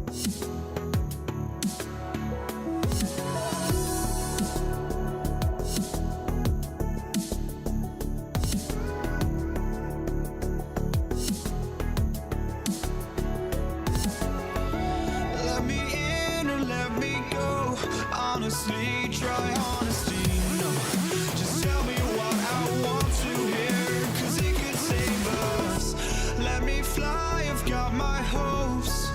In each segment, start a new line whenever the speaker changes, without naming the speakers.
Let me in or let me go. Honestly, try honesty. No, just tell me what I want to hear, 'cause it could save us. Let me fly, I've got my hopes,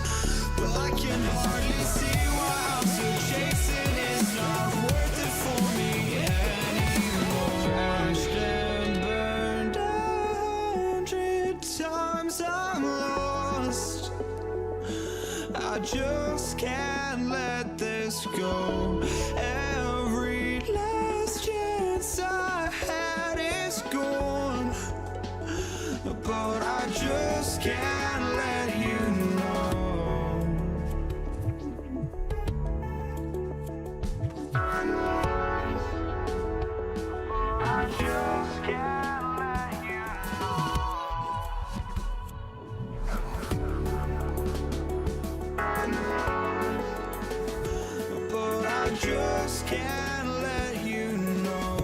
but I can hardly see why I'm still chasing. It's not worth it for me anymore. Crashed and burned 100 times, I'm lost. I just can't let this go. Every last chance I had is gone, but I just can't let you know. I just can't let you know. But I just can't let you know.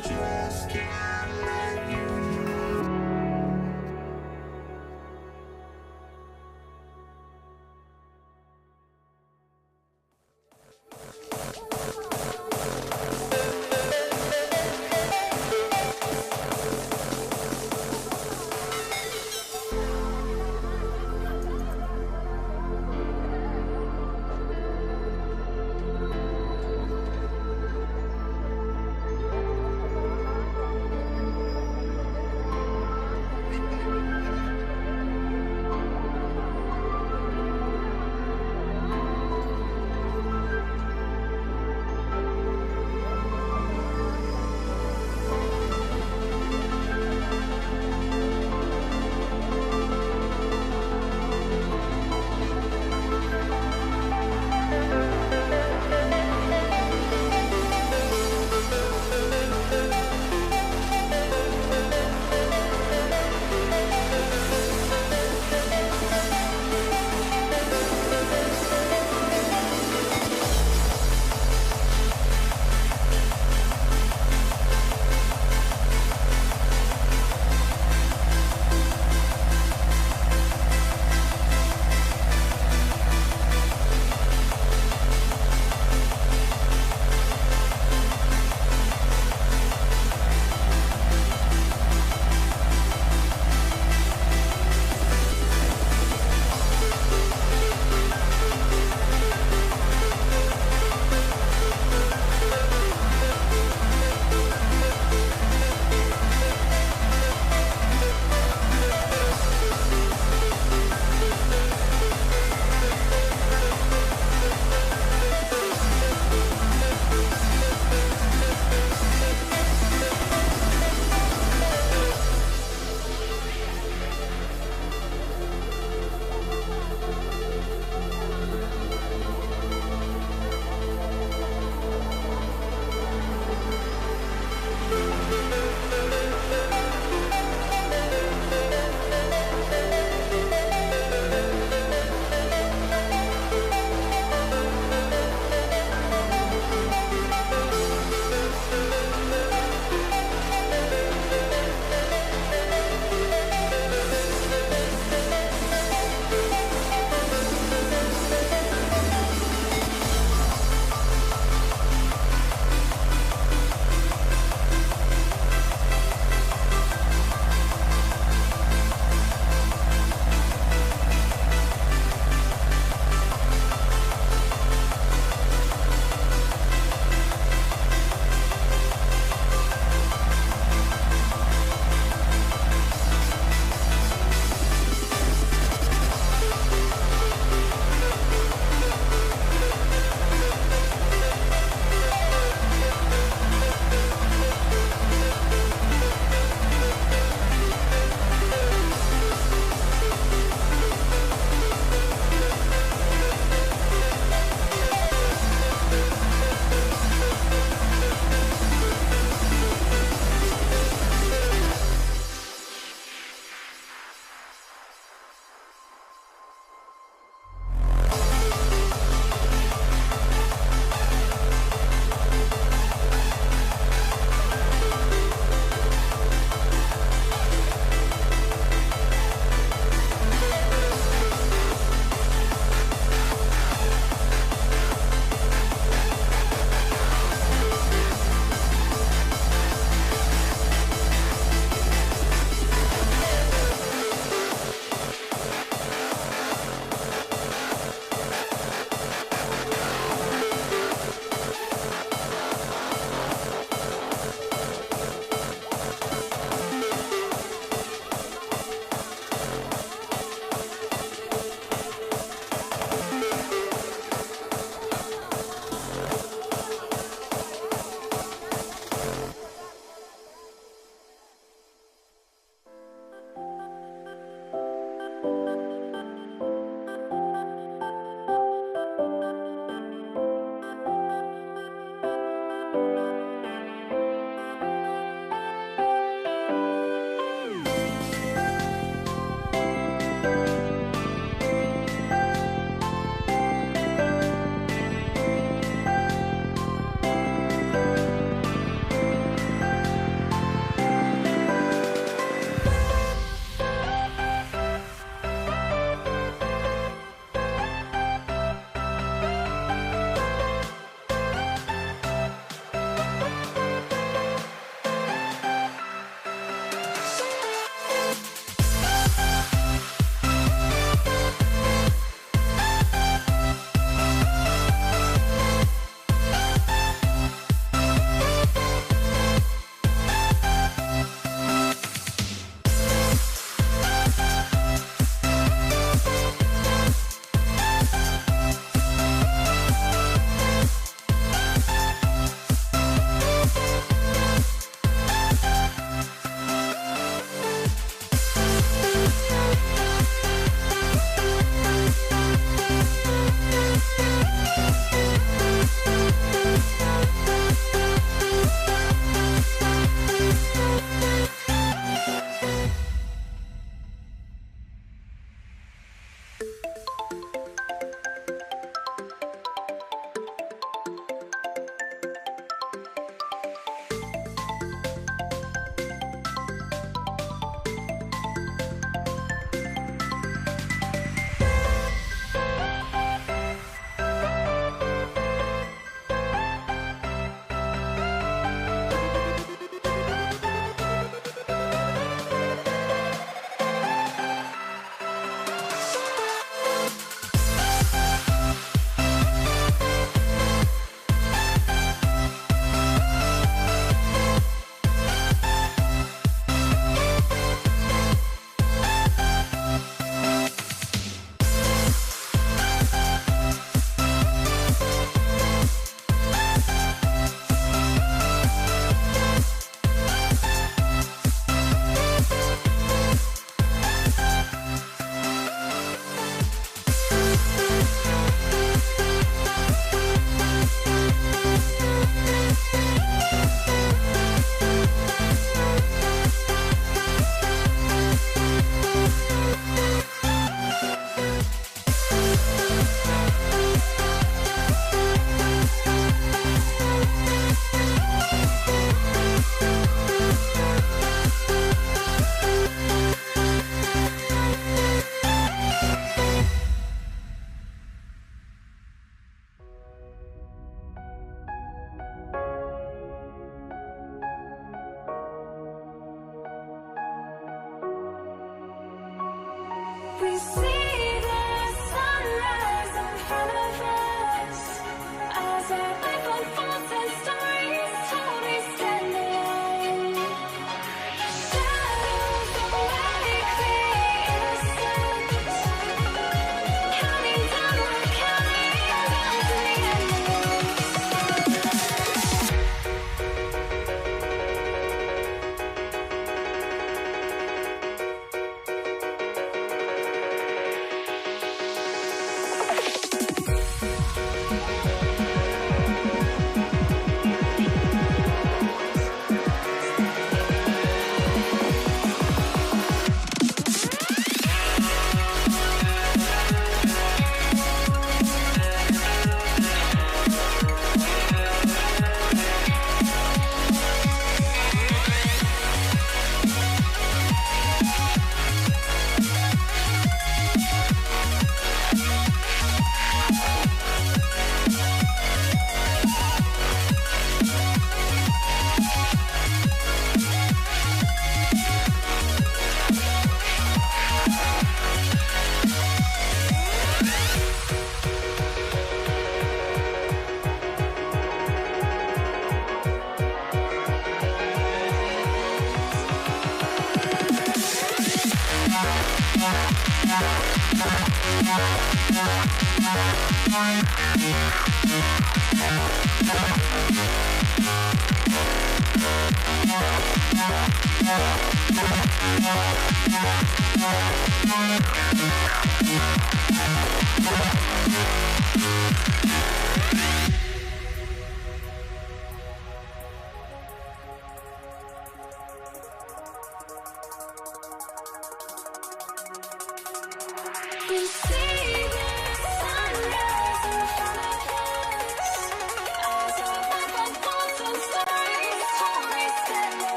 just can't let you know.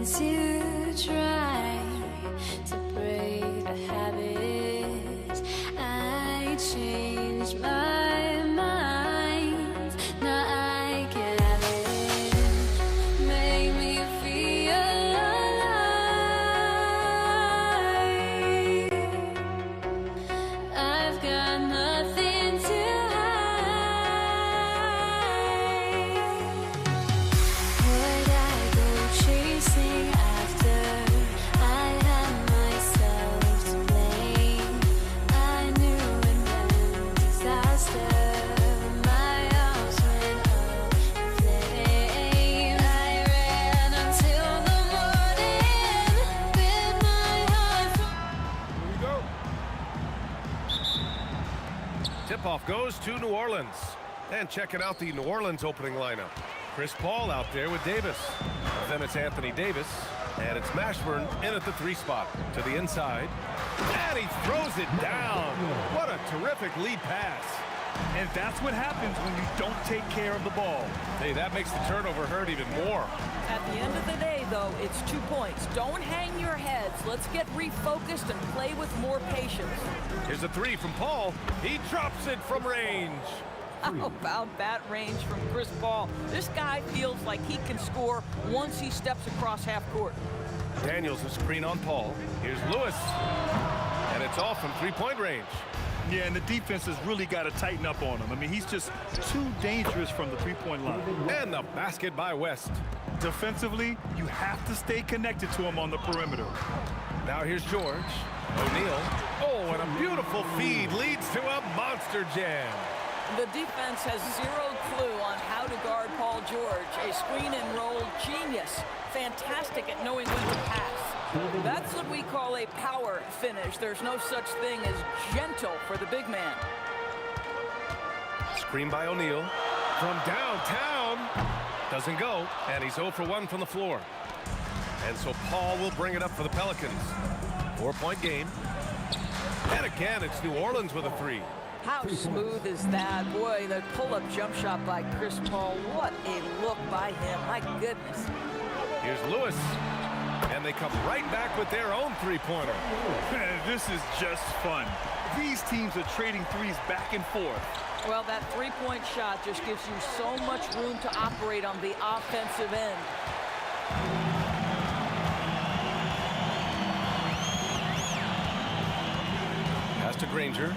To try to break the habit, I changed my mind. Now I can have it. Make me feel alive. I've got nothing to hide. Would I go chasing after? I had myself to blame. I knew it meant disaster. My arms went up in flames. I ran until the morning with my heart.
Here we go. Tip-off goes to New Orleans. And checking out the New Orleans opening lineup. Chris Paul out there with Davis. Then it's Anthony Davis. And it's Mashburn in at the 3 spot. To the inside. And he throws it down. What a terrific lead pass.
And that's what happens when you don't take care of the ball.
Hey, that makes the turnover hurt even more.
At the end of the day, though, it's 2 points. Don't hang your heads. Let's get refocused and play with more patience.
Here's a 3 from Paul. He drops it from range.
How about that range from Chris Paul? This guy feels like he can score once he steps across half court.
Daniels a screen on Paul. Here's Lewis. And it's off from 3-point range.
Yeah, and the defense has really got to tighten up on him. I mean, he's just too dangerous from the 3-point line.
And the basket by West.
Defensively, you have to stay connected to him on the perimeter.
Now here's George. O'Neal. Oh, and a beautiful feed leads to a monster jam.
The defense has zero clue on how to guard Paul George, a screen and roll genius. Fantastic at knowing when to pass. That's what we call a power finish. There's no such thing as gentle for the big man.
Screen by O'Neal. From downtown. Doesn't go. And he's 0 for 1 from the floor. And so Paul will bring it up for the Pelicans. 4-point game. And again, it's New Orleans with a 3.
How smooth is that? Boy, the pull-up jump shot by Chris Paul. What a look by him. My goodness.
Here's Lewis. And they come right back with their own three-pointer.
Man, this is just fun. These teams are trading threes back and forth.
Well, that three-point shot just gives you so much room to operate on the offensive end.
Pass to Granger.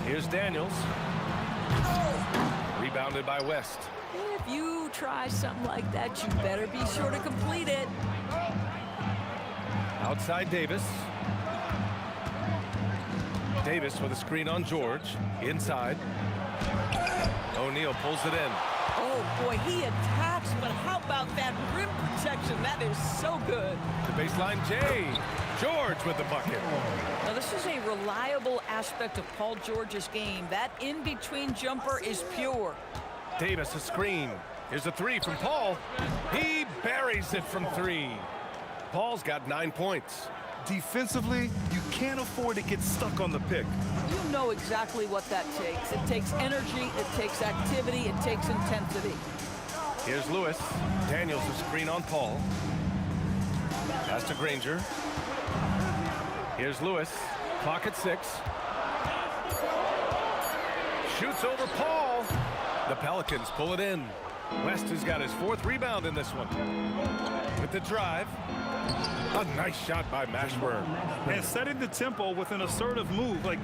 Here's Daniels. Rebounded by West.
If you try something like that, you better be sure to complete it.
Outside Davis. Davis with a screen on George. Inside. O'Neal pulls it in.
Oh, boy, he attacks, but how about that rim protection? That is so good.
The baseline, Jay. George with the bucket.
Now, this is a reliable aspect of Paul George's game. That in-between jumper is pure.
Davis a screen. Here's a three from Paul. He buries it from three. Paul's got 9 points.
Defensively, you can't afford to get stuck on the pick.
You know exactly what that takes. It takes energy, it takes activity, it takes intensity.
Here's Lewis. Daniels a screen on Paul. Pass to Granger. Here's Lewis. Clock at 6. Shoots over Paul. The Pelicans pull it in. West has got his 4th rebound in this one. With the drive. A nice shot by Mashburn.
And setting the tempo with an assertive move. Like,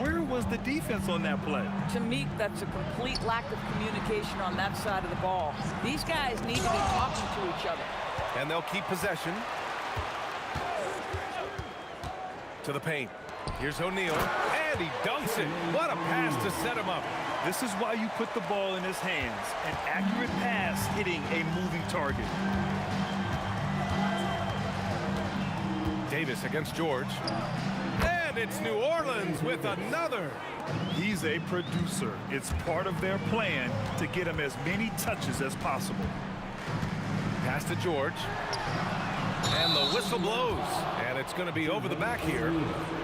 where was the defense on that play?
To me, that's a complete lack of communication on that side of the ball. These guys need to be talking to each other.
And they'll keep possession. To the paint. Here's O'Neal. And he dunks it. What a pass to set him up.
This is why you put the ball in his hands. An accurate pass hitting a moving target.
Davis against George. And it's New Orleans with another.
He's a producer. It's part of their plan to get him as many touches as possible.
Pass to George. And the whistle blows. And it's going to be over the back here.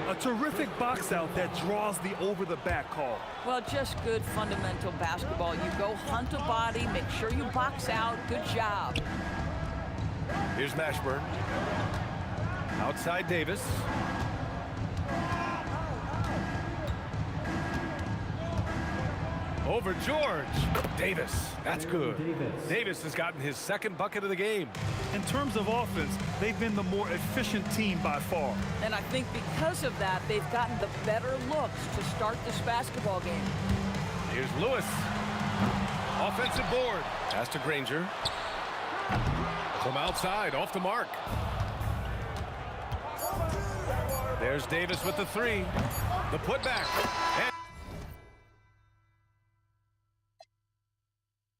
A terrific box out that draws the over-the-back call.
Well, just good fundamental basketball. You go hunt a body, make sure you box out. Good job.
Here's Mashburn. Outside Davis. Over George. Davis. That's good. Davis has gotten his 2nd bucket of the game.
In terms of offense, they've been the more efficient team by far.
And I think because of that, they've gotten the better looks to start this basketball game.
Here's Lewis. Offensive board. Pass to Granger. From outside, off the mark. There's Davis with the 3. The putback. And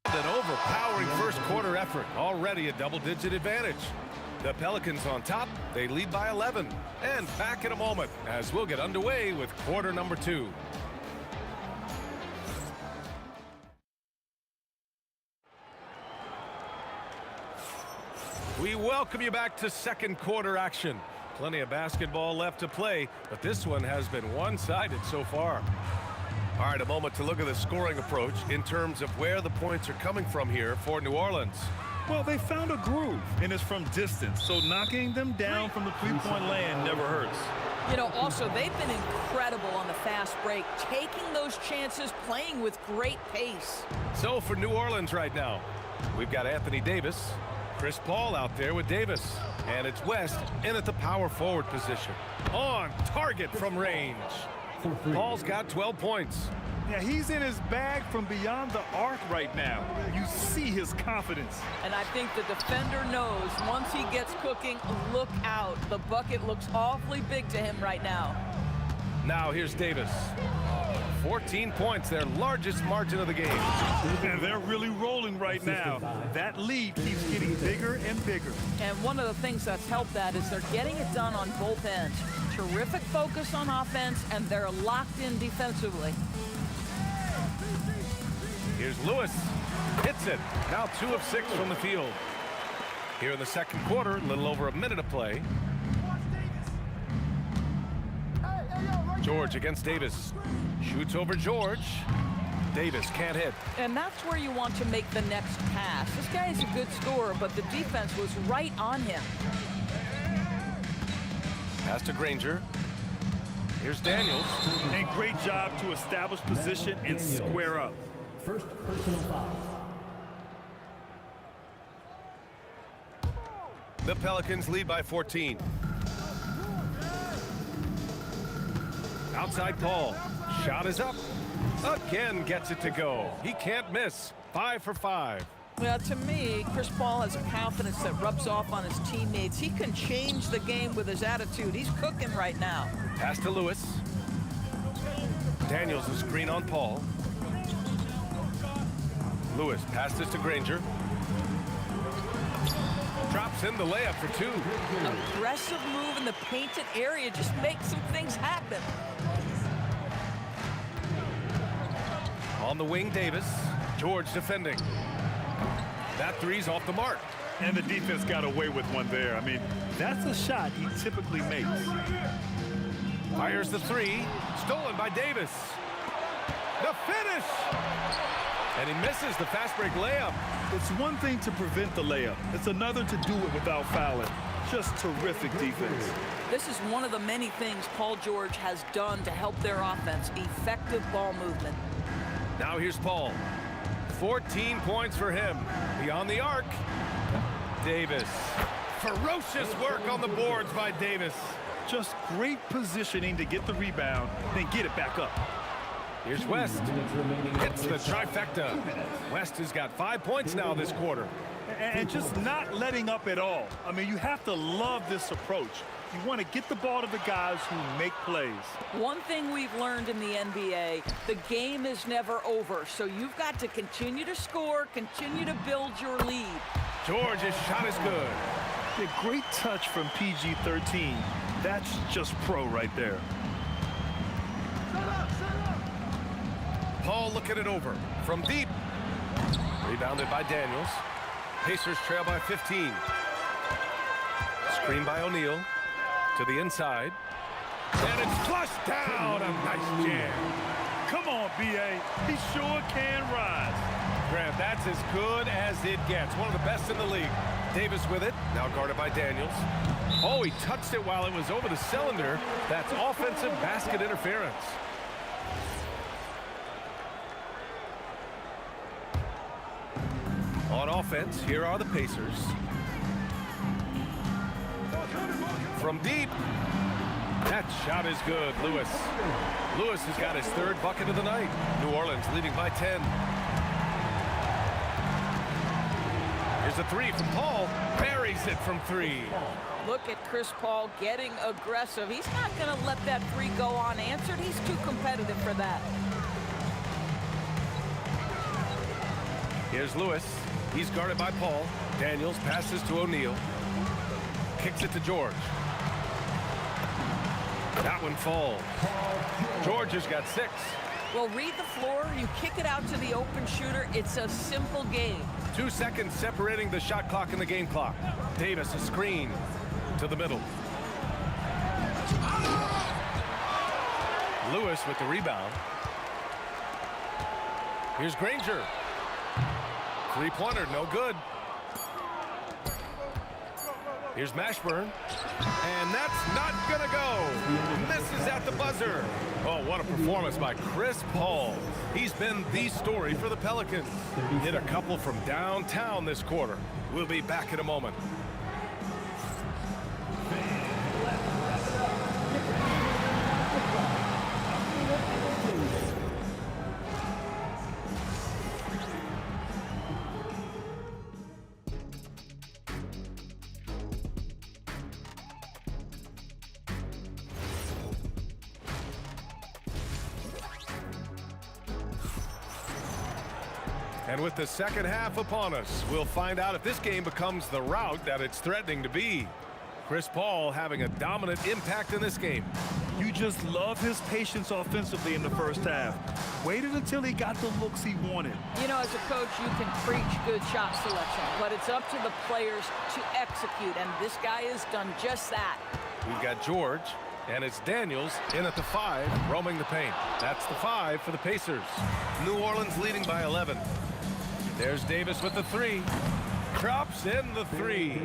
an overpowering first-quarter effort. Already a double-digit advantage. The Pelicans on top. They lead by 11. And back in a moment as we'll get underway with quarter number 2. We welcome you back to 2nd quarter action. Plenty of basketball left to play, but this one has been one-sided so far. All right, a moment to look at the scoring approach in terms of where the points are coming from here for New Orleans.
Well, they found a groove, and it's from distance, so knocking them down from the three-point land never hurts.
You know, also, they've been incredible on the fast break, taking those chances, playing with great pace.
So for New Orleans right now, we've got Anthony Davis, Chris Paul out there with Davis, and it's West in at the power forward position. On target from range. Paul's got 12 points.
Yeah, he's in his bag from beyond the arc right now. You see his confidence.
And I think the defender knows once he gets cooking, look out. The bucket looks awfully big to him right now.
Now here's Davis. 14 points, their largest margin of the game.
And they're really rolling right now. That lead keeps getting bigger and bigger.
And one of the things that's helped that is they're getting it done on both ends. Terrific focus on offense, and they're locked in defensively.
Here's Lewis. Hits it. Now 2 of 6 from the field. Here in the 2nd quarter, a little over a minute of play. George against Davis. Shoots over George. Davis can't hit.
And that's where you want to make the next pass. This guy is a good scorer, but the defense was right on him.
Pass to Granger. Here's Daniels.
And great job to establish position and square up.
First personal foul.
The Pelicans lead by 14. Outside Paul. Shot is up. Again gets it to go. He can't miss. 5 for 5.
Well, to me, Chris Paul has a confidence that rubs off on his teammates. He can change the game with his attitude. He's cooking right now.
Pass to Lewis. Daniels a screen on Paul. Lewis passes to Granger. Drops in the layup for 2.
Aggressive move in the painted area just makes some things happen.
On the wing, Davis. George defending. That three's off the mark.
And the defense got away with one there. I mean, that's a shot he typically makes.
Fires the 3. Stolen by Davis. The finish! And he misses the fast break layup.
It's one thing to prevent the layup. It's another to do it without fouling. Just terrific defense.
This is one of the many things Paul George has done to help their offense. Effective ball movement.
Now here's Paul. 14 points for him. Beyond the arc. Davis. Ferocious work on the boards by Davis.
Just great positioning to get the rebound, then get it back up.
Here's West. Hits the trifecta. West has got 5 points now this quarter.
And just not letting up at all. I mean, you have to love this approach. You want to get the ball to the guys who make plays.
One thing we've learned in the NBA, the game is never over. So you've got to continue to score, continue to build your lead.
George's shot is good.
A great touch from PG-13. That's just pro right there.
Paul looking it over from deep. Rebounded by Daniels. Pacers trail by 15. Screen by O'Neal. To the inside. And it's flushed down. A nice jam.
Come on, B.A. He sure can rise.
Grant, that's as good as it gets. One of the best in the league. Davis with it. Now guarded by Daniels. Oh, he touched it while it was over the cylinder. That's offensive basket interference. On offense, here are the Pacers. From deep. That shot is good, Lewis. Lewis has got his 3rd bucket of the night. New Orleans leading by 10. Here's a 3 from Paul. Buries it from 3.
Look at Chris Paul getting aggressive. He's not going to let that 3 go unanswered. He's too competitive for that.
Here's Lewis. He's guarded by Paul. Daniels passes to O'Neal. Kicks it to George. That one falls. George has got 6.
Well, read the floor. You kick it out to the open shooter. It's a simple game.
2 seconds separating the shot clock and the game clock. Davis a screen to the middle. Lewis with the rebound. Here's Granger. 3-pointer, no good. Here's Mashburn. And that's not gonna go. Misses at the buzzer. Oh, what a performance by Chris Paul. He's been the story for the Pelicans. Hit a couple from downtown this quarter. We'll be back in a moment. And with the second half upon us, we'll find out if this game becomes the rout that it's threatening to be. Chris Paul having a dominant impact in this game.
You just love his patience offensively in the first half. Waited until he got the looks he wanted.
You know, as a coach, you can preach good shot selection, but it's up to the players to execute, and this guy has done just that.
We've got George. And it's Daniels in at the 5, roaming the paint. That's the 5 for the Pacers. New Orleans leading by 11. There's Davis with the 3. Drops in the 3.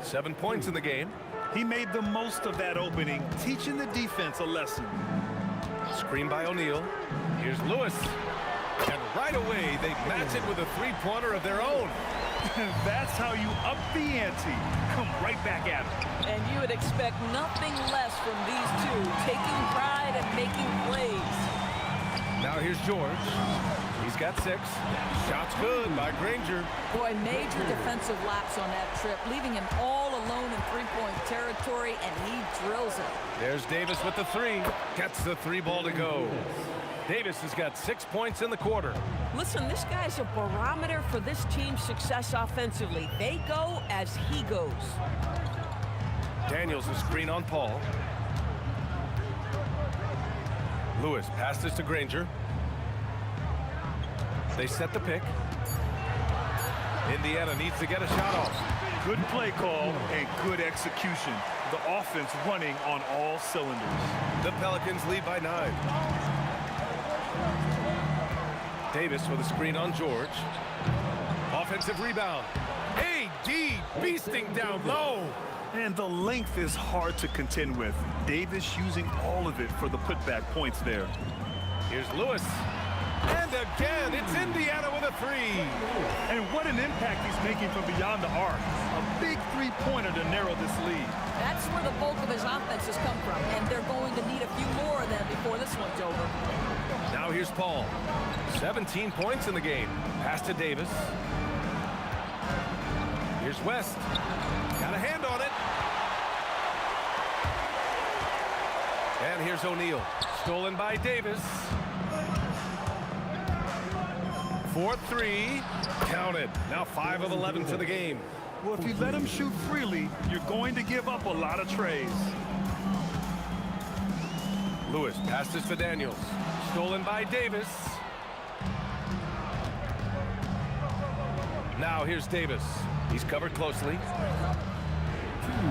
7 points in the game.
He made the most of that opening, teaching the defense a lesson.
Screen by O'Neal. Here's Lewis. And right away, they match it with a three-pointer of their own.
That's how you up the ante. Come right back at him.
And you would expect nothing less from these two, taking pride and making plays.
Now here's George. He's got 6. Shots good by Granger.
Boy, major defensive lapse on that trip, leaving him all alone in three-point territory, and he drills it.
There's Davis with the 3. Gets the 3 ball to go. Davis has got 6 points in the quarter.
Listen, this guy's a barometer for this team's success offensively. They go as he goes.
Daniels a screen on Paul. Lewis passes to Granger. They set the pick. Indiana needs to get a shot off.
Good play call and good execution. The offense running on all cylinders.
The Pelicans lead by 9. Davis with a screen on George. Offensive rebound. AD beasting down low.
And the length is hard to contend with. Davis using all of it for the putback points there.
Here's Lewis. And again, it's Indiana with a 3.
And what an impact he's making from beyond the arc. A big three-pointer to narrow this lead.
That's where the bulk of his offense has come from, and they're going to need a few more of them before this one's over.
Now here's Paul. 17 points in the game. Pass to Davis. Here's West. Got a hand on it. And here's O'Neal. Stolen by Davis. 4-3. Counted. Now 5 of 11 for the game.
Well, if you let him shoot freely, you're going to give up a lot of trays.
Lewis passes to Daniels. Stolen by Davis. Now here's Davis. He's covered closely.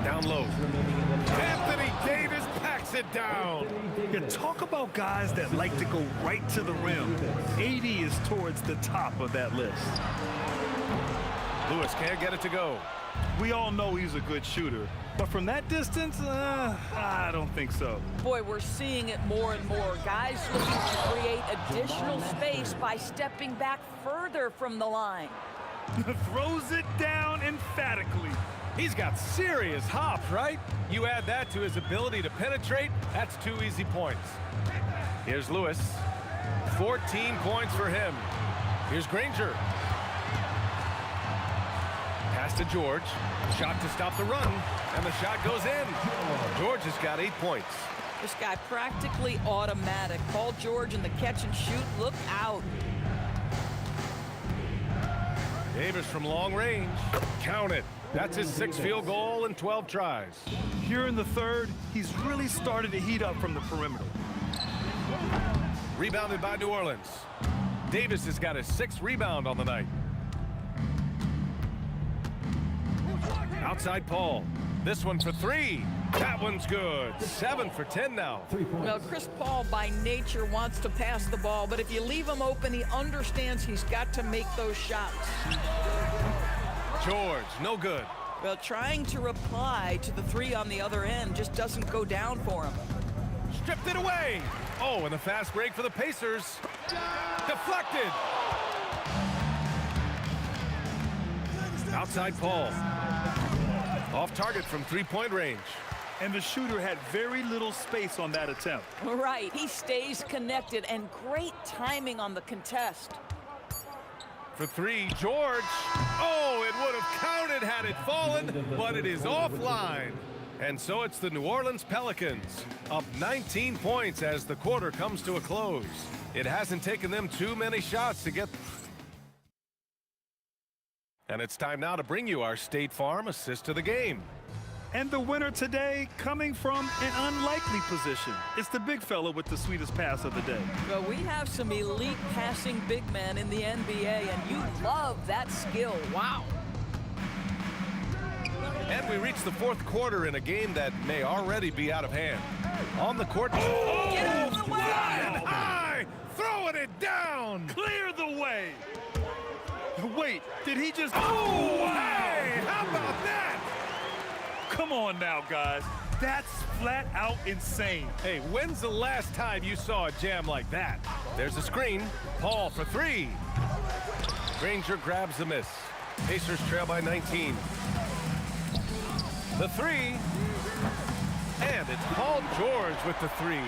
Down low. Anthony Davis packs it down.
You talk about guys that like to go right to the rim. AD is towards the top of that list.
Lewis can't get it to go.
We all know he's a good shooter, but from that distance, I don't think so.
Boy, we're seeing it more and more. Guys looking to create additional space by stepping back further from the line.
Throws it down emphatically.
He's got serious hops, right? You add that to his ability to penetrate, that's 2 easy points. Here's Lewis. 14 points for him. Here's Granger. Pass to George. Shot to stop the run, and the shot goes in. George has got 8 points.
This guy practically automatic. Paul George in the catch and shoot. Look out.
Davis from long range. Count it. That's his 6th field goal in 12 tries.
Here in the third, he's really started to heat up from the perimeter.
Rebounded by New Orleans. Davis has got his 6th rebound on the night. Outside Paul. This one for 3. That one's good. 7 for 10 now.
Well, Chris Paul by nature wants to pass the ball, but if you leave him open, he understands he's got to make those shots.
George, no good.
Well, trying to reply to the 3 on the other end just doesn't go down for him.
Stripped it away. Oh, and a fast break for the Pacers. Deflected. Outside Paul. Off target from 3-point range.
And the shooter had very little space on that attempt.
Right, he stays connected, and great timing on the contest.
For 3, George. Oh, it would have counted had it fallen, but it is offline. And so it's the New Orleans Pelicans, up 19 points as the quarter comes to a close. It hasn't taken them too many shots to get... And it's time now to bring you our State Farm assist to the game.
And the winner today coming from an unlikely position. It's the big fella with the sweetest pass of the day.
Well, we have some elite passing big men in the NBA, and you love that skill. Wow.
And we reach the 4th quarter in a game that may already be out of hand. On the court.
Get out of the way!
Flying high! Throwing it down!
Clear the way. Wait, did he just...
Oh, hey! How about that?
Come on now, guys. That's flat out insane.
Hey, when's the last time you saw a jam like that? There's a screen. Paul for three. Granger grabs the miss. Pacers trail by 19. The three. And it's Paul George with the three.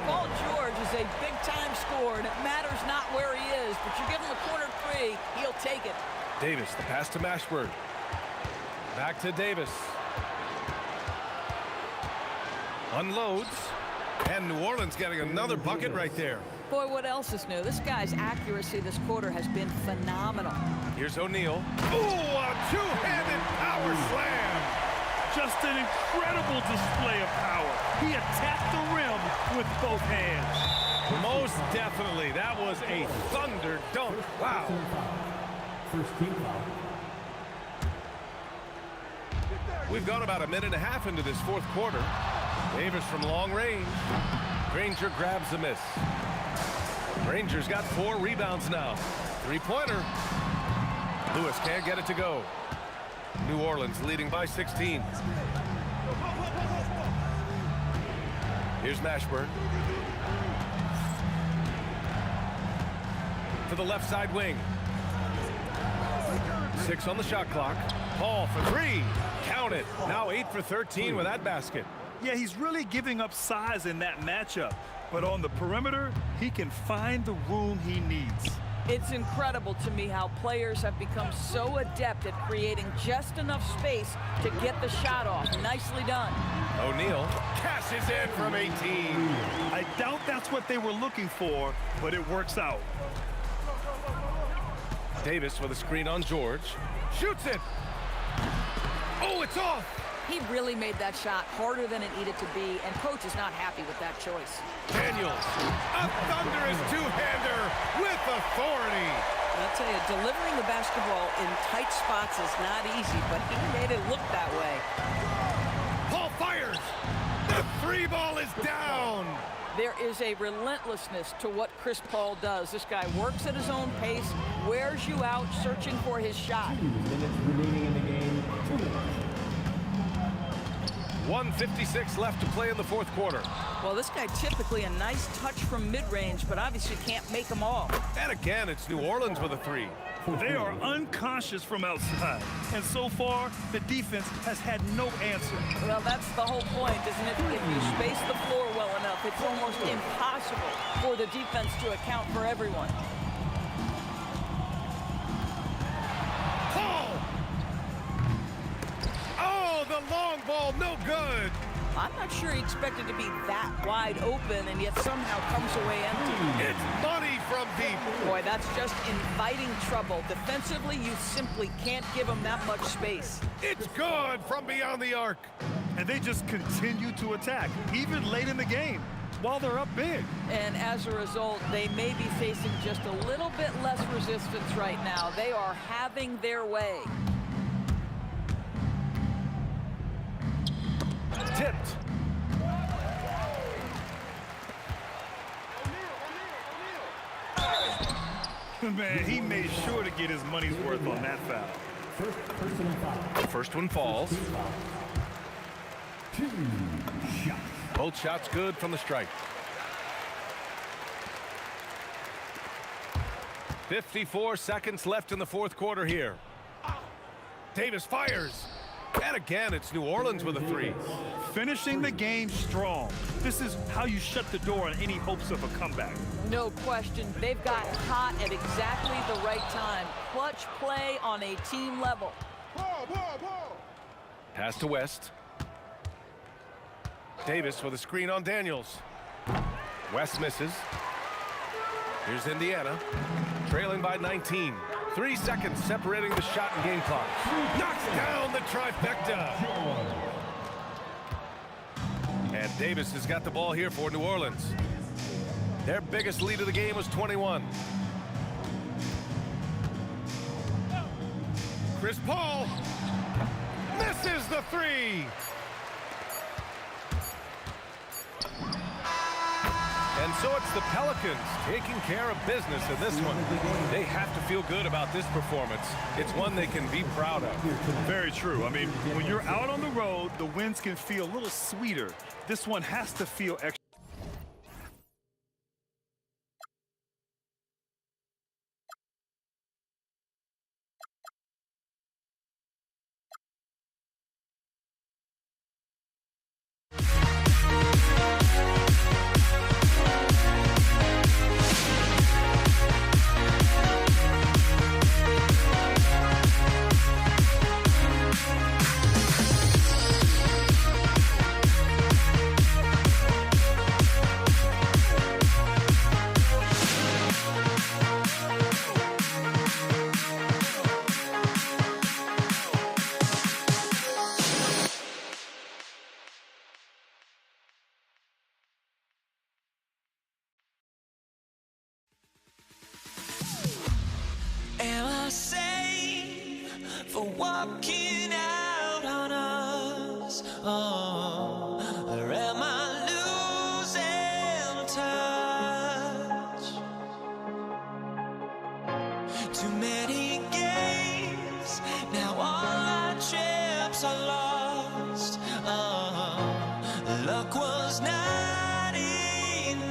Paul George is a big-time scorer, and it matters not where he is, but you give him a corner three, he'll take it.
Davis, the pass to Mashburn. Back to Davis. Unloads. And New Orleans getting another bucket right there.
Boy, what else is new? This guy's accuracy this quarter has been phenomenal.
Here's O'Neal. Ooh, a two-handed power slam.
Just an incredible display of power. He attacked the rim with both hands.
Most definitely. That was a thunder dunk. Wow.
First team foul.
We've gone about a minute and a half into this fourth quarter. Davis from long range. Granger grabs the miss. Granger's got 4 rebounds now. Three-pointer. Lewis can't get it to go. New Orleans leading by 16. Here's Mashburn. To the left side wing. 6 on the shot clock. Paul for 3. Count it. Now 8 for 13 with that basket.
Yeah, he's really giving up size in that matchup. But on the perimeter, he can find the room he needs.
It's incredible to me how players have become so adept at creating just enough space to get the shot off. Nicely done.
O'Neal cashes in from 18.
I doubt that's what they were looking for, but it works out.
Davis with a screen on George. Shoots it. Oh, it's off.
He really made that shot harder than it needed to be, and coach is not happy with that choice.
Daniels, a thunderous two-hander with authority.
I'll tell you, delivering the basketball in tight spots is not easy, but he made it look that way.
Paul fires. The three ball is down.
There is a relentlessness to what Chris Paul does. This guy works at his own pace, wears you out, searching for his shot.
2 minutes remaining in the game. 2 minutes.
1:56 left to play in the fourth quarter.
Well, this guy typically a nice touch from mid-range, but obviously can't make them all.
And again, it's New Orleans with a 3.
They are unconscious from outside. And so far, the defense has had no answer.
Well, that's the whole point, isn't it? If you space the floor well enough, it's almost impossible for the defense to account for everyone.
Paul! Oh, the long ball, no good.
I'm not sure he expected to be that wide open and yet somehow comes away empty.
It's money from deep.
Boy, that's just inviting trouble. Defensively, you simply can't give him that much space.
It's good from beyond the arc.
And they just continue to attack, even late in the game, while they're up big.
And as a result, they may be facing just a little bit less resistance right now. They are having their way.
Tipped.
Man, he made sure to get his money's worth on that foul.
First personal foul.
First one falls.
Team foul. 2 shots.
Both shots good from the stripe. 54 seconds left in the fourth quarter here. Davis fires. And again, it's New Orleans with a 3.
Finishing the game strong. This is how you shut the door on any hopes of a comeback.
No question, they've got hot at exactly the right time. Clutch play on a team level.
Pass to West. Davis with a screen on Daniels. West misses. Here's Indiana, trailing by 19. 3 seconds separating the shot and game clock. Knocks down the trifecta. And Davis has got the ball here for New Orleans. Their biggest lead of the game was 21. Chris Paul misses the 3. So it's the Pelicans taking care of business in this one. They have to feel good about this performance. It's one they can be proud of.
Very true. I mean, when you're out on the road, the wins can feel a little sweeter. This one has to feel extra.
Am I sane for walking out on us? Oh, or am I losing touch? Too many games, now all our chips are lost. Oh, luck was not enough.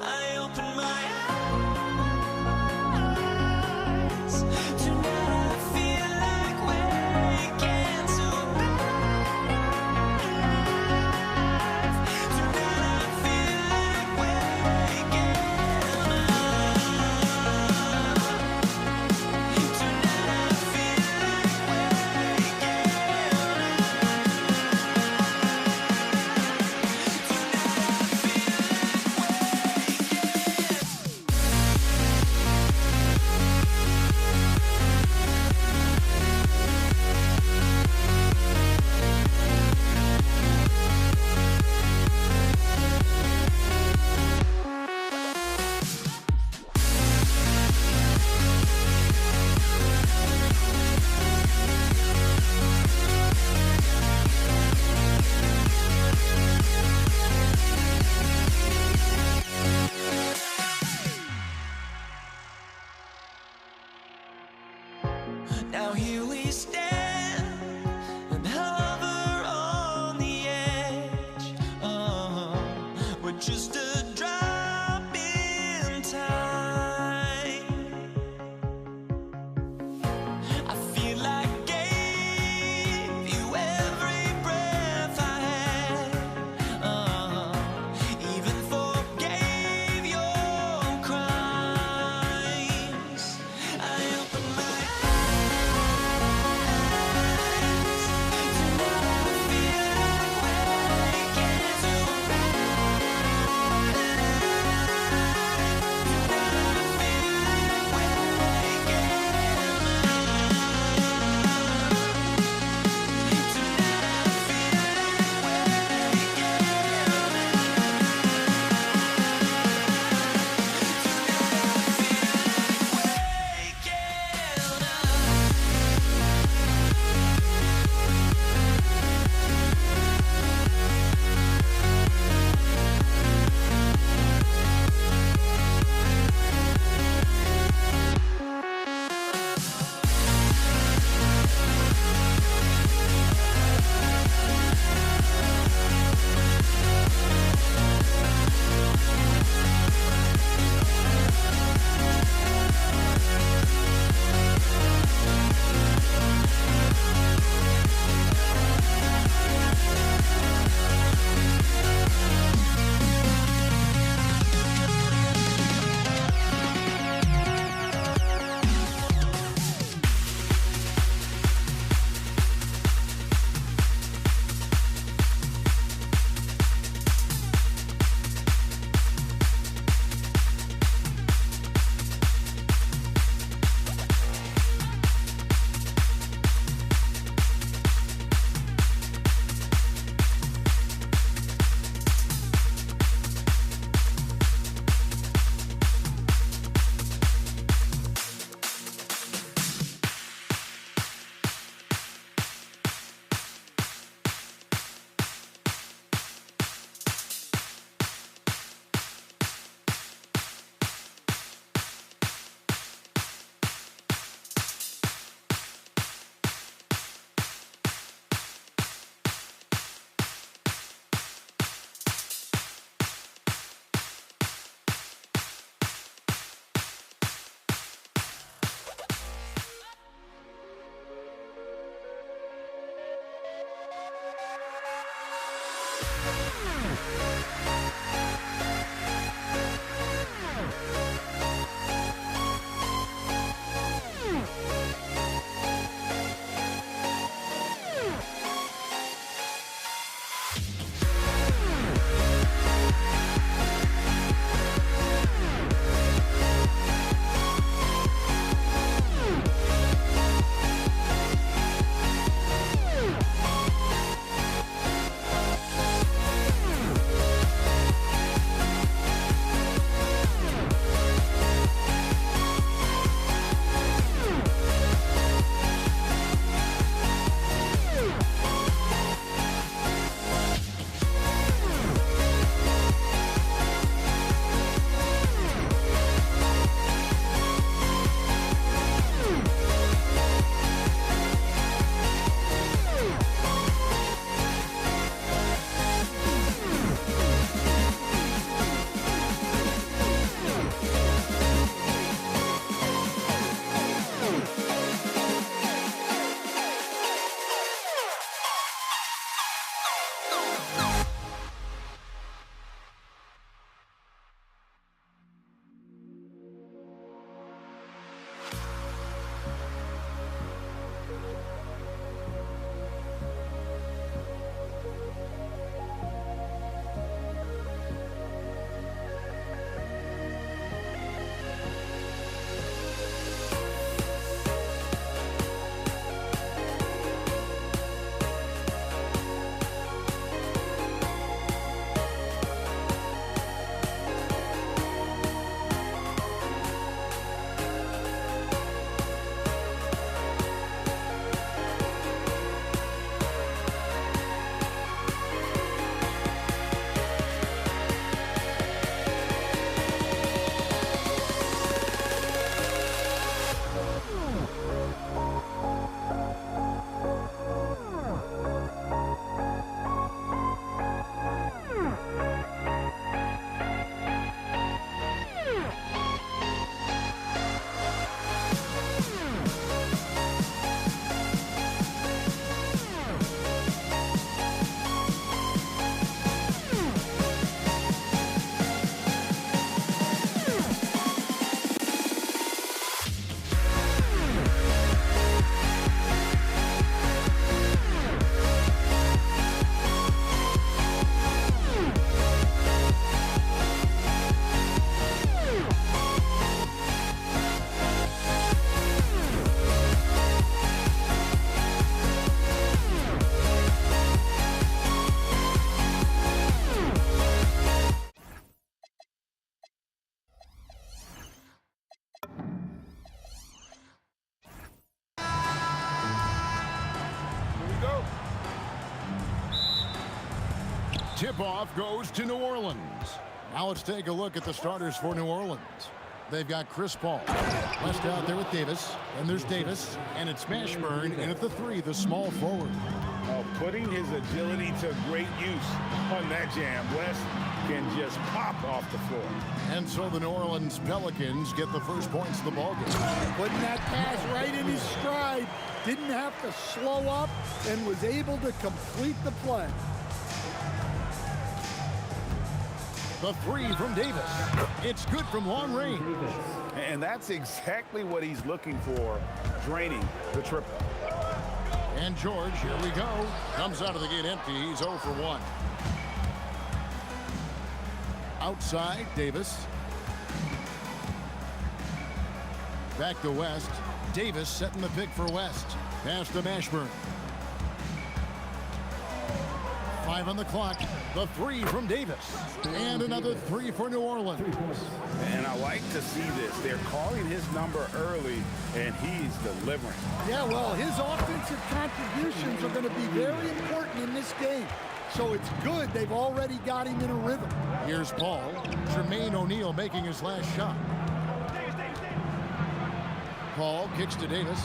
I opened my eyes.
Tip-off goes to New Orleans. Now let's take a look at the starters for New Orleans. They've got Chris Paul. West out there with Davis. And there's Davis. And it's Mashburn in at the 3, the small forward.
Putting his agility to great use on that jam. West can just pop off the floor.
And so the New Orleans Pelicans get the first points of the ballgame.
Putting that pass right in his stride. Didn't have to slow up and was able to complete the play.
The 3 from Davis. It's good from long range.
And that's exactly what he's looking for, draining the triple.
And George, here we go. Comes out of the gate empty. He's 0 for 1. Outside, Davis. Back to West. Davis setting the pick for West. Pass to Mashburn. 5 on the clock. The 3 from Davis. And another 3 for New Orleans.
And I like to see this. They're calling his number early, and he's delivering.
Yeah, well, his offensive contributions are going to be very important in this game. So it's good they've already got him in a rhythm.
Here's Paul. Jermaine O'Neal making his last shot. Paul kicks to Davis.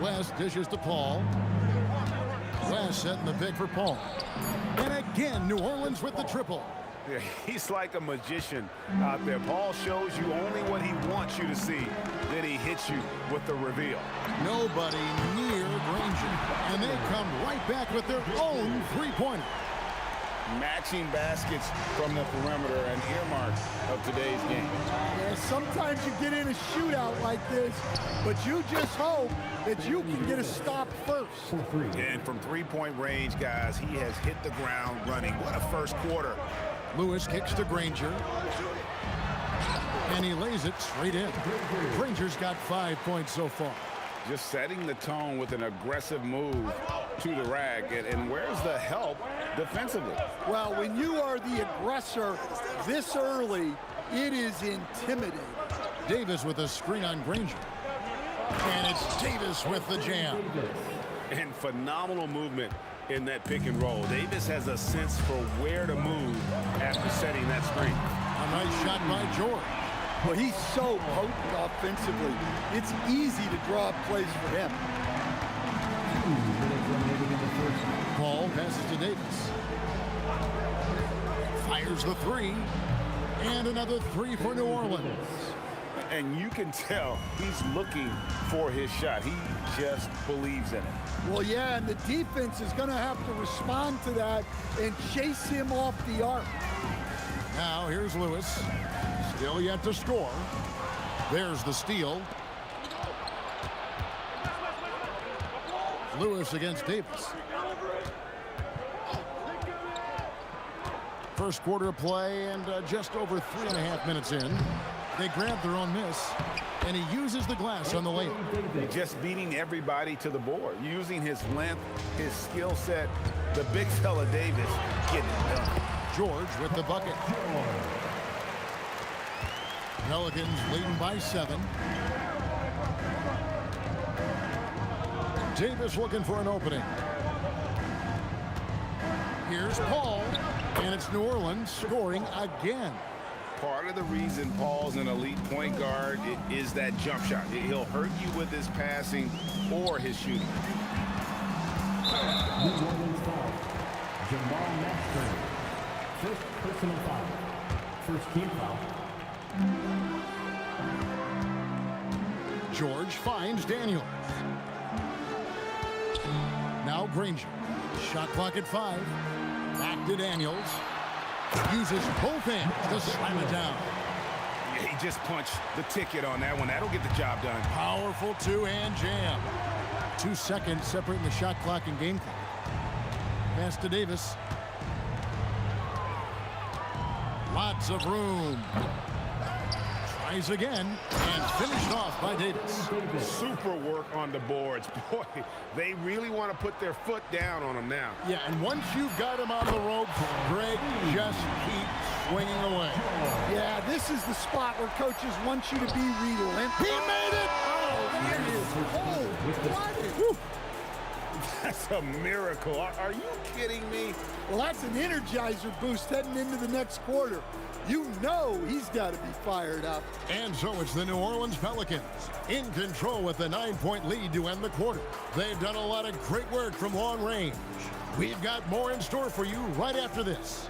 West dishes to Paul. West setting the pick for Paul. And again, New Orleans with the triple.
Yeah, he's like a magician out there. Paul shows you only what he wants you to see. Then he hits you with the reveal.
Nobody near Granger. And they come right back with their own three-pointer.
Matching baskets from the perimeter, an earmark of today's game.
Yeah, sometimes you get in a shootout like this, but you just hope that you can get a stop first.
And from three-point range, guys, he has hit the ground running. What a first quarter.
Lewis kicks to Granger. And he lays it straight in. Granger's got 5 points so far.
Just setting the tone with an aggressive move to the rack. And where's the help defensively?
Well, when you are the aggressor this early, it is intimidating.
Davis with a screen on Granger. And it's Davis with the jam.
And phenomenal movement in that pick and roll. Davis has a sense for where to move after setting that screen.
A nice shot by George.
Well, he's so potent offensively. It's easy to draw up plays for him.
Paul passes to Davis. Fires the three. And another three for New Orleans.
And you can tell he's looking for his shot. He just believes in it.
Well, yeah, and the defense is going to have to respond to that and chase him off the arc.
Now here's Lewis. Still yet to score. There's the steal. Lewis against Davis. First quarter of play and just over 3.5 minutes in. They grab their own miss, and he uses the glass on the layup.
Just beating everybody to the board, using his length, his skill set. The big fella Davis getting it done.
George with the bucket. Pelicans leading by 7. Davis looking for an opening. Here's Paul, and it's New Orleans scoring again.
Part of the reason Paul's an elite point guard is that jump shot. He'll hurt you with his passing or his shooting.
New Orleans foul. Jamal Mashburn. First personal foul. First team foul.
George finds Daniels. Now Granger. Shot clock at 5. Back to Daniels. Uses both hands to slam it down.
Yeah, he just punched the ticket on that one. That'll get the job done.
Powerful two-hand jam. 2 seconds separating the shot clock and game clock. Pass to Davis. Lots of room. Tries again and finished off by Davis.
Super work on the boards. Boy, they really want to put their foot down on him now.
Yeah, and once you've got him on the ropes, Greg, just keep swinging away.
Yeah, this is the spot where coaches want you to be relentless.
He made it!
Oh, it is cold-blooded.
That's a miracle. Are you kidding me?
Well, that's an energizer boost heading into the next quarter. You know he's got to be fired up.
And so it's the New Orleans Pelicans in control with a 9-point lead to end the quarter. They've done a lot of great work from long range. We've got more in store for you right after this.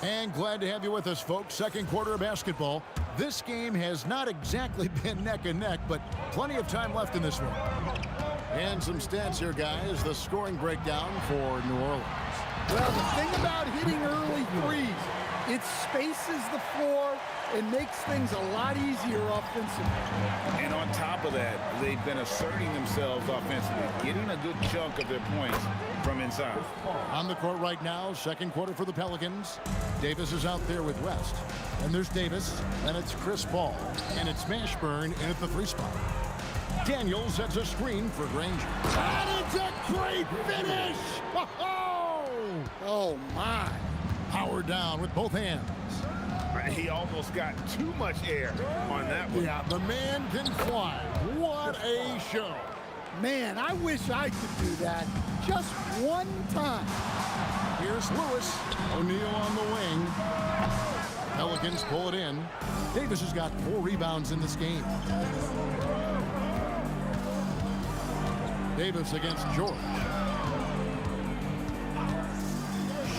And glad to have you with us, folks. Second quarter of basketball. This game has not exactly been neck and neck, but plenty of time left in this one. And some stats here, guys. The scoring breakdown for New Orleans.
Well, the thing about hitting early threes, it spaces the floor and makes things a lot easier offensively.
And on top of that, they've been asserting themselves offensively, getting a good chunk of their points from inside.
On the court right now, second quarter for the Pelicans. Davis is out there with West. And there's Davis, and it's Chris Paul. And it's Mashburn in at the 3 spot. Daniels sets a screen for Granger. And it's a great finish!
Oh, my.
Power down with both hands.
He almost got too much air on that one.
Yeah, the man can fly. What a show.
Man, I wish I could do that just one time.
Here's Lewis. O'Neal on the wing. Pelicans pull it in. Davis has got 4 rebounds in this game. Davis against George.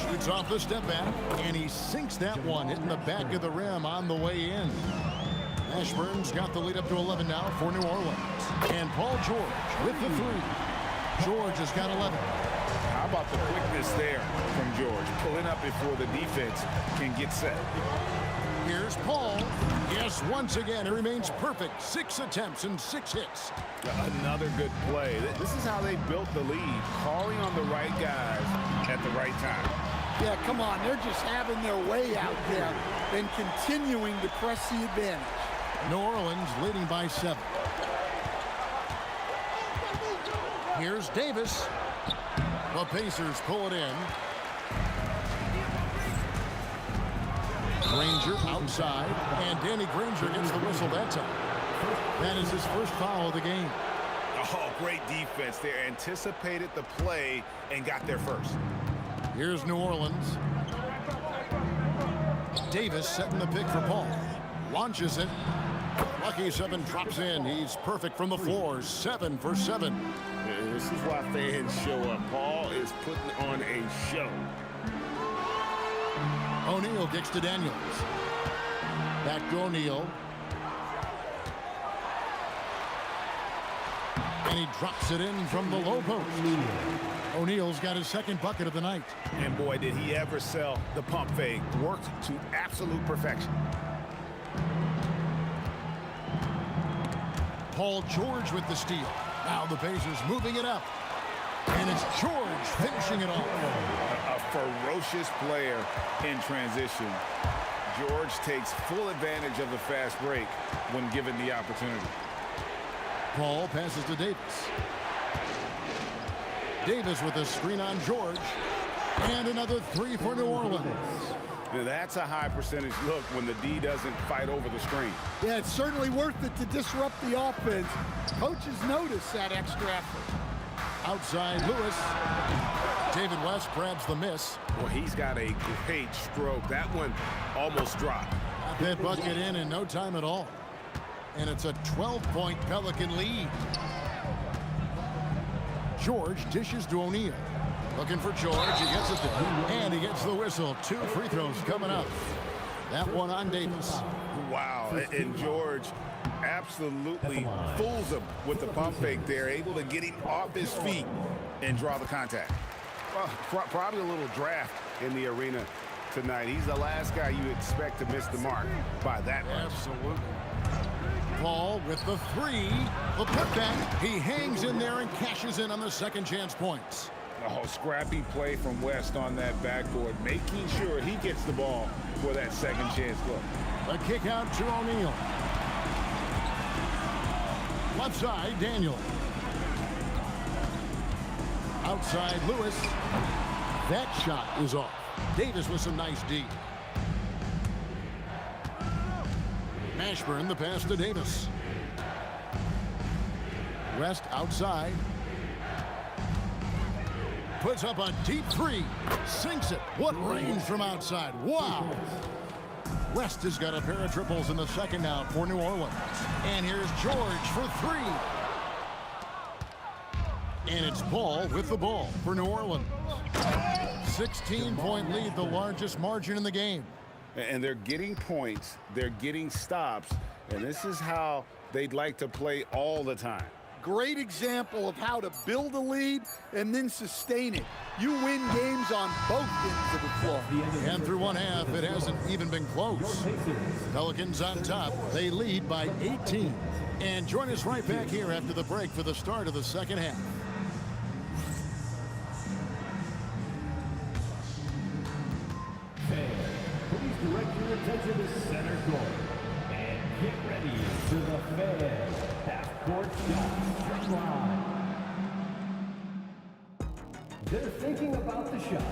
Shoots off the step back, and he sinks that one, hitting the back of the rim on the way in. Ashburn's got the lead up to 11 now for New Orleans. And Paul George with the 3. George has got 11.
How about the quickness there from George, pulling up before the defense can get set.
Here's Paul. Yes, once again, he remains perfect. 6 attempts and 6 hits.
Another good play. This is how they built the lead, calling on the right guys at the right time.
Yeah, come on. They're just having their way out there and continuing to press the advantage.
New Orleans leading by 7. Here's Davis. The Pacers pull it in. Granger outside, and Danny Granger gets the whistle that time. That is his first foul of the game.
Oh, great defense there. Anticipated the play and got there first.
Here's New Orleans. Davis setting the pick for Paul. Launches it. Lucky 7 drops in. He's perfect from the floor. 7 for 7.
This is why fans show up. Paul is putting on a show.
O'Neal kicks to Daniels. Back to O'Neal. And he drops it in from the low post. O'Neal's got his second bucket of the night.
And boy, did he ever sell the pump fake. Worked to absolute perfection.
Paul George with the steal. Now the Pacers moving it up. And it's George finishing it off.
A ferocious player in transition. George takes full advantage of the fast break when given the opportunity.
Paul passes to Davis. Davis with a screen on George. And another 3 for New Orleans.
Now that's a high percentage look when the D doesn't fight over the screen.
Yeah, it's certainly worth it to disrupt the offense. Coaches notice that extra effort.
Outside Lewis. David West grabs the miss.
Well, he's got a great stroke. That one almost dropped.
That bucket in no time at all. And it's a 12-point Pelican lead. George dishes to O'Neal. Looking for George. He gets it there. And he gets the whistle. 2 free throws coming up. That one on Davis.
Wow. And George absolutely fools him with the pump fake there. Able to get him off his feet and draw the contact. Well, probably a little draft in the arena tonight. He's the last guy you expect to miss the mark by that much.
Absolutely. Paul with the 3. The putback. He hangs in there and cashes in on the second chance points.
Oh, scrappy play from West on that backboard, making sure he gets the ball for that second chance look.
A kick out to O'Neal. Left side, Daniel. Outside, Lewis. That shot is off. Davis with some nice D. Mashburn, the pass to Davis. West outside. Puts up a deep 3. Sinks it. What range from outside. Wow. West has got a pair of triples in the second now for New Orleans. And here's George for 3. And it's Paul with the ball for New Orleans. 16-point lead, the largest margin in the game.
And they're getting points. They're getting stops. And this is how they'd like to play all the time.
Great example of how to build a lead and then sustain it. You win games on both ends of the floor.
And through one half, it hasn't even been close. Pelicans on top. They lead by 18. And join us right back here after the break for the start of the second half.
Please direct your attention to center court. And get ready for the Fan Half-Court Shot line. They're thinking about the shot.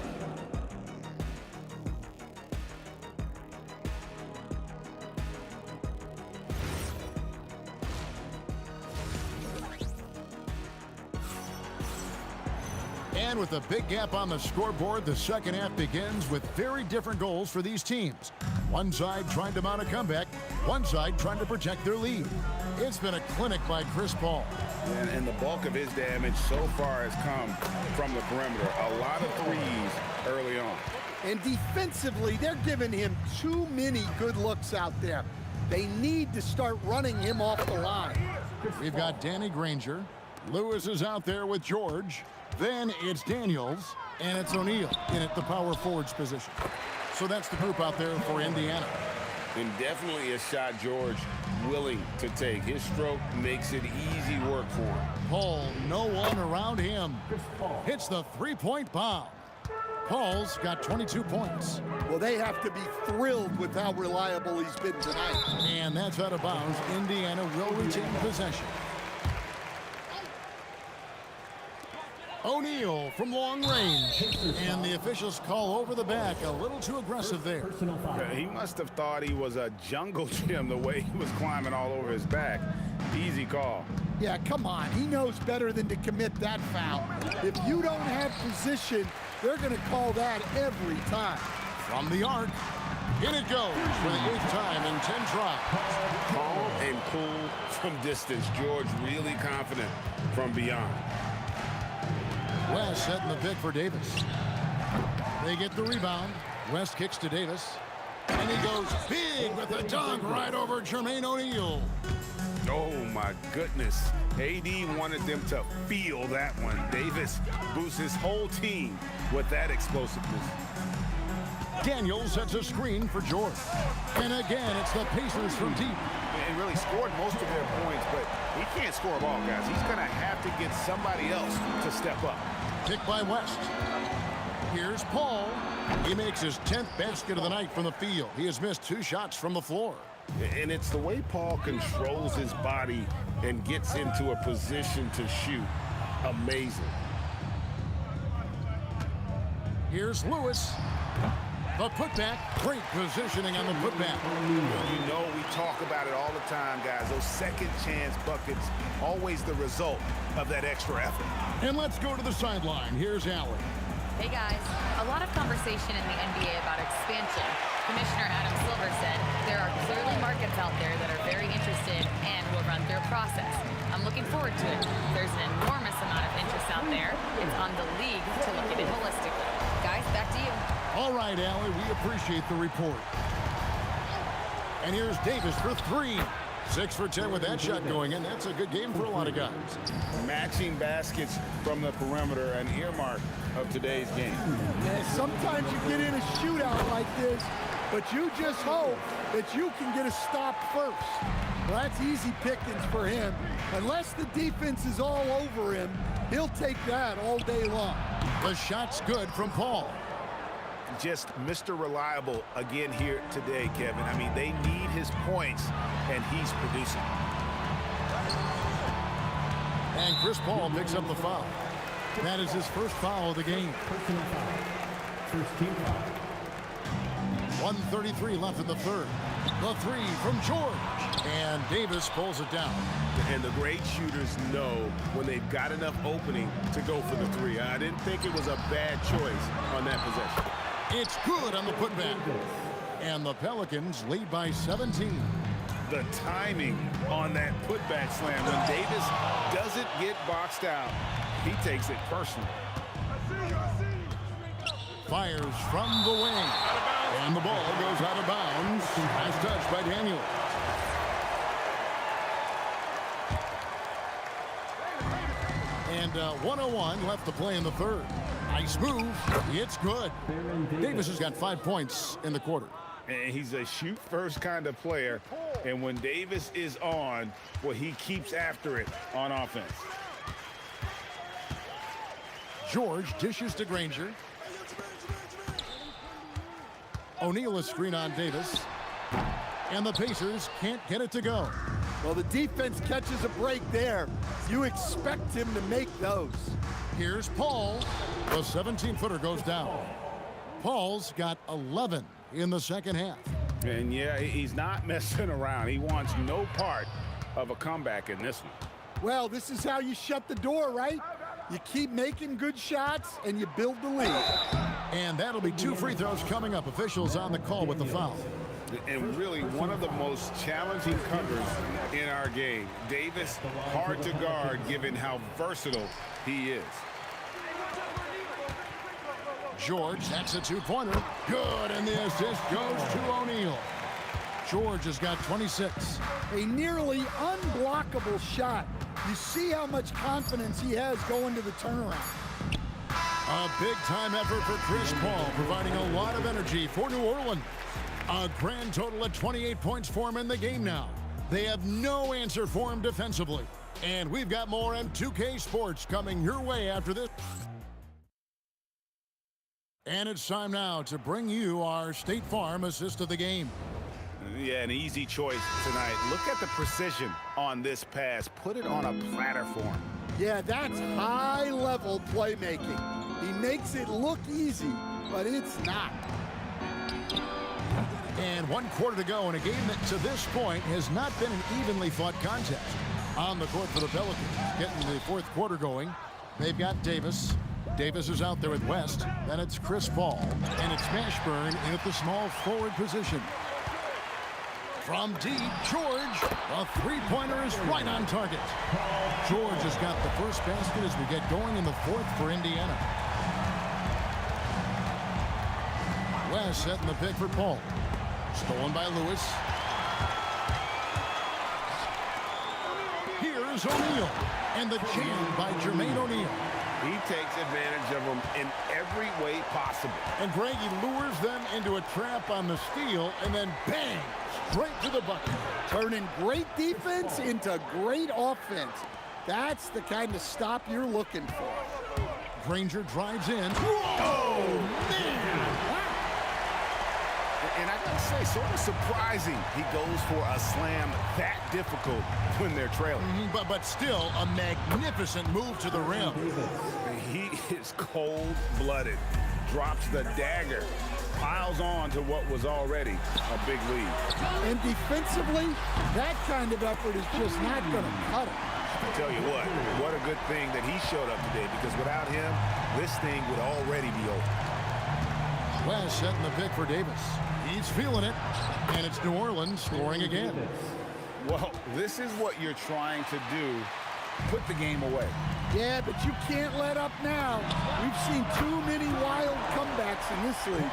And with a big gap on the scoreboard, the second half begins with very different goals for these teams. One side trying to mount a comeback, one side trying to protect their lead. It's been a clinic by Chris Paul.
And the bulk of his damage so far has come from the perimeter. A lot of threes early on.
And defensively, they're giving him too many good looks out there. They need to start running him off the line.
We've got Danny Granger. Lewis is out there with George. Then it's Daniels, and it's O'Neal in at the power forwards position. So that's the group out there for Indiana.
And definitely a shot George willing to take. His stroke makes it easy work for him.
Paul, no one around him. Hits the three-point bomb. Paul's got 22 points.
Well, they have to be thrilled with how reliable he's been tonight.
And that's out of bounds. Indiana will retain possession. O'Neal from long range. And the officials call over the back. A little too aggressive there.
He must have thought he was a jungle gym the way he was climbing all over his back. Easy call.
Yeah, come on. He knows better than to commit that foul. If you don't have position, they're going to call that every time.
From the arc, in it goes for the 8th time in 10 tries.
Calm and cool from distance. George really confident from beyond.
West setting the pick for Davis. They get the rebound. West kicks to Davis. And he goes big with a dunk right over Jermaine O'Neal.
Oh, my goodness. AD wanted them to feel that one. Davis boosts his whole team with that explosiveness.
Daniels sets a screen for George. And again, it's the Pacers from deep.
And really scored most of their points, but he can't score them all, guys. He's going to have to get somebody else to step up.
Pick by West. Here's Paul. He makes his 10th basket of the night from the field. He has missed 2 shots from the floor.
And it's the way Paul controls his body and gets into a position to shoot. Amazing.
Here's Lewis. The putback. Great positioning on the putback.
You know, we talk about it all the time, guys. Those second chance buckets, always the result of that extra effort.
And let's go to the sideline. Here's Allen.
Hey guys, a lot of conversation in the NBA about expansion. Commissioner Adam Silver said there are clearly markets out there that are very interested and will run through a process. I'm looking forward to it. There's an enormous amount of interest out there. It's on the league to look at it holistically. Guys, back to you.
All right, Allie, we appreciate the report. And here's Davis for 3. 6 for 10 with that shot going in. That's a good game for a lot of guys.
Matching baskets from the perimeter, an earmark of today's game.
Yeah, sometimes you get in a shootout like this, but you just hope that you can get a stop first. Well, that's easy pickings for him. Unless the defense is all over him, he'll take that all day long.
The shot's good from Paul.
Just Mr. Reliable again here today, Kevin. I mean, they need his points, and he's producing.
And Chris Paul picks up the foul. That is his first foul of the game.
First team foul.
1:33 left in the third. The 3 from George. And Davis pulls it down.
And the great shooters know when they've got enough opening to go for the 3. I didn't think it was a bad choice on that possession.
It's good on the putback. And the Pelicans lead by 17.
The timing on that putback slam. When Davis doesn't get boxed out, he takes it personally.
Fires from the wing. And the ball goes out of bounds. Nice touch by Daniels. And 1:01 left to play in the third. Nice move. It's good. Davis has got 5 points in the quarter.
And he's a shoot-first kind of player. And when Davis is on, well, he keeps after it on offense.
George dishes to Granger. O'Neal a screen on Davis. And the Pacers can't get it to go.
Well, the defense catches a break there. You expect him to make those.
Here's Paul. The 17-footer goes down. Paul's got 11 in the second half.
And yeah, he's not messing around. He wants no part of a comeback in this one.
Well, this is how you shut the door, right? You keep making good shots, and you build the lead.
And that'll be 2 free throws coming up. Officials on the call with the foul.
And really one of the most challenging covers in our game. Davis, hard to guard given how versatile he is.
George, that's a 2-pointer. Good, and the assist goes to O'Neal. George has got 26.
A nearly unblockable shot. You see how much confidence he has going to the turnaround.
A big-time effort for Chris Paul, providing a lot of energy for New Orleans. A grand total of 28 points for him in the game now. They have no answer for him defensively. And we've got more M2K Sports coming your way after this. And it's time now to bring you our State Farm assist of the game.
Yeah, an easy choice tonight. Look at the precision on this pass. Put it on a platter for him.
Yeah, that's high-level playmaking. He makes it look easy, but it's not.
And 1 quarter to go in a game that to this point has not been an evenly fought contest. On the court for the Pelicans, getting the 4th quarter going. They've got Davis. Davis is out there with West. Then it's Chris Paul. And it's Mashburn in at the small forward position. From deep, George. A 3-pointer is right on target. George has got the first basket as we get going in the 4th for Indiana. West setting the pick for Paul. Stolen by Lewis. Here's O'Neal. And the jam by Jermaine O'Neal.
He takes advantage of them in every way possible.
And Greg, he lures them into a trap on the steal, and then bang, straight to the bucket.
Turning great defense into great offense. That's the kind of stop you're looking for.
Granger drives in. Whoa, man!
And I gotta say, sort of surprising he goes for a slam that difficult when they're trailing.
But still a magnificent move to the rim.
He is cold-blooded. Drops the dagger. Piles on to what was already a big lead.
And defensively, that kind of effort is just not going to cut it.
I tell you what a good thing that he showed up today, because without him, this thing would already be over.
West setting the pick for Davis. He's feeling it, and it's New Orleans scoring again.
Well, this is what you're trying to do. Put the game away.
Yeah, but you can't let up now. We've seen too many wild comebacks in this league.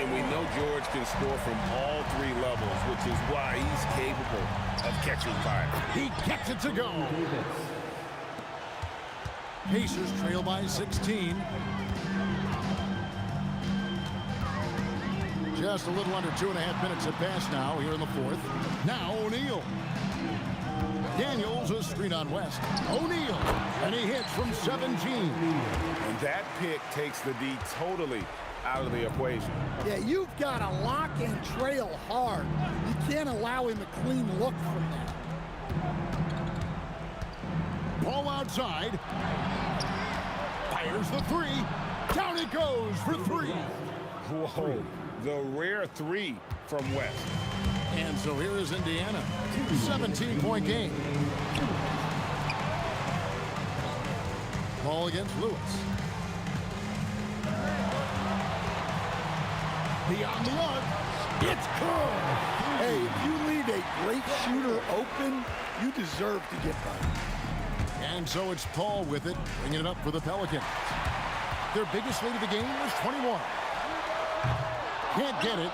And we know George can score from all 3 levels, which is why he's capable of catching fire.
He gets it to go. Pacers trail by 16. Just a little under 2.5 minutes have passed now here in the 4th. Now O'Neal. Daniels, a screen on West. O'Neal, and he hits from 17.
And that pick takes the D totally out of the equation.
Yeah, you've got to lock and trail hard. You can't allow him a clean look from that.
Ball outside. Fires the 3. Down it goes for 3.
Whoa, the rare 3 from West.
And so here is Indiana. 17-point game. Ball against Lewis. Beyond the arc. It's good.
Hey, if you leave a great shooter open, you deserve to get by.
And so it's Paul with it, bringing it up for the Pelicans. Their biggest lead of the game was 21. Can't get it.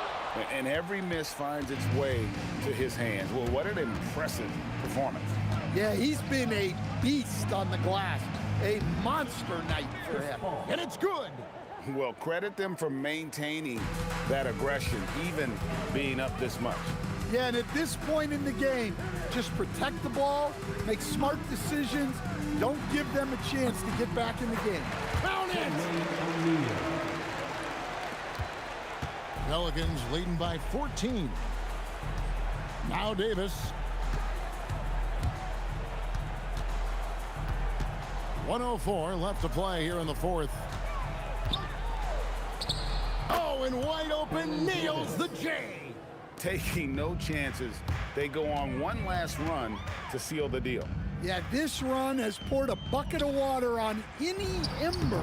And every miss finds its way to his hands. Well, what an impressive performance.
Yeah, he's been a beast on the glass. A monster night for him.
And it's good.
Well, credit them for maintaining that aggression, even being up this much.
Yeah, and at this point in the game, just protect the ball, make smart decisions, don't give them a chance to get back in the game.
Count it! Pelicans leading by 14. Now Davis. 1:04 left to play here in the 4th. Oh, and wide open, nails the J.
Taking no chances, they go on one last run to seal the deal.
Yeah, this run has poured a bucket of water on any ember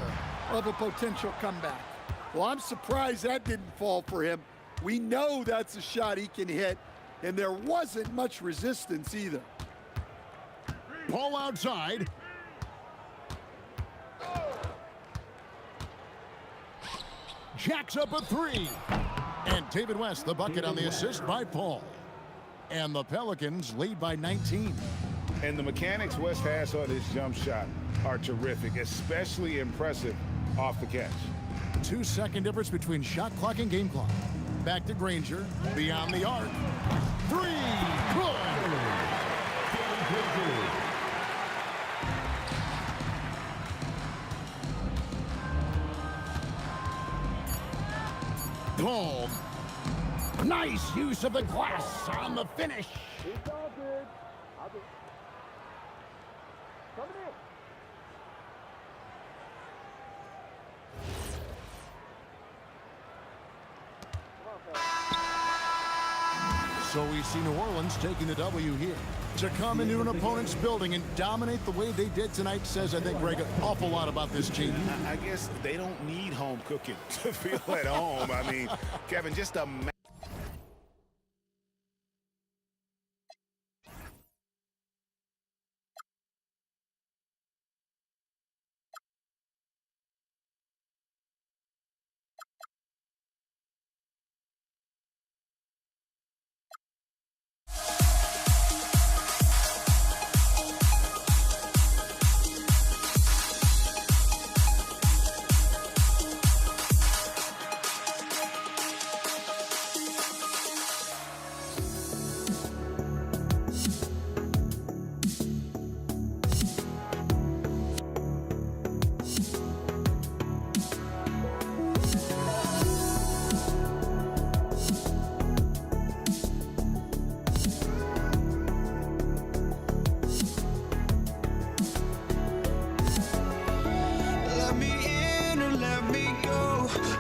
of a potential comeback. Well, I'm surprised that didn't fall for him. We know that's a shot he can hit, and there wasn't much resistance either.
Ball outside. Jacks up a three. And David West, the bucket on the assist by Paul. And the Pelicans lead by 19.
And the mechanics West has on his jump shot are terrific, especially impressive off the catch.
2-second difference between shot clock and game clock. Back to Granger, beyond the arc. Three, good. Gold. Nice use of the glass on the finish.
It's all good. Coming in.
So we see New Orleans taking the W here. To come into an opponent's building and dominate the way they did tonight says, I think, Greg, an awful lot about this team.
I guess they don't need home cooking to feel at home. I mean, Kevin, just a...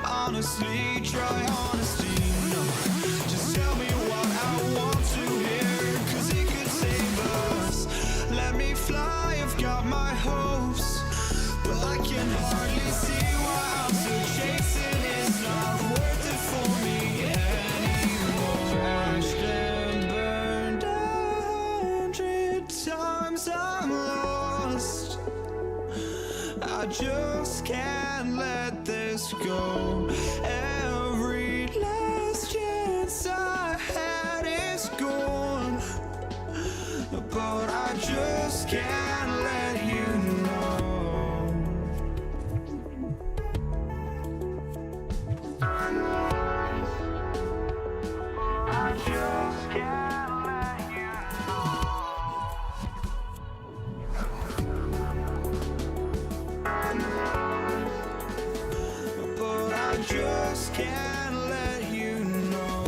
Honestly, try honesty, no. Just tell me what I want to hear, 'cause it could save us. Let me fly, I've got my hopes, but I can hardly see why I'm still chasing. It's not worth it for me anymore. Crashed and burned 100 times, I'm lost. I just can't let this go. Every last chance I had is gone, but I just can't let you know. I just can't let you but I just can't let you know.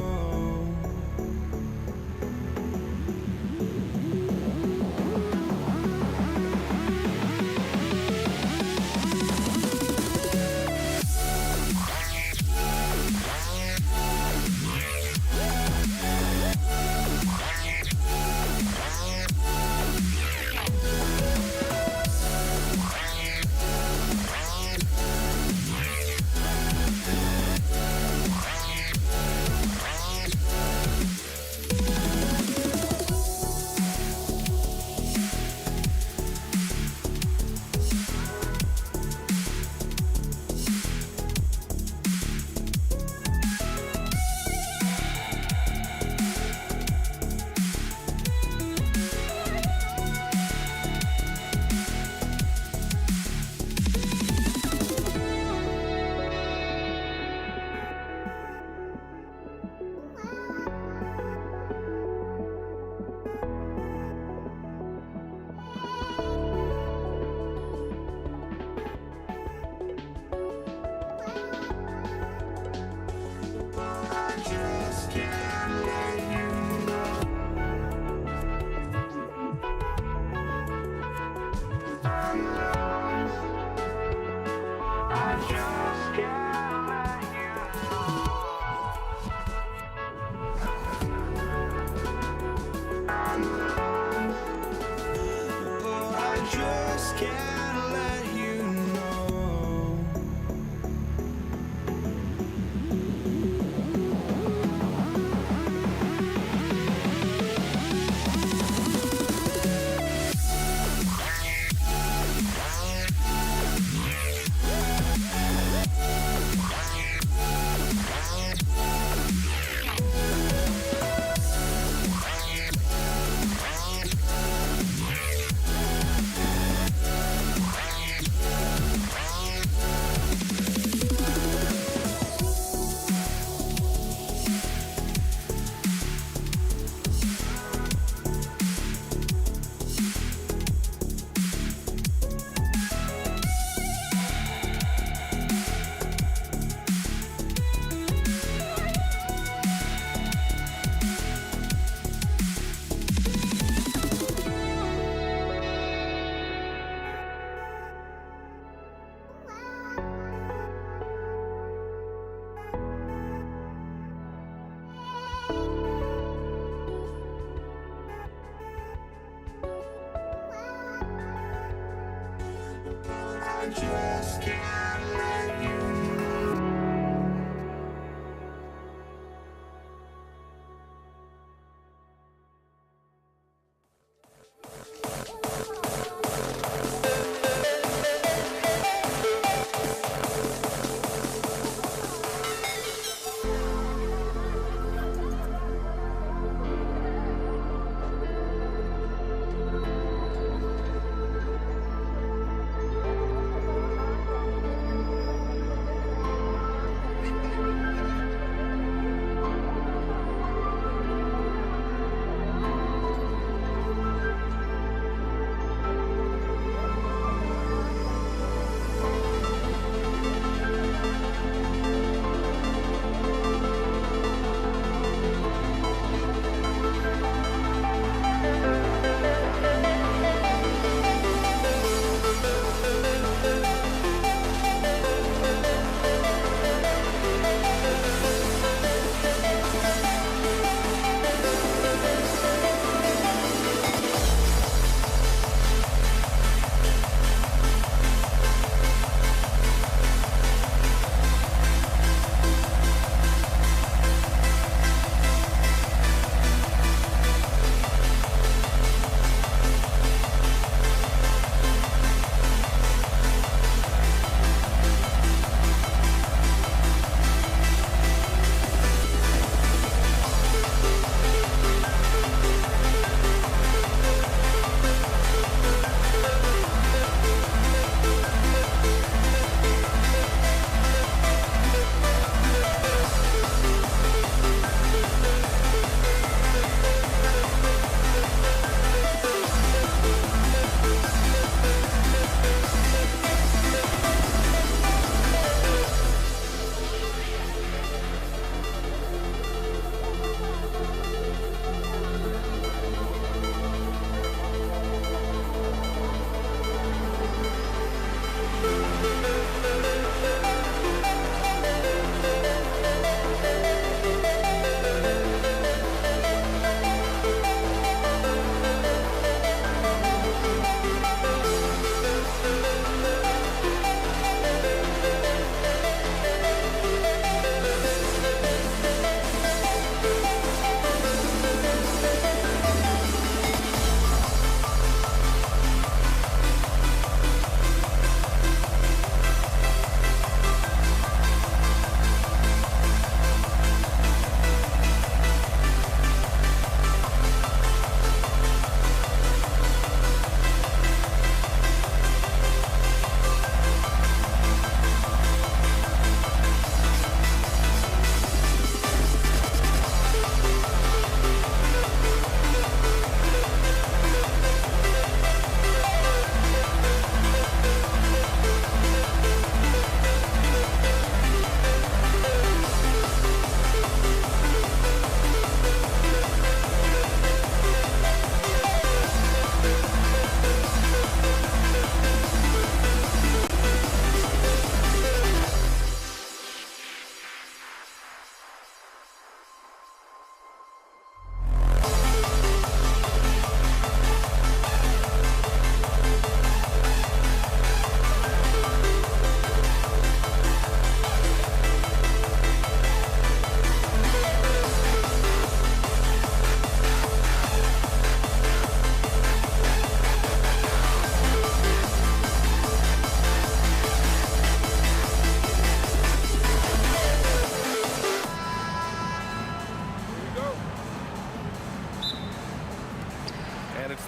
can't let you know.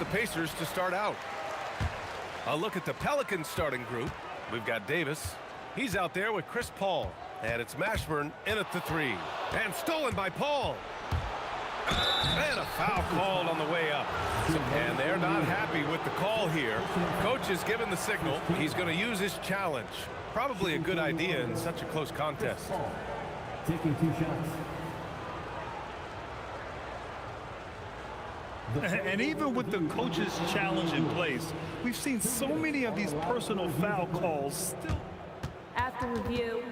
the Pacers to start out. A look at the Pelicans starting group. We've got Davis. He's out there with Chris Paul. And it's Mashburn in at the 3. And stolen by Paul. And a foul called on the way up. And they're not happy with the call here. Coach has given the signal. He's going to use his challenge. Probably a good idea in such a close contest.
Taking 2 shots.
And even with the coach's challenge in place, we've seen so many of these personal foul calls still.
After review,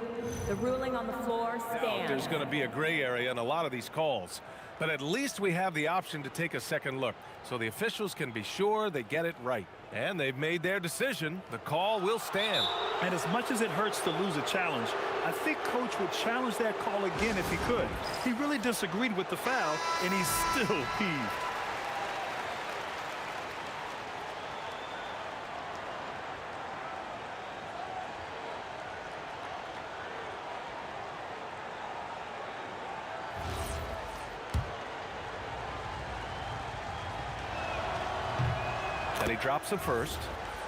the ruling on the floor stands.
There's going to be a gray area in a lot of these calls. But at least we have the option to take a second look, so the officials can be sure they get it right. And they've made their decision. The call will stand.
And as much as it hurts to lose a challenge, I think Coach would challenge that call again if he could. He really disagreed with the foul, and he's still peeved.
And he drops it first.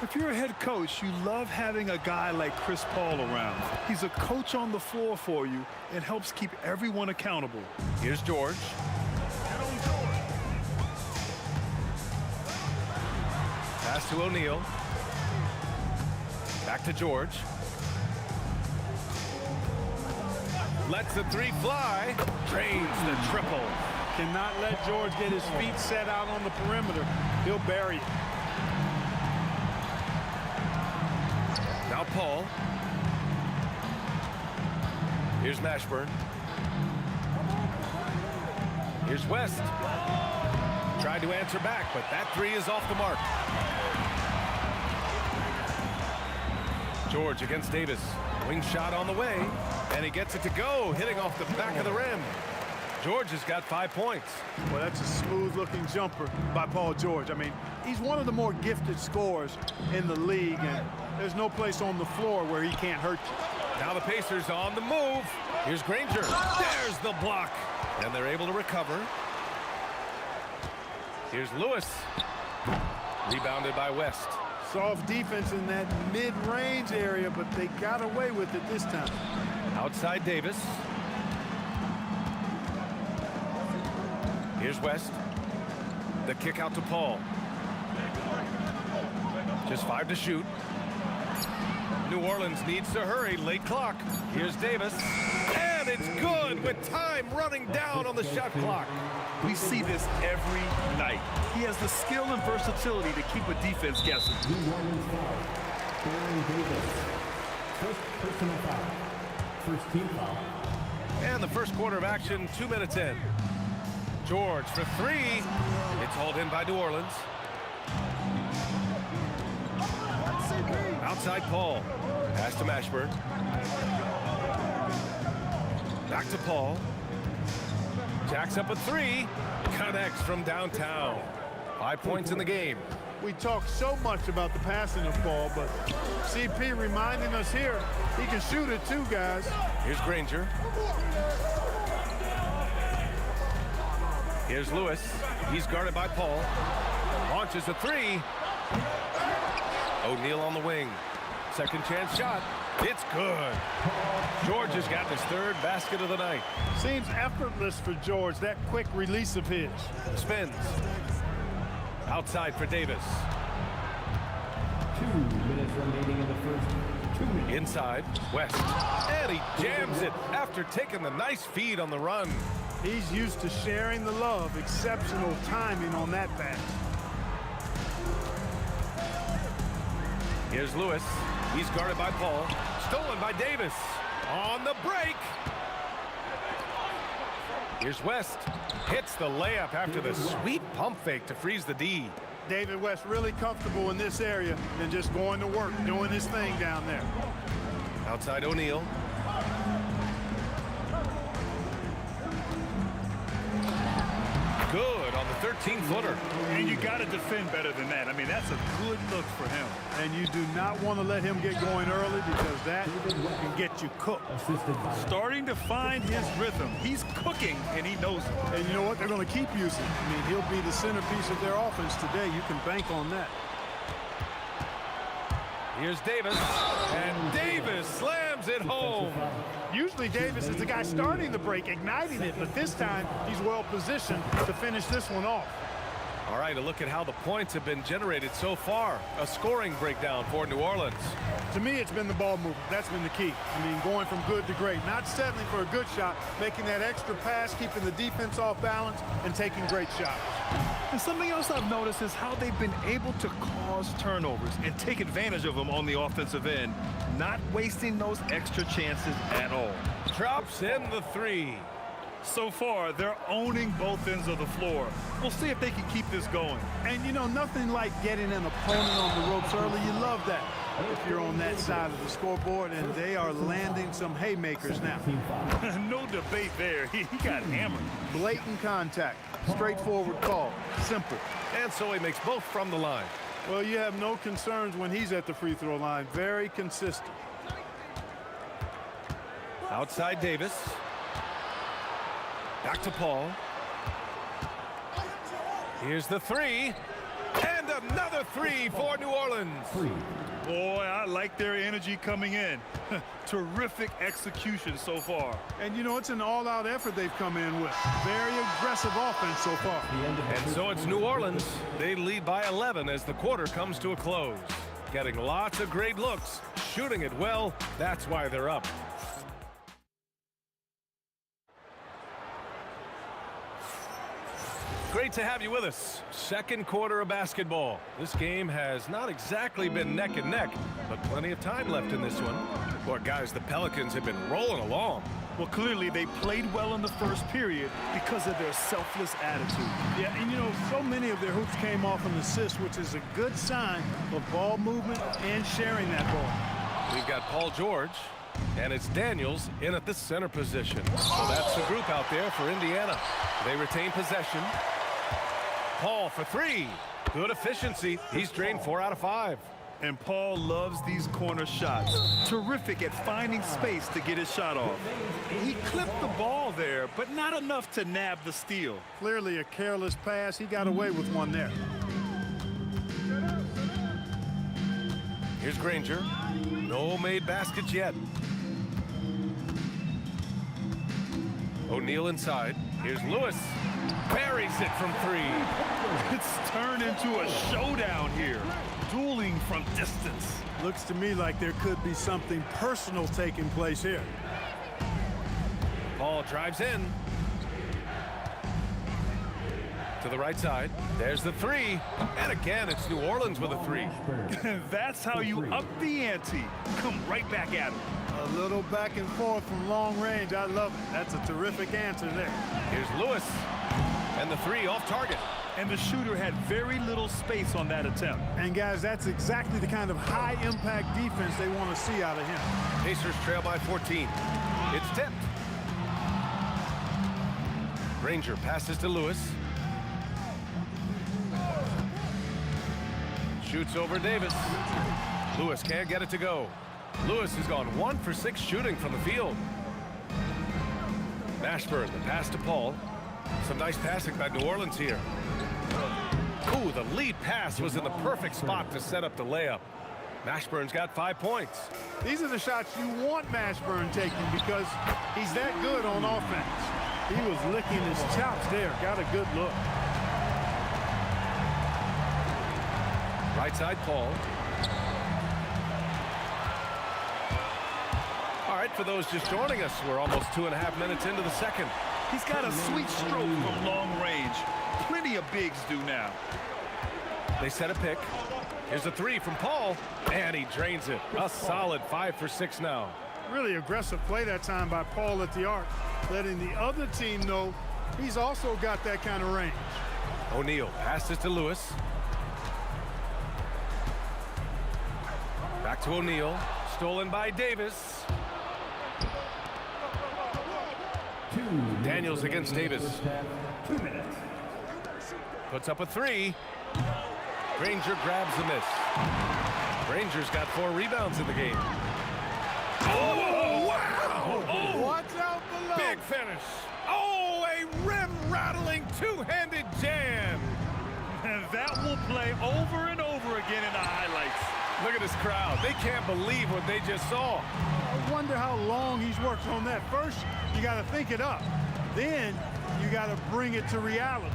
If you're a head coach, you love having a guy like Chris Paul around. He's a coach on the floor for you and helps keep everyone accountable.
Here's George. Pass to O'Neal. Back to George. Lets the 3 fly. Drains the triple.
Cannot let George get his feet set out on the perimeter. He'll bury it.
Now Paul. Here's Mashburn. Here's West. Tried to answer back, but that 3 is off the mark. George against Davis. Wing shot on the way, and he gets it to go, hitting off the back of the rim. George has got 5 points.
Well, that's a smooth-looking jumper by Paul George. I mean, he's one of the more gifted scorers in the league, and there's no place on the floor where he can't hurt you.
Now the Pacers on the move. Here's Granger. There's the block. And they're able to recover. Here's Lewis. Rebounded by West.
Soft defense in that mid-range area, but they got away with it this time.
Outside Davis. Here's West. The kick out to Paul. Just 5 to shoot. New Orleans needs to hurry. Late clock. Here's Davis. And it's good with time running down on the shot clock.
We see this every night. He has the skill and versatility to keep a defense guessing.
New Orleans foul. Baron Davis. First personal foul. First team foul.
And the first quarter of action, 2 minutes in. George for 3. It's hauled in by New Orleans. Outside Paul. Pass to Mashburn. Back to Paul. Jacks up a 3. Connects from downtown. 5 points in the game.
We talk so much about the passing of Paul, but CP reminding us here, he can shoot it too, guys.
Here's Granger. Here's Lewis. He's guarded by Paul. Launches a 3. O'Neal on the wing. Second chance shot. It's good. George has gotten his 3rd basket of the night.
Seems effortless for George, that quick release of his.
Spins. Outside for Davis.
2 minutes remaining in the first 2 minutes.
Inside, West. And he jams it after taking the nice feed on the run.
He's used to sharing the love. Exceptional timing on that pass.
Here's Lewis. He's guarded by Paul. Stolen by Davis. On the break. Here's West. Hits the layup after the sweet pump fake to freeze the D.
David West really comfortable in this area and just going to work, doing his thing down there.
Outside O'Neal. Good on the 13-footer.
And you got to defend better than that. I mean, that's a good look for him.
And you do not want to let him get going early because that can get you cooked.
Starting to find his rhythm. He's cooking, and he knows it.
And you know what? They're going to keep using him. I mean, he'll be the centerpiece of their offense today. You can bank on that.
Here's Davis, and Davis slams it home.
Usually Davis is the guy starting the break, igniting it, but this time he's well positioned to finish this one off.
All right, a look at how the points have been generated so far. A scoring breakdown for New Orleans.
To me, it's been the ball movement. That's been the key. I mean, going from good to great, not settling for a good shot, making that extra pass, keeping the defense off balance, and taking great shots.
And something else I've noticed is how they've been able to cause turnovers and take advantage of them on the offensive end, not wasting those extra chances at all.
Drops in the three.
So far, they're owning both ends of the floor. We'll see if they can keep this going.
And, you know, nothing like getting an opponent on the ropes early. You love that if you're on that side of the scoreboard, and they are landing some haymakers now.
No debate there. He got hammered.
Blatant contact. Straightforward call. Simple.
And so he makes both from the line.
Well, you have no concerns when he's at the free throw line. Very consistent.
Outside Davis. Back to Paul. Here's the three. And another three for New Orleans.
Boy, I like their energy coming in. Terrific execution so far.
And, you know, it's an all-out effort they've come in with. Very aggressive offense so far.
And so it's New Orleans. They lead by 11 as the quarter comes to a close. Getting lots of great looks, shooting it well. That's why they're up. Great to have you with us. Second quarter of basketball. This game has not exactly been neck and neck, but plenty of time left in this one. Boy, guys, the Pelicans have been rolling along.
Well, clearly they played well in the first period because of their selfless attitude.
Yeah, and you know, so many of their hoops came off an assist, which is a good sign of ball movement and sharing that ball.
We've got Paul George, and it's Daniels in at the center position. So that's the group out there for Indiana. They retain possession. Paul for three. Good efficiency. He's drained 4 out of 5.
And Paul loves these corner shots. Terrific at finding space to get his shot off. He clipped the ball there, but not enough to nab the steal.
Clearly a careless pass. He got away with one there.
Here's Granger. No made baskets yet. O'Neal inside. Here's Lewis. Buries it from 3.
It's turned into a showdown here. Dueling from distance.
Looks to me like there could be something personal taking place here.
Paul drives in. To the right side. There's the 3. And again, it's New Orleans with a 3.
That's how you up the ante. Come right back at him.
A little back and forth from long range. I love it. That's a terrific answer there.
Here's Lewis. And the 3 off target.
And the shooter had very little space on that attempt.
And guys, that's exactly the kind of high-impact defense they want to see out of him.
Pacers trail by 14. It's tipped. Granger passes to Lewis. Shoots over Davis. Lewis can't get it to go. Lewis has gone 1 for 6 shooting from the field. Mashburn, the pass to Paul. Some nice passing by New Orleans here. Ooh, the lead pass was in the perfect spot to set up the layup. Mashburn's got 5 points.
These are the shots you want Mashburn taking because he's that good on offense. He was licking his chops there. Got a good look.
Right side, Paul. All right, for those just joining us, we're almost 2.5 minutes into the second.
He's got a sweet stroke from long range. Plenty of bigs do now.
They set a pick. Here's a 3 from Paul, and he drains it. A solid 5 for 6 now.
Really aggressive play that time by Paul at the arc, letting the other team know he's also got that kind of range.
O'Neal passes to Lewis. Back to O'Neal. Stolen by Davis. Daniels against Davis.
2 minutes.
Puts up a three. Granger grabs the miss. Granger's got 4 rebounds in the game. Oh, wow! Oh,
watch out below.
big finish. Oh, a rim-rattling two-handed jam.
And that will play over and over again in the highlights.
Look at this crowd. They can't believe what they just saw.
I wonder how long he's worked on that. First, you got to think it up. Then, you got to bring it to reality.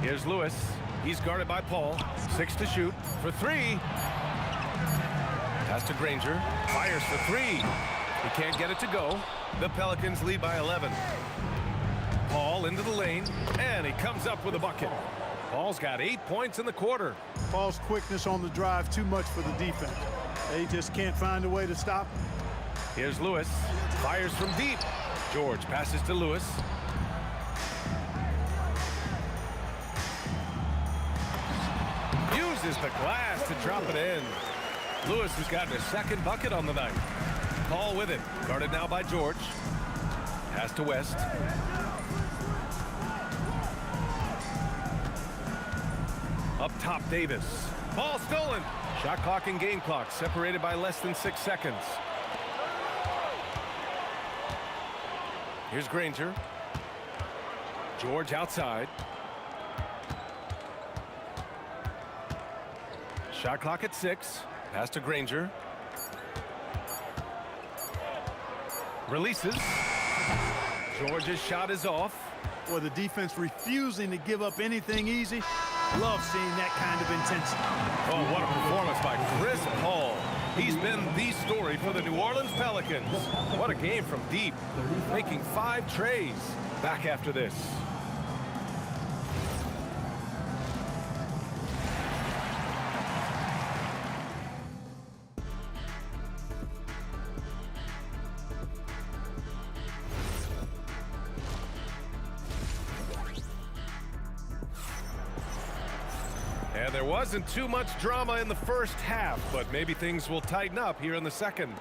Here's Lewis. He's guarded by Paul. 6 to shoot for 3. Pass to Granger. Fires for 3. He can't get it to go. The Pelicans lead by 11. Paul into the lane, and he comes up with a bucket. Paul's got 8 points in the quarter.
Paul's quickness on the drive, too much for the defense. They just can't find a way to stop him.
Here's Lewis. Fires from deep. George passes to Lewis. Uses the glass to drop it in. Lewis has gotten his 2nd bucket on the night. Paul with it. Guarded now by George. Pass to West. Up top, Davis. Ball stolen. Shot clock and game clock separated by less than 6 seconds. Here's Granger. George outside. Shot clock at 6. Pass to Granger. Releases. George's shot is off.
Well, the defense refusing to give up anything easy. Love seeing that kind of intensity.
Oh, what a performance by Chris Paul. He's been the story for the New Orleans Pelicans. What a game from deep, making 5 trays. Back after this. And there wasn't too much drama in the first half, but maybe things will tighten up here in the second.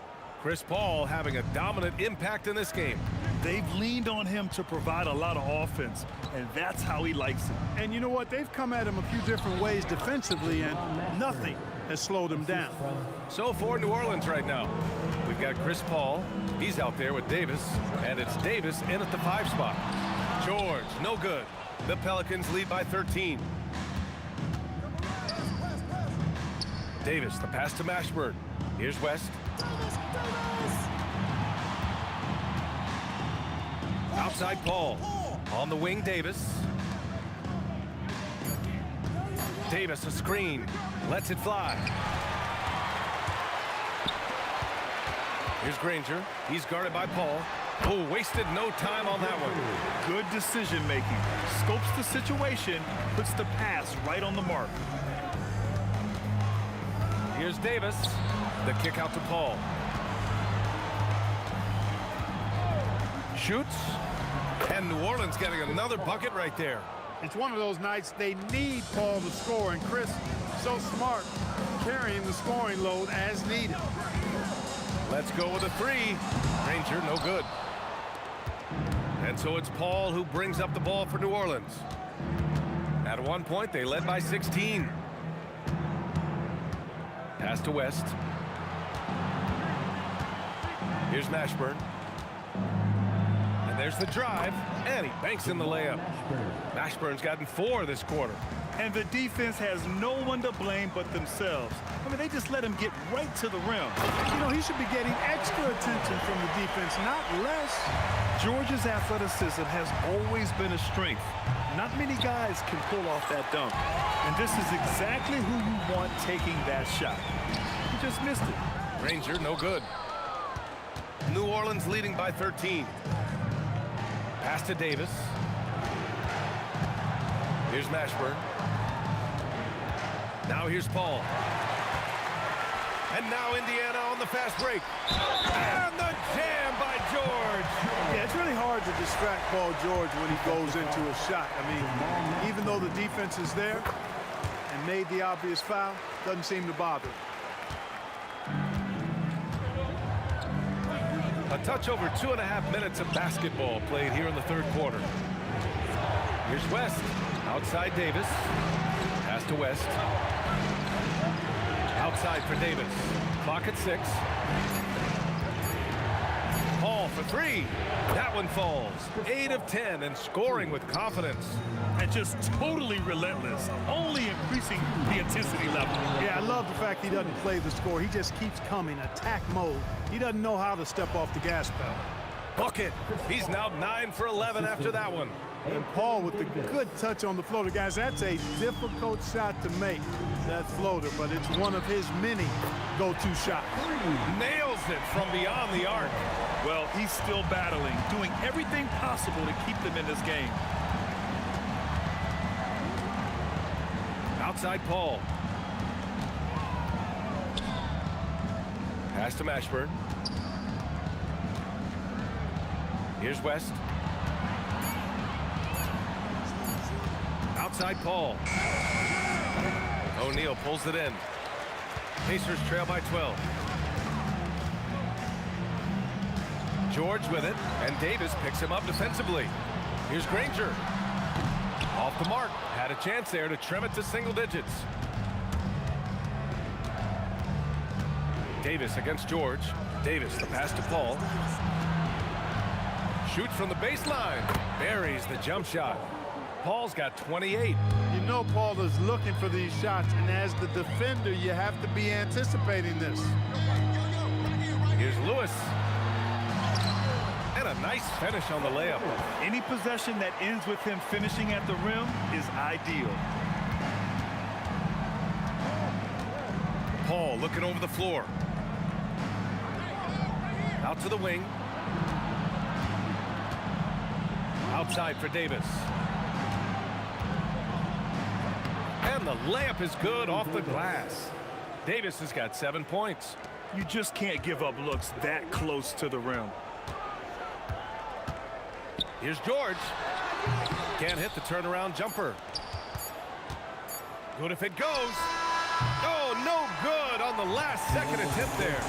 Chris Paul having a dominant impact in this game.
They've leaned on him to provide a lot of offense, and that's how he likes it.
And you know what? They've come at him a few different ways defensively, and nothing has slowed him down.
So for New Orleans right now, we've got Chris Paul. He's out there with Davis, and it's Davis in at the 5 spot. George, no good. The Pelicans lead by 13. Davis, the pass to Mashburn. Here's West. Outside Paul. On the wing, Davis. Davis, a screen. Lets it fly. Here's Granger. He's guarded by Paul. Oh, wasted no time on that one.
Good decision making. Scopes the situation, puts the pass right on the mark.
Here's Davis. The kick out to Paul. Shoots. And New Orleans getting another bucket right there.
It's one of those nights they need Paul to score, and Chris, so smart, carrying the scoring load as needed.
Let's go with a 3. Granger, no good. And so it's Paul who brings up the ball for New Orleans. At one point, they led by 16. Pass to West. Here's Mashburn. And there's the drive, and he banks in the layup. Mashburn's gotten 4 this quarter.
And the defense has no one to blame but themselves. I mean, they just let him get right to the rim.
You know, he should be getting extra attention from the defense, not less.
George's athleticism has always been a strength. Not many guys can pull off that dunk. And this is exactly who you want taking that shot. He just missed it.
Granger, no good. New Orleans leading by 13. Pass to Davis. Here's Mashburn. Now here's Paul. And now Indiana on the fast break. And the jam by George.
Yeah, it's really hard to distract Paul George when he goes into a shot. I mean, even though the defense is there and made the obvious foul, doesn't seem to bother.
A touch over 2.5 minutes of basketball played here in the third quarter. Here's West. Outside Davis. Pass to West. Outside for Davis. Clock at 6. Paul for 3. That one falls. 8 of 10 and scoring with confidence.
And just totally relentless, only increasing the intensity level.
Yeah, I love the fact he doesn't play the score. He just keeps coming, attack mode. He doesn't know how to step off the gas pedal.
Book it. He's now 9 for 11 after that one.
And Paul with the good touch on the floater. Guys, that's a difficult shot to make, that floater, but it's one of his many go-to shots.
Nails it from beyond the arc.
Well, he's still battling, doing everything possible to keep them in this game.
Outside Paul. Pass to Mashburn. Here's West. Outside Paul. O'Neal pulls it in. Pacers trail by 12. George with it, and Davis picks him up defensively. Here's Granger. Off the mark. Had a chance there to trim it to single digits. Davis against George. Davis, the pass to Paul. Shoots from the baseline. Buries the jump shot. Paul's got 28.
You know Paul is looking for these shots, and as the defender, you have to be anticipating this.
Here's Lewis. And a nice finish on the layup.
Any possession that ends with him finishing at the rim is ideal.
Paul looking over the floor. Out to the wing. Outside for Davis. And the layup is good off the glass. Davis has got 7 points.
You just can't give up looks that close to the rim.
Here's George. Can't hit the turnaround jumper. Good if it goes. Oh, no good on the last second attempt there.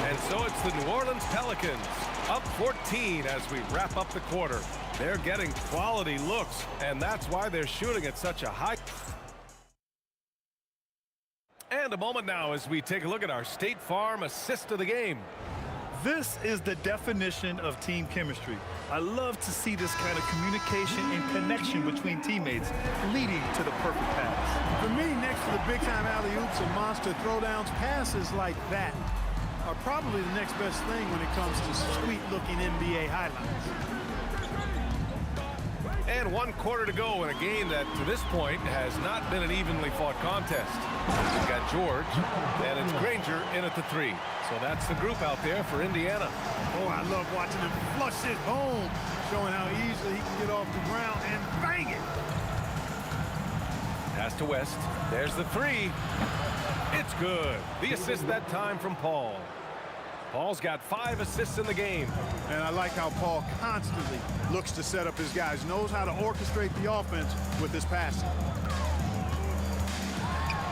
And so it's the New Orleans Pelicans up 14 as we wrap up the quarter. They're getting quality looks, and that's why they're shooting at such a high. And a moment now as we take a look at our State Farm assist of the game.
This is the definition of team chemistry. I love to see this kind of communication and connection between teammates leading to the perfect pass.
For me, next to the big-time alley-oops and monster throwdowns, passes like that are probably the next best thing when it comes to sweet-looking NBA highlights.
And 1 quarter to go in a game that, to this point, has not been an evenly fought contest. We've got George, and it's Granger in at the 3. So that's the group out there for Indiana.
Oh, I love watching him flush it home, showing how easily he can get off the ground and bang it.
Pass to West. There's the 3. It's good. The assist that time from Paul. Paul's got 5 assists in the game.
And I like how Paul constantly looks to set up his guys, knows how to orchestrate the offense with his passing.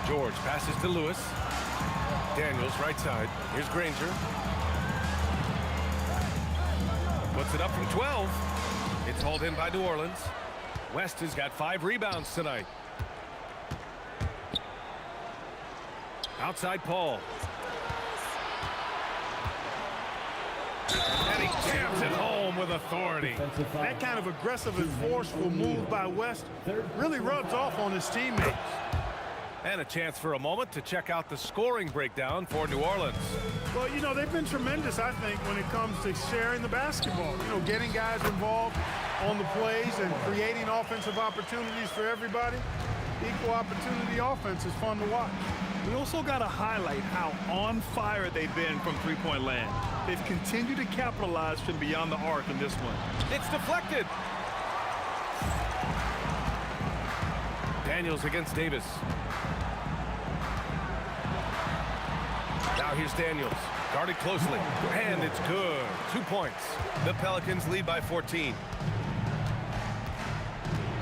George passes to Lewis. Daniels right side. Here's Granger. Puts it up from 12. It's hauled in by New Orleans. West has got 5 rebounds tonight. Outside Paul. And he jams it home with authority.
That kind of aggressive and forceful move by West really rubs off on his teammates.
And a chance for a moment to check out the scoring breakdown for New Orleans.
Well, you know, they've been tremendous, I think, when it comes to sharing the basketball. You know, getting guys involved on the plays and creating offensive opportunities for everybody. Equal opportunity offense is fun to watch.
We also got to highlight how on fire they've been from three-point land. They've continued to capitalize from beyond the arc in this one.
It's deflected. Daniels against Davis. Now here's Daniels, guarded closely, and it's good. 2 points. The Pelicans lead by 14.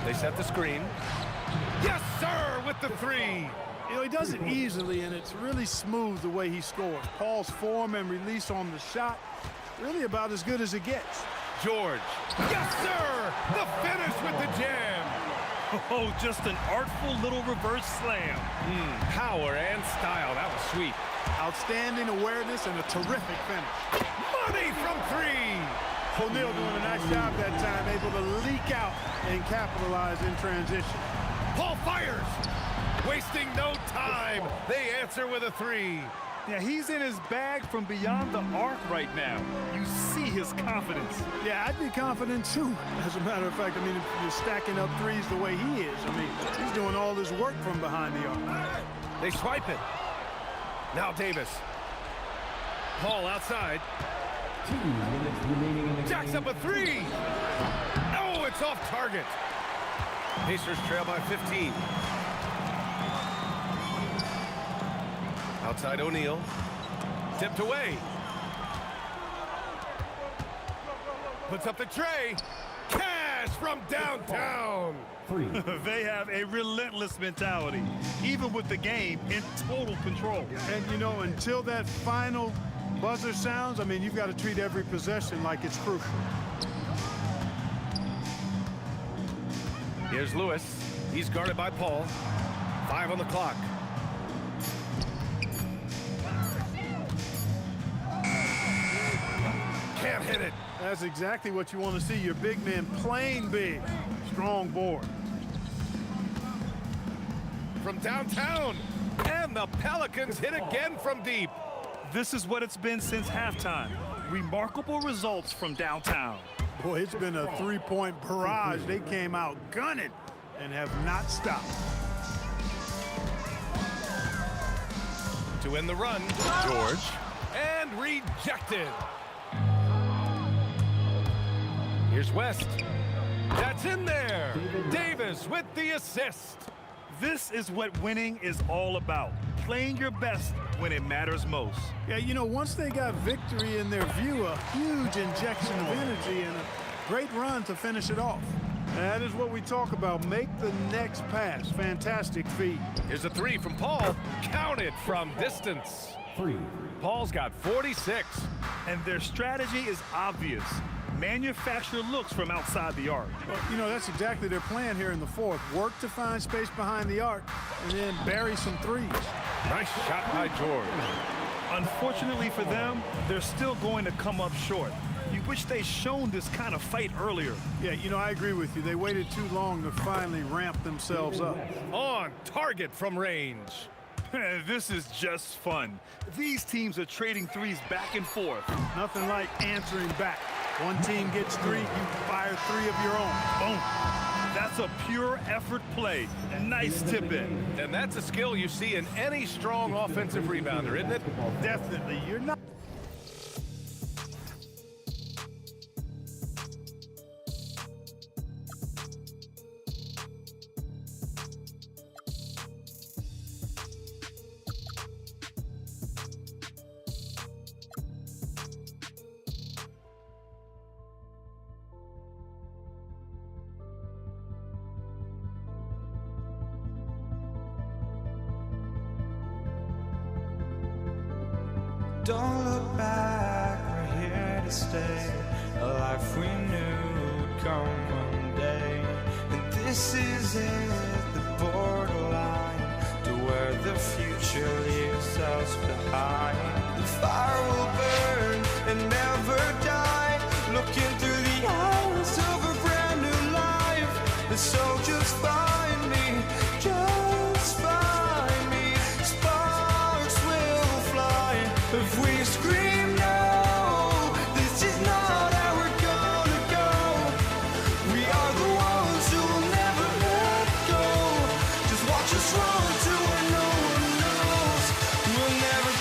They set the screen. Yes, sir, with the 3.
You know, he does it easily, and it's really smooth the way he scores. Paul's form and release on the shot, really about as good as it gets.
George. Yes, sir! The finish with the jam.
Oh, just an artful little reverse slam.
Power and style. That was sweet.
Outstanding awareness and a terrific finish.
Money from three.
O'Neal doing a nice job that time, able to leak out and capitalize in transition.
Paul fires. Wasting no time. They answer with a three.
Yeah, he's in his bag from beyond the arc right now. You see his confidence.
Yeah, I'd be confident too. As a matter of fact, I mean, if you're stacking up threes the way he is, I mean, he's doing all his work from behind the arc.
They swipe it. Now Davis. Paul outside.
2 minutes remaining in the
Jacks
game.
up a three. No, it's off target. Pacers trail by 15. Outside O'Neal. Tipped away. Puts up the tray. Cash from downtown.
3.
They have a relentless mentality, even with the game in total control.
And, you know, until that final buzzer sounds, I mean, you've got to treat every possession like it's crucial.
Here's Lewis. He's guarded by Paul. 5 on the clock. Can't hit it.
That's exactly what you want to see. Your big man playing big. Strong board.
From downtown. And the Pelicans hit again from deep.
This is what it's been since halftime. Remarkable results from downtown.
Boy, it's been a three-point barrage. They came out gunning and have not stopped.
To end the run, George. And rejected. Here's West. That's in there. Davis with the assist.
This is what winning is all about. Playing your best when it matters most.
Yeah, you know, once they got victory in their view, a huge injection of energy and a great run to finish it off. That is what we talk about. Make the next pass. Fantastic feed.
Here's a three from Paul. Counted from distance.
3.
Paul's got 46.
And their strategy is obvious. Manufacture looks from outside the arc.
Well, you know, that's exactly their plan here in the fourth. Work to find space behind the arc and then bury some threes.
Nice shot by George.
Unfortunately for them, they're still going to come up short. You wish they'd shown this kind of fight earlier.
Yeah, you know, I agree with you. They waited too long to finally ramp themselves up.
On target from range.
This is just fun. These teams are trading threes back and forth.
Nothing like answering back. One team gets three, you fire three of your own.
Boom. That's a pure effort play. Nice tip in.
And that's a skill you see in any strong offensive rebounder, isn't it?
Definitely. You're not.
Don't look back, we're here to stay. A life we knew would come one day. And this is it, the borderline to where the future leaves us behind. The fire will burn and never die. Looking through the eyes of a brand new life. And so just find me, just find me. Sparks will fly. If we scream no, this is not how we're gonna go. We are the ones who will never let go. Just watch us run to where no one knows. We'll never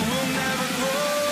We'll never grow.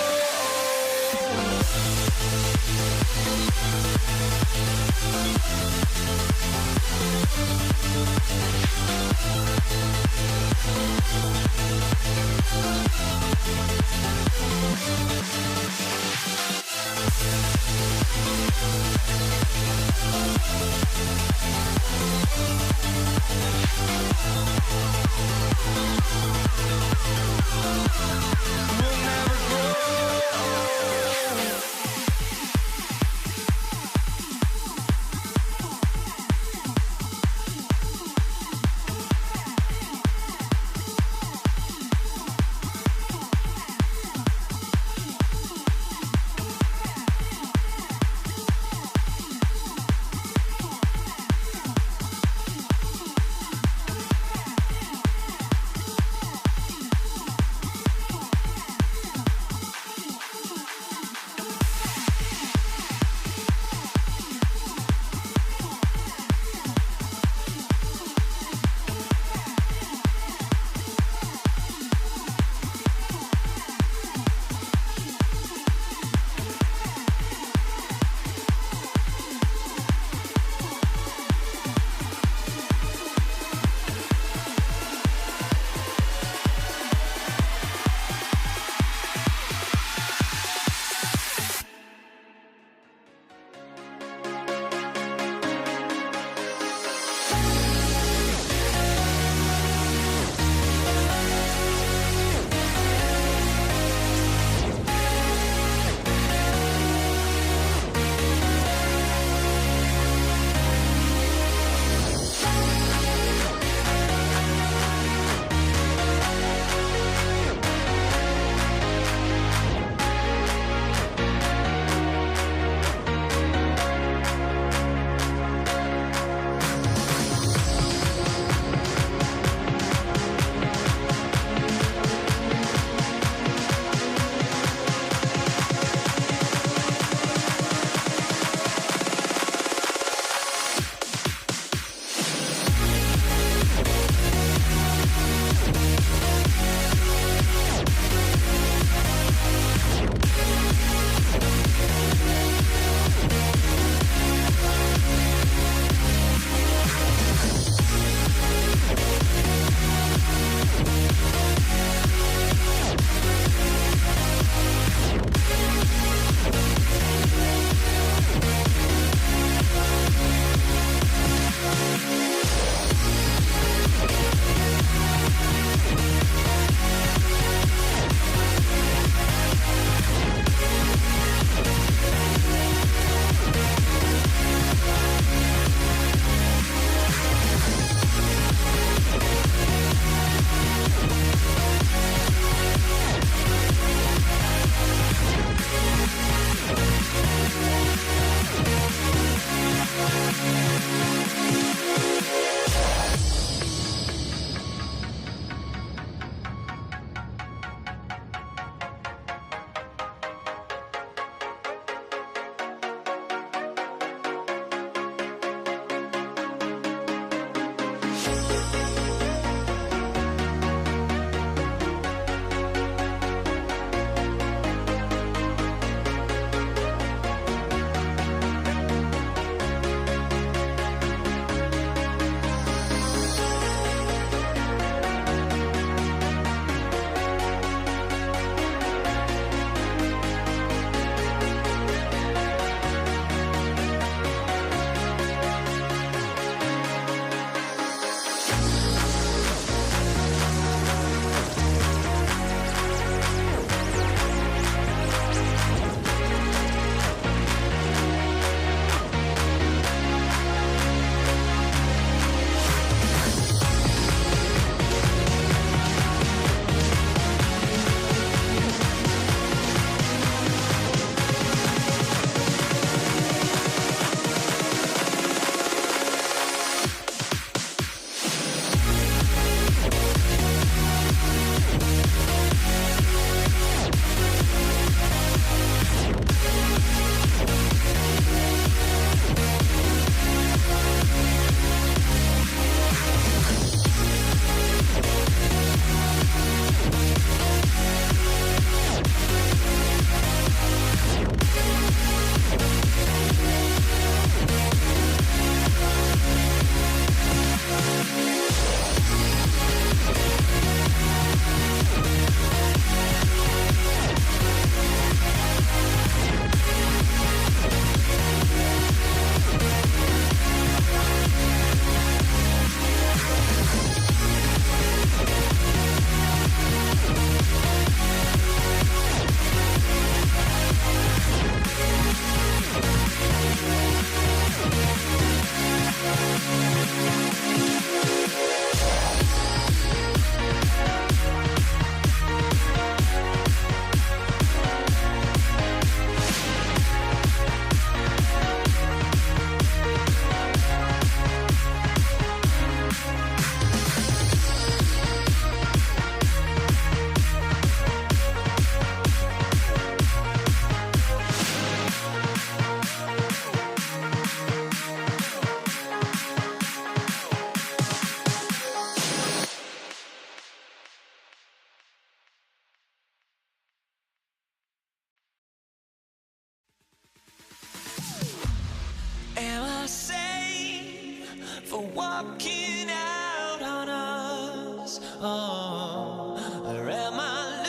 walking out on us? Oh, or am I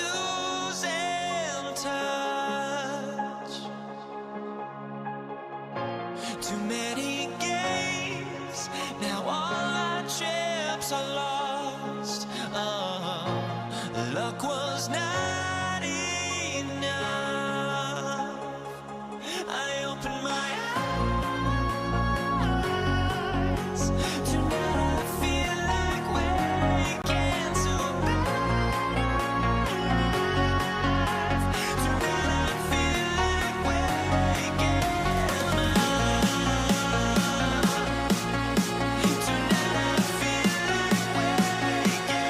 losing touch? Too many games, now all our chips are lost. Oh, luck was not enough. I opened my eyes. Tonight I feel like waking to life. Tonight I feel like waking up. Tonight I feel like waking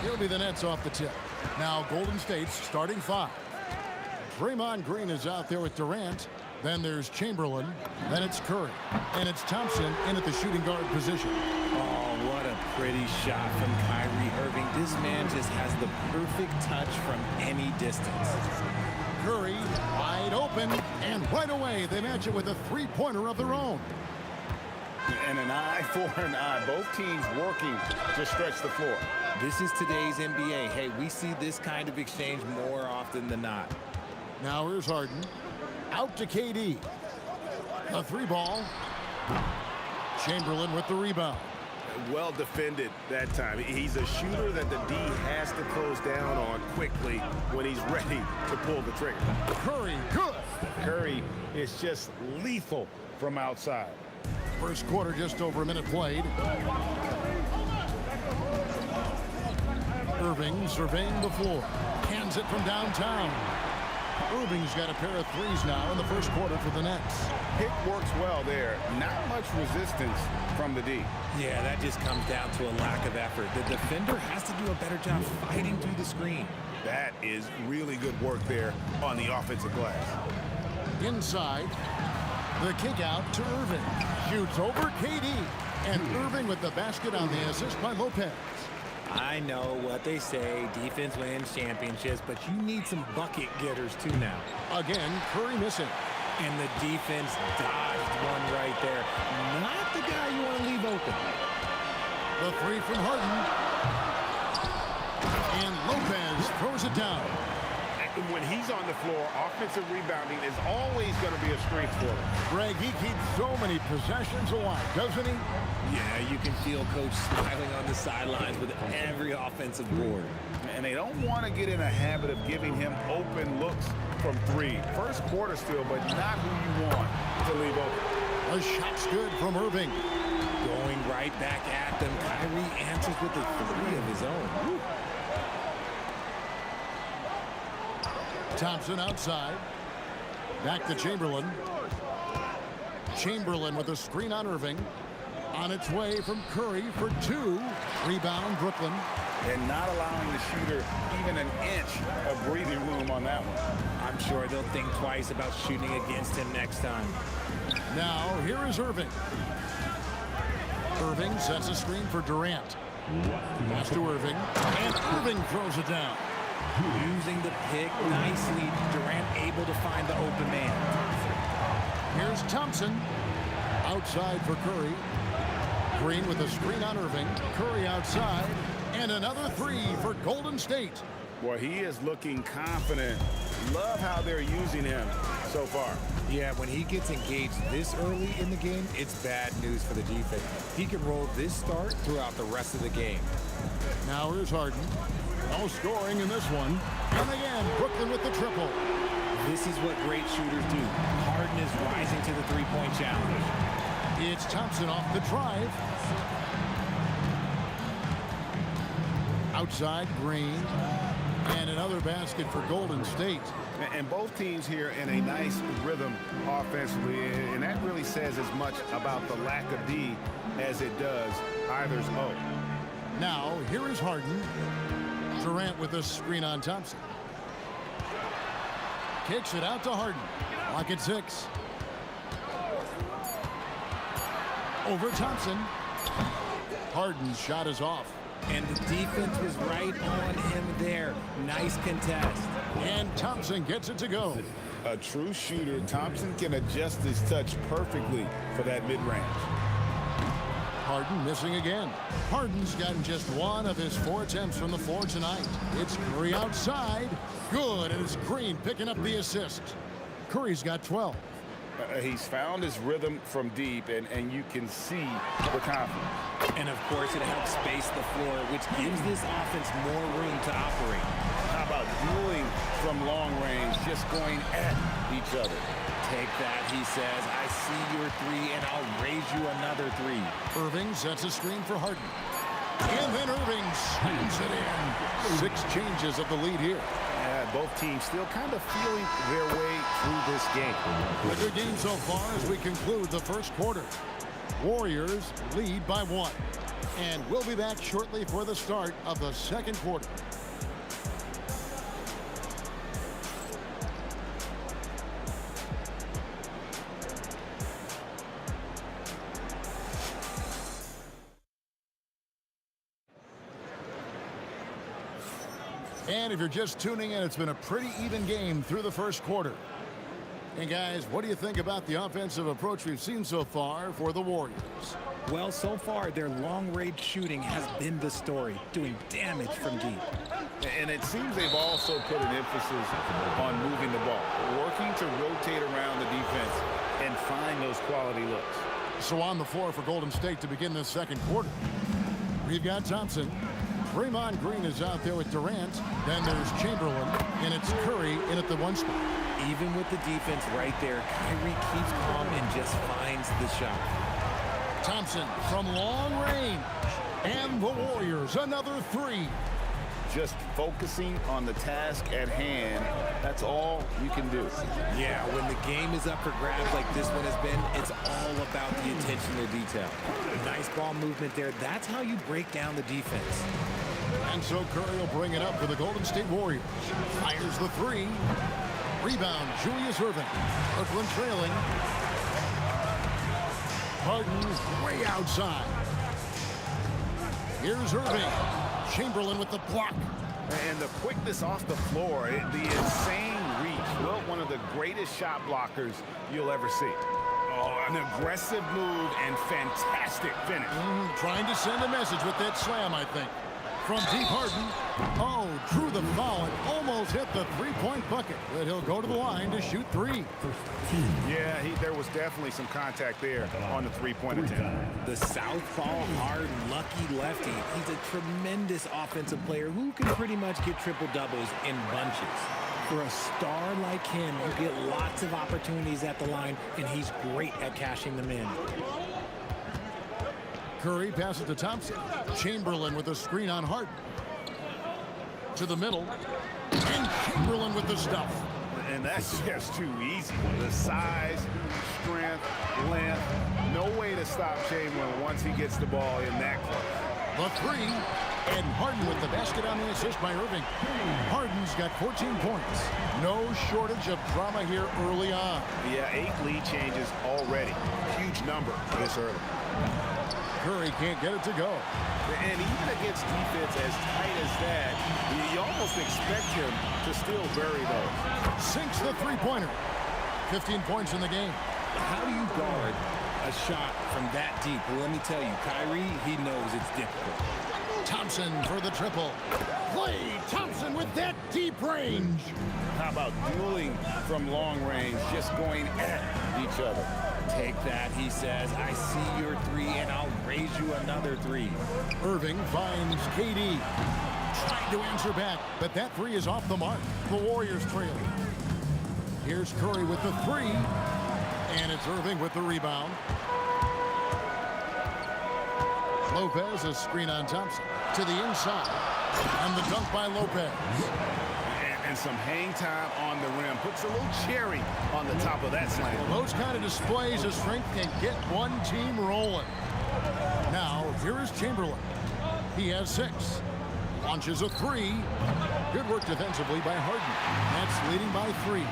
He'll be the Nets off the tip. Now Golden State's starting 5. Draymond Green is out there with Durant. Then there's Chamberlain. Then it's Curry. And it's Thompson in at the shooting guard position.
Oh, what a pretty shot from Kyrie Irving. This man just has the perfect touch from any distance.
Curry wide open. And right away, they match it with a three-pointer of their own.
And an eye for an eye. Both teams working to stretch the floor.
This is today's NBA. Hey, we see this kind of exchange more often than not.
Now here's Harden. Out to KD. A 3-ball. Chamberlain with the rebound.
Well defended that time. He's a shooter that the D has to close down on quickly when he's ready to pull the trigger.
Curry, good.
Curry is just lethal from outside.
First quarter, just over a minute played. Irving surveying the floor. Hands it from downtown. Irving's got a pair of threes now in the first quarter for the Nets.
Pick works well there. Not much resistance from the D.
Yeah, that just comes down to a lack of effort. The defender has to do a better job fighting through the screen.
That is really good work there on the offensive glass.
Inside, the kick out to Irving. Shoots over KD. And Irving with the basket on the assist by Lopez.
I know what they say, defense wins championships, but you need some bucket getters too now.
Again, Curry missing.
And the defense dodged one right there. Not the guy you want to leave open.
The three from Harden. And Lopez throws it down.
When he's on the floor, offensive rebounding is always going to be a strength for him.
Greg, he keeps so many possessions alive, doesn't he?
Yeah, you can feel Coach smiling on the sidelines with every offensive board.
And they don't want to get in a habit of giving him open looks from three. First quarter still, but not who you want to leave open.
A shot's good from Irving.
Going right back at them. Kyrie answers with a three of his own. Woo.
Thompson outside. Back to Chamberlain. Chamberlain with a screen on Irving. On its way from Curry for 2. Rebound, Brooklyn.
And not allowing the shooter even an inch of breathing room on that one.
I'm sure they'll think twice about shooting against him next time.
Now, here is Irving. Irving sets a screen for Durant. Pass to Irving. And Irving throws it down.
Using the pick nicely. Durant able to find the open man.
Here's Thompson. Outside for Curry. Green with a screen on Irving. Curry outside. And another 3 for Golden State.
Boy, he is looking confident. Love how they're using him so far.
Yeah, when he gets engaged this early in the game, it's bad news for the defense. He can roll this start throughout the rest of the game.
Now here's Harden. No scoring in this one. And again, Brooklyn with the triple.
This is what great shooters do. Harden is rising to the three-point challenge.
It's Thompson off the drive. Outside, Green. And another basket for Golden State.
And both teams here in a nice rhythm offensively. And that really says as much about the lack of D as it does either's O.
Now, here is Harden. Durant with a screen on Thompson. Kicks it out to Harden. Lock at 6. Over Thompson. Harden's shot is off.
And the defense was right on him there. Nice contest.
And Thompson gets it to go.
A true shooter, Thompson can adjust his touch perfectly for that mid-range.
Harden missing again. Harden's gotten just one of his 4 attempts from the floor tonight. It's Curry outside. Good, and it's Green picking up the assist. Curry's got 12.
He's found his rhythm from deep, and you can see the confidence.
And, of course, it helps space the floor, which gives this offense more room to operate.
How about dueling from long range, just going at each other?
Take that, he says. I see your 3, and I'll raise you another 3.
Irving sets a screen for Harden. And then Irving slams it in. 6 changes of the lead here.
Both teams still kind of feeling their way through this game.
A good game so far as we conclude the first quarter. Warriors lead by 1. And we'll be back shortly for the start of the second quarter. And if you're just tuning in, it's been a pretty even game through the first quarter. And guys, what do you think about the offensive approach we've seen so far for the Warriors?
Well, so far, their long-range shooting has been the story, doing damage from deep.
And it seems they've also put an emphasis on moving the ball, working to rotate around the defense and find those quality looks.
So on the floor for Golden State to begin this second quarter, we've got Thompson. Draymond Green is out there with Durant. Then there's Chamberlain, and it's Curry in at the 1 spot.
Even with the defense right there, Kyrie keeps calm and just finds the shot.
Thompson from long range. And the Warriors, another 3.
Just focusing on the task at hand, that's all you can do.
Yeah, when the game is up for grabs like this one has been, it's all about the attention to detail. Nice ball movement there. That's how you break down the defense.
And so Curry will bring it up for the Golden State Warriors. Fires the 3. Rebound, Julius Irving. Brooklyn trailing. Harden way outside. Here's Irving. Chamberlain with the block.
And the quickness off the floor, the insane reach. Well, one of the greatest shot blockers you'll ever see. Oh, an aggressive move and fantastic finish.
Trying to send a message with that slam, I think. From deep, Harden. Oh, drew the foul and almost hit the 3-point bucket. But he'll go to the line to shoot 3.
Yeah, there was definitely some contact there on the 3-point attempt.
The southpaw, hard, lucky lefty. He's a tremendous offensive player who can pretty much get triple-doubles in bunches. For a star like him, you get lots of opportunities at the line, and he's great at cashing them in.
Curry passes to Thompson. Chamberlain with a screen on Harden. To the middle. And Chamberlain with the stuff.
And that's just too easy. The size, strength, length. No way to stop Chamberlain once he gets the ball in that close.
The 3. And Harden with the basket on the assist by Irving. Harden's got 14 points. No shortage of drama here early on.
Yeah, 8 lead changes already. Huge number this early.
Curry can't get it to go.
And even against defense as tight as that, you almost expect him to still bury those.
Sinks the 3-pointer. 15 points in the game.
How do you guard a shot from that deep? Well, let me tell you, Kyrie, he knows it's difficult.
Thompson for the triple. Klay Thompson with that deep range.
How about dueling from long range, just going at each other?
Take that, he says. I see your 3, and I'll raise you another 3.
Irving finds KD. Trying to answer back, but that 3 is off the mark. The Warriors trail. Here's Curry with the 3. And it's Irving with the rebound. Lopez, a screen on Thompson. To the inside. And the dunk by Lopez.
And some hang time on the rim. Puts a little cherry on the top of that slam.
Well, those kind of displays of strength can get one team rolling. Now, here is Chamberlain. He has 6. Launches a 3. Good work defensively by Harden. That's leading by 3.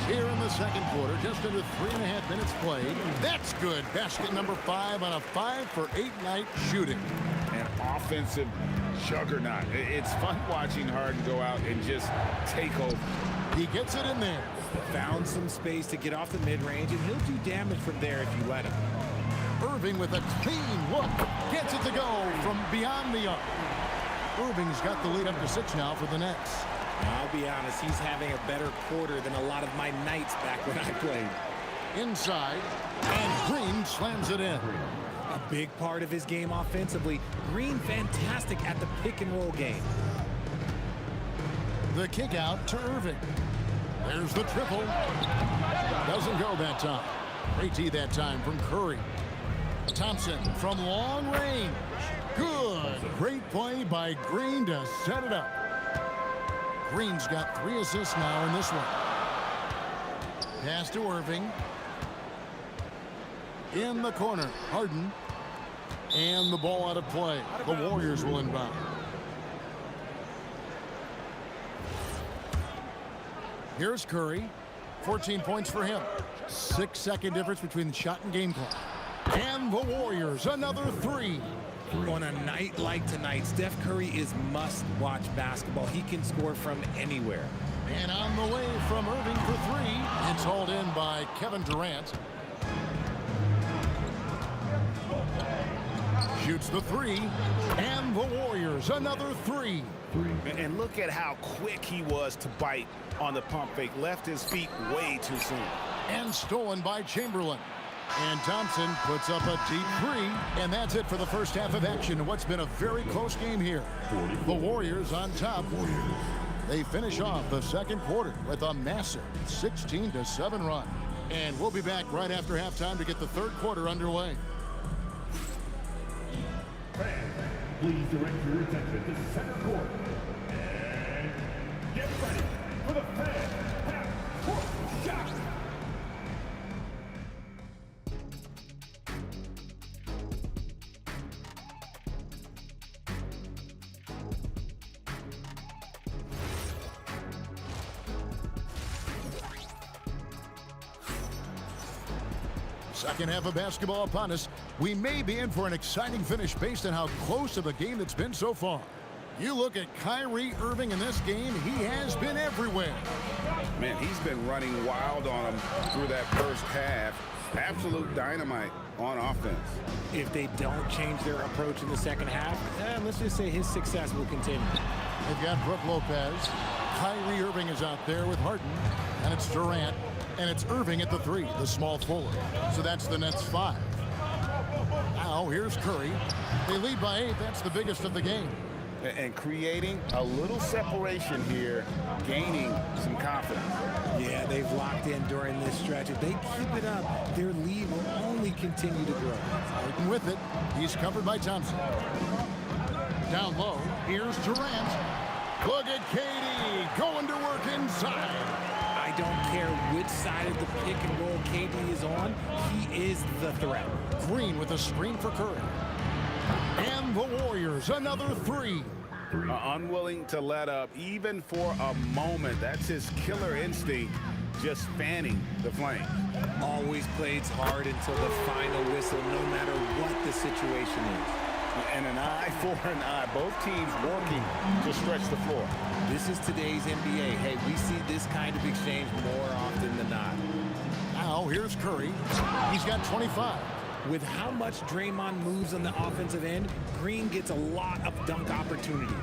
here in the second quarter, just under 3.5 minutes played. That's good. Basket number 5 on a 5-for-8 night shooting.
An offensive juggernaut. It's fun watching Harden go out and just take over.
He gets it in there.
Found some space to get off the mid-range, and he'll do damage from there if you let him.
Irving with a clean look. Gets it to go from beyond the arc. Irving's got the lead up to 6 now for the Nets.
I'll be honest, he's having a better quarter than a lot of my nights back when I played.
Inside, and Green slams it in.
A big part of his game offensively. Green fantastic at the pick-and-roll game.
The kick out to Irving. There's the triple. Doesn't go that time. Great D that time from Curry. Thompson from long range. Good. Great play by Green to set it up. Green's got 3 assists now in this one. Pass to Irving. In the corner, Harden. And the ball out of play. The Warriors will inbound. Here's Curry. 14 points for him. 6-second difference between the shot and game clock. And the Warriors, another 3.
On a night like tonight, Steph Curry is must-watch basketball. He can score from anywhere.
And on the way from Irving for 3. It's hauled in by Kevin Durant. Shoots the 3. And the Warriors, another 3.
And look at how quick he was to bite on the pump fake. Left his feet way too soon.
And stolen by Chamberlain. And Thompson puts up a deep 3. And that's it for the first half of action in what's been a very close game here. The Warriors on top. They finish off the second quarter with a massive 16-7 run. And we'll be back right after halftime to get the third quarter underway.
Fans, please direct your attention to center court. And get ready for the fan half-court shot.
Second half of basketball upon us. We may be in for an exciting finish based on how close of a game it's been so far. You look at Kyrie Irving in this game, he has been everywhere.
Man, he's been running wild on him through that first half. Absolute dynamite on offense.
If they don't change their approach in the second half, let's just say his success will continue.
They've got Brook Lopez. Kyrie Irving is out there with Harden. And it's Durant. And it's Irving at the 3, the small forward. So that's the Nets 5. Now here's Curry. They lead by 8. That's the biggest of the game.
And creating a little separation here, gaining some confidence.
Yeah, they've locked in during this stretch. If they keep it up, their lead will only continue to grow.
Harden with it. He's covered by Thompson. Down low, here's Durant. Look at KD going to work inside.
I don't care which side of the pick and roll KD is on, he is the threat.
Green with a screen for Curry. And the Warriors, another 3.
Unwilling to let up even for a moment. That's his killer instinct, just fanning the flame.
Always plays hard until the final whistle, no matter what the situation is.
And an eye for an eye. Both teams working to stretch the floor.
This is today's NBA. Hey, we see this kind of exchange more often than not.
Now here's Curry. He's got 25.
With how much Draymond moves on the offensive end, Green gets a lot of dunk opportunities.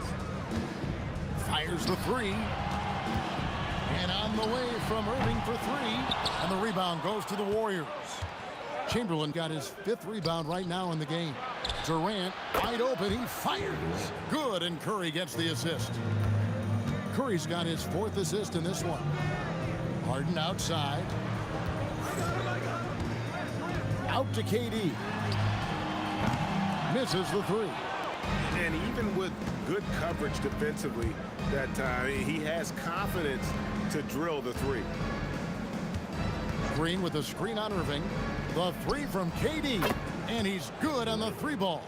Fires the 3. And on the way from Irving for 3. And the rebound goes to the Warriors. Chamberlain got his 5th rebound right now in the game. Durant, wide open, he fires. Good, and Curry gets the assist. Curry's got his 4th assist in this one. Harden outside. Out to KD. Misses the 3.
And even with good coverage defensively that time, he has confidence to drill the 3.
Green with a screen on Irving. The 3 from KD. And he's good on the 3 ball.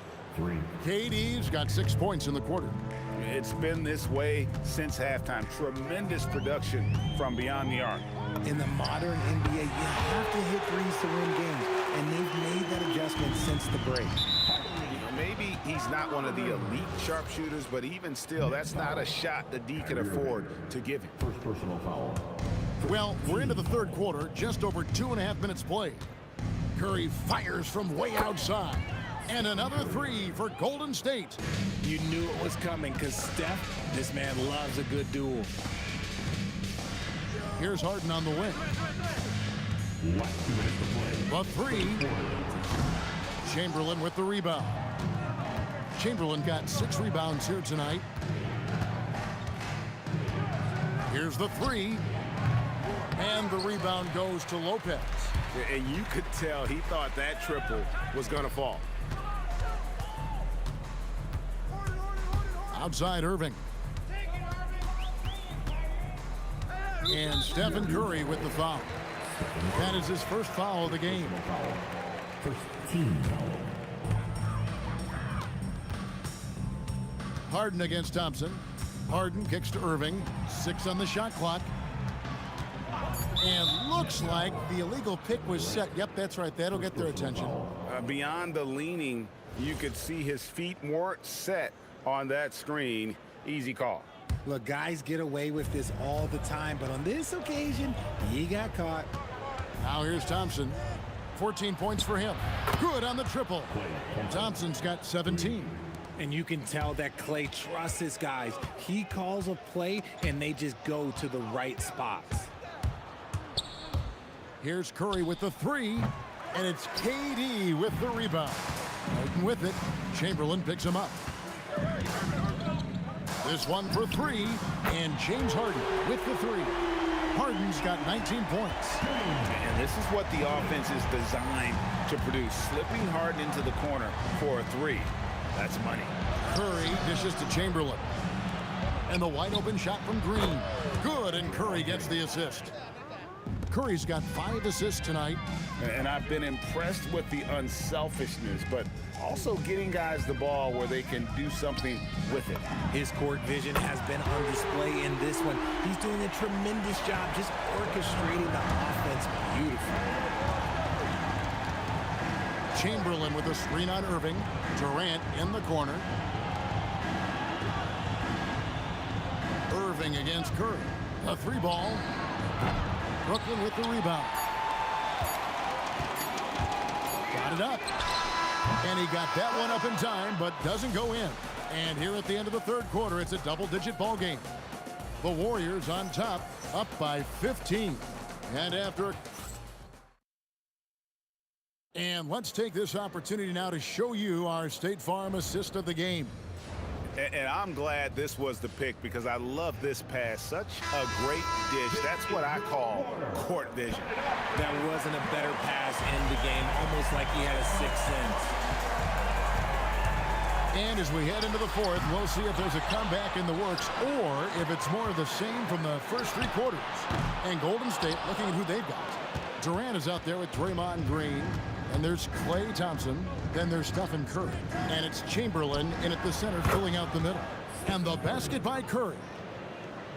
KD's got 6 points in the quarter.
It's been this way since halftime. Tremendous production from beyond the arc.
In the modern NBA, you have to hit threes to win games, and they've made that adjustment since the break.
You know, maybe he's not one of the elite sharpshooters, but even still, that's not a shot the D can afford to give him.
First personal foul.
Well, we're into the third quarter, just over 2.5 minutes played. Curry fires from way outside. And another three for Golden State.
You knew it was coming because Steph, this man loves a good duel.
Here's Harden on the wing. The three. Chamberlain with the rebound. Chamberlain got 6 rebounds here tonight. Here's the three. And the rebound goes to Lopez.
And you could tell he thought that triple was going to fall.
Outside Irving. And Stephen Curry with the foul. That is his first foul of the game.
First team foul.
Harden against Thompson. Harden kicks to Irving. 6 on the shot clock. And looks like the illegal pick was set. Yep, that's right. That'll get their attention.
Beyond the leaning, you could see his feet weren't set on that screen. Easy call.
Look, guys get away with this all the time, but on this occasion, he got caught.
Now here's Thompson. 14 points for him. Good on the triple. Thompson's got 17.
And you can tell that Klay trusts his guys. He calls a play, and they just go to the right spots.
Here's Curry with the three, and it's KD with the rebound. Harden with it. Chamberlain picks him up. This one for three, and James Harden with the three. Harden's got 19 points.
And this is what the offense is designed to produce. Slipping Harden into the corner for a three. That's money.
Curry dishes to Chamberlain. And the wide open shot from Green. Good, and Curry gets the assist. Curry's got 5 assists tonight.
And I've been impressed with the unselfishness, but also getting guys the ball where they can do something with it.
His court vision has been on display in this one. He's doing a tremendous job just orchestrating the offense beautifully.
Chamberlain with a screen on Irving. Durant in the corner. Irving against Curry. A 3-ball. Brooklyn with the rebound. Got it up. And he got that one up in time, but doesn't go in. And here at the end of the third quarter, it's a double-digit ball game. The Warriors on top, up by 15. And let's take this opportunity now to show you our State Farm assist of the game.
And I'm glad this was the pick because I love this pass. Such a great dish. That's what I call court vision.
That wasn't a better pass in the game, almost like he had a 6th sense.
And as we head into the fourth, we'll see if there's a comeback in the works or if it's more of the same from the first 3 quarters. And Golden State looking at who they've got. Durant is out there with Draymond Green. And there's Klay Thompson. Then there's Stephen Curry. And it's Chamberlain in at the center filling out the middle. And the basket by Curry.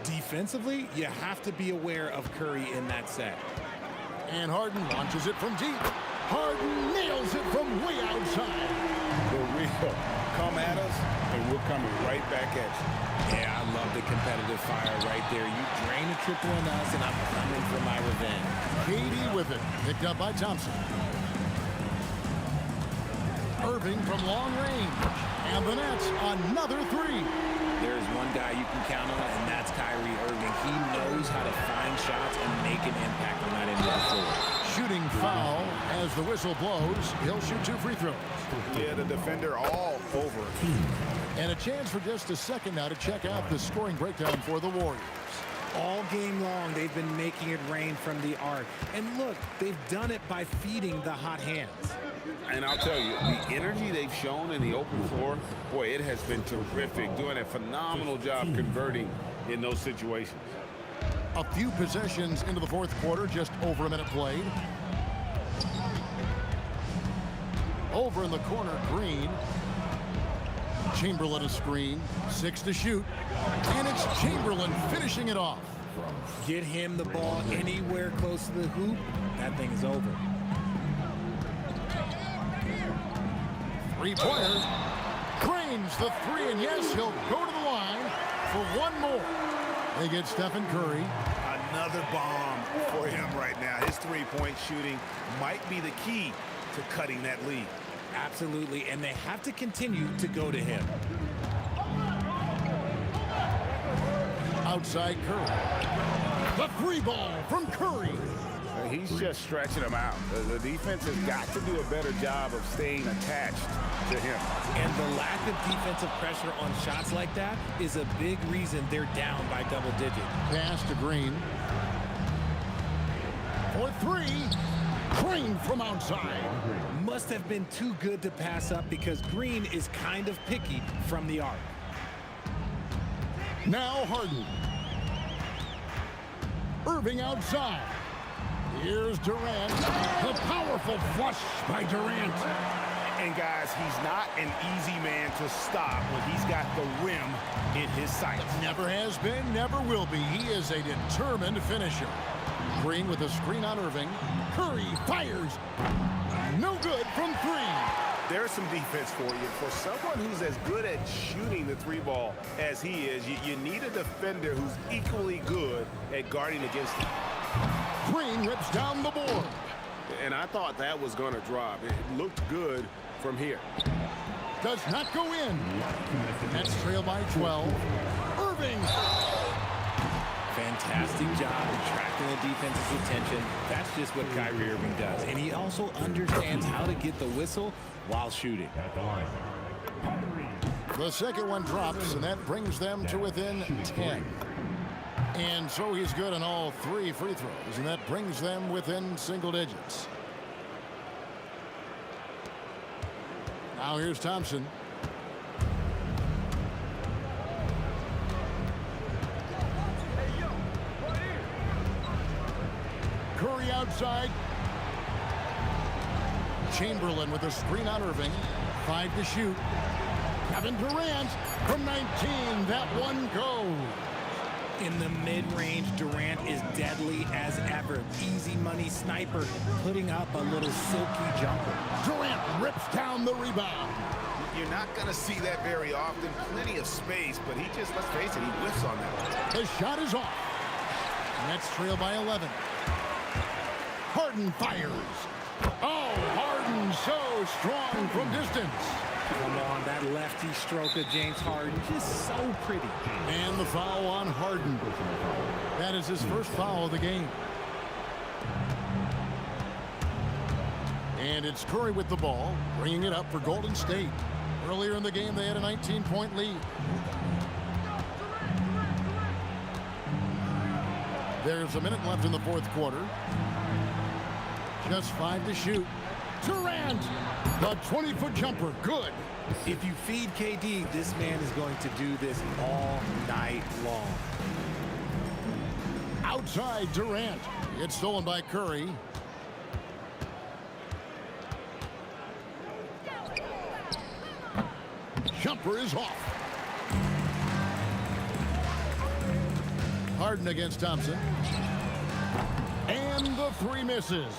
Defensively, you have to be aware of Curry in that set.
And Harden launches it from deep. Harden nails it from way outside.
For real. Come at us, and we're coming right back at you.
Yeah, I love the competitive fire right there. You drain a triple on us, and I'm coming for my revenge.
KD with it. Picked up by Thompson. Irving from long range. And the Nets, another 3.
There's one guy you can count on, and that's Kyrie Irving. He knows how to find shots and make an impact on that end of the floor.
Shooting foul as the whistle blows. He'll shoot 2 free throws.
Yeah, the defender all over it.
And a chance for just a second now to check out the scoring breakdown for the Warriors.
All game long, they've been making it rain from the arc. And look, they've done it by feeding the hot hands.
And I'll tell you, the energy they've shown in the open floor, boy, it has been terrific. Doing a phenomenal job converting in those situations.
A few possessions into the fourth quarter, just over a minute played. Over in the corner, Green. Chamberlain a screen, 6 to shoot, and it's Chamberlain finishing it off.
Get him the ball anywhere close to the hoop, that thing is over.
Three-pointer, drains the three, and yes, he'll go to the line for one more. They get Stephen Curry.
Another bomb for him right now. His three-point shooting might be the key to cutting that lead.
Absolutely, and they have to continue to go to him.
Outside Curry. The three ball from Curry.
He's just stretching him out. The defense has got to do a better job of staying attached to him.
And the lack of defensive pressure on shots like that is a big reason they're down by double digits.
Pass to Green. For three. Green from outside.
Must have been too good to pass up because Green is kind of picky from the arc.
Now Harden. Irving outside. Here's Durant. The powerful flush by Durant.
And guys, he's not an easy man to stop when he's got the rim in his sights.
Never has been, never will be. He is a determined finisher. Green with a screen on Irving. Curry fires. No good from three.
There's some defense for you. For someone who's as good at shooting the three ball as he is, you need a defender who's equally good at guarding against him.
Green rips down the board.
And I thought that was going to drop. It looked good from here.
Does not go in. That's trailed by 12. Irving.
Fantastic job attracting the defense's attention. That's just what Kyrie Irving does. And he also understands how to get the whistle while shooting.
The second one drops, and that brings them to within 10. And so he's good on all three free throws, and that brings them within single digits. Now here's Thompson. Curry outside. Chamberlain with a screen on Irving. 5 to shoot. Kevin Durant from 19. That one goes.
In the mid-range, Durant is deadly as ever. Easy money sniper, putting up a little silky jumper.
Durant rips down the rebound.
You're not going to see that very often. Plenty of space, but he just, let's face it, he whiffs on that.
The shot is off. Nets trail by 11. Harden fires. Oh, Harden so strong from distance.
Come on, that lefty stroke of James Harden, just so pretty.
And the foul on Harden. That is his first foul of the game. And it's Curry with the ball, bringing it up for Golden State. Earlier in the game, they had a 19-point lead. There's a minute left in the fourth quarter. Just 5 to shoot. Durant, the 20-foot jumper, good.
If you feed KD, this man is going to do this all night long.
Outside Durant. It's stolen by Curry. Jumper is off. Harden against Thompson. And the three misses.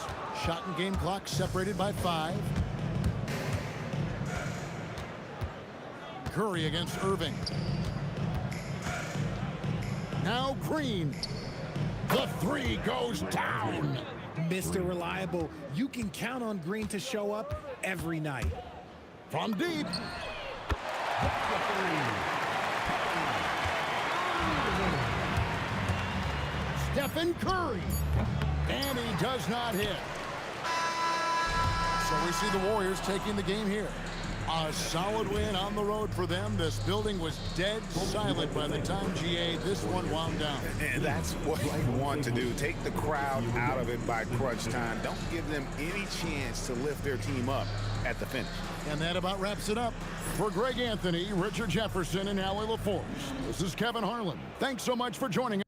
Shot and game clock separated by 5. Curry against Irving. Now Green. The three goes down.
Mr. Reliable, you can count on Green to show up every night.
From deep. Stephen Curry. And he does not hit. So we see the Warriors taking the game here. A solid win on the road for them. This building was dead silent by the time GA this one wound down.
And that's what you want to do. Take the crowd out of it by crunch time. Don't give them any chance to lift their team up at the finish.
And that about wraps it up. For Greg Anthony, Richard Jefferson, and Allie LaForce, this is Kevin Harlan. Thanks so much for joining us.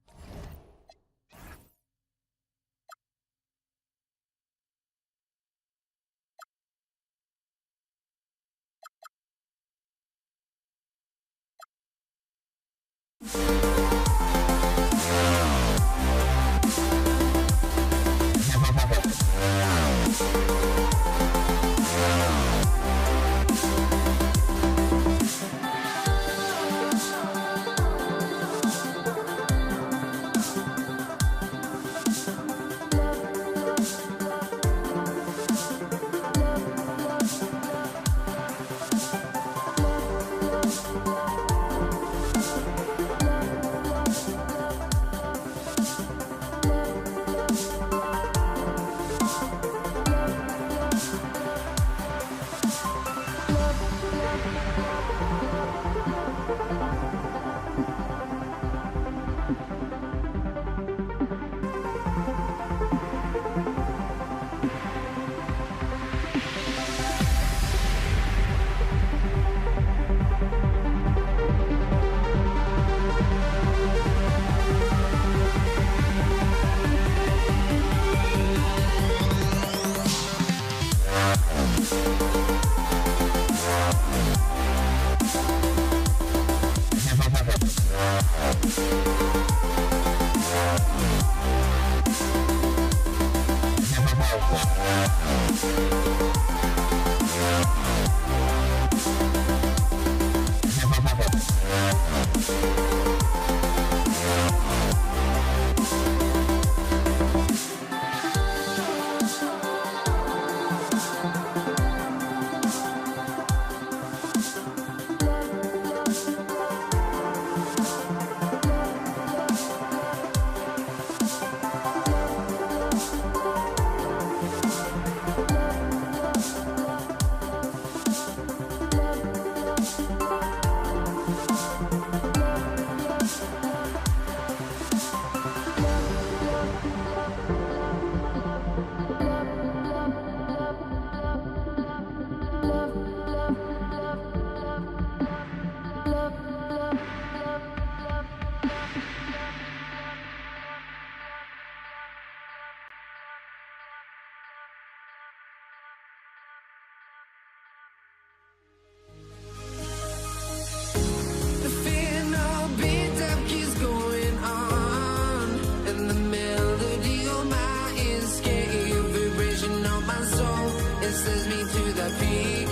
The fear no beat up keeps going on, and the melody on my ears, scary vibration on my soul. It sends me to the peak,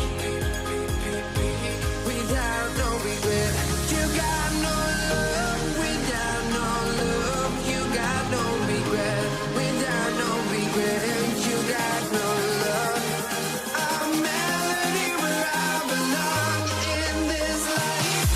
without no regret. You got no love, without no love. You got no regret, without no regret. You got no love. A melody where I belong in this life.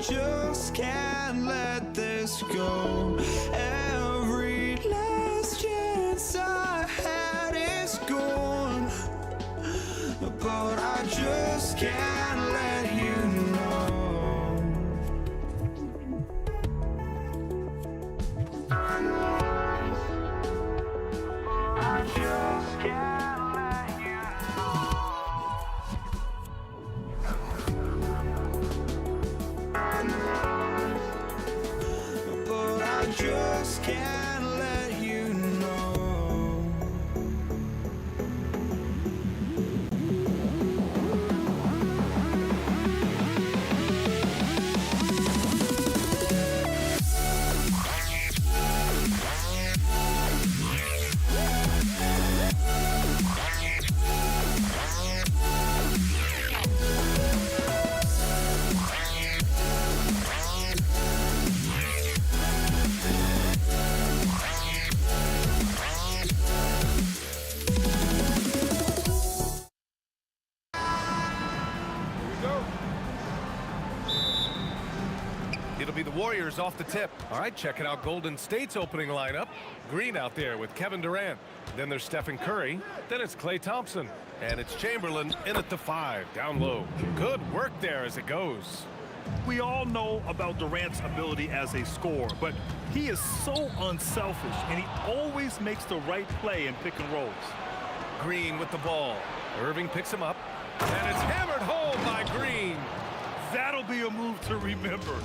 just can't let this go. Every last chance I had is gone, but I just can't let you know. I just can't let you know. But I just can't let you know.
It'll be the Warriors off the tip. All right, checking out Golden State's opening lineup. Green out there with Kevin Durant. Then there's Stephen Curry. Then it's Klay Thompson. And it's Chamberlain in at the 5, down low. Good work there as it goes.
We all know about Durant's ability as a scorer, but he is so unselfish, and he always makes the right play in pick and rolls.
Green with the ball. Irving picks him up. And it's hammered home by Green.
That'll be a move to remember.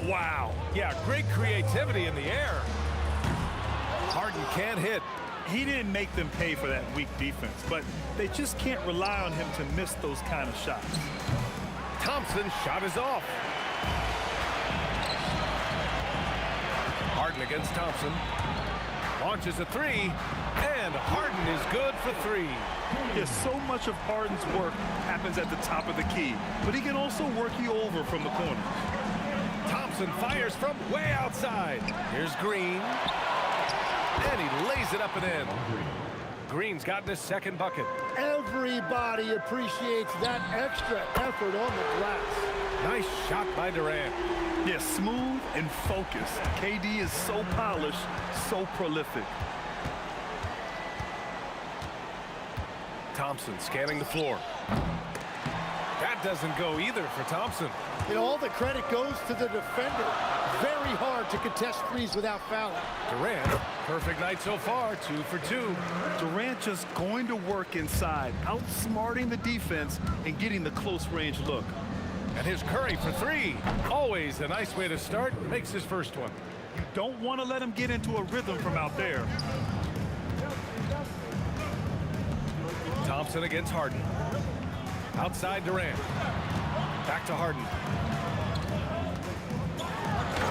Wow.
Yeah, great creativity in the air. Harden can't hit.
He didn't make them pay for that weak defense, but they just can't rely on him to miss those kind of shots.
Thompson's shot is off. Harden against Thompson. Launches a 3, and Harden is good for 3.
Yes, so much of Harden's work happens at the top of the key, but he can also work you over from the corner.
Thompson fires from way outside. Here's Green. And he lays it up and in. Green's gotten his second bucket.
Everybody appreciates that extra effort on the glass.
Nice shot by Durant.
Yes, smooth and focused. KD is so polished, so prolific.
Thompson scanning the floor. That doesn't go either for Thompson.
And all the credit goes to the defender. Very hard to contest threes without fouling.
Durant, perfect night so far, 2 for 2.
Durant just going to work inside, outsmarting the defense and getting the close range look.
And here's Curry for 3. Always a nice way to start. Makes his first one.
You don't want to let him get into a rhythm from out there.
Thompson against Harden. Outside Durant. Back to Harden.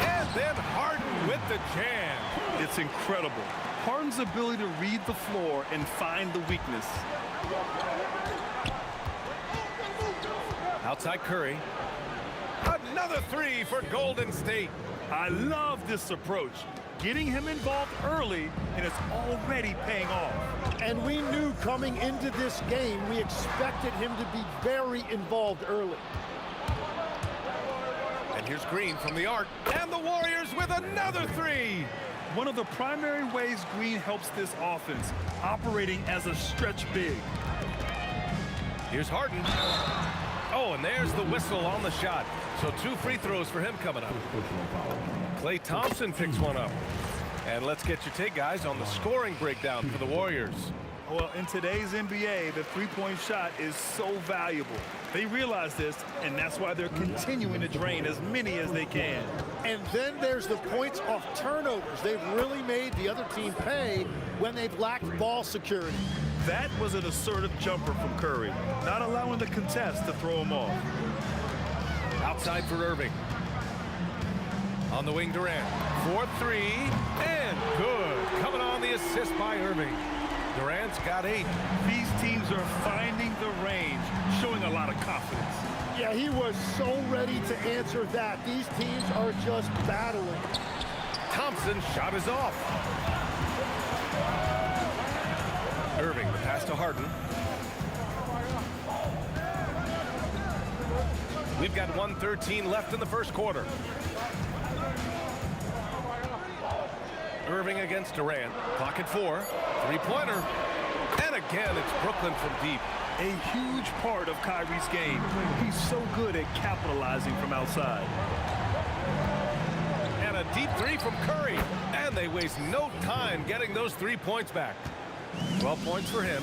And then Harden with the jam.
It's incredible. Harden's ability to read the floor and find the weakness.
Outside Curry. Another 3 for Golden State.
I love this approach. Getting him involved early, and it's already paying off.
And we knew coming into this game, we expected him to be very involved early.
And here's Green from the arc. And the Warriors with another 3.
One of the primary ways Green helps this offense, operating as a stretch big.
Here's Harden. Oh, and there's the whistle on the shot. So 2 free throws for him coming up. Klay Thompson picks one up. And let's get your take, guys, on the scoring breakdown for the Warriors.
Well, in today's NBA, the three-point shot is so valuable. They realize this, and that's why they're continuing to drain as many as they can.
And then there's the points off turnovers. They've really made the other team pay when they've lacked ball security.
That was an assertive jumper from Curry, not allowing the contest to throw him off.
Outside for Irving. On the wing, Durant. 4-3, and good. Coming on the assist by Irving. Durant's got 8.
These teams are finding the range, showing a lot of confidence.
Yeah, he was so ready to answer that. These teams are just battling.
Thompson's shot is off. Irving, the pass to Harden. We've got 1:13 left in the first quarter. Irving against Durant. Clock at 4. Three-pointer. And again, it's Brooklyn from deep.
A huge part of Kyrie's game. He's so good at capitalizing from outside.
And a deep three from Curry. And they waste no time getting those 3 points back. 12 points for him.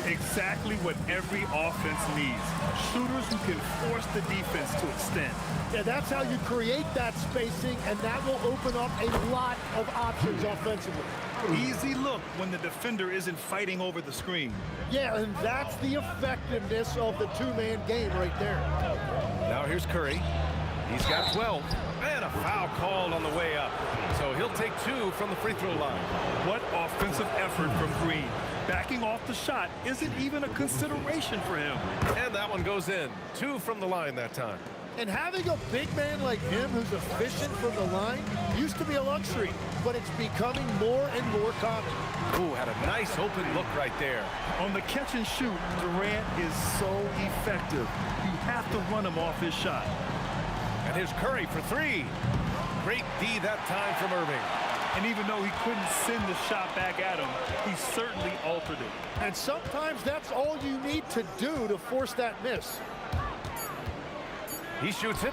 Exactly what every offense needs. Shooters who can force the defense to extend.
Yeah, that's how you create that spacing, and that will open up a lot of options offensively.
Easy look when the defender isn't fighting over the screen.
Yeah, and that's the effectiveness of the two-man game right there.
Now here's Curry. He's got 12. And a foul called on the way up. So he'll take 2 from the free throw line.
What offensive effort from Green. Backing off the shot isn't even a consideration for him.
And that one goes in. 2 from the line that time.
And having a big man like him who's efficient from the line used to be a luxury, but it's becoming more and more common.
Ooh, had a nice open look right there.
On the catch and shoot, Durant is so effective. You have to run him off his shot.
And here's Curry for 3. Great D that time from Irving.
And even though he couldn't send the shot back at him, he certainly altered it.
And sometimes that's all you need to do to force that miss.
He shoots it.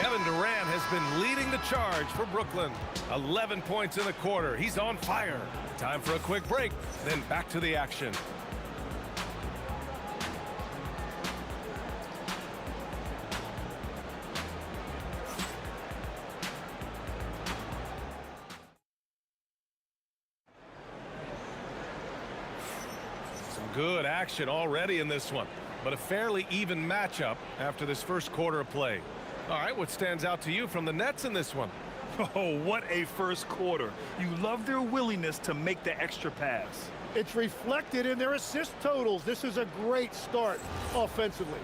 Kevin Durant has been leading the charge for Brooklyn. 11 points in the quarter. He's on fire. Time for a quick break, then back to the action. Some good action already in this one, but a fairly even matchup after this first quarter of play. All right, what stands out to you from the Nets in this one?
Oh, what a first quarter. You love their willingness to make the extra pass.
It's reflected in their assist totals. This is a great start offensively.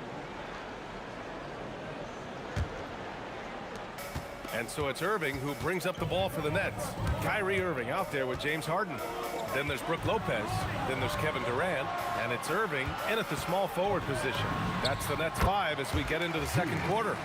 And so it's Irving who brings up the ball for the Nets. Kyrie Irving out there with James Harden. Then there's Brook Lopez. Then there's Kevin Durant. And it's Irving in at the small forward position. That's the Nets 5 as we get into the second quarter.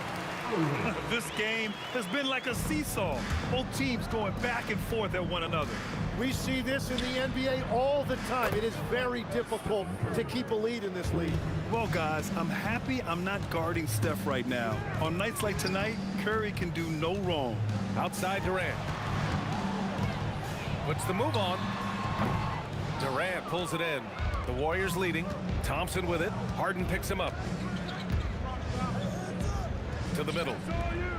This game has been like a seesaw. Both teams going back and forth at one another.
We see this in the NBA all the time. It is very difficult to keep a lead in this league.
Well, guys, I'm happy I'm not guarding Steph right now. On nights like tonight, Curry can do no wrong.
Outside Durant. Puts the move on. Durant pulls it in. The Warriors leading. Thompson with it. Harden picks him up. To the middle.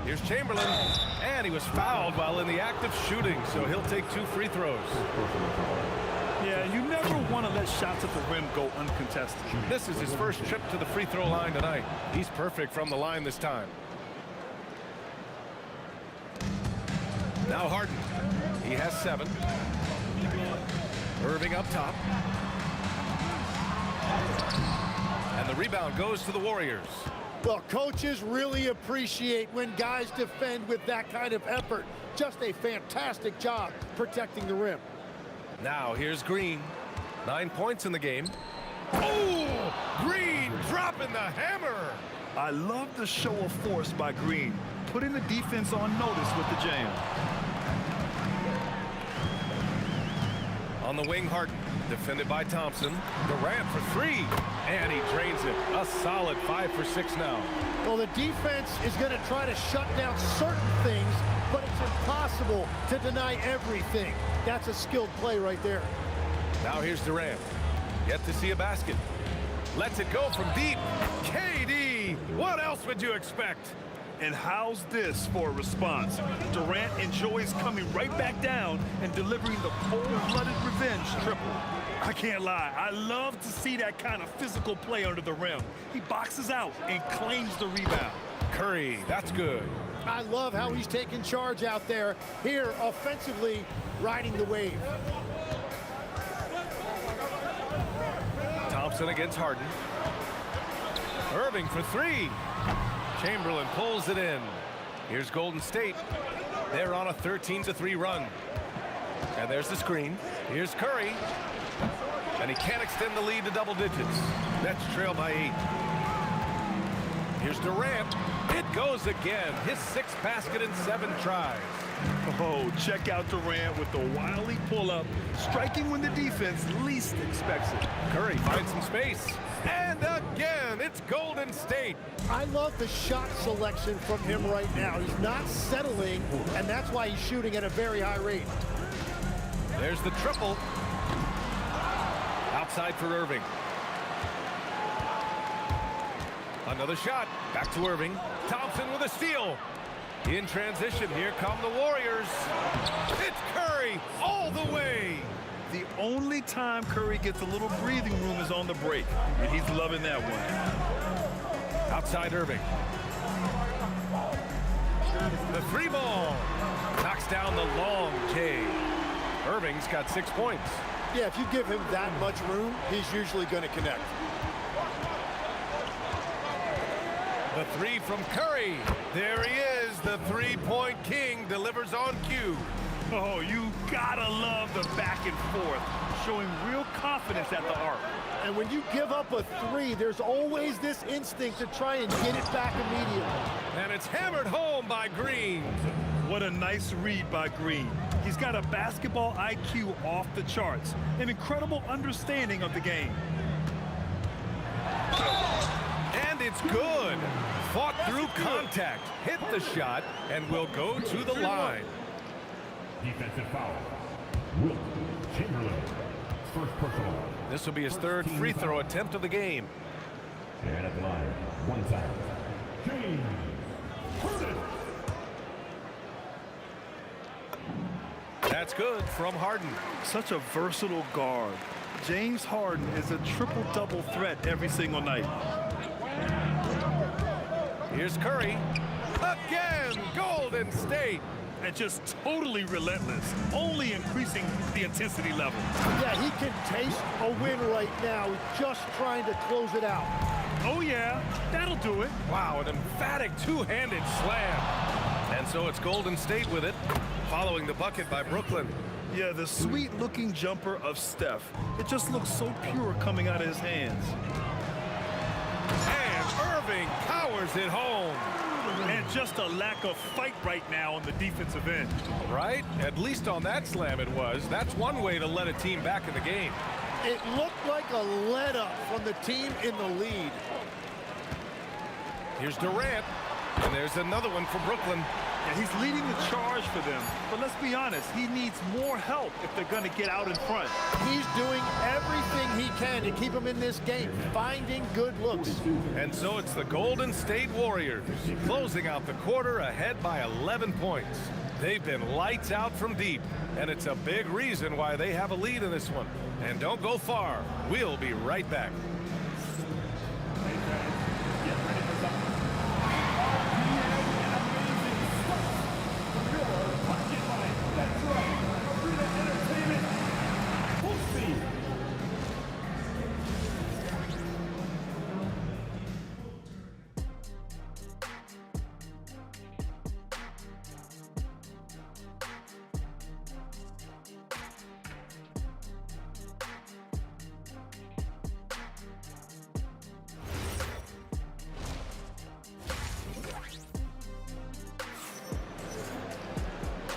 Here's Chamberlain. And he was fouled while in the act of shooting, so he'll take 2 free throws.
Yeah, you never want to let shots at the rim go uncontested.
This is his first trip to the free throw line tonight. He's perfect from the line this time. Now Harden. He has 7. Irving up top. And the rebound goes to the Warriors.
Well, coaches really appreciate when guys defend with that kind of effort. Just a fantastic job protecting the rim.
Now here's Green. 9 points in the game. Oh! Green dropping the hammer!
I love the show of force by Green, putting the defense on notice with the jam.
On the wing, Harden. Defended by Thompson. Durant for 3. And he drains it. A solid 5 for 6 now.
Well, the defense is going to try to shut down certain things, but it's impossible to deny everything. That's a skilled play right there.
Now here's Durant. Yet to see a basket. Lets it go from deep. KD! What else would you expect?
And how's this for a response? Durant enjoys coming right back down and delivering the cold-blooded revenge triple. I can't lie, I love to see that kind of physical play under the rim. He boxes out and claims the rebound.
Curry, that's good.
I love how he's taking charge out there. Here, offensively, riding the wave.
Thompson against Harden. Irving for 3. Chamberlain pulls it in. Here's Golden State. They're on a 13-3 run. And there's the screen. Here's Curry. And he can't extend the lead to double digits. Nets trail by 8. Here's Durant. It goes again. His 6th basket in 7 tries.
Oh, check out Durant with the wily pull-up, striking when the defense least expects it.
Curry finds some space. And again, it's Golden State.
I love the shot selection from him right now. He's not settling, and that's why he's shooting at a very high rate.
There's the triple. Outside for Irving. Another shot. Back to Irving. Thompson with a steal. In transition, here come the Warriors. It's Curry all the way.
The only time Curry gets a little breathing room is on the break, and he's loving that one.
Outside Irving. The 3 ball. Knocks down the long K. Irving's got 6 points.
Yeah, if you give him that much room, he's usually going to connect.
The 3 from Curry. There he is. The 3-point king delivers on cue.
Oh, you gotta love the back and forth, showing real confidence at the arc.
And when you give up a 3, there's always this instinct to try and get it back immediately.
And it's hammered home by Green.
What a nice read by Green. He's got a basketball IQ off the charts, an incredible understanding of the game.
And it's good. Fought through contact, hit the shot, and will go to the line.
Defensive foul. Wilt Chamberlain. First personal.
This will be his 3rd free throw attempt of the game.
And at the line, 1 time. James Harden.
That's good from Harden.
Such a versatile guard. James Harden is a triple-double threat every single night.
Here's Curry. Again, Golden State.
And just totally relentless, only increasing the intensity level.
Yeah, he can taste a win right now. He's just trying to close it out.
Oh, yeah, that'll do it.
Wow, an emphatic 2-handed slam. And so it's Golden State with it, following the bucket by Brooklyn.
Yeah, the sweet-looking jumper of Steph. It just looks so pure coming out of his hands.
And Irving powers it home.
And just a lack of fight right now on the defensive end.
Right? At least on that slam it was. That's one way to let a team back in the game.
It looked like a let-up from the team in the lead.
Here's Durant. And there's another one for Brooklyn.
Yeah, he's leading the charge for them. But let's be honest, he needs more help if they're going to get out in front.
He's doing everything he can to keep them in this game, finding good looks.
And so it's the Golden State Warriors closing out the quarter ahead by 11 points. They've been lights out from deep, and it's a big reason why they have a lead in this one. And don't go far. We'll be right back.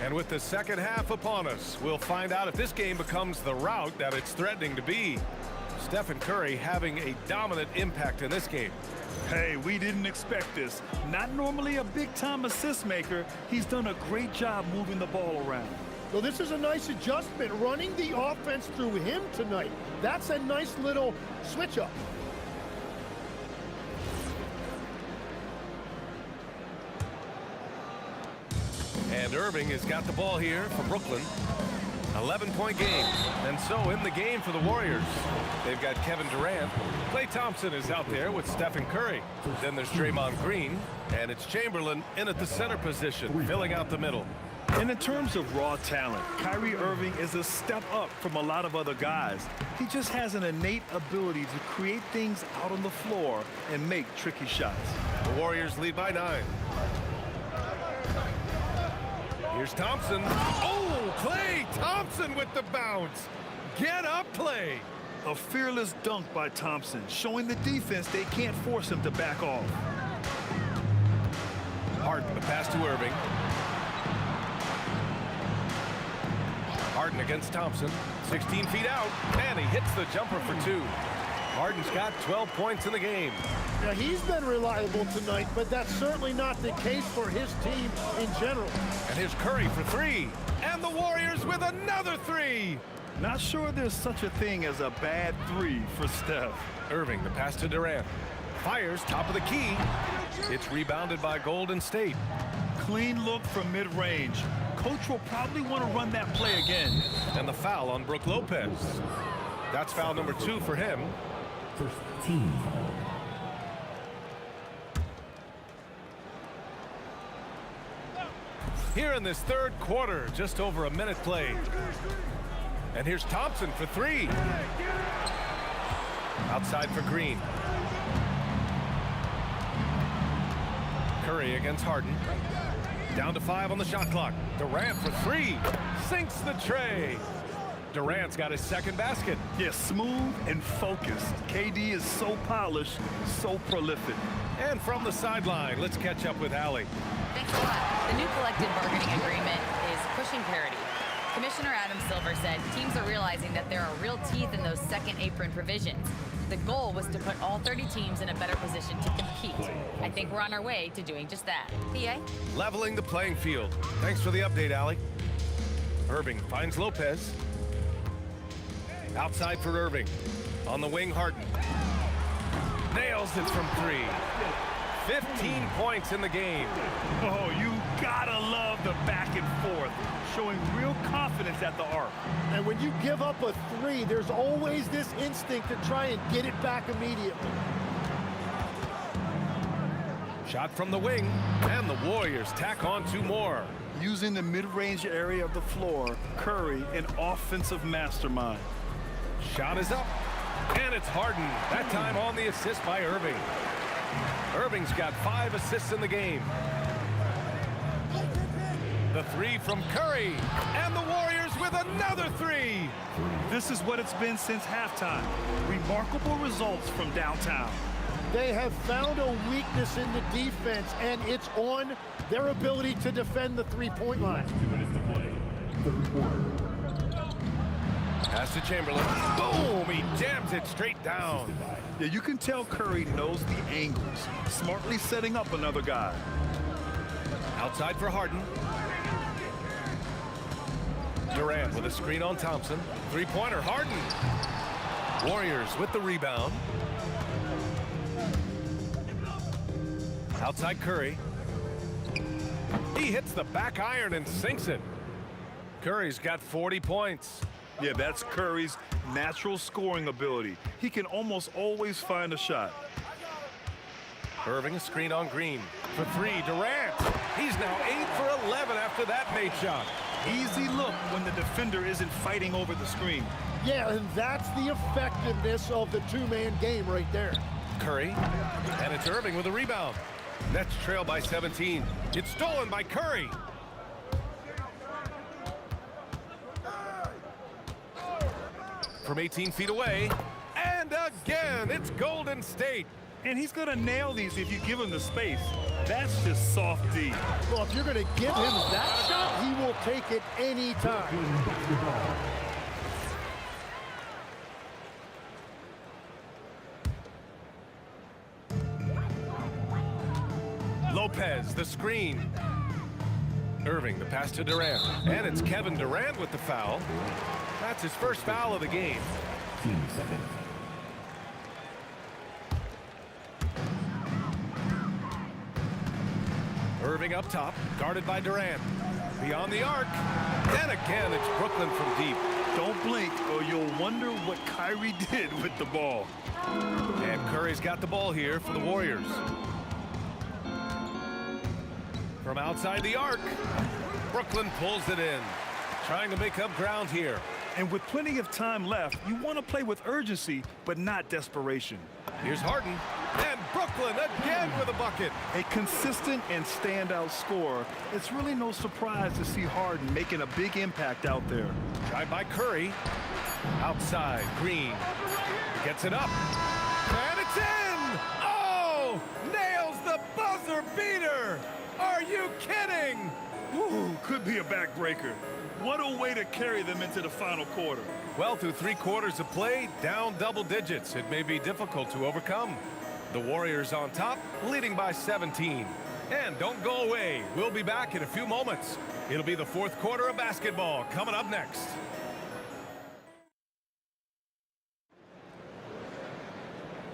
And with the second half upon us, we'll find out if this game becomes the rout that it's threatening to be. Stephen Curry having a dominant impact in this game.
Hey, we didn't expect this. Not normally a big-time assist maker. He's done a great job moving the ball around.
Well, this is a nice adjustment, running the offense through him tonight. That's a nice little switch-up.
And Irving has got the ball here for Brooklyn. 11-point game. And so in the game for the Warriors, they've got Kevin Durant. Klay Thompson is out there with Stephen Curry. Then there's Draymond Green. And it's Chamberlain in at the center position, filling out the middle.
And in terms of raw talent, Kyrie Irving is a step up from a lot of other guys. He just has an innate ability to create things out on the floor and make tricky shots.
The Warriors lead by 9. Here's Thompson. Oh, Klay Thompson with the bounce. Get up, Klay.
A fearless dunk by Thompson, showing the defense they can't force him to back off.
Harden, the pass to Irving. Harden against Thompson. 16 feet out, and he hits the jumper for 2. Harden's got 12 points in the game.
Now, he's been reliable tonight, but that's certainly not the case for his team in general.
And here's Curry for 3. And the Warriors with another 3.
Not sure there's such a thing as a bad 3 for Steph.
Irving, the pass to Durant. Fires, top of the key. It's rebounded by Golden State.
Clean look from mid-range. Coach will probably want to run that play again.
And the foul on Brook Lopez. That's foul number 2 for him.
First team.
Here in this third quarter, just over a minute played. And here's Thompson for 3. Outside for Green. Curry against Harden. Down to 5 on the shot clock. Durant for 3. Sinks the tray. Durant's got his second basket.
Yeah, smooth and focused. KD is so polished, so prolific.
And from the sideline, let's catch up with Allie.
Thanks a lot. The new collective bargaining agreement is pushing parity. Commissioner Adam Silver said teams are realizing that there are real teeth in those second apron provisions. The goal was to put all 30 teams in a better position to compete. I think we're on our way to doing just that. PA?
Leveling the playing field. Thanks for the update, Allie. Irving finds Lopez. Outside for Irving. On the wing, Harden. Nails it from 3. 15 points in the game.
Oh, you gotta love the back and forth, showing real confidence at the arc.
And when you give up a 3, there's always this instinct to try and get it back immediately.
Shot from the wing, and the Warriors tack on 2 more.
Using the mid-range area of the floor, Curry, an offensive mastermind.
Shot is up, and it's Harden. That time on the assist by Irving. Irving's got 5 assists in the game. The 3 from Curry, and the Warriors with another 3.
This is what it's been since halftime. Remarkable results from downtown.
They have found a weakness in the defense, and it's on their ability to defend the three-point line.
2 minutes to play. Third quarter.
Pass to Chamberlain. Boom! He jams it straight down.
Yeah, you can tell Curry knows the angles, smartly setting up another guy.
Outside for Harden. Durant with a screen on Thompson. 3-pointer, Harden. Warriors with the rebound. Outside Curry. He hits the back iron and sinks it. Curry's got 40 points.
Yeah, that's Curry's natural scoring ability. He can almost always find a shot.
Irving a screen on Green. For 3, Durant. He's now 8 for 11 after that made shot.
Easy look when the defender isn't fighting over the screen.
Yeah, and that's the effectiveness of the two-man game right there.
Curry, and it's Irving with a rebound. Nets trail by 17. It's stolen by Curry. From 18 feet away, and again, it's Golden State.
And he's gonna nail these if you give him the space. That's just soft D.
Well, if you're gonna give him that shot, he will take it any time.
Lopez, the screen. Irving, the pass to Durant. And it's Kevin Durant with the foul. That's his first foul of the game.
Team second.
Irving up top, guarded by Durant. Beyond the arc. And again, it's Brooklyn from deep.
Don't blink or you'll wonder what Kyrie did with the ball.
And Curry's got the ball here for the Warriors. From outside the arc, Brooklyn pulls it in. Trying to make up ground here.
And with plenty of time left, you want to play with urgency, but not desperation.
Here's Harden. And Brooklyn again with a bucket.
A consistent and standout scorer. It's really no surprise to see Harden making a big impact out there.
Drive by Curry. Outside, Green. Gets it up. And it's in! Oh! Nails the buzzer beater! Are you kidding?
Ooh, could be a backbreaker. What a way to carry them into the final quarter.
Well, through 3 quarters of play, down double digits. It may be difficult to overcome. The Warriors on top, leading by 17. And don't go away. We'll be back in a few moments. It'll be the 4th quarter of basketball coming up next.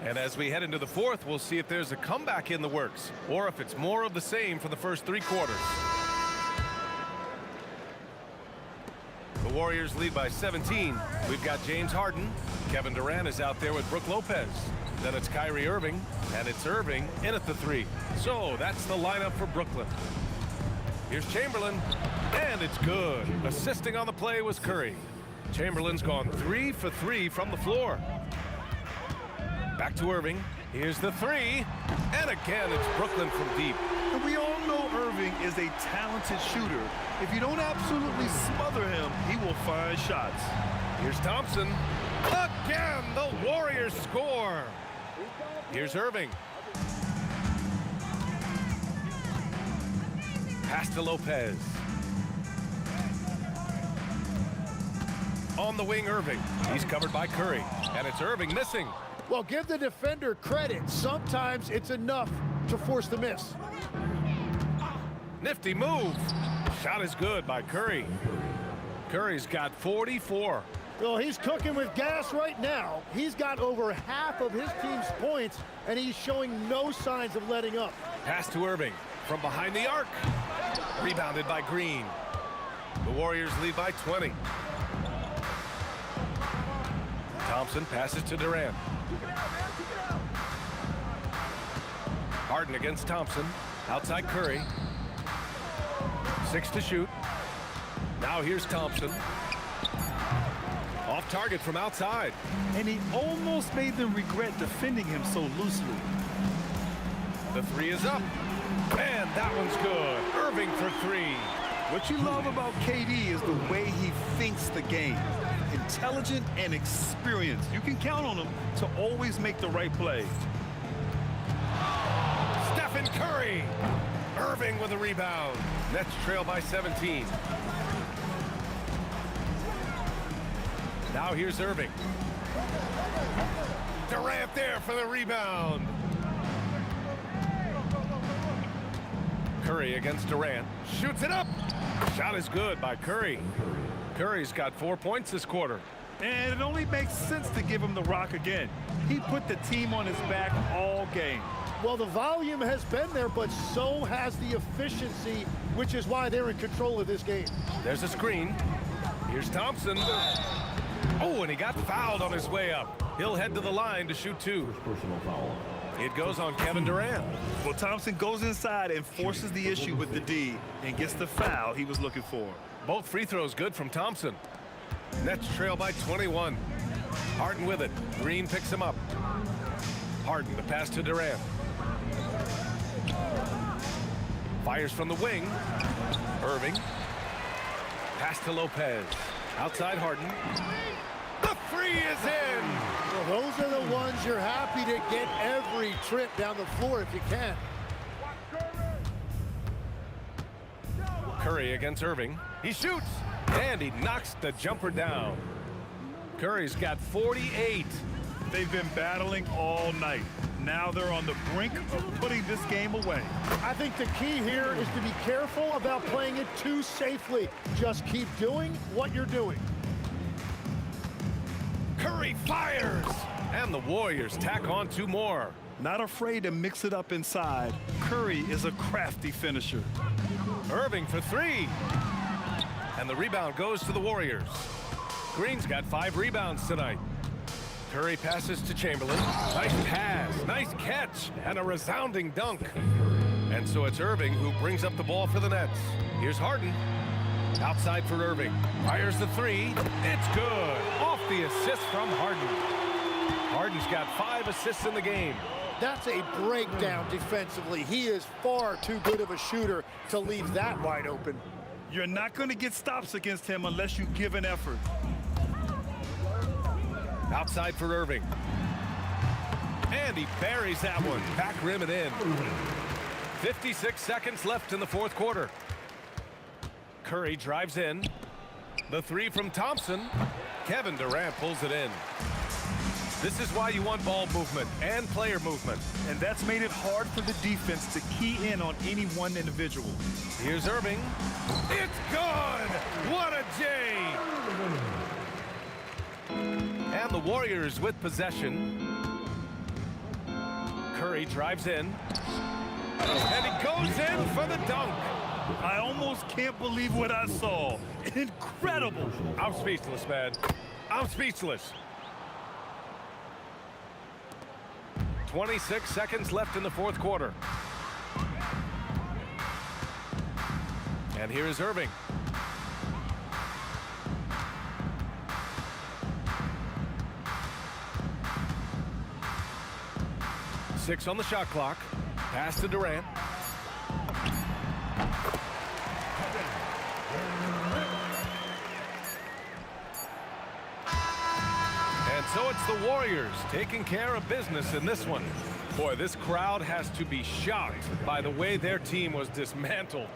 And as we head into the 4th, we'll see if there's a comeback in the works or if it's more of the same for the first 3 quarters. The Warriors lead by 17. We've got James Harden. Kevin Durant is out there with Brook Lopez. Then it's Kyrie Irving, and it's Irving in at the 3. So that's the lineup for Brooklyn. Here's Chamberlain, and it's good. Assisting on the play was Curry. Chamberlain's gone 3 for 3 from the floor. Back to Irving. Here's the 3. And again, it's Brooklyn from deep.
And we all know Irving is a talented shooter. If you don't absolutely smother him, he will find shots.
Here's Thompson. Again, the Warriors score. Here's Irving. Pass to Lopez. On the wing, Irving. He's covered by Curry. And it's Irving missing.
Well, give the defender credit. Sometimes it's enough to force the miss.
Nifty move. Shot is good by Curry. Curry's got 44.
Well, he's cooking with gas right now. He's got over half of his team's points, and he's showing no signs of letting up.
Pass to Irving from behind the arc. Rebounded by Green. The Warriors lead by 20. Thompson passes to Durant. Harden against Thompson. Outside Curry. 6 to shoot. Now here's Thompson. Off target from outside.
And he almost made them regret defending him so loosely.
The 3 is up. And that one's good. Irving for 3.
What you love about KD is the way he thinks the game. Intelligent and experienced. You can count on him to always make the right play.
Stephen Curry. Irving with a rebound. Nets trail by 17. Now here's Irving. Durant there for the rebound. Curry against Durant. Shoots it up. Shot is good by Curry. Curry's got 4 points this quarter.
And it only makes sense to give him the rock again. He put the team on his back all game.
Well, the volume has been there, but so has the efficiency, which is why they're in control of this game.
There's a screen. Here's Thompson. Oh, and he got fouled on his way up. He'll head to the line to shoot 2.
Personal foul.
It goes on Kevin Durant.
Well, Thompson goes inside and forces the issue with the D and gets the foul he was looking for.
Both free throws good from Thompson. Nets trail by 21. Harden with it. Green picks him up. Harden, the pass to Durant. Fires from the wing. Irving. Pass to Lopez. Outside Harden. The 3 is in.
Well, those are the ones you're happy to get every trip down the floor if you can.
Curry against Irving. He shoots. And he knocks the jumper down. Curry's got 48.
They've been battling all night. Now they're on the brink of putting this game away.
I think the key here is to be careful about playing it too safely. Just keep doing what you're doing.
Curry fires. And the Warriors tack on 2 more.
Not afraid to mix it up inside. Curry is a crafty finisher.
Irving for 3. And the rebound goes to the Warriors. Green's got 5 rebounds tonight. Curry passes to Chamberlain. Nice pass, nice catch, and a resounding dunk. And so it's Irving who brings up the ball for the Nets. Here's Harden. Outside for Irving. Fires the 3. It's good. Off the assist from Harden. Harden's got 5 assists in the game.
That's a breakdown defensively. He is far too good of a shooter to leave that wide open.
You're not going to get stops against him unless you give an effort.
Outside for Irving. And he buries that one. Back rim and in. 56 seconds left in the fourth quarter. Curry drives in. The three from Thompson. Kevin Durant pulls it in. This is why you want ball movement and player movement.
And that's made it hard for the defense to key in on any one individual.
Here's Irving. It's good! What a J! And the Warriors with possession. Curry drives in. And he goes in for the dunk.
I almost can't believe what I saw. Incredible.
I'm speechless, man. I'm speechless. 26 seconds left in the fourth quarter. And here is Irving. Six on the shot clock. Pass to Durant. And so it's the Warriors taking care of business in this one. Boy, this crowd has to be shocked by the way their team was dismantled.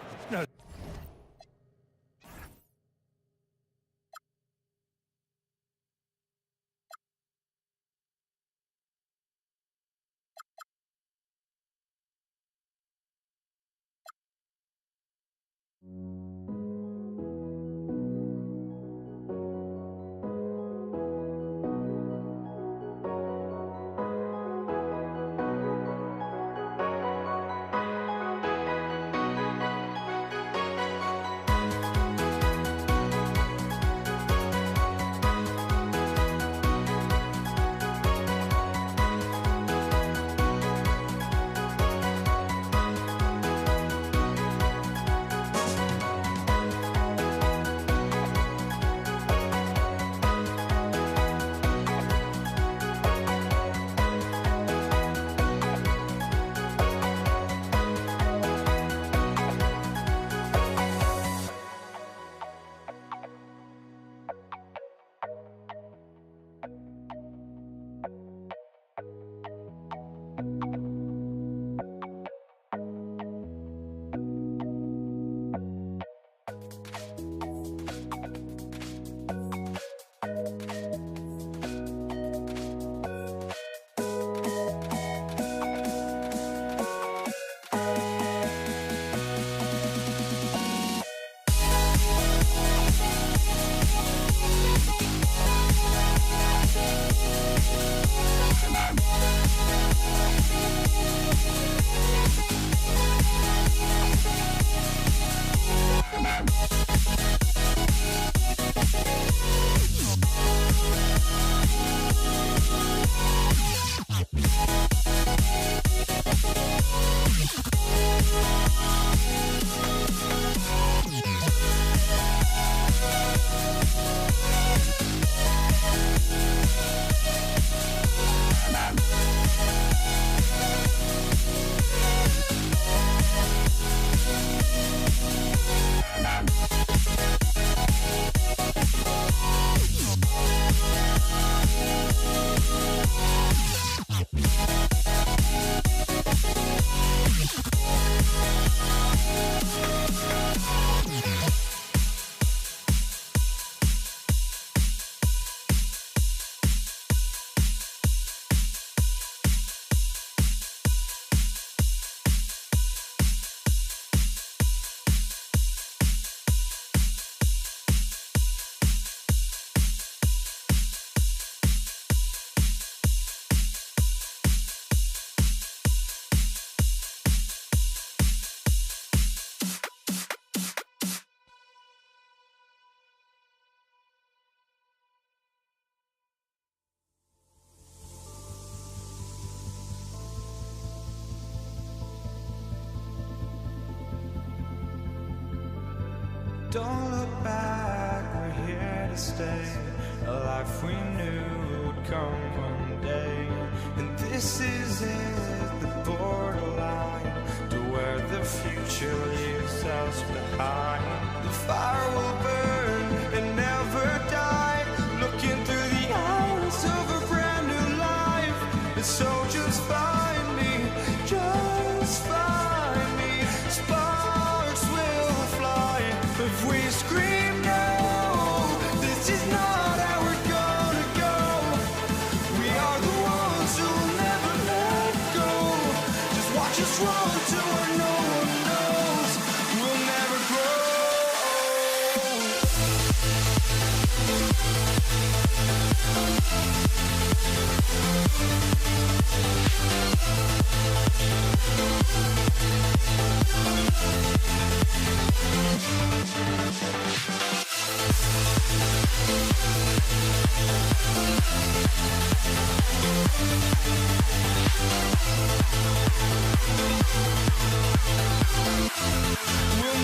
Don't look back, we're here to stay. A life we knew would come one day. And this is it, the borderline to where the future leaves us behind. The fire will burn and never die, looking through the eyes of a brand new life. And so just find me, just find me. wrong to where no one knows. We'll never grow. We'll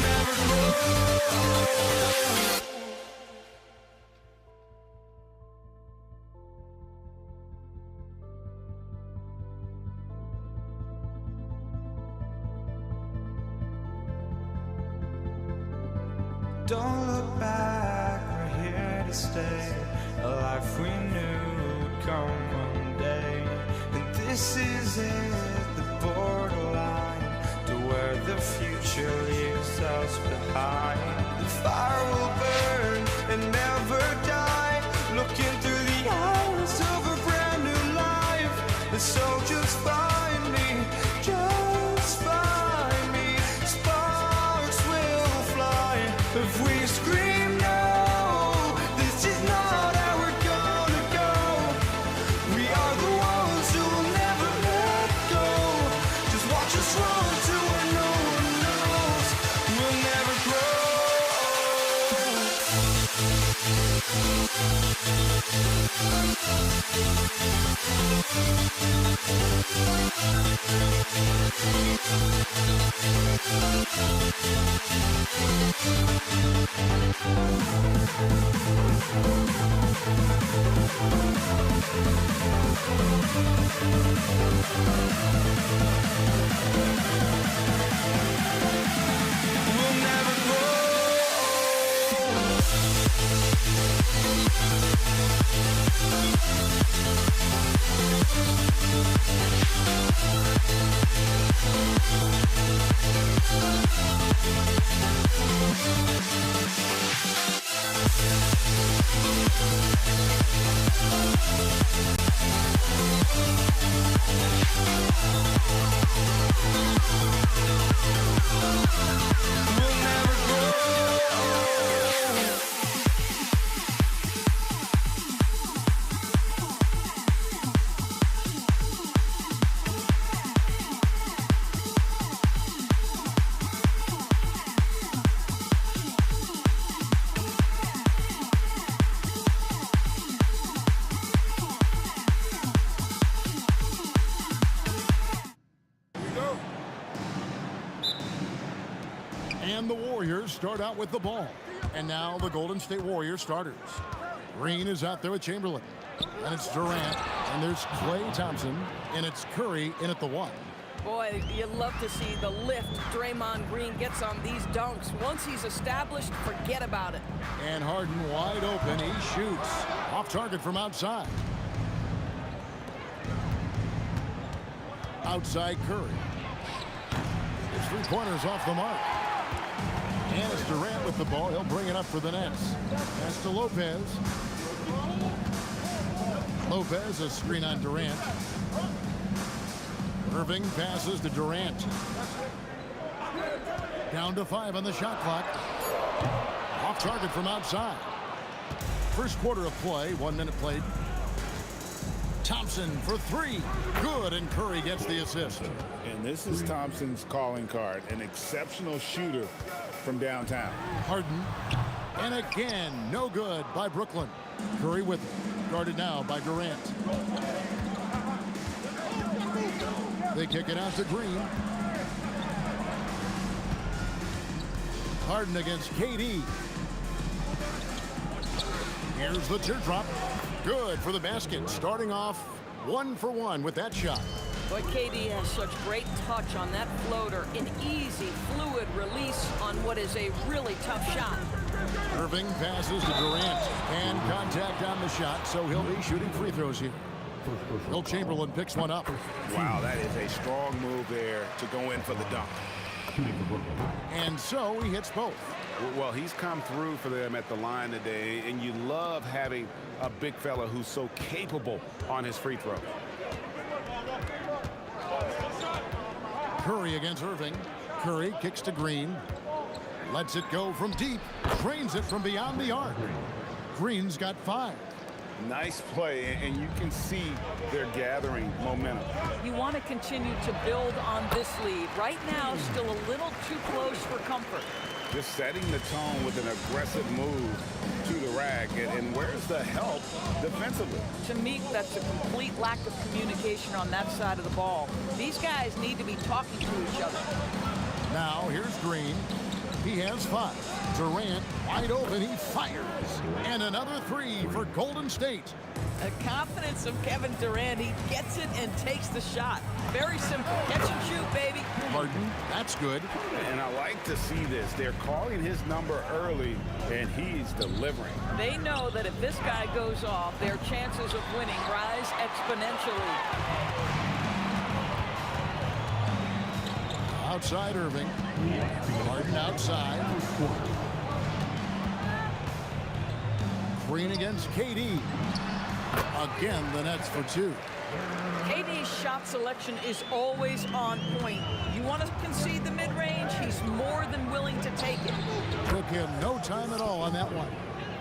never grow. Don't look back, we're here to stay. A life we knew would come one day. And this is it, the borderline to where the future leaves us behind. The fire will burn and never die, looking through the eyes of a brand new life. And so just find me, just find me. Sparks will fly if we scream no. This is not how we're gonna go. We are the ones who will never let go. Just watch us run to where no one knows. We'll never grow. We'll never grow. We'll never grow.
And the Warriors start out with the ball. And now the Golden State Warriors starters. Green is out there with Chamberlain. And it's Durant. And there's Klay Thompson. And it's Curry in at the 1.
Boy, you love to see the lift Draymond Green gets on these dunks. Once he's established, forget about it.
And Harden wide open. He shoots. Off target from outside. Outside Curry. His three-pointers off the mark. And it's Durant with the ball. He'll bring it up for the Nets. That's to Lopez. Lopez, a screen on Durant. Irving passes to Durant. Down to 5 on the shot clock. Off target from outside. First quarter of play, 1 minute played. Thompson for 3. Good, and Curry gets the assist.
And this is Thompson's calling card, an exceptional shooter from downtown.
Harden. And again, no good by Brooklyn. Curry with it. Guarded now by Durant. They kick it out to Green. Harden against KD. Here's the teardrop. Good for the basket. Starting off 1 for 1 with that shot.
Boy, KD has such great touch on that floater. An easy, fluid release on what is a really tough shot.
Irving passes to Durant. And contact on the shot, so he'll be shooting free throws here. Will Chamberlain picks one up.
Wow, that is a strong move there to go in for the dunk.
And so he hits both.
Well, he's come through for them at the line today, and you love having a big fella who's so capable on his free throw.
Curry against Irving. Curry kicks to Green. Lets it go from deep. Drains it from beyond the arc. Green's got 5.
Nice play, and you can see they're gathering momentum.
You want to continue to build on this lead. Right now, still a little too close for comfort.
Just setting the tone with an aggressive move to the rack. And where's the help defensively?
To me, that's a complete lack of communication on that side of the ball. These guys need to be talking to each other.
Now here's Green. He has 5. Durant wide open. He fires. And another 3 for Golden State.
The confidence of Kevin Durant. He gets it and takes the shot. Very simple. Catch and shoot, baby.
Harden, that's good.
And I like to see this. They're calling his number early, and he's delivering.
They know that if this guy goes off, their chances of winning rise exponentially.
Outside Irving. Harden outside. Green against KD. Again, the Nets for 2.
KD's shot selection is always on point. You want to concede the mid-range, he's more than willing to take it.
Took him no time at all on that one.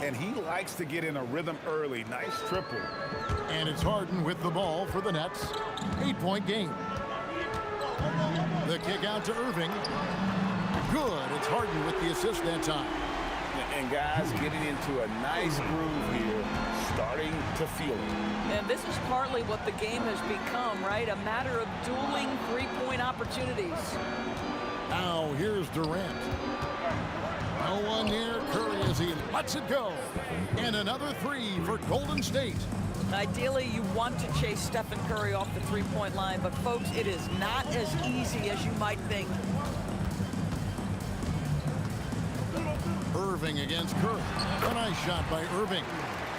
And he likes to get in a rhythm early. Nice triple.
And it's Harden with the ball for the Nets. 8-point game. The kick out to Irving. Good. It's Harden with the assist that time.
And guys getting into a nice groove here, starting to feel it.
And this is partly what the game has become, right? A matter of dueling three-point opportunities.
Now here's Durant. No one near Curry as he lets it go. And another 3 for Golden State.
Ideally, you want to chase Stephen Curry off the three-point line, but folks, it is not as easy as you might think.
Irving against Curry. A nice shot by Irving.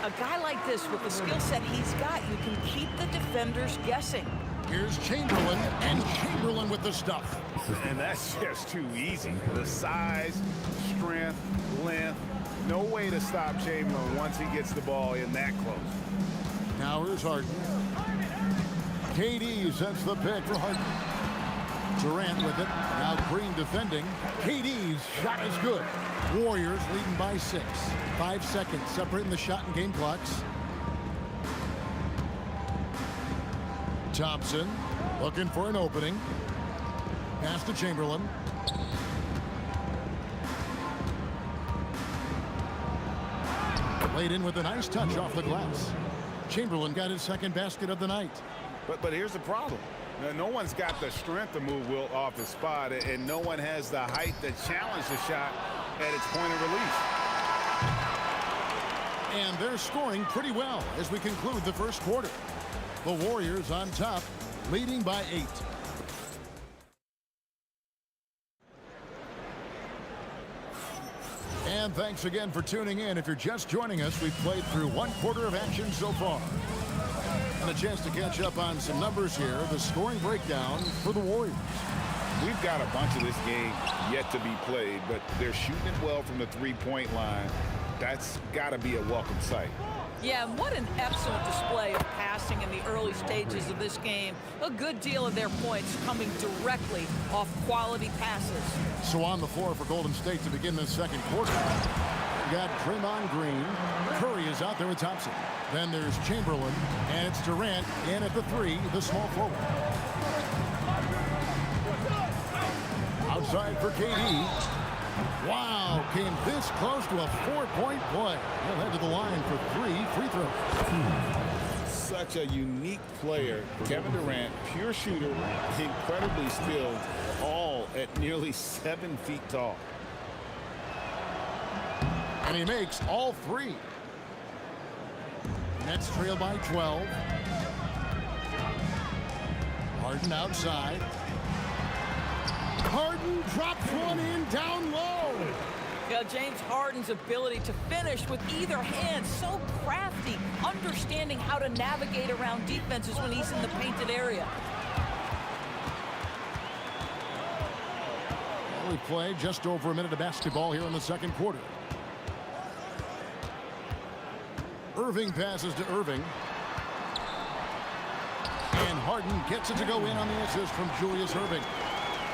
A guy like this with the skill set he's got, you can keep the defenders guessing.
Here's Chamberlain, and Chamberlain with the stuff.
And that's just too easy. The size, strength, length. No way to stop Chamberlain once he gets the ball in that close.
Now here's Harden. KD sets the pick for Harden. Durant with it. Now Green defending. KD's shot is good. Warriors leading by 6. 5 seconds separating the shot and game clocks. Thompson looking for an opening. Pass to Chamberlain. Laid in with a nice touch off the glass. Chamberlain got his second basket of the night.
But here's the problem. No one's got the strength to move Wilt off the spot, and no one has the height to challenge the shot at its point of release.
And they're scoring pretty well as we conclude the first quarter. The Warriors on top, leading by 8. And thanks again for tuning in. If you're just joining us, we've played through 1 quarter of action so far. And a chance to catch up on some numbers here. The scoring breakdown for the Warriors.
We've got a bunch of this game yet to be played, but they're shooting it well from the three-point line. That's got to be a welcome sight.
Yeah, and what an excellent display of passing in the early stages of this game. A good deal of their points coming directly off quality passes.
So on the floor for Golden State to begin this second quarter. We got Draymond Green. Curry is out there with Thompson. Then there's Chamberlain, and it's Durant in at the 3, the small forward. Outside for KD. Wow, came this close to a 4-point play. He'll head to the line for 3 free throws.
Such a unique player. Kevin Durant, pure shooter, incredibly skilled, all at nearly 7 feet tall.
And he makes all 3. Nets trail by 12. Harden outside. Harden drops one in down low.
Yeah, James Harden's ability to finish with either hand, so crafty, understanding how to navigate around defenses when he's in the painted area.
Well, we play just over a minute of basketball here in the second quarter. Irving passes to Irving. And Harden gets it to go in on the assist from Julius Irving.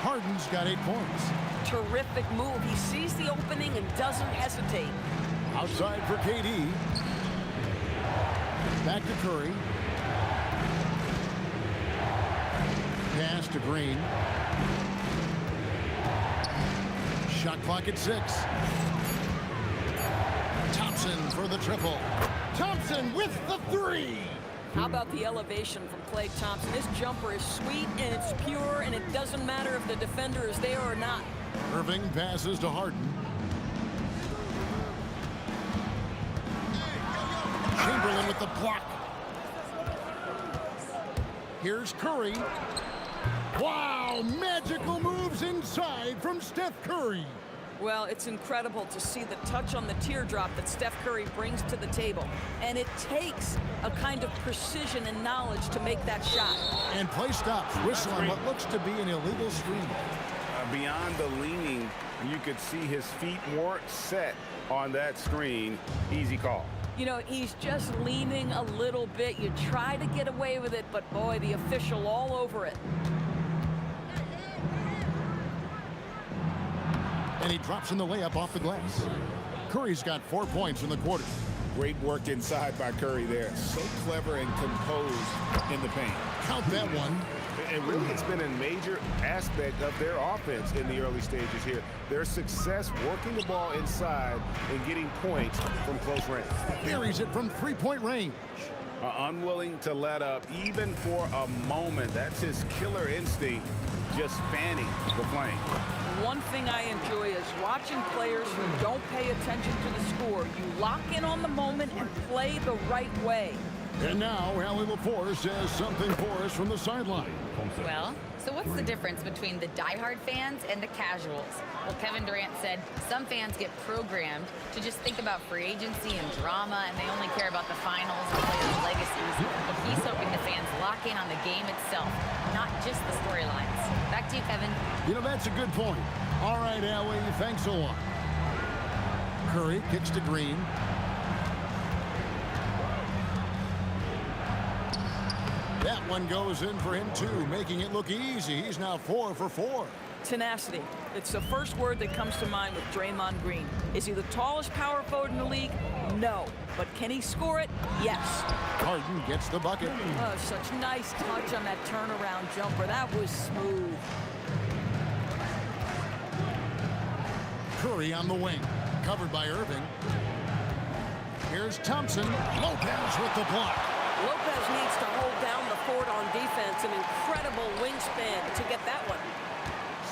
Harden's got 8 points.
Terrific move. He sees the opening and doesn't hesitate.
Outside for KD. Back to Curry. Pass to Green. Shot clock at 6. Thompson for the triple. Thompson with the 3.
How about the elevation from Klay Thompson? This jumper is sweet and it's pure, and it doesn't matter if the defender is there or not.
Irving passes to Harden. Chamberlain with the block. Here's Curry. Wow, magical moves inside from Steph Curry.
Well, it's incredible to see the touch on the teardrop that Steph Curry brings to the table. And it takes a kind of precision and knowledge to make that shot.
And play stops. Whistle on what looks to be an illegal screen.
Beyond the leaning, you could see his feet weren't set on that screen. Easy call.
You know, he's just leaning a little bit. You try to get away with it, but boy, the official all over it.
And he drops in the layup off the glass. Curry's got 4 points in the quarter.
Great work inside by Curry there. So clever and composed in the paint.
Count that one.
And really, it's been a major aspect of their offense in the early stages here. Their success working the ball inside and getting points from close range.
Buries it from 3-point range.
Unwilling to let up even for a moment. That's his killer instinct, just fanning the flame.
One thing I enjoy is watching players who don't pay attention to the score. You lock in on the moment and play the right way.
And now, Allie LaForce has something for us from the sideline.
Well, so what's the difference between the diehard fans and the casuals? Well, Kevin Durant said some fans get programmed to just think about free agency and drama, and they only care about the finals and players' legacies. But he's hoping the fans lock in on the game itself, not just the storylines. Back to you, Kevin.
You know, that's a good point. All right, Allie, thanks a lot. Curry kicks to Green. That one goes in for him, too, making it look easy. He's now 4 for 4.
Tenacity. It's the first word that comes to mind with Draymond Green. Is he the tallest power forward in the league? No. But can he score it? Yes.
Harden gets the bucket.
Oh, such nice touch on that turnaround jumper. That was smooth.
Curry on the wing. Covered by Irving. Here's Thompson. Lopez with the block.
Lopez needs to hold down the fort on defense. An incredible wingspan to get that one.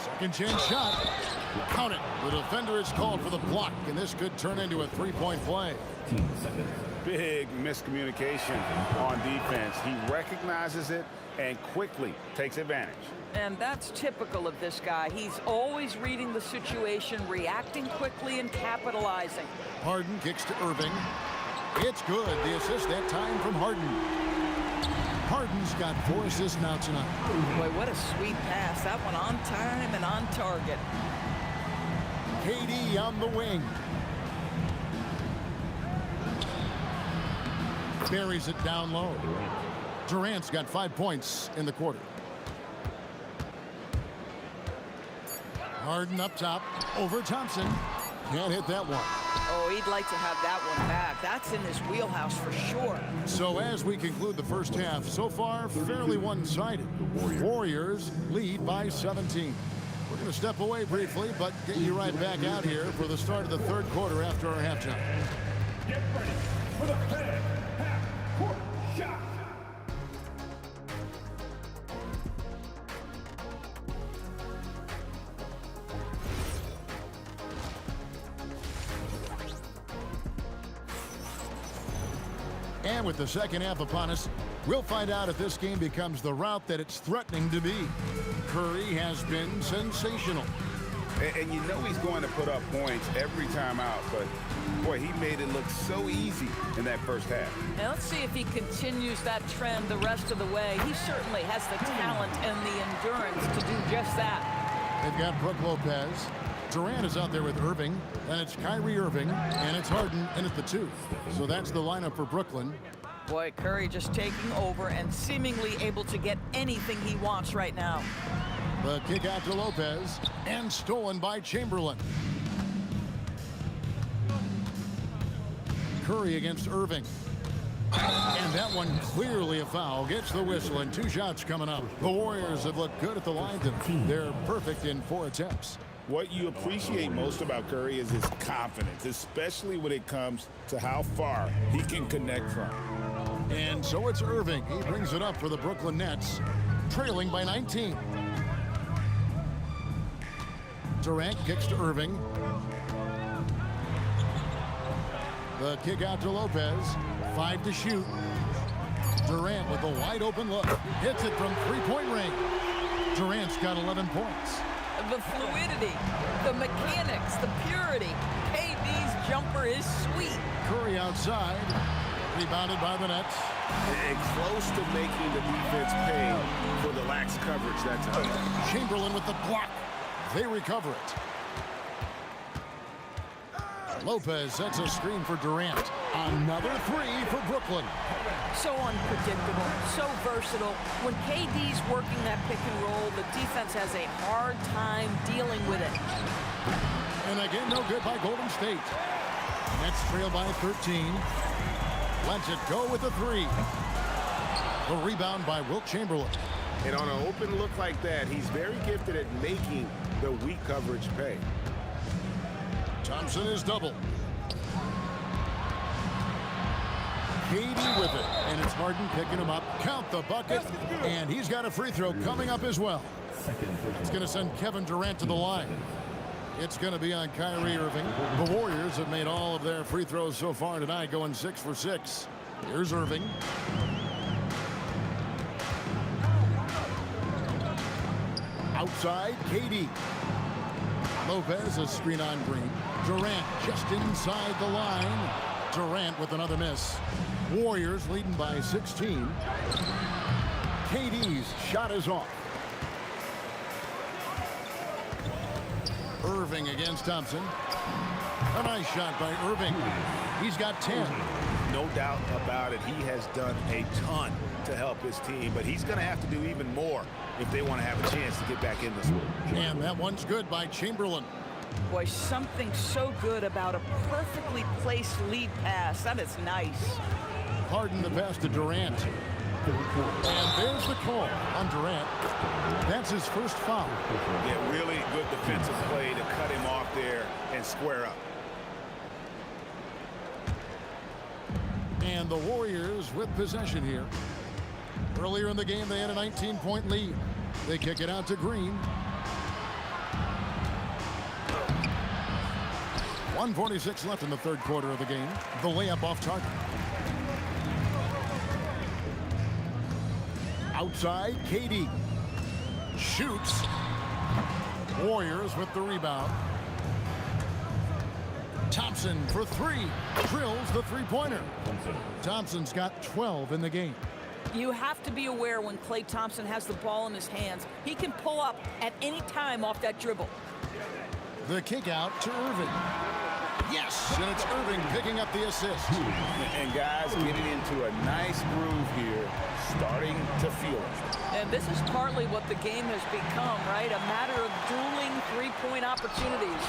Second chance shot. Count it. The defender is called for the block, and this could turn into a 3-point play.
Big miscommunication on defense. He recognizes it and quickly takes advantage.
And that's typical of this guy. He's always reading the situation, reacting quickly, and capitalizing.
Harden kicks to Irving. It's good. The assist that time from Harden. Harden's got 4 assists now tonight.
Boy, what a sweet pass. That one on time and on target.
KD on the wing. Buries it down low. Durant's got 5 points in the quarter. Harden up top. Over Thompson. Can't hit that one.
Oh, he'd like to have that one back. That's in his wheelhouse for sure.
So as we conclude the first half, so far fairly one-sided. Warriors lead by 17. We're going to step away briefly, but get you right back out here for the start of the third quarter after our halftime.
Get ready for the third half-court shot.
And with the second half upon us, we'll find out if this game becomes the route that it's threatening to be. Curry has been sensational.
And you know he's going to put up points every time out, but boy, he made it look so easy in that first half.
Now let's see if he continues that trend the rest of the way. He certainly has the talent and the endurance to do just that.
They've got Brook Lopez. Durant is out there with Irving, and it's Kyrie Irving, and it's Harden in at the 2. So that's the lineup for Brooklyn.
Boy, Curry just taking over and seemingly able to get anything he wants right now.
The kick out to Lopez, and stolen by Chamberlain. Curry against Irving. And that one clearly a foul. Gets the whistle, and 2 shots coming up. The Warriors have looked good at the line. They're perfect in 4 attempts.
What you appreciate most about Curry is his confidence, especially when it comes to how far he can connect from.
And so it's Irving. He brings it up for the Brooklyn Nets, trailing by 19. Durant kicks to Irving. The kick out to Lopez. 5 to shoot. Durant with a wide open look. Hits it from 3-point range. Durant's got 11 points.
The fluidity, the mechanics, the purity. KD's jumper is sweet.
Curry outside. Rebounded by the Nets.
And close to making the defense pay for the lax coverage that time.
Chamberlain with the block. They recover it. Lopez sets a screen for Durant. Another 3 for Brooklyn.
So unpredictable, so versatile. When KD's working that pick and roll, the defense has a hard time dealing with it.
And again, no good by Golden State. Nets trail by 13. Lets it go with the 3. The rebound by Wilt Chamberlain.
And on an open look like that, he's very gifted at making the weak coverage pay.
Thompson is double. KD with it, and it's Harden picking him up. Count the bucket, and he's got a free throw coming up as well. It's going to send Kevin Durant to the line. It's going to be on Kyrie Irving. The Warriors have made all of their free throws so far tonight, going 6 for 6. Here's Irving. Outside, KD. Lopez, a screen on Green. Durant just inside the line. Durant with another miss. Warriors leading by 16. KD's shot is off. Irving against Thompson. A nice shot by Irving. He's got 10.
No doubt about it. He has done a ton to help his team, but he's going to have to do even more if they want to have a chance to get back in this one.
And that one's good by Chamberlain.
Boy, something so good about a perfectly placed lead pass. That is nice.
Harden the pass to Durant. And there's the call on Durant. That's his first foul.
Yeah, really good defensive play to cut him off there and square up.
And the Warriors with possession here. Earlier in the game, they had a 19-point lead. They kick it out to Green. 1:46 left in the third quarter of the game. The layup off target. Outside, KD. Shoots. Warriors with the rebound. Thompson for 3. Drills the three-pointer. Thompson's got 12 in the game.
You have to be aware when Klay Thompson has the ball in his hands. He can pull up at any time off that dribble.
The kick out to Irving. Yes, and it's Irving picking up the assist.
And guys getting into a nice groove here, starting to feel it.
And this is partly what the game has become, right? A matter of dueling three-point opportunities.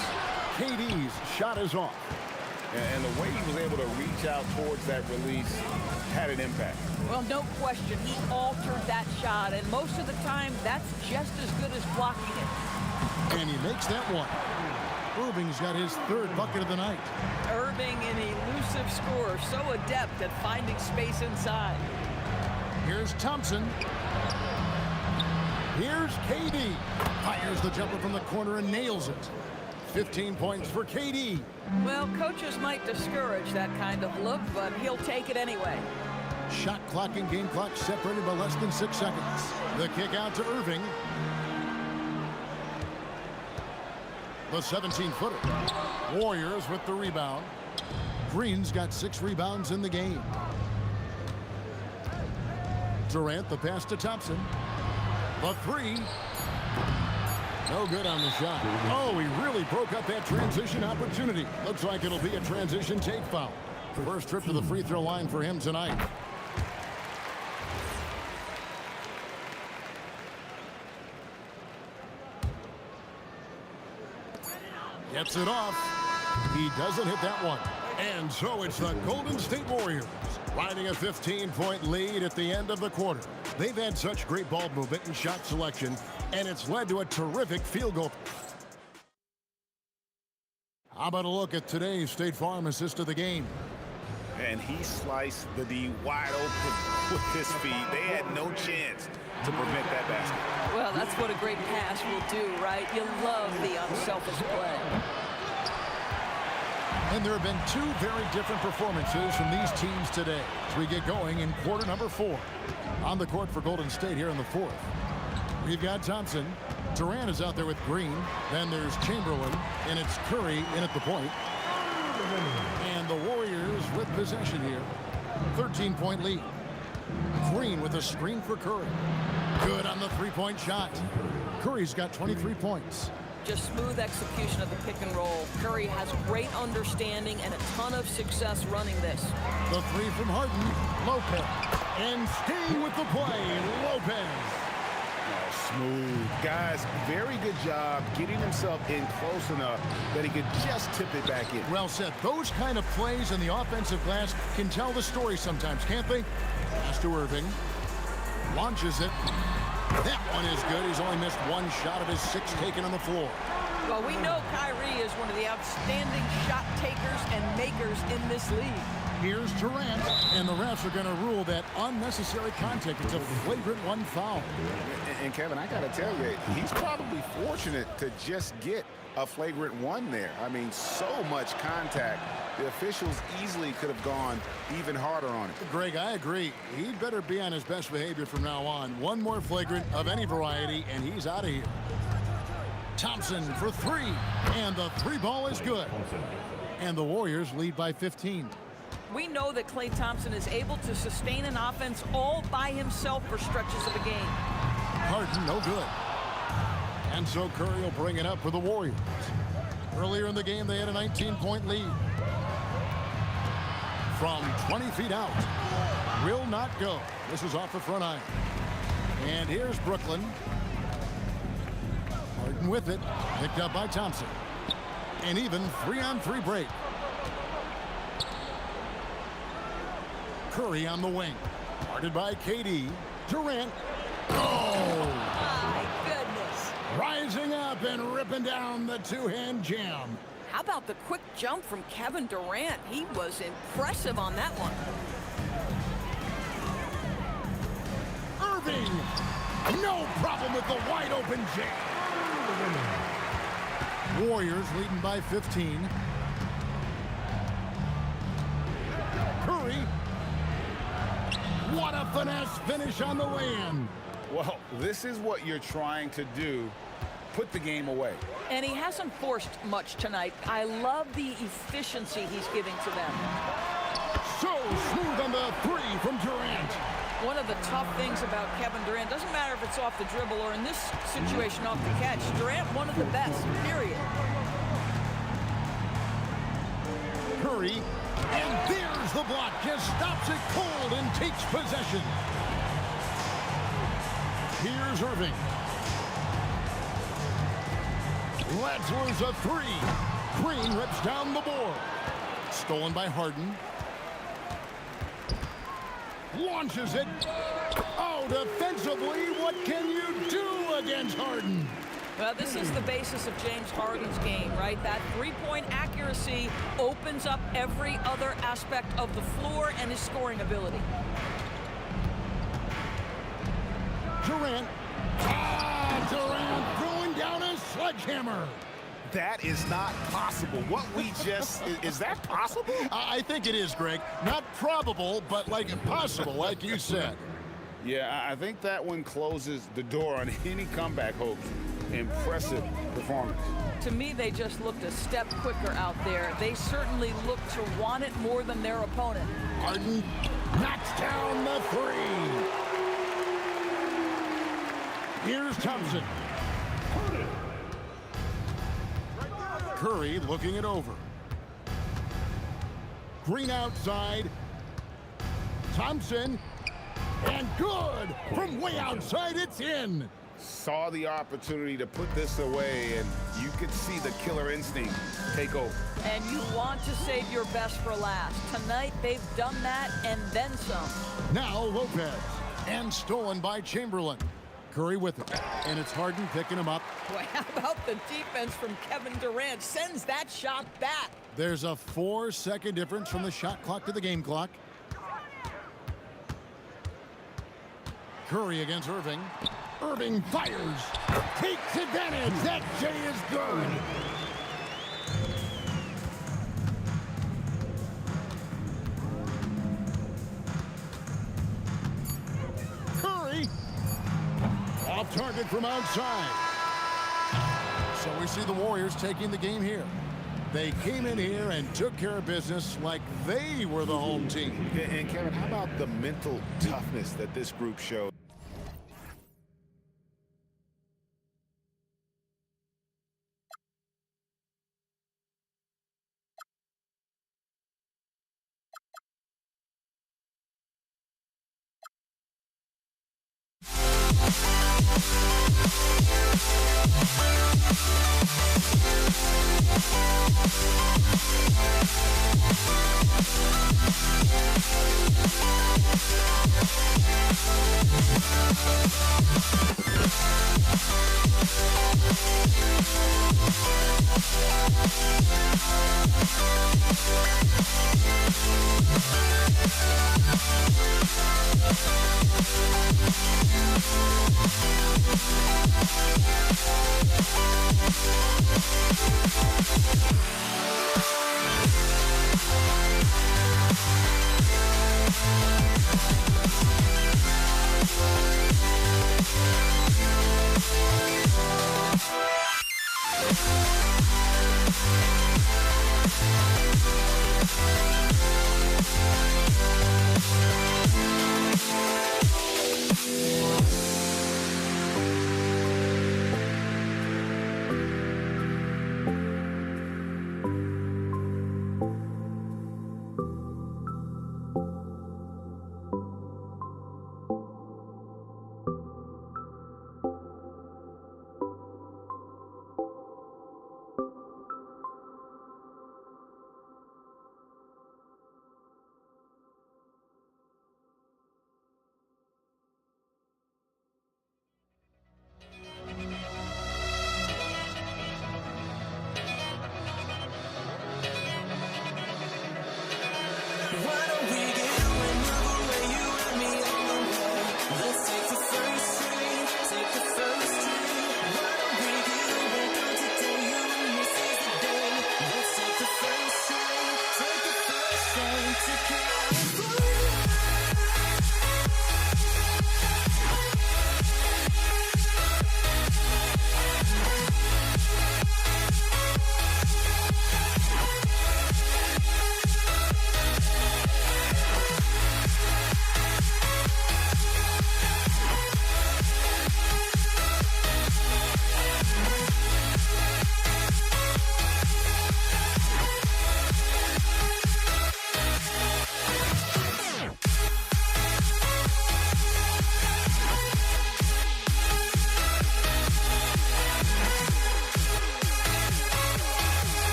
KD's shot is off.
And the way he was able to reach out towards that release had an impact.
Well, no question. He altered that shot, and most of the time, that's just as good as blocking it.
And he makes that one. Irving's got his third bucket of the night.
Irving, an elusive scorer, so adept at finding space inside.
Here's Thompson. Here's KD. Fires the jumper from the corner and nails it. 15 points for KD.
Well, coaches might discourage that kind of look, but he'll take it anyway.
Shot clock and game clock separated by less than 6 seconds. The kick out to Irving. The 17-footer. Warriors with the rebound. Green's got 6 rebounds in the game. Durant the pass to Thompson. The 3. No good on the shot. Oh, he really broke up that transition opportunity. Looks like it'll be a transition take foul. First trip to the free throw line for him tonight. Gets it off. He doesn't hit that one. And so it's the Golden State Warriors riding a 15-point lead at the end of the quarter. They've had such great ball movement and shot selection, and it's led to a terrific field goal. How about a look at today's State Farm assist of the game?
And he sliced the D wide open with his feet. They had no chance to prevent that basket.
Well, that's what a great pass will do, right? You love the unselfish play.
And there have been two very different performances from these teams today as we get going in quarter number 4. On the court for Golden State here in the 4th. We've got Thompson. Durant is out there with Green. Then there's Chamberlain, and it's Curry in at the point. And the Warriors with possession here. 13-point lead. Green with a screen for Curry. Good on the three-point shot. Curry's got 23 points.
Just smooth execution of the pick and roll. Curry has great understanding and a ton of success running this.
The three from Harden. Lopez. And staying with the play, Lopez.
Smooth. Guys, very good job getting himself in close enough that he could just tip it back in.
Well said. Those kind of plays in the offensive glass can tell the story sometimes, can't they? Pass to Irving. Launches it. That one is good. He's only missed one shot of his 6 taken on the floor.
Well, we know Kyrie is one of the outstanding shot takers and makers in this league.
Here's Durant, and the refs are going to rule that unnecessary contact. It's a flagrant 1 foul.
And Kevin, I got to tell you, he's probably fortunate to just get a flagrant 1 there. I mean, so much contact. The officials easily could have gone even harder on it.
Greg, I agree. He'd better be on his best behavior from now on. One more flagrant of any variety, and he's out of here. Thompson for 3, and the 3 ball is good. And the Warriors lead by 15.
We know that Klay Thompson is able to sustain an offense all by himself for stretches of a game.
Harden, no good. And so Curry will bring it up for the Warriors. Earlier in the game, they had a 19-point lead. From 20 feet out. Will not go. This is off the front iron. And here's Brooklyn. Harden with it. Picked up by Thompson. An even 3-on-3 break. Curry on the wing. Guarded by KD. Durant. Oh!
My goodness.
Rising up and ripping down the 2-hand jam.
How about the quick jump from Kevin Durant? He was impressive on that one.
Irving. No problem with the wide open jam. Warriors leading by 15. Curry. What a finesse finish on the lay-in.
Well, this is what you're trying to do. Put the game away.
And he hasn't forced much tonight. I love the efficiency he's giving to them.
So smooth on the 3 from Durant.
One of the tough things about Kevin Durant, doesn't matter if it's off the dribble or in this situation off the catch, Durant, one of the best, period.
Curry, and there's the block. Just stops it cold and takes possession. Here's Irving. Latzler's a 3. Green rips down the board. Stolen by Harden. Launches it. Oh, defensively, what can you do against Harden?
Well, this is the basis of James Harden's game, right? That three-point accuracy opens up every other aspect of the floor and his scoring ability.
Durant. Durant throwing down a sledgehammer.
That is not possible. What we just, is that possible?
I think it is, Greg. Not probable, but like impossible, like you said.
Yeah, I think that one closes the door on any comeback hopes. Impressive performance.
To me, they just looked a step quicker out there. They certainly looked to want it more than their opponent.
Harden knocks down the 3. Here's Thompson. Curry looking it over. Green outside. Thompson. And good! From way outside, it's in.
saw the opportunity to put this away, and you could see the killer instinct take over.
And you want to save your best for last. Tonight, they've done that and then some.
Now Lopez, and stolen by Chamberlain. Curry with it, and it's Harden picking him up.
Boy, how about the defense from Kevin Durant? Sends that shot back.
There's a 4-second difference from the shot clock to the game clock. Curry against Irving. Irving fires. Takes advantage. That J is good. Curry. Off target from outside. So we see the Warriors taking the game here. They came in here and took care of business like they were the home team.
And Kevin, how about the mental toughness that this group showed?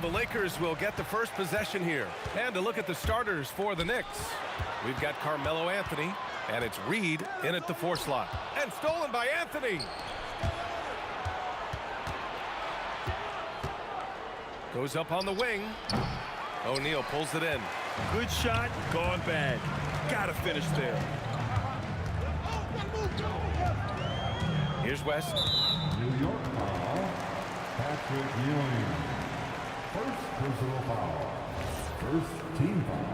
the Lakers will get the first possession here. And to look at the starters for the Knicks, we've got Carmelo Anthony, and it's Reed in at the 4 slot. And stolen by Anthony. Goes up on the wing. O'Neal pulls it in.
Good shot, gone bad. Gotta finish there.
Here's West.
New York foul, Patrick Ewing. First personal foul. First team foul.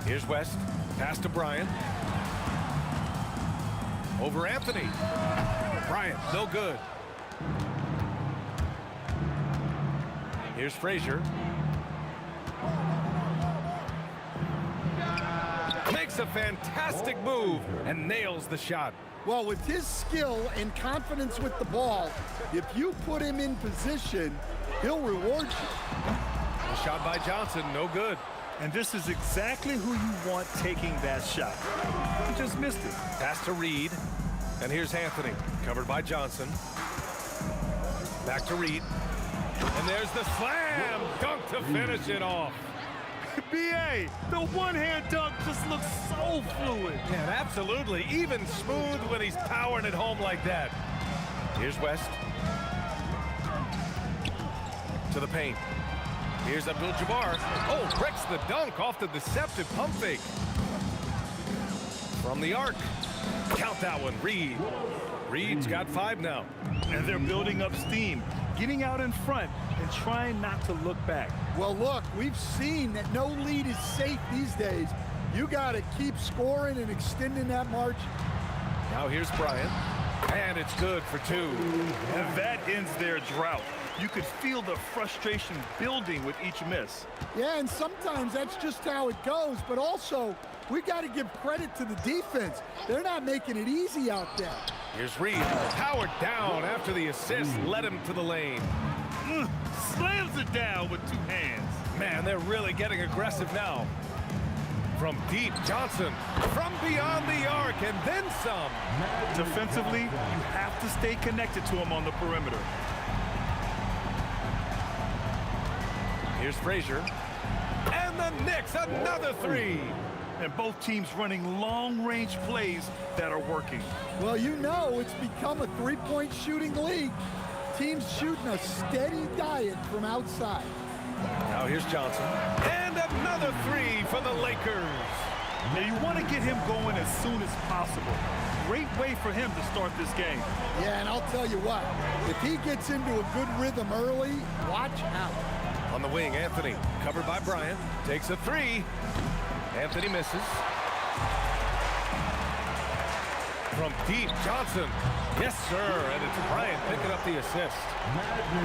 Here's West. Pass to Bryant. Over Anthony. Bryant, no good. Here's Frazier. Makes a fantastic move and nails the shot.
Well, with his skill and confidence with the ball, if you put him in position, he'll reward you.
The shot by Johnson, no good.
And this is exactly who you want taking that shot. He just missed it.
Pass to Reed. And here's Anthony, covered by Johnson. Back to Reed. And there's the slam dunk to finish it off.
B.A., the one-hand dunk just looks so fluid.
And absolutely, even smooth when he's powering it home like that. Here's West. To the paint. Here's Abdul-Jabbar. Oh, breaks the dunk off the deceptive pump fake. From the arc. Count that one, Reed. Reed's got 5 now.
And they're building up steam, getting out in front and trying not to look back.
Well, look, we've seen that no lead is safe these days. You got to keep scoring and extending that margin.
Now here's Bryant. And it's good for 2.
And that ends their drought. You could feel the frustration building with each miss.
Yeah, and sometimes that's just how it goes, but also we got to give credit to the defense. They're not making it easy out there.
Here's Reed, powered down after the assist led him to the lane.
Slams it down with 2 hands.
Man, they're really getting aggressive now. From deep, Johnson, from beyond the arc, and then some.
Defensively, you have to stay connected to him on the perimeter.
Here's Frazier. And the Knicks, another 3.
And both teams running long-range plays that are working.
Well, you know it's become a three-point shooting league. Teams shooting a steady diet from outside.
Now here's Johnson. And another 3 for the Lakers.
Now you want to get him going as soon as possible. Great way for him to start this game.
Yeah, and I'll tell you what, if he gets into a good rhythm early, watch out.
On the wing, Anthony, covered by Bryant, takes a 3. Anthony misses. From deep, Johnson. Yes, sir, and it's Bryant picking up the assist.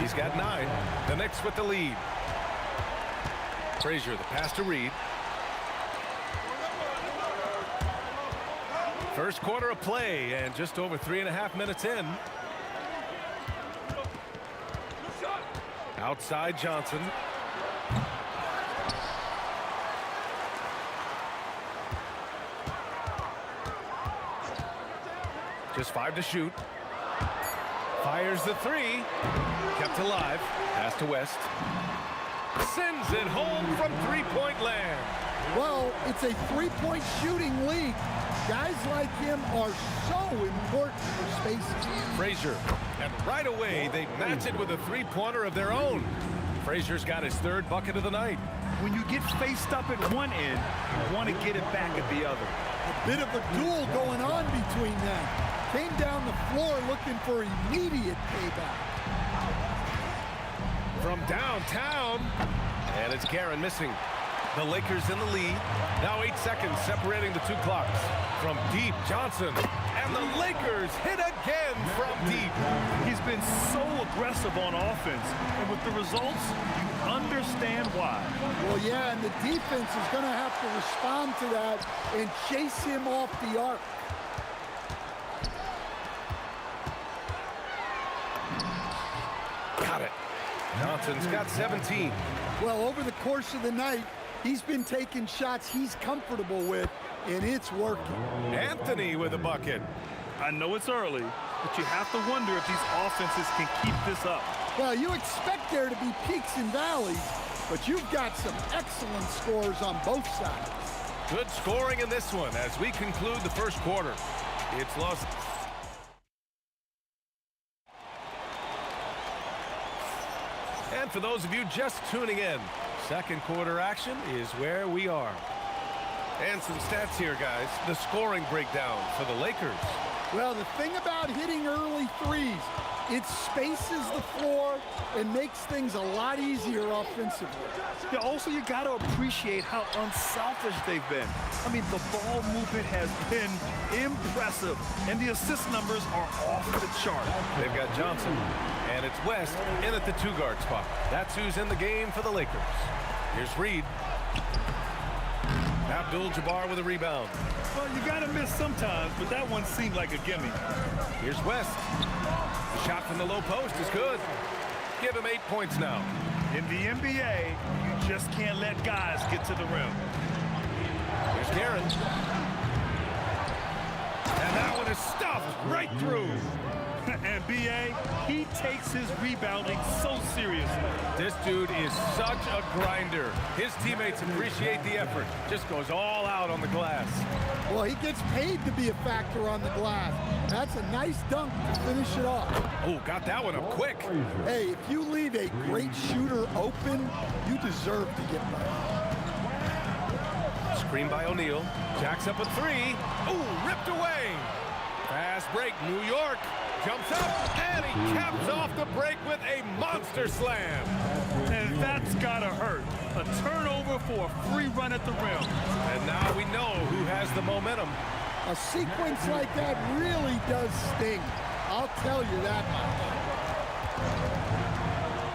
He's got 9. The Knicks with the lead. Frazier, the pass to Reed. First quarter of play, and just over 3.5 minutes in. Outside Johnson. Just 5 to shoot. Fires the 3. Kept alive. Pass to West. Sends it home from 3-point land.
Well, it's a three-point shooting league. Guys like him are so important for spacing.
Frazier. And right away, they match it with a 3-pointer of their own. Frazier's got his 3rd bucket of the night.
When you get faced up at one end, you want to get it back at the other.
A bit of a duel going on between them. Came down the floor looking for immediate payback.
From downtown, and it's Guerin missing. The Lakers in the lead. Now 8 seconds separating the 2 clocks. From deep, Johnson. And the Lakers hit again from deep.
He's been so aggressive on offense. And with the results, you understand why.
Well, yeah, and the defense is going to have to respond to that and chase him off the arc.
Got it. Johnson's got 17.
Well, over the course of the night, He's been taking shots he's comfortable with, and it's working.
Anthony with a bucket.
I know it's early, but you have to wonder if these offenses can keep this up.
Well, you expect there to be peaks and valleys, but you've got some excellent scores on both sides.
Good scoring in this one as we conclude the first quarter. It's lost. And for those of you just tuning in, second quarter action is where we are. And some stats here, guys. The scoring breakdown for the Lakers.
Well, the thing about hitting early threes, it spaces the floor and makes things a lot easier offensively.
Yeah, also, you got to appreciate how unselfish they've been. I mean, the ball movement has been impressive, and the assist numbers are off the chart.
They've got Johnson, and it's West in at the two-guard spot. That's who's in the game for the Lakers. Here's Reed. Abdul-Jabbar with a rebound.
Well, you got to miss sometimes, but that one seemed like a gimme.
Here's West. The shot from the low post is good. Give him 8 points now.
In the NBA, you just can't let guys get to the rim.
Here's Guerin. And that one is stuffed right through.
And B.A., he takes his rebounding so seriously.
This dude is such a grinder. His teammates appreciate the effort. Just goes all out on the glass.
Well, he gets paid to be a factor on the glass. That's a nice dunk to finish it off.
Oh, got that one up quick.
Hey, if you leave a great shooter open, you deserve to get by.
Screen by O'Neal. Jacks up a three. Oh, ripped away. Fast break, New York. Jumps up, and he caps off the break with a monster slam.
And that's gotta hurt. A turnover for a free run at the rim.
And now we know who has the momentum.
A sequence like that really does sting. I'll tell you that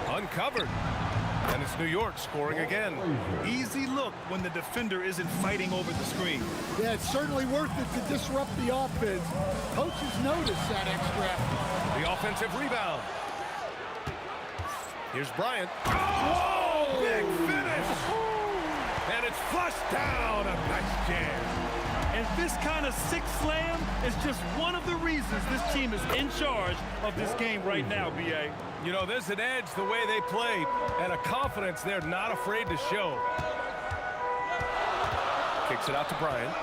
much.
Uncovered. And it's New York scoring again.
Easy look when the defender isn't fighting over the screen.
Yeah, it's certainly worth it to disrupt the offense. Coaches notice that extra effort.
The offensive rebound. Here's Bryant. Oh, big finish. And it's flushed down. A nice jam.
And this kind of sick slam is just one of the reasons this team is in charge of this game right now, B.A.
You know, there's an edge the way they play and a confidence they're not afraid to show. Kicks it out to Bryant.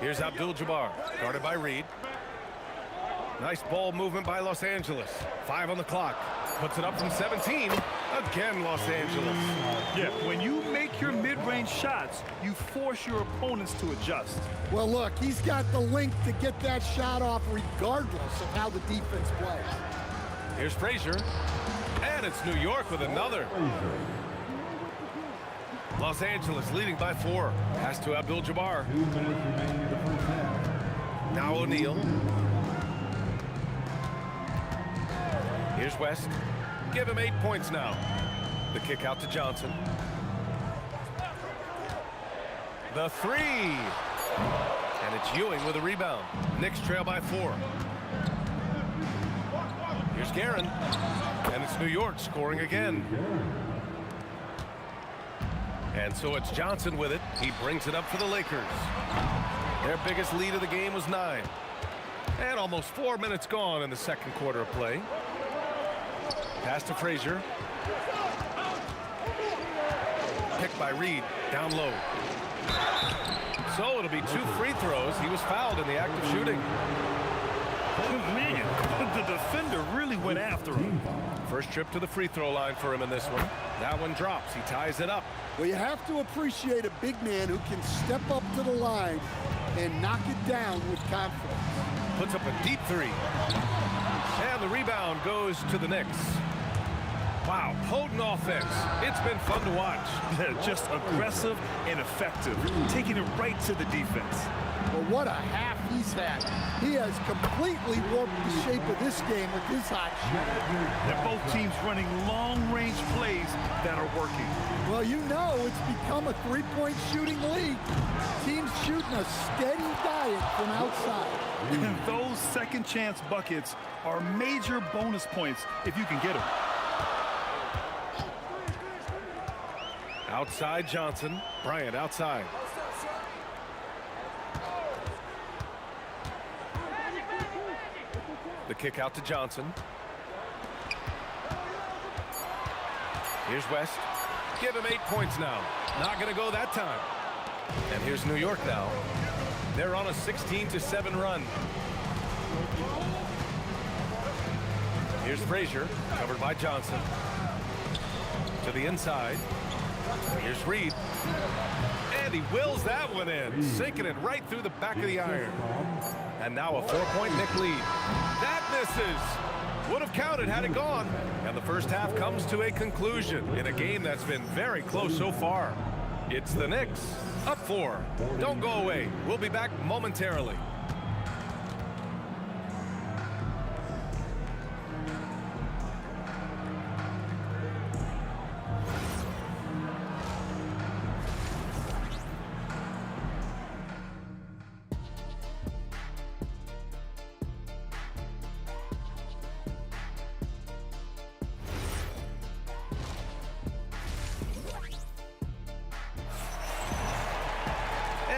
Here's Abdul-Jabbar, guarded by Reed. Nice ball movement by Los Angeles. 5 on the clock. Puts it up from 17. Again, Los Angeles.
Yeah, when you make your mid-range shots, you force your opponents to adjust.
Well, look, he's got the length to get that shot off regardless of how the defense plays.
Here's Frazier. And it's New York with another. Los Angeles leading by 4. Pass to Abdul-Jabbar. Now O'Neal. Here's West. Give him 8 points now. The kick out to Johnson. The three. And it's Ewing with a rebound. Knicks trail by 4. Here's Guerin. And it's New York scoring again. And so it's Johnson with it. He brings it up for the Lakers. Their biggest lead of the game was 9. And almost 4 minutes gone in the second quarter of play. Pass to Frazier. Picked by Reed, down low. So it'll be 2 free throws. He was fouled in the act of shooting.
Man, the defender really went after him.
First trip to the free throw line for him in this one. That one drops. He ties it up.
Well, you have to appreciate a big man who can step up to the line and knock it down with confidence.
Puts up a deep 3. And the rebound goes to the Knicks. Wow, potent offense. It's been fun to watch.
Just aggressive and effective, taking it right to the defense.
Well, what a half he's had. He has completely warped the shape of this game with his hot shot.
They're both teams running long-range plays that are working.
Well, you know it's become a three-point shooting league. Teams shooting a steady diet from outside.
And those second-chance buckets are major bonus points if you can get them.
Outside Johnson. Bryant outside. The kick out to Johnson. Here's West. Give him 8 points now. Not going to go that time. And here's New York now. They're on a 16-7 run. Here's Frazier, covered by Johnson. To the inside. Here's Reed. And he wills that one in, sinking it right through the back of the iron. And now a 4-point Knick lead. That misses. Would have counted had it gone. And the first half comes to a conclusion in a game that's been very close so far. It's the Knicks, up 4. Don't go away. We'll be back momentarily.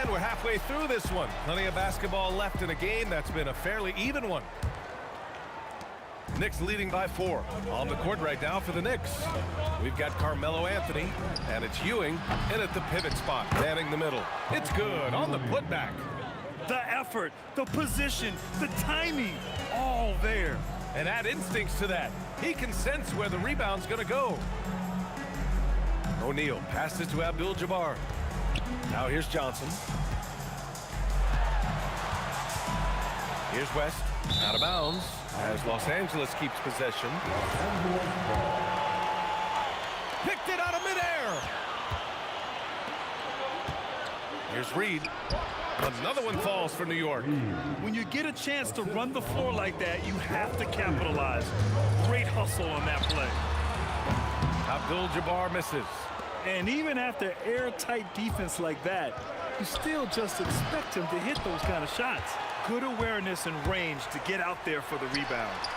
We're halfway through this one. Plenty of basketball left in a game that's been a fairly even one. Knicks leading by 4. On the court right now for the Knicks. We've got Carmelo Anthony, and it's Ewing in at the pivot spot, manning the middle. It's good on the putback.
The effort, the position, the timing, all there.
And add instincts to that. He can sense where the rebound's going to go. O'Neal passes to Abdul-Jabbar. Now here's Johnson. Here's West, out of bounds, as Los Angeles keeps possession. Picked it out of midair. Here's Reed. Another one falls for New York.
When you get a chance to run the floor like that, you have to capitalize. Great hustle on that play.
Abdul-Jabbar misses.
And even after airtight defense like that, you still just expect him to hit those kind of shots. Good awareness and range to get out there for the rebound.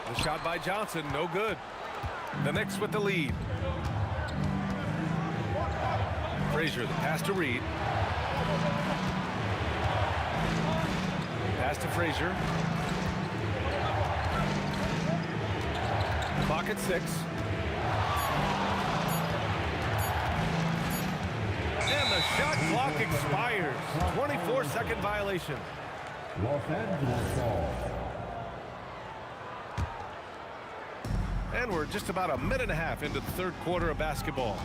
The shot by Johnson, no good. The Knicks with the lead. Frazier, the pass to Reed. Pass to Frazier. Clock at 6. And the shot clock expires. 24-second violation.
Los Angeles ball.
And we're just about a minute and a half into the third quarter of basketball.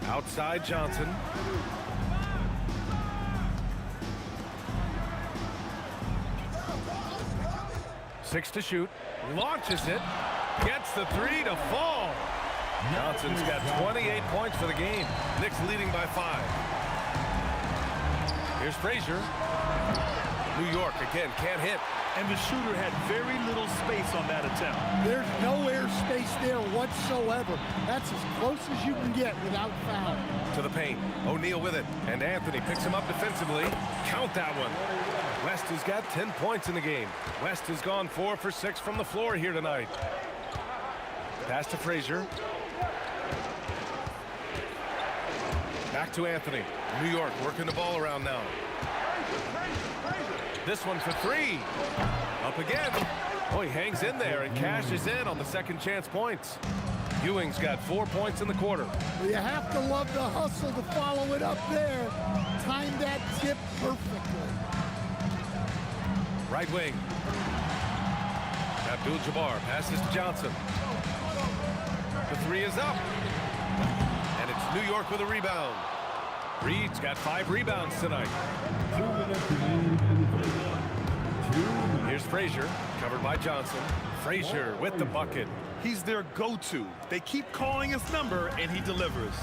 Outside Johnson. Six to shoot. Launches it. Gets the 3 to fall. Johnson's got 28 points for the game. Knicks leading by 5. Here's Frazier. New York again can't hit.
And the shooter had very little space on that attempt.
There's no air space there whatsoever. That's as close as you can get without foul.
To the paint. O'Neal with it. And Anthony picks him up defensively. Count that one. West has got 10 points in the game. West has gone 4 for 6 from the floor here tonight. Pass to Frazier. Back to Anthony. New York working the ball around now. This one for 3. Up again. Oh, he hangs in there and cashes in on the second chance points. Ewing's got 4 points in the quarter.
Well, you have to love the hustle to follow it up there. Timed that tip perfectly.
Right wing. Abdul-Jabbar passes to Johnson. The 3 is up. And it's New York with a rebound. Reed's got 5 rebounds tonight. Here's Frazier, covered by Johnson. Frazier with the bucket.
He's their go-to. They keep calling his number, and he delivers.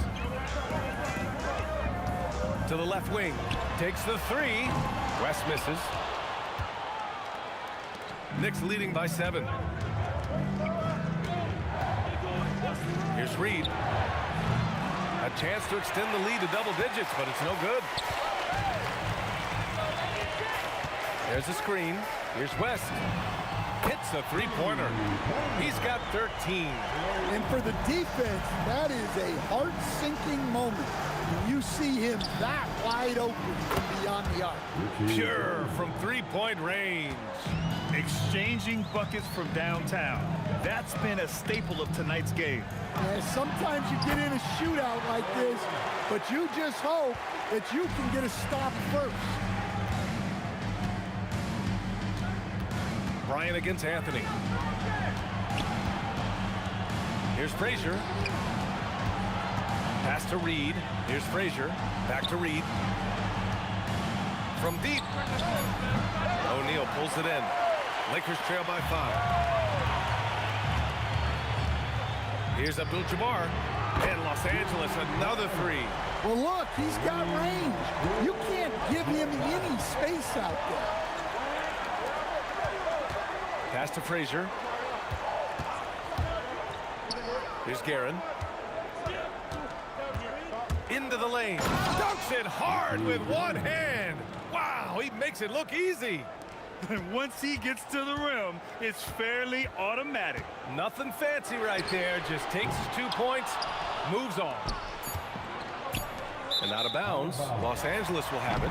To the left wing. Takes the 3. West misses. Knicks leading by 7. Here's Reed. A chance to extend the lead to double digits, but it's no good. There's a screen. Here's West. Hits a three-pointer. He's got 13.
And for the defense, that is a heart-sinking moment. You see him that wide open from beyond the arc.
Pure from three-point range.
Exchanging buckets from downtown. That's been a staple of tonight's game.
Yeah, sometimes you get in a shootout like this, but you just hope that you can get a stop first.
Bryant against Anthony. Here's Frazier. Pass to Reed. Here's Frazier. Back to Reed. From deep. O'Neal pulls it in. Lakers trail by 5. Here's Abdul-Jabbar. And Los Angeles, another three.
Well, look, he's got range. You can't give him any space out there.
Pass to Frazier. Here's Guerin. Into the lane. Dunks it hard with one hand. Wow, he makes it look easy.
And once he gets to the rim, it's fairly automatic.
Nothing fancy right there. Just takes his 2 points, moves on. And out of bounds, Los Angeles will have it.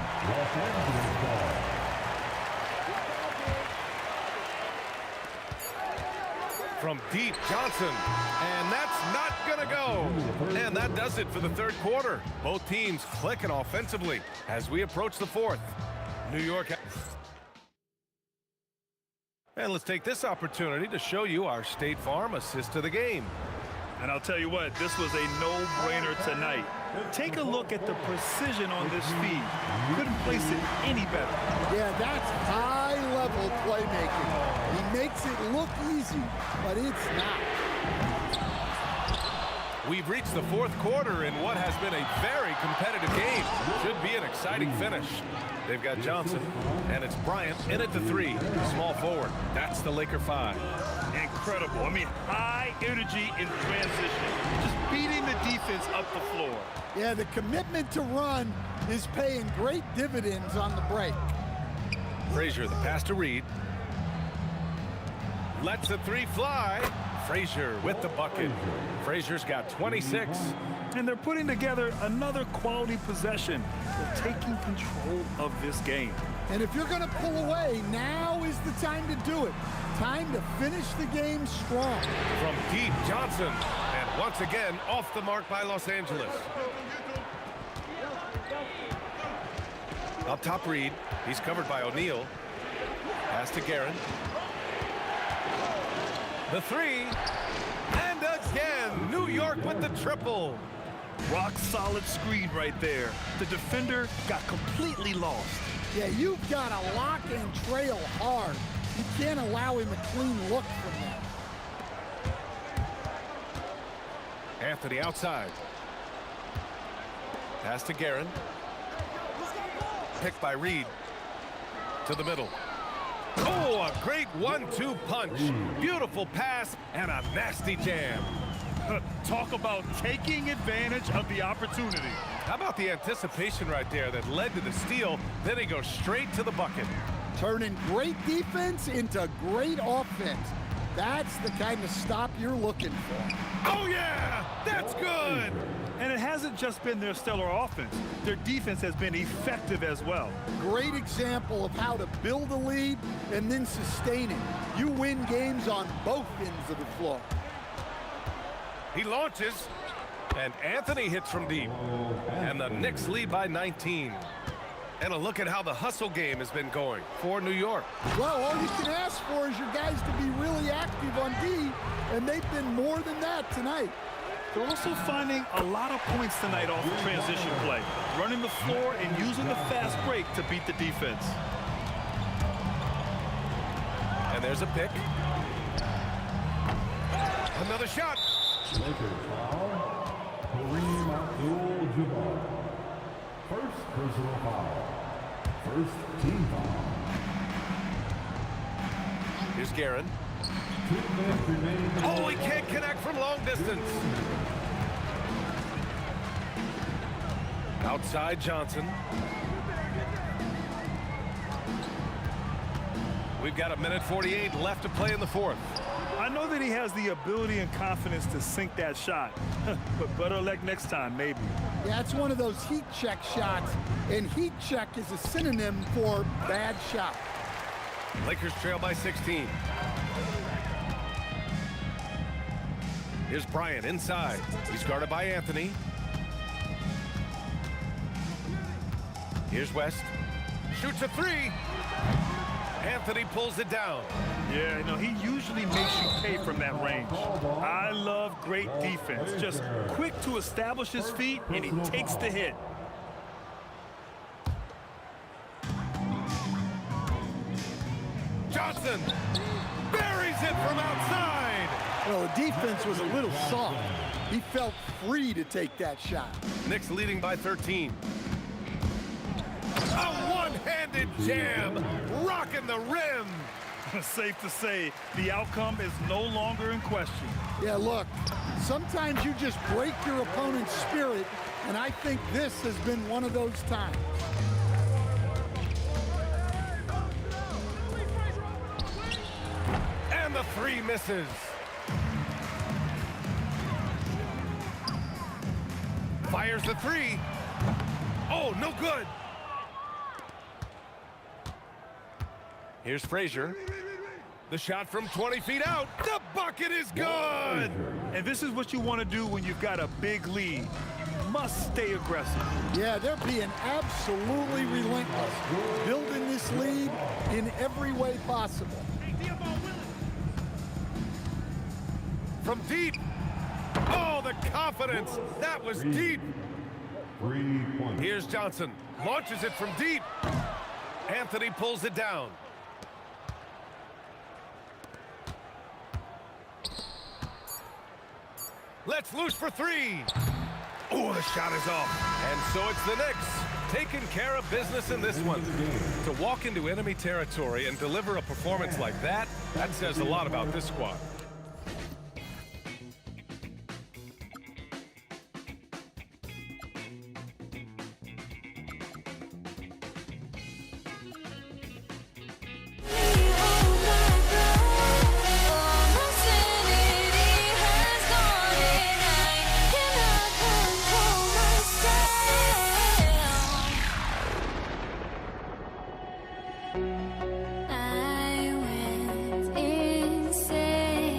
From deep, Johnson. And that's not gonna go. And that does it for the third quarter. Both teams clicking offensively as we approach the fourth. New York. And let's take this opportunity to show you our State Farm assist to the game.
And I'll tell you what, this was a no-brainer tonight. Take a look at the precision on this feed. Couldn't place it any better.
Yeah, that's high-level playmaking. He makes it look easy, but it's not.
We've reached the fourth quarter in what has been a very competitive game. Should be an exciting finish. They've got Johnson, and it's Bryant in at the 3. Small forward. That's the Laker 5.
Incredible. I mean, high energy in transition. Just beating the defense up the floor.
Yeah, the commitment to run is paying great dividends on the break.
Frazier, the pass to Reed. Lets the 3 fly. Frazier with the bucket. Frazier's got 26.
And they're putting together another quality possession. They're taking control of this game.
And if you're going to pull away, now is the time to do it. Time to finish the game strong.
From deep, Johnson. And once again, off the mark by Los Angeles. Up top, Reed. He's covered by O'Neal. Pass to Guerin. The 3. And again, New York with the triple.
Rock solid screen right there. The defender got completely lost.
Yeah, you've got to lock and trail hard. You can't allow him a clean look from that.
Anthony outside. Pass to Guerin. Picked by Reed. To the middle. Oh, a great 1-2 punch. Beautiful pass and a nasty jam.
Talk about taking advantage of the opportunity.
How about the anticipation right there that led to the steal? Then he goes straight to the bucket.
Turning great defense into great offense. That's the kind of stop you're looking for.
Oh, yeah! That's good!
And it hasn't just been their stellar offense. Their defense has been effective as well.
Great example of how to build a lead and then sustain it. You win games on both ends of the floor.
He launches, and Anthony hits from deep. And the Knicks lead by 19. And a look at how the hustle game has been going for New York.
Well, all you can ask for is your guys to be really active on D, and they've been more than that tonight.
They're also finding a lot of points tonight off of transition play, running the floor and using the fast break to beat the defense.
And there's a pick. Another shot.
Lakers foul. Kareem Abdul-Jabbar. First personal foul. First team foul.
Here's Guerin.
2 minutes remaining.
Oh, he can't connect from long distance. Outside Johnson. We've got 1:48 left to play in the fourth.
I know that he has the ability and confidence to sink that shot, but better luck next time, maybe.
Yeah, it's one of those heat check shots, and heat check is a synonym for bad shot.
Lakers trail by 16. Here's Bryant inside. He's guarded by Anthony. Here's West. Shoots a three. Anthony pulls it down.
Yeah, you know, he usually makes you pay from that range. I love great defense. Just quick to establish his feet, and he takes the hit.
Johnson buries it from outside.
Well, the defense was a little soft. He felt free to take that shot.
Knicks leading by 13. A one-handed jam, rocking the rim.
Safe to say, the outcome is no longer in question.
Yeah, look, sometimes you just break your opponent's spirit, and I think this has been one of those times.
And the three misses. Fires the three. Oh, no good. Here's Frazier. The shot from 20 feet out. The bucket is good.
And this is what you want to do when you've got a big lead. You must stay aggressive.
Yeah, they're being absolutely relentless, building this lead in every way possible.
From deep. Oh, the confidence. That was deep. Here's Johnson. Launches it from deep. Anthony pulls it down. Let's loose for three. Oh, the shot is off. And so it's the Knicks taking care of business in this one. To walk into enemy territory and deliver a performance like that, that says a lot about this squad.
I went insane.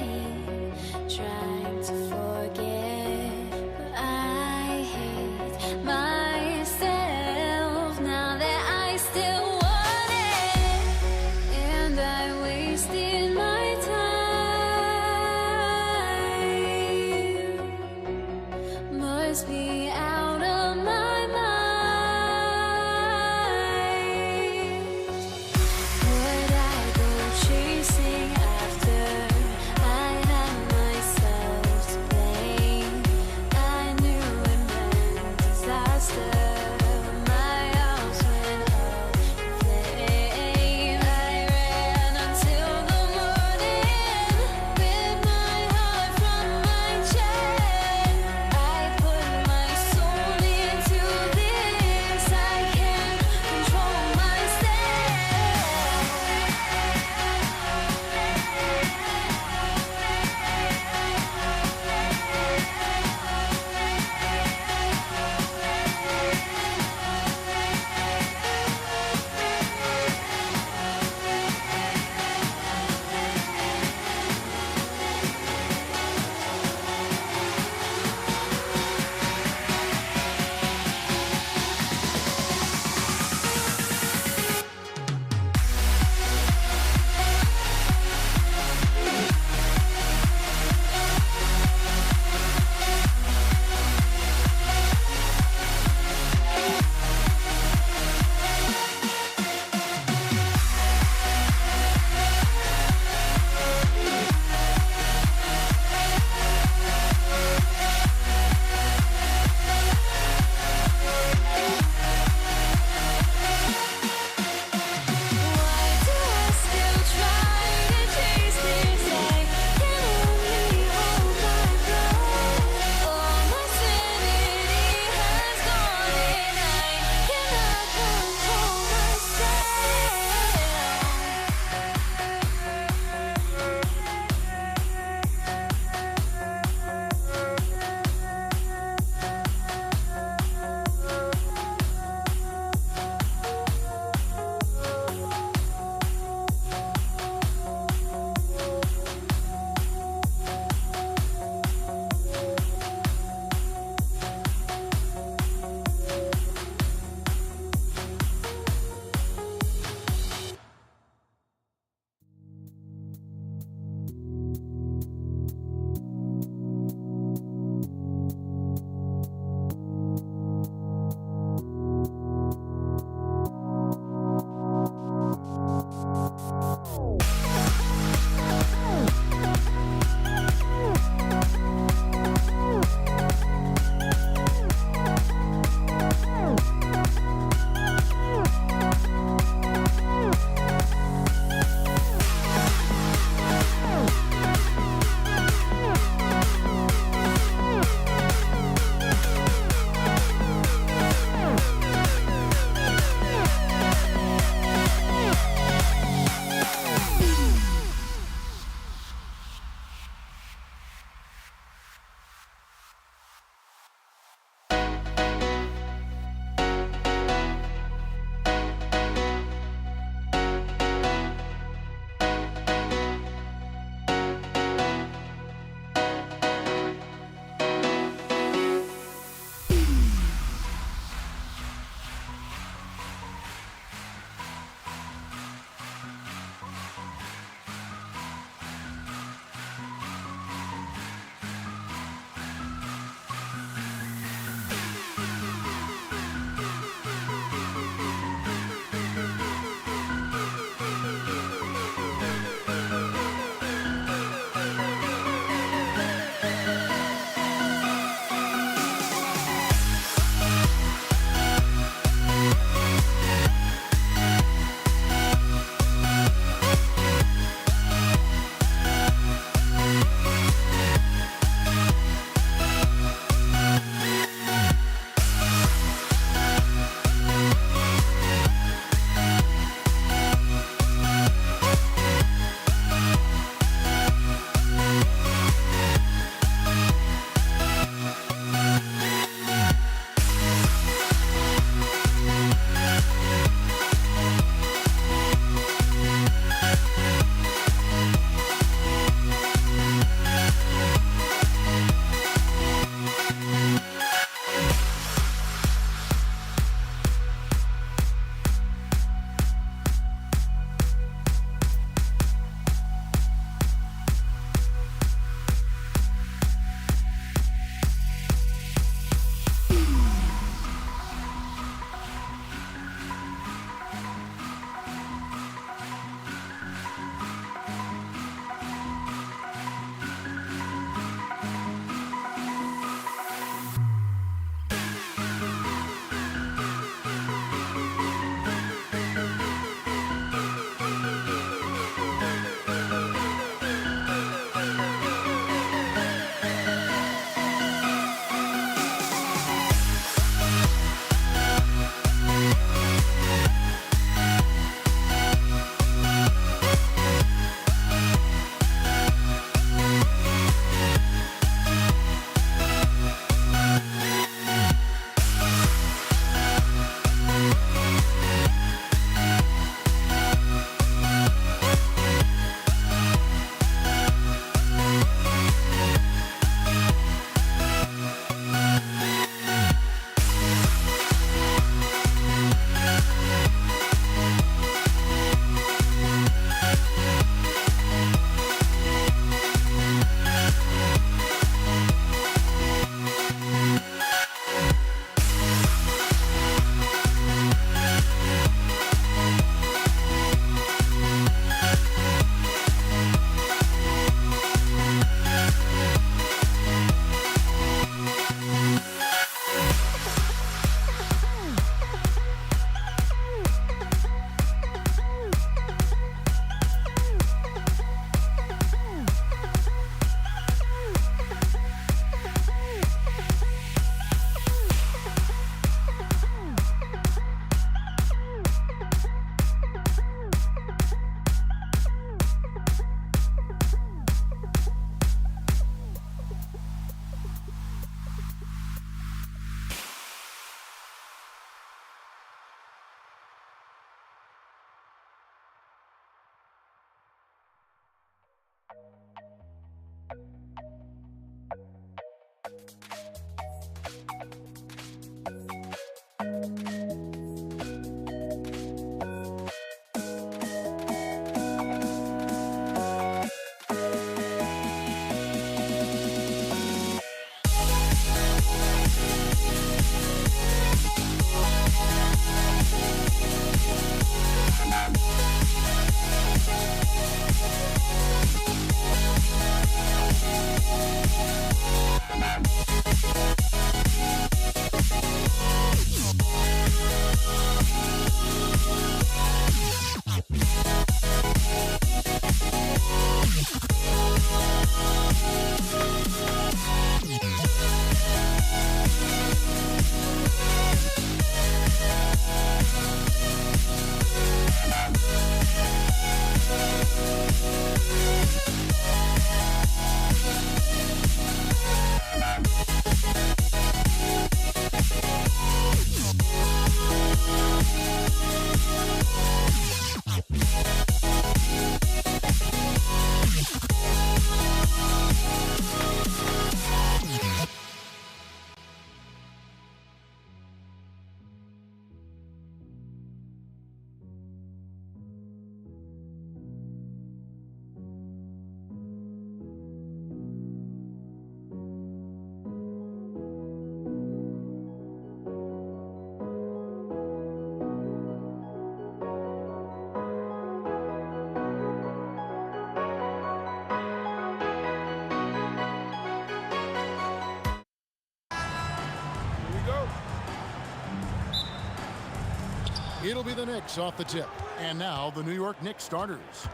It'll be the Knicks off the tip. And now the New York Knicks starters.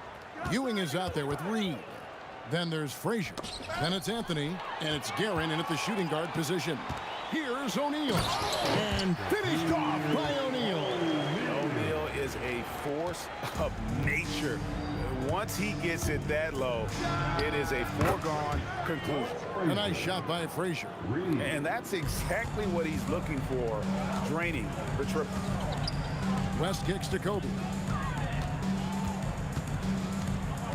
Ewing is out there with Reed. Then there's Frazier. Then it's Anthony. And it's Guerin in at the shooting guard position. Here's O'Neal. And finished off by O'Neal.
O'Neal is a force of nature. Once he gets it that low, it is a foregone conclusion.
A nice shot by Frazier.
And that's exactly what he's looking for, draining the triple.
West kicks to Kobe.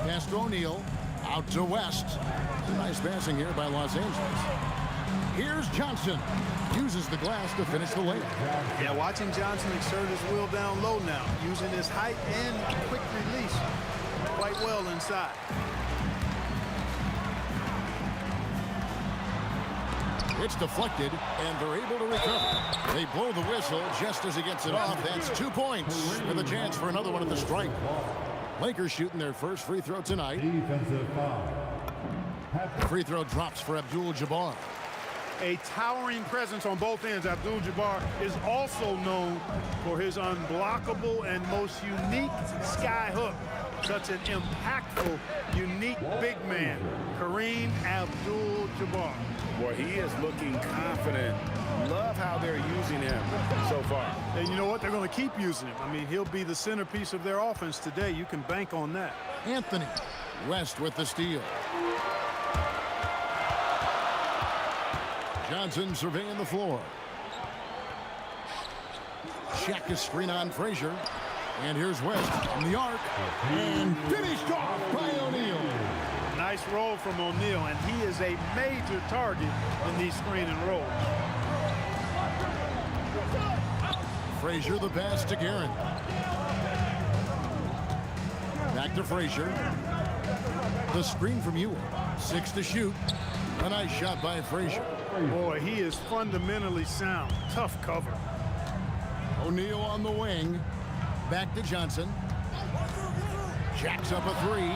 Pass to O'Neal. Out to West. Nice passing here by Los Angeles. Here's Johnson. Uses the glass to finish the layup.
Yeah, watching Johnson exert his will down low now, using his height and quick release quite well inside.
It's deflected, and they're able to recover. They blow the whistle just as he gets it off. That's 2 points with a chance for another one at the stripe. Lakers shooting their first free throw tonight.
Defensive foul.
Free throw drops for Abdul-Jabbar.
A towering presence on both ends. Abdul-Jabbar is also known for his unblockable and most unique sky hook. Such an impactful, unique big man, Kareem Abdul-Jabbar.
Boy, he is looking confident. Love how they're using him so far.
And you know what? They're going to keep using him. I mean, he'll be the centerpiece of their offense today. You can bank on that.
Anthony. West with the steal. Johnson surveying the floor. Check a screen on Frazier. And here's West from the arc. And finished off by O'Neal.
Nice roll from O'Neal, and he is a major target in these screen and rolls.
Frazier the pass to Guerin. Back to Frazier. The screen from Ewing. 6 to shoot. A nice shot by Frazier.
Boy, he is fundamentally sound. Tough cover.
O'Neal on the wing. Back to Johnson. Jacks up a three.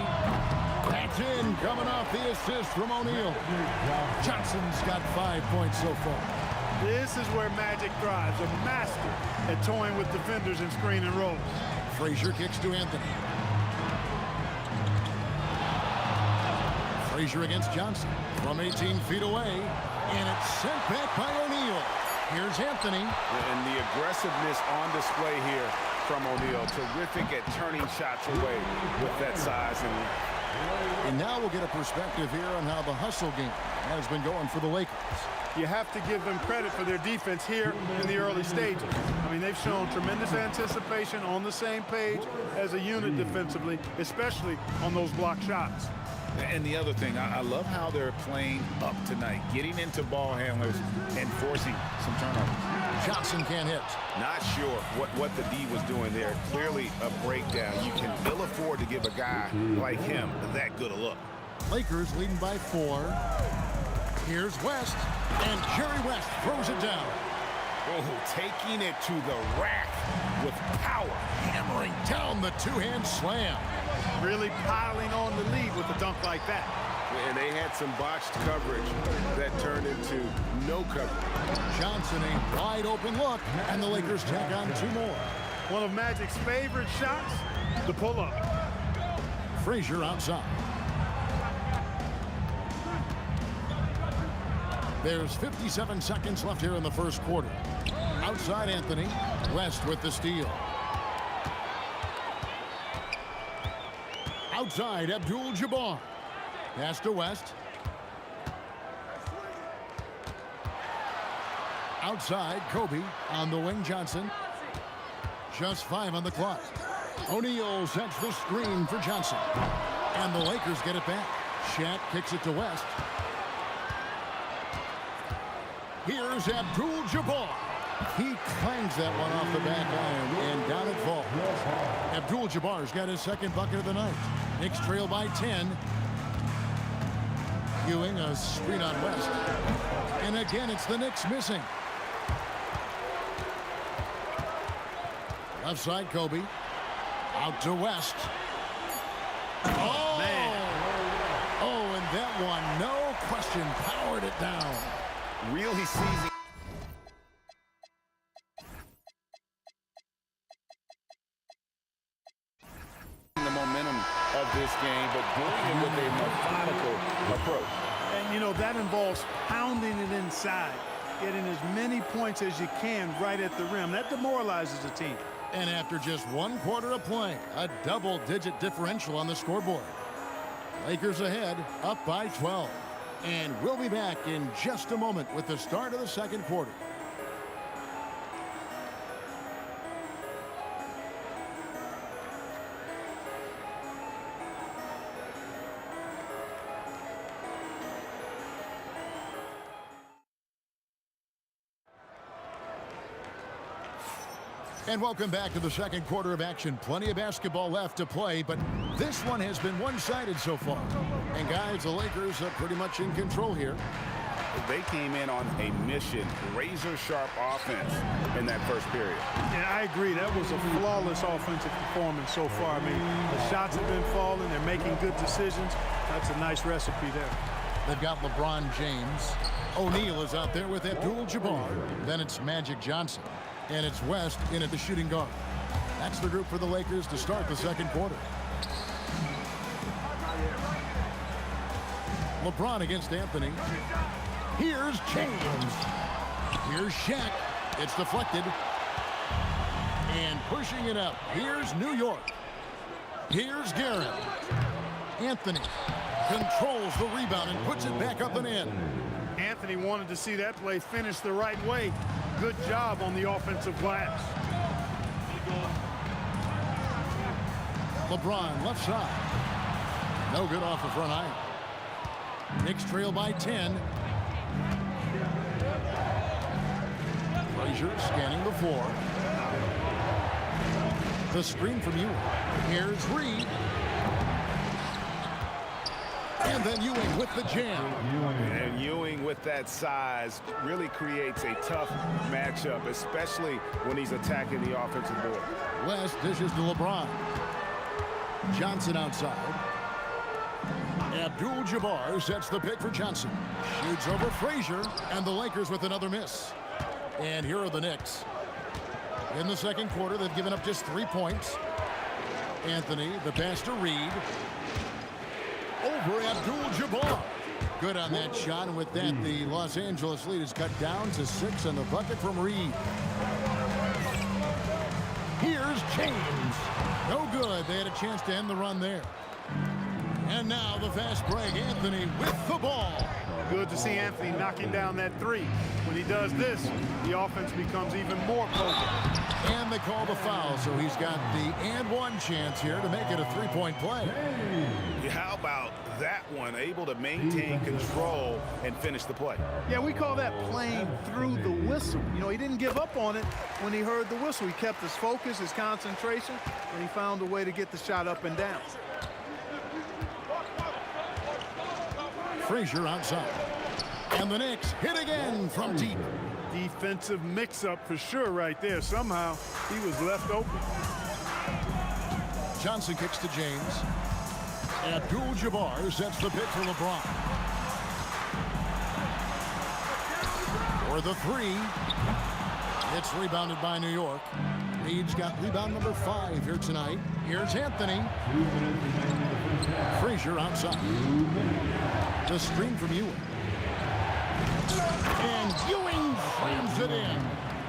That's in. Coming off the assist from O'Neal. Johnson's got 5 points so far.
This is where Magic thrives. A master at toying with defenders and screen and rolls.
Frazier kicks to Anthony. Frazier against Johnson from 18 feet away. And it's sent back by O'Neal. Here's Anthony.
And the aggressiveness on display here from O'Neal. Terrific at turning shots away with that size.
And now we'll get a perspective here on how the hustle game has been going for the Lakers.
You have to give them credit for their defense here in the early stages. I mean, they've shown tremendous anticipation, on the same page as a unit defensively, especially on those block shots.
And the other thing, I love how they're playing up tonight, getting into ball handlers and forcing some turnovers.
Johnson can't hit.
Not sure what the D was doing there. Clearly a breakdown. You can ill afford to give a guy like him that good a look.
Lakers leading by 4. Here's West, and Jerry West throws it down.
Oh, taking it to the rack with power.
Hammering down the two-hand slam.
Really piling on the lead with a dunk like that.
And they had some botched coverage that turned into no coverage.
Johnson, a wide open look, and the Lakers tack on 2 more.
One of Magic's favorite shots, the pull-up.
Frazier outside. There's 57 seconds left here in the first quarter. Outside Anthony. West with the steal. Outside Abdul-Jabbar. Pass to West. Outside Kobe. On the wing Johnson. Just 5 on the clock. O'Neal sets the screen for Johnson. And the Lakers get it back. Shaq kicks it to West. Here's Abdul-Jabbar. He clangs that one off the back iron, and down it falls. Abdul-Jabbar's got his second bucket of the night. Knicks trail by 10. Ewing a screen on West. And again, it's the Knicks missing. Left side, Kobe. Out to West. Oh, man. Oh, and that one, no question, powered it down.
Really seizing
that involves pounding it inside, getting as many points as you can right at the rim. That demoralizes the team.
And after just 1 quarter of play, a double-digit differential on the scoreboard. Lakers ahead, up by 12. And we'll be back in just a moment with the start of the second quarter. And welcome back to the second quarter of action. Plenty of basketball left to play, but this one has been one-sided so far. And guys, the Lakers are pretty much in control here.
They came in on a mission, razor-sharp offense in that first period.
Yeah, I agree. That was a flawless offensive performance so far. I mean, the shots have been falling. They're making good decisions. That's a nice recipe there.
They've got LeBron James. O'Neal is out there with Abdul-Jabbar. Then it's Magic Johnson. And it's West in at the shooting guard. That's the group for the Lakers to start the second quarter. LeBron against Anthony. Here's James. Here's Shaq. It's deflected. And pushing it up. Here's New York. Here's Garrett. Anthony controls the rebound and puts it back up and in.
Anthony wanted to see that play finish the right way. Good job on the offensive glass.
LeBron left side. No good off the front eye. Knicks trail by 10. Frazier scanning the floor. The screen from Ewing. Here's Reed. And then Ewing with the jam.
And Ewing with that size really creates a tough matchup, especially when he's attacking the offensive board.
West dishes to LeBron. Johnson outside. Abdul-Jabbar sets the pick for Johnson. Shoots over Frazier, and the Lakers with another miss. And here are the Knicks. In the second quarter, they've given up just 3 points. Anthony, the pass to Reed. Over Abdul-Jabbar. Good on that shot, and with that, the Los Angeles lead is cut down to 6 on the bucket from Reed. Here's James. No good. They had a chance to end the run there. And now the fast break. Anthony with the ball.
Good to see Anthony knocking down that three. When he does this, the offense becomes even more potent.
And they call the foul, so he's got the and one chance here to make it a three-point play.
How about that one? Able to maintain control and finish the play.
Yeah, we call that playing through the whistle. You know, he didn't give up on it when he heard the whistle. He kept his focus, his concentration, and he found a way to get the shot up and down.
Frazier outside. And the Knicks hit again from deep.
Defensive mix-up for sure right there. Somehow he was left open.
Johnson kicks to James. Abdul-Jabbar sets the pick for LeBron. For the three. It's rebounded by New York. Reed's got rebound number 5 here tonight. Here's Anthony. Frazier outside. The screen from Ewing. And Ewing frames it in.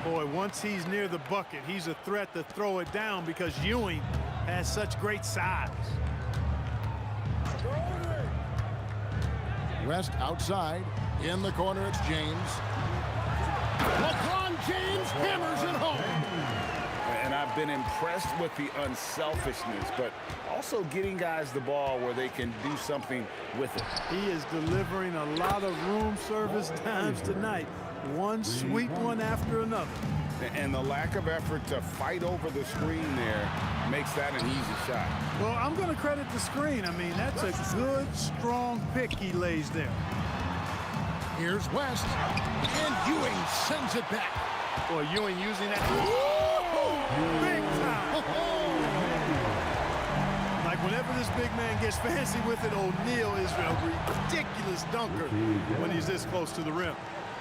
Boy, once he's near the bucket, he's a threat to throw it down because Ewing has such great size.
West outside. In the corner, it's James. LeBron James hammers it home.
And I've been impressed with the unselfishness, but also getting guys the ball where they can do something with it.
He is delivering a lot of room service times tonight. One sweet one after another.
And the lack of effort to fight over the screen there makes that an easy shot.
Well, I'm going to credit the screen. I mean, that's a good, strong pick he lays there.
Here's West. And Ewing sends it back.
Boy, Ewing using that. Big time. Like whenever this big man gets fancy with it, O'Neal is a ridiculous dunker when he's this close to the rim.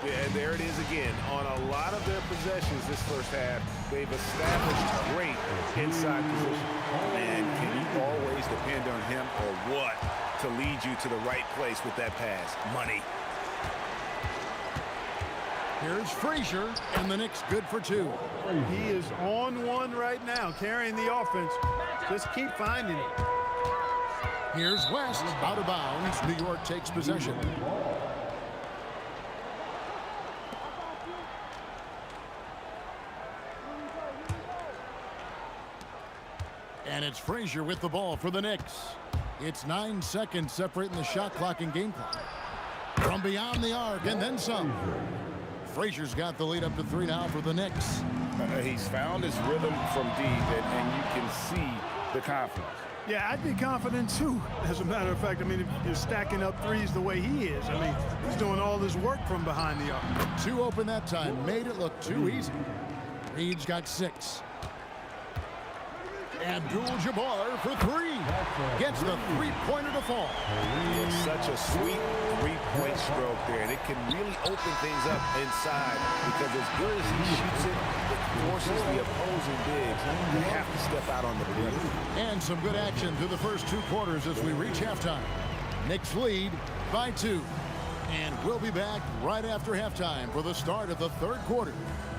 Yeah, and there it is again. On a lot of their possessions this first half, they've established great inside position. And can you always depend on him or what to lead you to the right place with that pass? Money.
Here's Frazier, and the Knicks good for 2.
He is on one right now, carrying the offense. Just keep finding it.
Here's West, out of bounds. New York takes possession. And it's Frazier with the ball for the Knicks. It's 9 seconds separating the shot clock and game clock. From beyond the arc, and then some. Frazier's got the lead up to 3 now for the Knicks.
He's found his rhythm from deep, and you can see the confidence.
Yeah, I'd be confident too. As a matter of fact, I mean, if you're stacking up threes the way he is, I mean, he's doing all this work from behind the arc.
2 open that time, made it look too easy. Reed's got 6. Abdul-Jabbar for 3. Gets the three-pointer to fall.
It's such a sweet three-point stroke there, and it can really open things up inside because as good as he shoots it, it forces the opposing bigs to have to step out on the perimeter.
And some good action through the first 2 quarters as we reach halftime. Knicks lead by 2. And we'll be back right after halftime for the start of the 3rd quarter.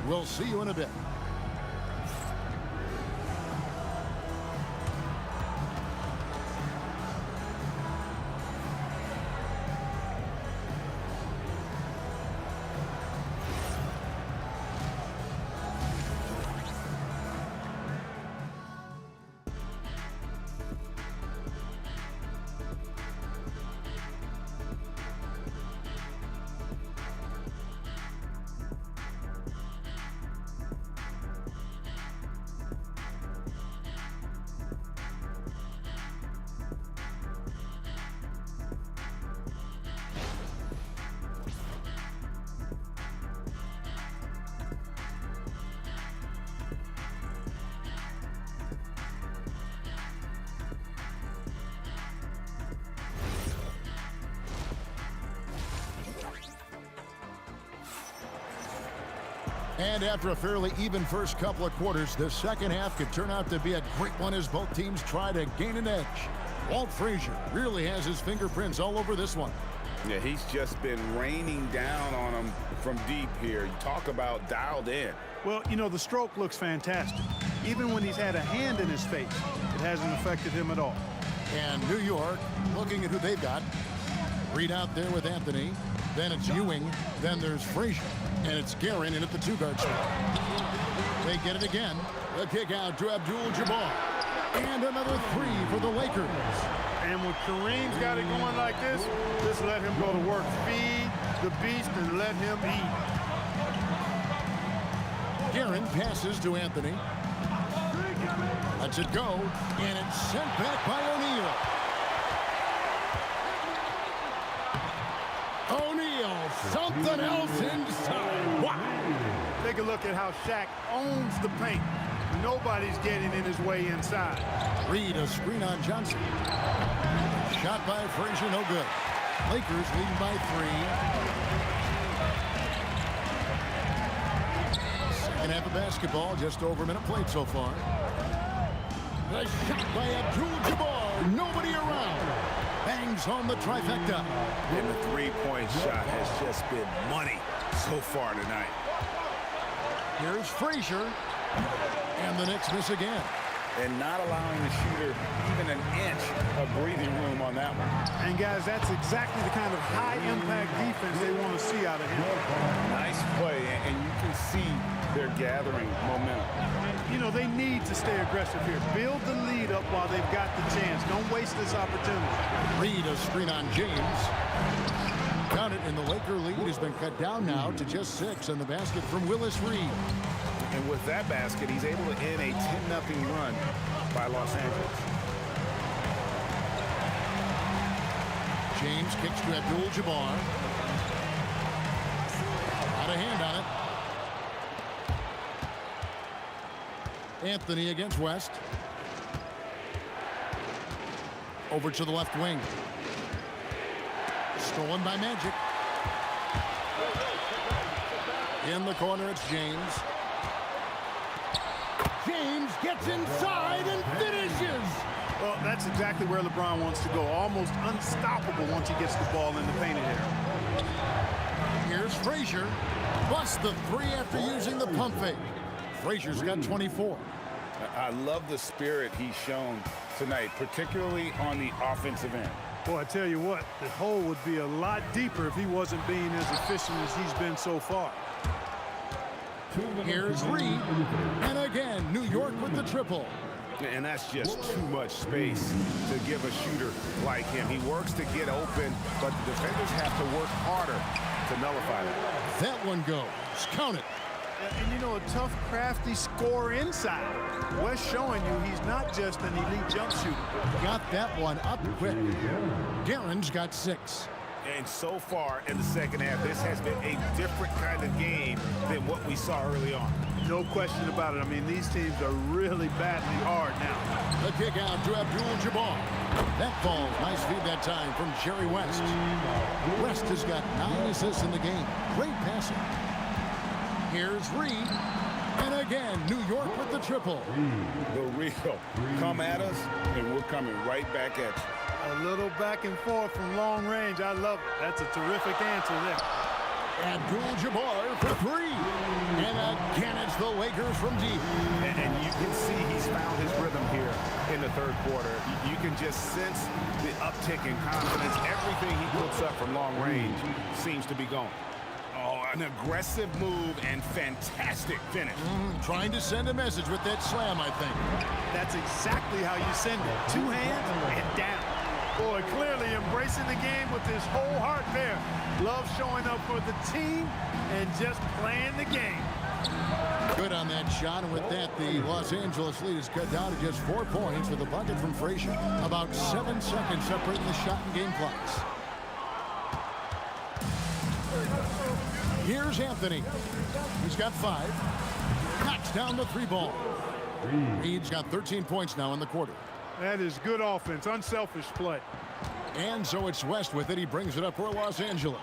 We'll see you in a bit. And after a fairly even first couple of quarters, the second half could turn out to be a great one as both teams try to gain an edge. Walt Frazier really has his fingerprints all over this one.
Yeah, he's just been raining down on him from deep here. You talk about dialed in.
Well, you know, the stroke looks fantastic. Even when he's had a hand in his face, it hasn't affected him at all.
And New York, looking at who they've got. Reed out there with Anthony. Then it's Ewing. Then there's Frazier. And it's Guerin in at the 2-guard spot. They get it again. The kick out to Abdul-Jabbar. And another 3 for the Lakers.
And when Kareem's got it going like this, just let him go to work. Feed the beast and let him eat.
Guerin passes to Anthony. Lets it go. And it's sent back by O'Neal. O'Neal, something else inside. Wow.
Take a look at how Shaq owns the paint. Nobody's getting in his way inside.
Reed, a screen on Johnson. Shot by Frazier, no good. Lakers leading by 3. Second half of basketball, just over a minute played so far. The shot by Abdul-Jabbar, nobody around. Bangs home the trifecta.
And the three-point shot has just been money so far tonight.
Here's Frazier. And the Knicks miss again.
And not allowing the shooter even an inch of breathing room on that one.
And guys, that's exactly the kind of high-impact defense they want to see out of him.
Nice play, and you can see they're gathering momentum.
You know, they need to stay aggressive here. Build the lead up while they've got the chance. Don't waste this opportunity.
Reed, a screen on James. Got it, and the Laker lead has been cut down now to just 6 on the basket from Willis Reed.
And with that basket, he's able to end a 10-0 run by Los Angeles.
James kicks to Abdul-Jabbar. Out of hand on it. Anthony against West. Over to the left wing. Stolen by Magic. In the corner, it's James. James gets inside and finishes.
Well, that's exactly where LeBron wants to go. Almost unstoppable once he gets the ball in the painted area.
Here's Frazier. Busts the three after using the pump fake. Frazier's got 24.
I love the spirit he's shown tonight, particularly on the offensive end.
Boy, I tell you what, the hole would be a lot deeper if he wasn't being as efficient as he's been so far.
Here's Reed. And again, New York with the triple.
And that's just too much space to give a shooter like him. He works to get open, but the defenders have to work harder to nullify that.
That one goes. Count it.
And you know, a tough, crafty scorer inside. Wes showing you he's not just an elite jump shooter.
Got that one up quick. Garen's got 6.
And so far in the second half, this has been a different kind of game than what we saw early on.
No question about it. I mean, these teams are really battling hard now.
The kick out to Abdul-Jabbar. That falls. Nice feed that time from Jerry West. West has got 9 assists in the game. Great passing. Here's Reed. And again, New York with the triple.
The real. Come at us, and we're coming right back at you.
A little back and forth from long range. I love it. That's a terrific answer there.
Abdul-Jabbar for 3. And again, it's the Lakers from deep.
And you can see he's found his rhythm here in the third quarter. You can just sense the uptick in confidence. Everything he puts up from long range seems to be going. Oh, an aggressive move and fantastic finish.
Trying to send a message with that slam, I think.
That's exactly how you send it. 2 hands and down. Boy, clearly embracing the game with his whole heart there. Love showing up for the team and just playing the game.
Good on that shot, and with that, the Los Angeles lead is cut down to just 4 points with a bucket from Frazier. About 7 seconds separating the shot and game clocks. Here's Anthony. He's got 5. Knocks down the 3 ball. Reed's got 13 points now in the quarter.
That is good offense, unselfish play.
And so it's West with it. He brings it up for Los Angeles.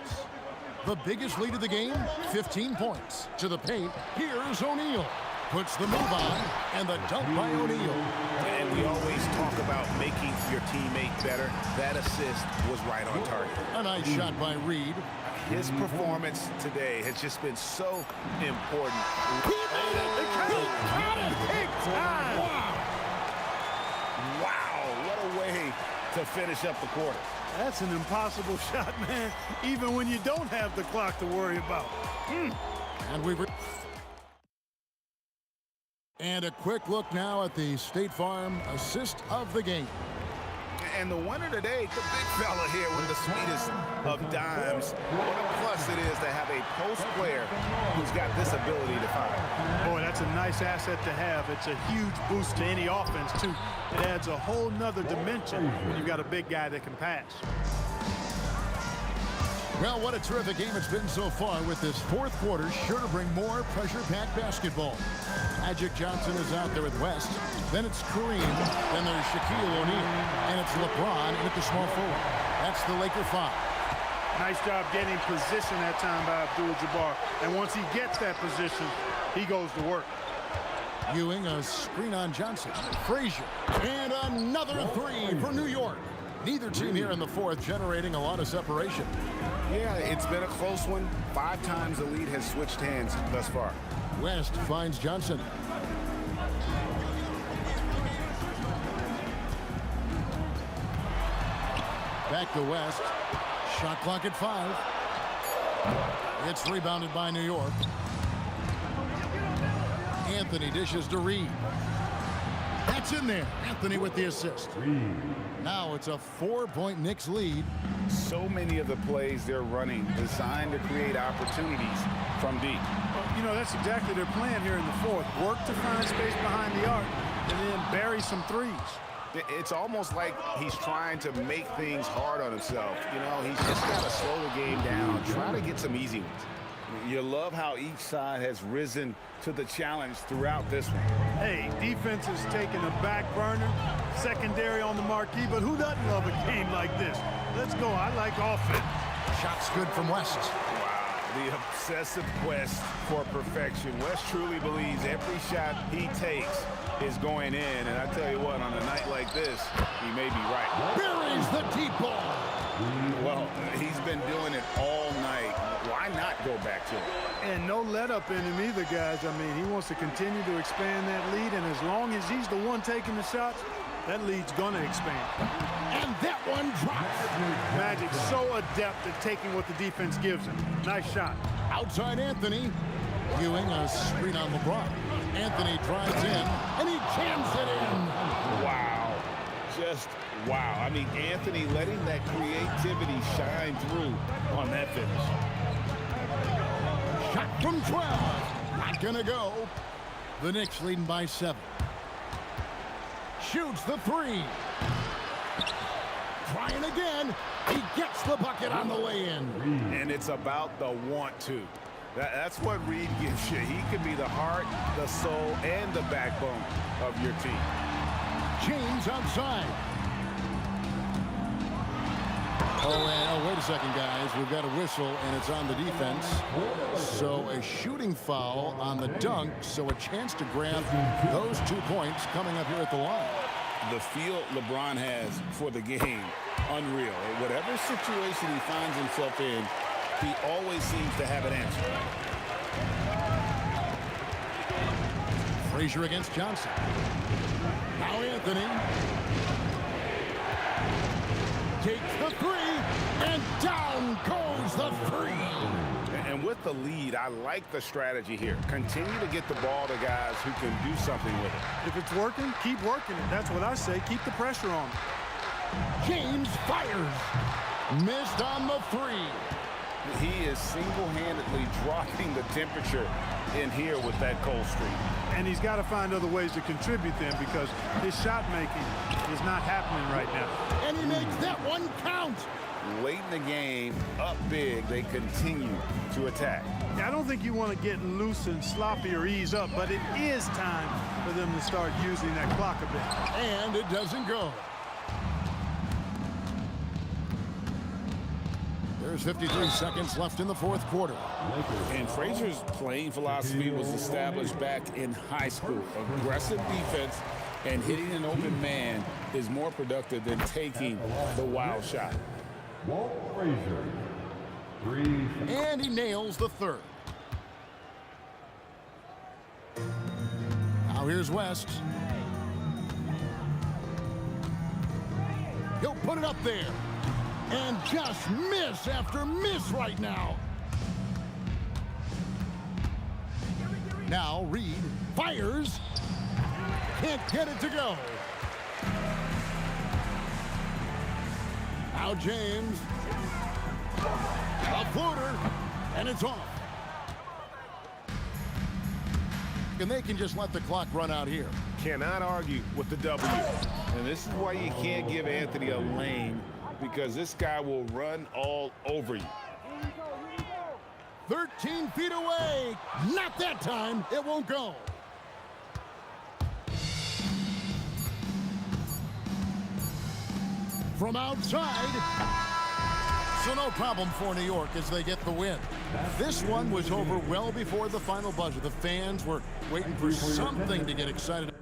The biggest lead of the game, 15 points. To the paint, here's O'Neal. Puts the move on, and the dunk by O'Neal.
And we always talk about making your teammate better. That assist was right on target.
A nice shot by Reed.
His performance today has just been so important.
He made it! He got it! Big time!
Wow, what a way to finish up the quarter.
That's an impossible shot, man, even when you don't have the clock to worry about.
And a quick look now at the State Farm assist of the game.
And the winner today, the big fella here with the sweetest of dimes. What a plus it is to have a post player who's got this ability to fire.
Boy, that's a nice asset to have. It's a huge boost to any offense, too. It adds a whole nother dimension when you've got a big guy that can pass.
Well, what a terrific game it's been so far, with this fourth quarter sure to bring more pressure-packed basketball. Magic Johnson is out there with West. Then it's Kareem. Then there's Shaquille O'Neal. And it's LeBron at the small forward. That's the Laker 5.
Nice job getting position that time by Abdul-Jabbar. And once he gets that position, he goes to work.
Ewing, a screen on Johnson. Frazier. And another 3 for New York. Neither team here in the fourth generating a lot of separation.
Yeah, it's been a close one. 5 times the lead has switched hands thus far.
West finds Johnson. Back to West. Shot clock at 5. It's rebounded by New York. Anthony dishes to Reed. That's in there. Anthony with the assist. Now it's a 4-point Knicks lead.
So many of the plays they're running designed to create opportunities from deep.
You know, that's exactly their plan here in the fourth. Work to find space behind the arc and then bury some threes.
It's almost like he's trying to make things hard on himself. You know, he's just got to slow the game down, try to get some easy ones. You love how each side has risen to the challenge throughout this one.
Hey, defense is taking a back burner, secondary on the marquee, but who doesn't love a game like this? Let's go. I like offense.
Shots good from West.
Wow, the obsessive quest for perfection. West truly believes every shot he takes is going in, and I tell you what, on a night like this, he may be right.
Buries the deep ball.
Well, he's been doing it all night. Why not go back to it?
And no let up in him either, guys. I mean, he wants to continue to expand that lead, and as long as he's the one taking the shots, that lead's going to expand.
And that one drops.
Magic so adept at taking what the defense gives him. Nice shot.
Outside Anthony. Ewing a screen on LeBron. Anthony drives in, and he jams it in.
Wow. Just wow. I mean, Anthony letting that creativity shine through on that finish.
Shot from 12. Not gonna go. The Knicks leading by 7. Shoots the 3. Trying again. He gets the bucket on the way in.
And it's about the want to. That's what Reed gives you. He can be the heart, the soul, and the backbone of your team.
James outside. Oh, wait a second, guys. We've got a whistle, and it's on the defense. So a shooting foul on the dunk, so a chance to grab those 2 points coming up here at the line.
The feel LeBron has for the game, unreal. Whatever situation he finds himself in, he always seems to have an answer.
Frazier against Johnson. Now Anthony takes the 3, and down goes the 3.
And with the lead, I like the strategy here. Continue to get the ball to guys who can do something with it.
If it's working, keep working it. That's what I say. Keep the pressure on.
James fires. Missed on the 3.
He is single-handedly dropping the temperature in here with that cold streak.
And he's got to find other ways to contribute then, because his shot making is not happening right now.
And he makes that one count.
Late in the game, up big, they continue to attack.
I don't think you want to get loose and sloppy or ease up, but it is time for them to start using that clock a bit.
And it doesn't go. There's 53 seconds left in the 4th quarter.
And Frazier's playing philosophy was established back in high school. Aggressive defense and hitting an open man is more productive than taking the wild shot.
Walt Frazier, 3.
And he nails the 3rd. Now here's West. He'll put it up there. And just miss after miss right now. Now Reed fires. Can't get it to go. Now James. A floater. And it's off. And they can just let the clock run out here.
Cannot argue with the W. And this is why you can't give Anthony a lane, because this guy will run all over you.
13 feet away. Not that time. It won't go. From outside. So no problem for New York as they get the win. This one was over well before the final buzzer. The fans were waiting for something to get excited.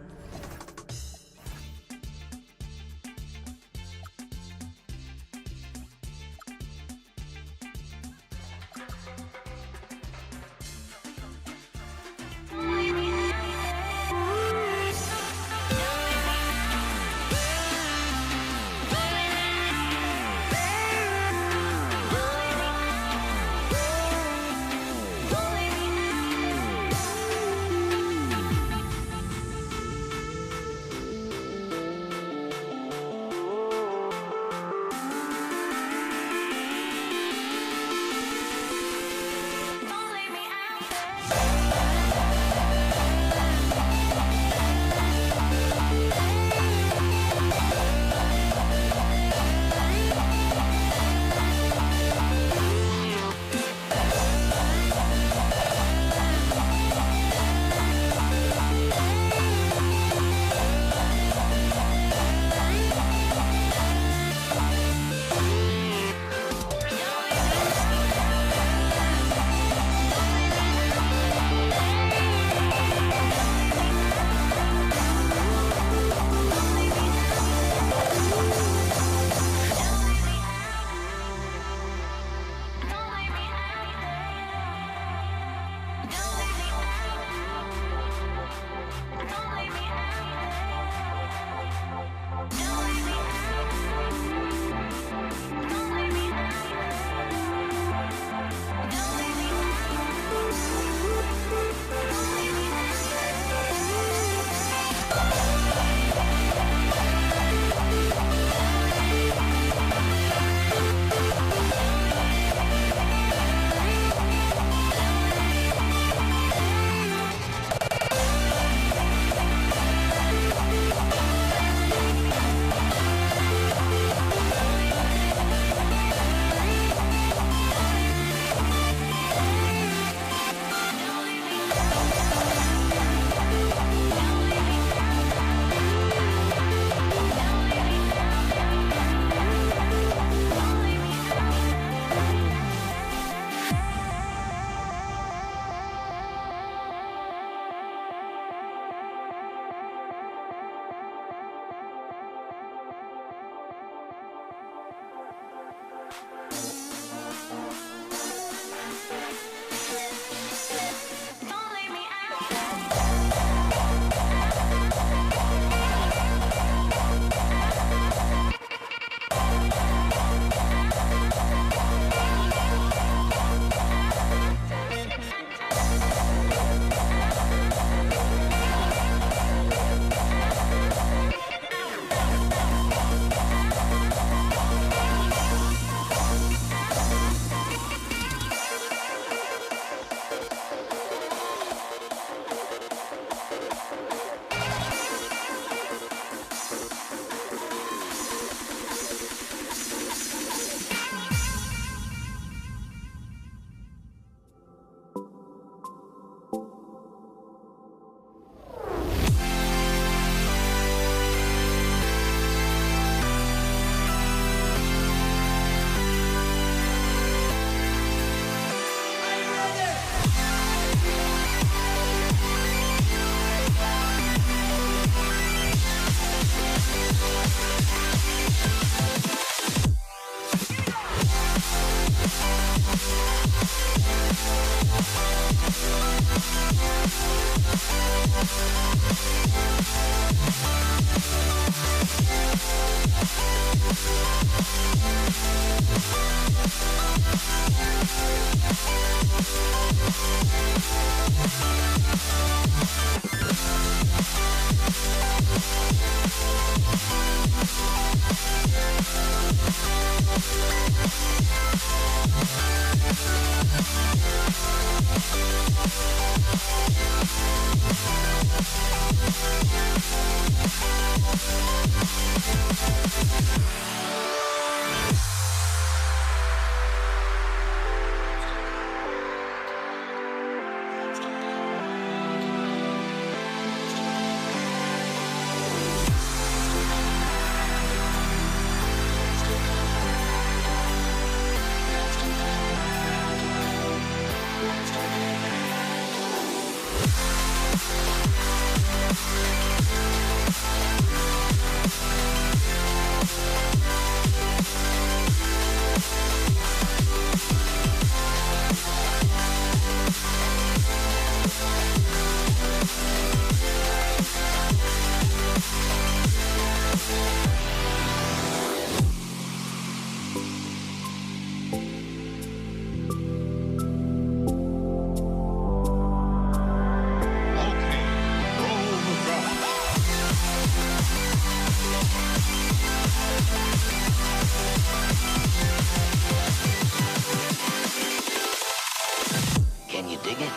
Can you dig it?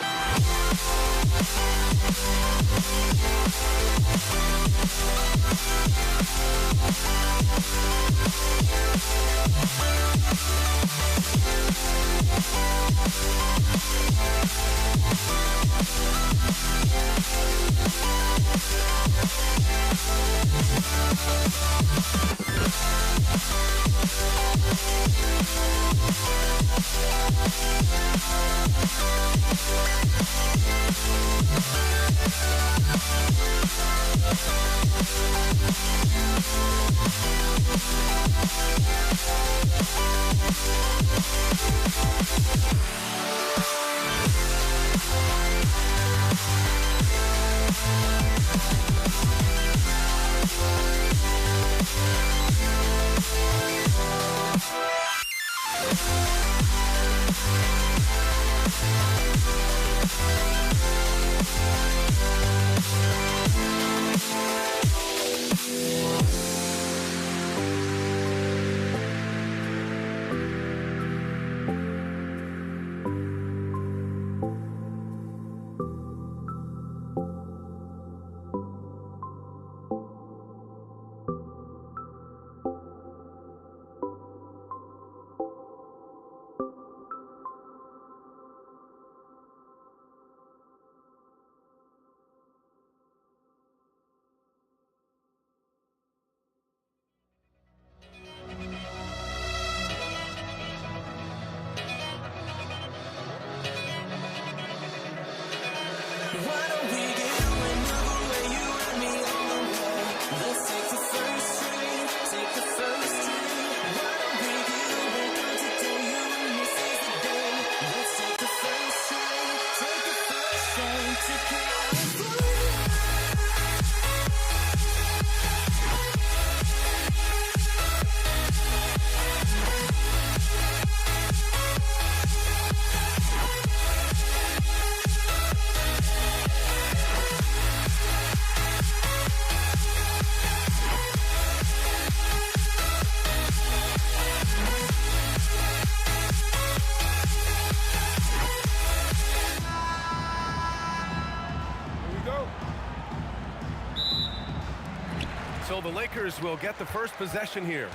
So the Lakers will get the first possession here.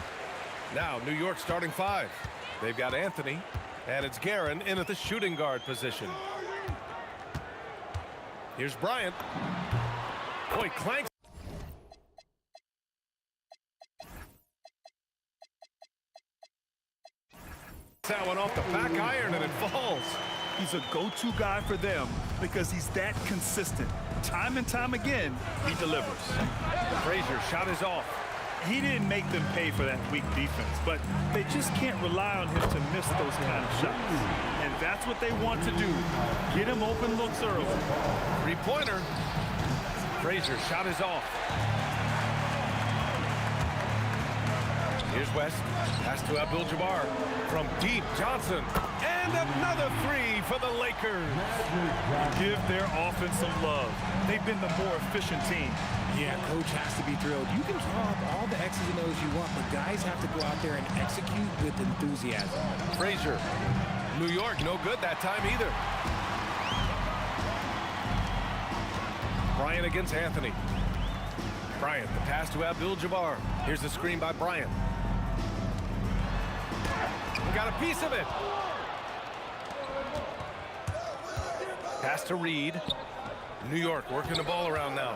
Now, New York starting five. They've got Anthony, and it's Guerin in at the shooting guard position. Here's Bryant. Boy, clanks. That one off the back iron, and it falls.
He's a go-to guy for them because he's that consistent. Time and time again, he delivers.
Frazier shot is off.
He didn't make them pay for that weak defense, but they just can't rely on him to miss those kind of shots. And That's what they want to do. Get him open looks early.
Three-pointer. Frazier shot is off. Here's West. Pass to Abdul-Jabbar. From deep, Johnson. And another three for the Lakers.
Give their offense some love. They've been the more efficient team.
Yeah, coach has to be thrilled. You can draw up all the X's and O's you want, but guys have to go out there and execute with enthusiasm.
Frazier. New York, no good that time either. Bryant against Anthony. Bryant, the pass to Abdul-Jabbar. Here's the screen by Bryant. Got a piece of it. Pass to Reed. New York working the ball around now.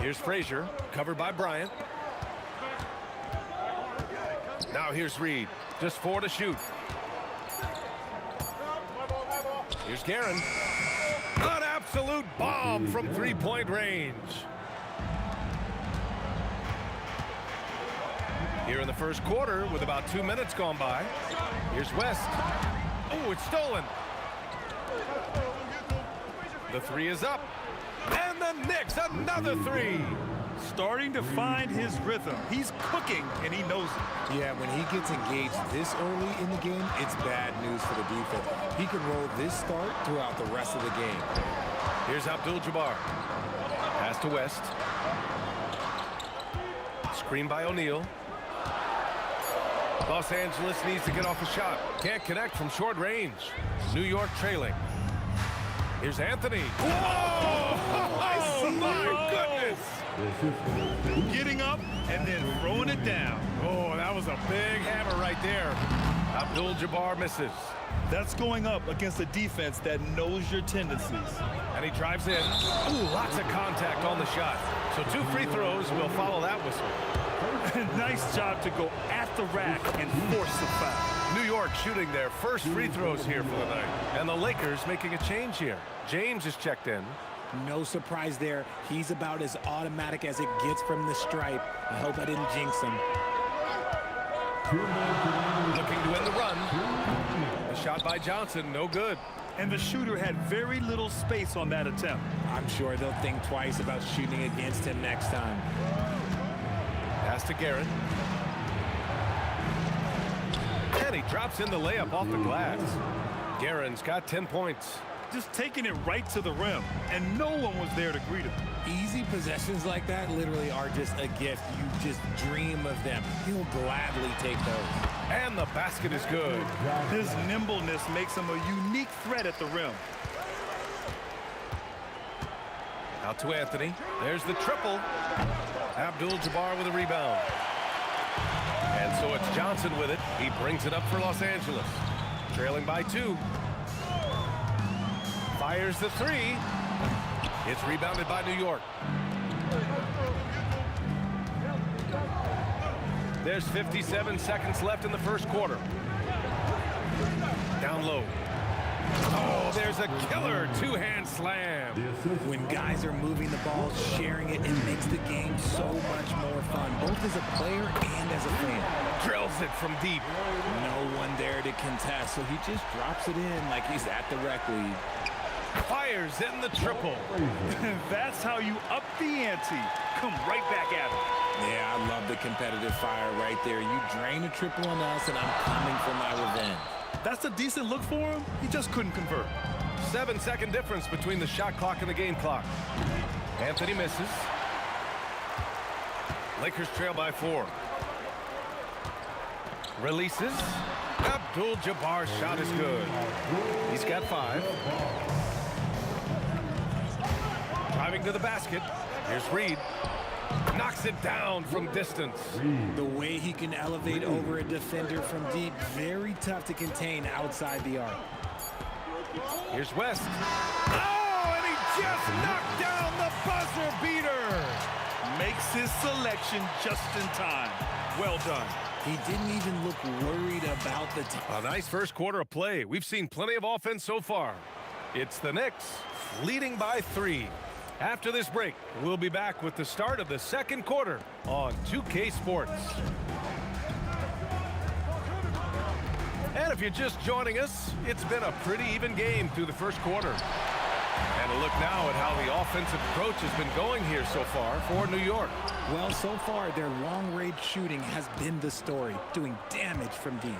Here's Frazier, covered by Bryant. Now here's Reed, just 4 to shoot. Here's Guerin. An absolute bomb from three-point range. Here in the first quarter with about 2 minutes gone by. Here's West. Oh, it's stolen. The three is up. And the Knicks, another three.
Starting to find his rhythm. He's cooking, and he knows it.
Yeah, when he gets engaged this early in the game, it's bad news for the defense. He can roll this start throughout the rest of the game.
Here's Abdul-Jabbar. Pass to West. Screen by O'Neal. Los Angeles needs to get off a shot. Can't connect from short range. New York trailing. Here's Anthony. Whoa! Oh, my goodness!
Getting up and then throwing it down.
Oh, that was a big hammer right there. Abdul-Jabbar misses.
That's going up against a defense that knows your tendencies.
And he drives in. Ooh, lots of contact on the shot. So 2 free throws will follow that whistle.
Nice job to go at the rack and force the foul.
New York shooting their first free throws here for the night. And the Lakers making a change here. James is checked in.
No surprise there. He's about as automatic as it gets from the stripe. I hope I didn't jinx him.
Looking to end the run. The shot by Johnson, no good.
And the shooter had very little space on that attempt.
I'm sure they'll think twice about shooting against him next time.
Pass to Guerin. And he drops in the layup off the glass. Guerin's got 10 points.
Just taking it right to the rim, and no one was there to greet him.
Easy possessions like that literally are just a gift. You just dream of them. He'll gladly take those.
And the basket is good.
His nimbleness makes him a unique threat at the rim.
Out to Anthony. There's the triple. Abdul-Jabbar with a rebound. And so it's Johnson with it. He brings it up for Los Angeles. Trailing by 2. Fires the 3. It's rebounded by New York. There's 57 seconds left in the first quarter. Down low. Oh, there's a killer 2-hand slam.
When guys are moving the ball, sharing it makes the game so much more fun, both as a player and as a fan.
Drills it from deep.
No one there to contest, so he just drops it in like he's at the rec league.
Fires in the triple.
That's how you up the ante. Come right back at it.
Yeah, I love the competitive fire right there. You drain a triple on us, and I'm coming for my revenge.
That's a decent look for him. He just couldn't convert.
7-second difference between the shot clock and the game clock. Anthony misses. Lakers trail by 4. Releases. Abdul-Jabbar's shot is good. He's got 5. Driving to the basket. Here's Reed. Knocks it down from distance.
The way he can elevate over a defender from deep, very tough to contain outside the arc.
Here's West. Oh, and he just knocked down the buzzer beater.
Makes his selection just in time. Well done.
He didn't even look worried about the time.
A nice first quarter of play. We've seen plenty of offense so far. It's the Knicks leading by 3. After this break, we'll be back with the start of the second quarter on 2K Sports. if you're just joining us, it's been a pretty even game through the first quarter. And a look now at how the offensive approach has been going here so far for New York.
Well, so far, their long-range shooting has been the story, doing damage from deep.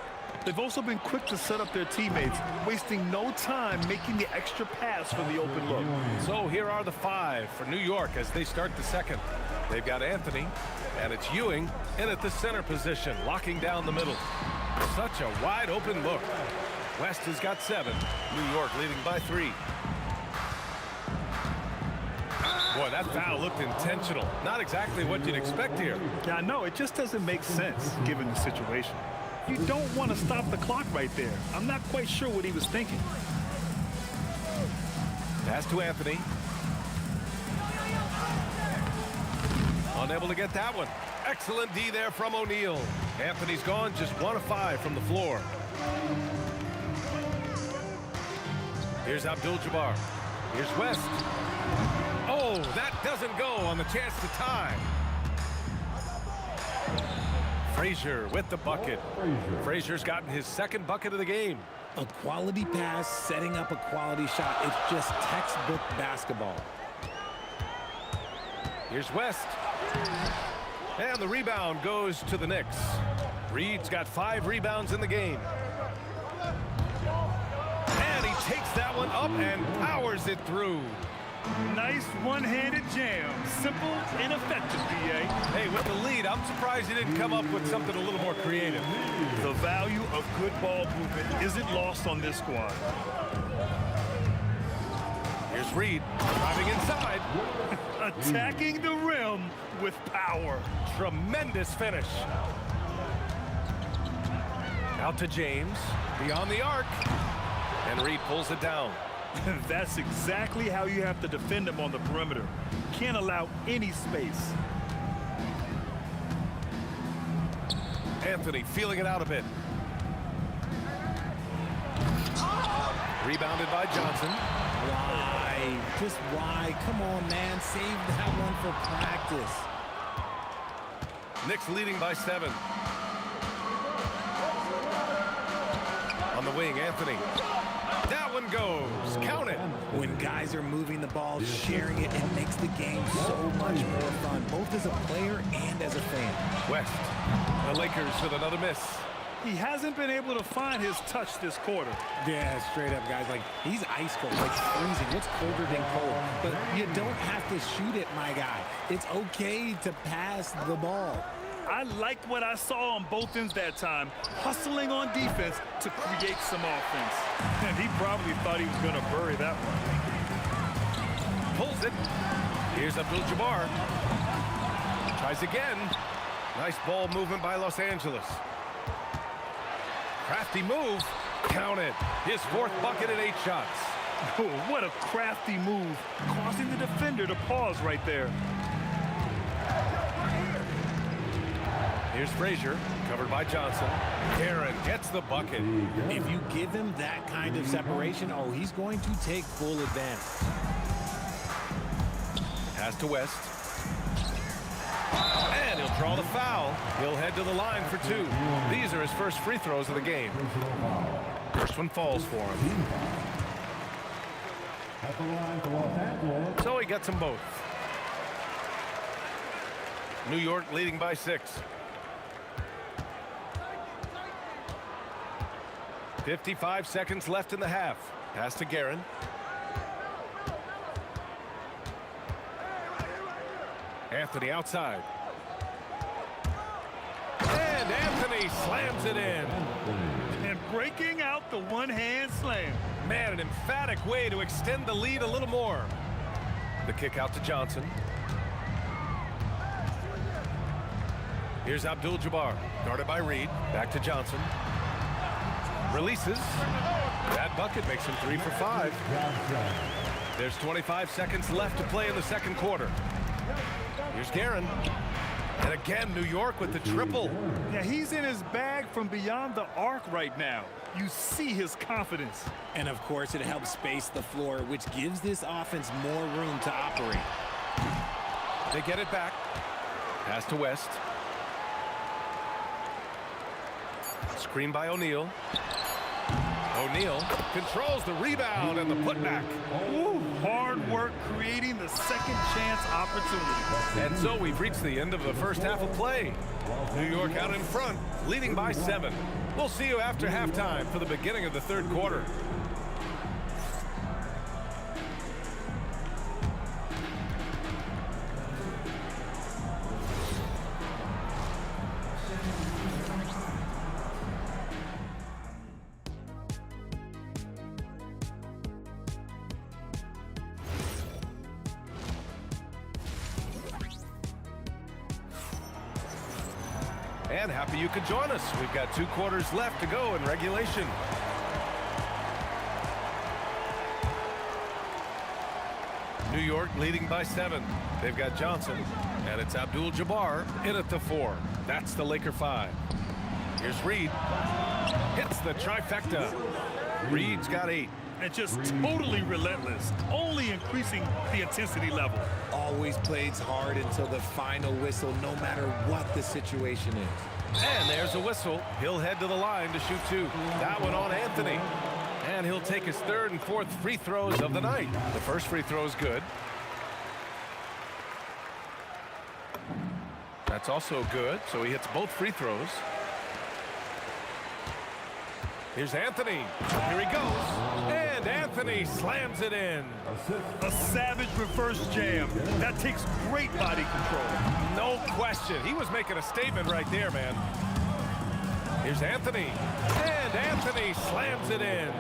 They've also been quick to set up their teammates, wasting no time making the extra pass for the open look.
So here are the 5 for New York as they start the second. They've got Anthony, and it's Ewing in at the center position, locking down the middle. Such a wide open look. West has got 7. New York leading by 3. Boy, that foul looked intentional. Not exactly what you'd expect here.
Yeah, I know. It just doesn't make sense given the situation. You don't want to stop the clock right there. I'm not quite sure what he was thinking.
Pass to Anthony. Unable to get that one. Excellent D there from O'Neal. Anthony's gone just 1 of 5 from the floor. Here's Abdul-Jabbar. Here's West. Oh, that doesn't go on the chance to tie. Frazier with the bucket. Frazier's gotten his second bucket of the game.
A quality pass, setting up a quality shot. It's just textbook basketball.
Here's West. And the rebound goes to the Knicks. Reed's got 5 rebounds in the game. And he takes that one up and powers it through.
Nice one-handed jam. Simple and effective, B.A.
Hey, with the lead, I'm surprised he didn't come up with something a little more creative.
The value of good ball movement isn't lost on this squad.
Here's Reed, driving inside.
Attacking the rim with power.
Tremendous finish. Out to James, beyond the arc. And Reed pulls it down.
That's exactly how you have to defend him on the perimeter. Can't allow any space.
Anthony feeling it out a bit. Rebounded by Johnson.
Why? Just why? Come on, man. Save that one for practice.
Knicks leading by 7. On the wing, Anthony. That one goes. Count it.
When guys are moving the ball, sharing it, it makes the game so much more fun, both as a player and as a fan.
West. The Lakers with another miss.
He hasn't been able to find his touch this quarter.
Yeah, straight up, guys. Like, he's ice cold, like freezing. What's colder than cold? But you don't have to shoot it, my guy. It's okay to pass the ball.
I liked what I saw on both ends that time, hustling on defense to create some offense. And he probably thought he was going to bury that one.
Pulls it. Here's Abdul-Jabbar. Tries again. Nice ball movement by Los Angeles. Crafty move. Count it. His 4th bucket at 8 shots.
Oh, what a crafty move, causing the defender to pause right there.
Here's Frazier, covered by Johnson. Aaron gets the bucket.
If you give him that kind of separation, oh, he's going to take full advantage.
Pass to West. And he'll draw the foul. He'll head to the line for 2. These are his first free throws of the game. First one falls for him. So he gets them both. New York leading by 6. 55 seconds left in the half. Pass to Guerin. Anthony outside. And Anthony slams it in.
And breaking out the one-hand slam.
Man, an emphatic way to extend the lead a little more. The kick out to Johnson. Here's Abdul-Jabbar, guarded by Reed. Back to Johnson. Releases. That bucket makes him 3 for 5. There's 25 seconds left to play in the second quarter. Here's Guerin. And again, New York with the triple.
Yeah, he's in his bag from beyond the arc right now. You see his confidence.
And of course, it helps space the floor, which gives this offense more room to operate.
They get it back. Pass to West. Screen by O'Neal. O'Neal controls the rebound and the putback.
Ooh, hard work creating the second chance opportunity.
And so we've reached the end of the first half of play. New York out in front, leading by 7. We'll see you after halftime for the beginning of the third quarter. And happy you could join us. We've got 2 quarters left to go in regulation. New York leading by 7. They've got Johnson, and it's Abdul-Jabbar in at the 4. That's the Laker 5. Here's Reed. Hits the trifecta. Reed's got 8.
And just totally relentless, only increasing the intensity level.
Always plays hard until the final whistle, no matter what the situation is.
And there's a whistle. He'll head to the line to shoot 2. That one on Anthony. And he'll take his 3rd and 4th free throws of the night. The first free throw is good. That's also good, so he hits both free throws. Here's Anthony. Here he goes. And Anthony slams it in.
A savage reverse jam. That takes great body control.
No question. He was making a statement right there, man. Here's Anthony. And Anthony slams it in.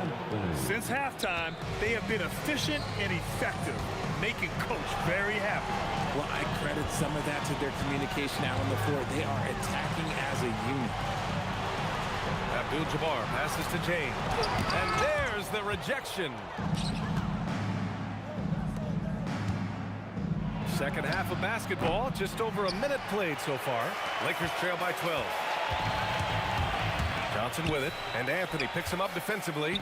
Since halftime, they have been efficient and effective, making Coach very happy.
Well, I credit some of that to their communication out on the floor. They are attacking as a unit.
Abdul-Jabbar passes to James. And there's the rejection. Second half of basketball, just over a minute played so far. Lakers trail by 12. Johnson with it, and Anthony picks him up defensively.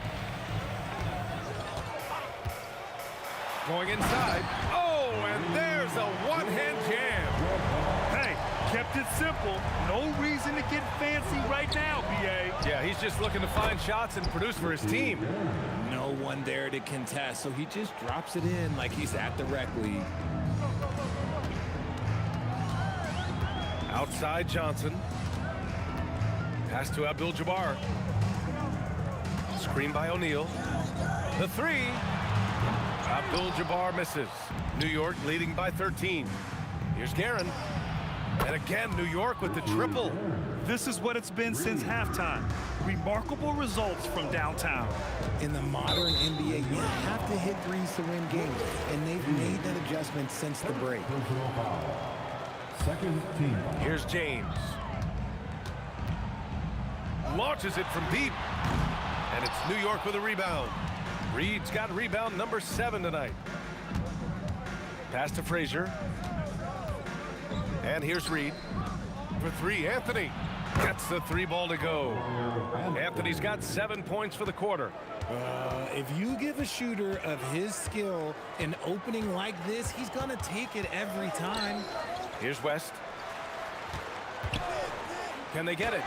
Going inside. Oh, and there's a one-hand jam.
Hey, kept it simple. No reason to get fancy right now, B.A.
Yeah, he's just looking to find shots and produce for his team.
No one there to contest, so he just drops it in like he's at the rec league.
Outside Johnson. Pass to Abdul-Jabbar. Screen by O'Neal. The 3. Abdul-Jabbar misses. New York leading by 13. Here's Guerin. And again, New York with the triple.
This is what it's been since halftime. Remarkable results from downtown.
In the modern NBA, you have to hit threes to win games, and they've made that adjustment since the break.
Second team.
Here's James. Launches it from deep. And it's New York with a rebound. Reed's got rebound number 7 tonight. Pass to Frazier. And here's Reed. For 3, Anthony. Gets the 3 ball to go. Anthony's got 7 points for the quarter.
If you give a shooter of his skill an opening like this, he's going to take it every time.
Here's West. Can they get it?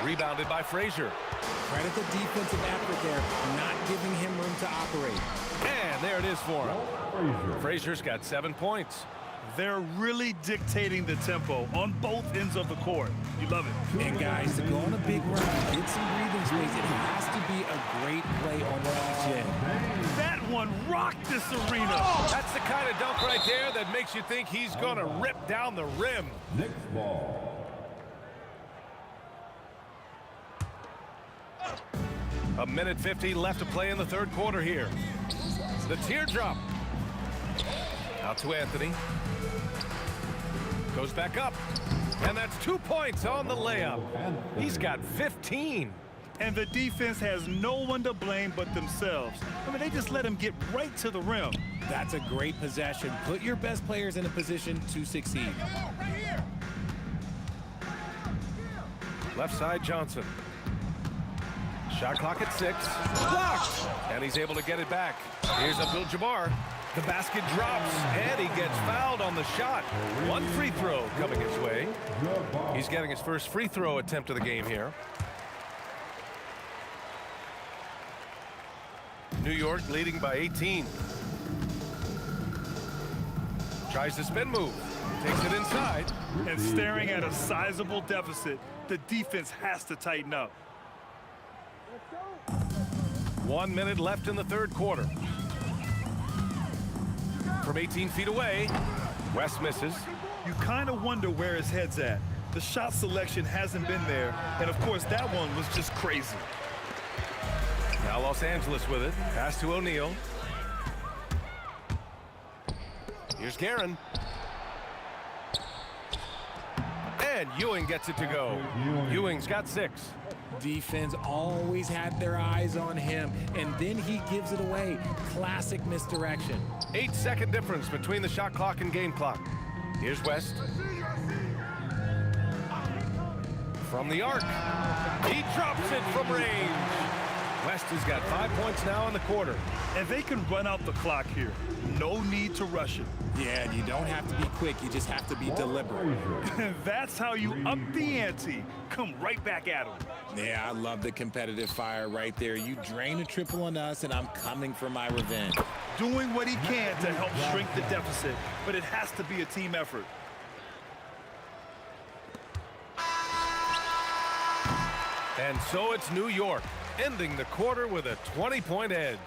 Rebounded by Frazier.
Credit the defensive effort there, not giving him room to operate.
And there it is for him. Frazier's got 7 points.
They're really dictating the tempo on both ends of the court. You love it.
And guys, to go on a big run, get some breathing space, it has to be a great play on each end.
That one rocked this arena.
That's the kind of dunk right there that makes you think he's going to rip down the rim.
Next ball.
A minute 50 left to play in the third quarter here. The teardrop. Out to Anthony. Goes back up. And that's 2 points on the layup. He's got 15.
And the defense has no one to blame but themselves. I mean, they just let him get right to the rim.
That's a great possession. Put your best players in a position to succeed.
Left side, Johnson. Shot clock at 6. Blocked! And he's able to get it back. Here's Abdul-Jabbar. The basket drops, and he gets fouled on the shot. 1 free throw coming his way. He's getting his first free throw attempt of the game here. New York leading by 18. Tries the spin move. Takes it inside.
And staring at a sizable deficit, the defense has to tighten up.
1 minute left in the third quarter. From 18 feet away, West misses.
You kind of wonder where his head's at. The shot selection hasn't been there, and of course that one was just crazy.
Now Los Angeles with it. Pass to O'Neal. Here's Guerin. And Ewing gets it to go. Ewing's got 6.
Defense always had their eyes on him, and then he gives it away. Classic misdirection.
8-second difference between the shot clock and game clock. Here's West. From the arc. He drops it from range. West has got 5 points now in the quarter.
And they can run out the clock here. No need to rush it.
Yeah, and you don't have to be quick. You just have to be deliberate.
That's how you up the ante. Come right back at him.
Yeah, I love the competitive fire right there. You drain a triple on us, and I'm coming for my revenge.
Doing what he can to help shrink the deficit, but it has to be a team effort.
And so it's New York, ending the quarter with a 20-point edge.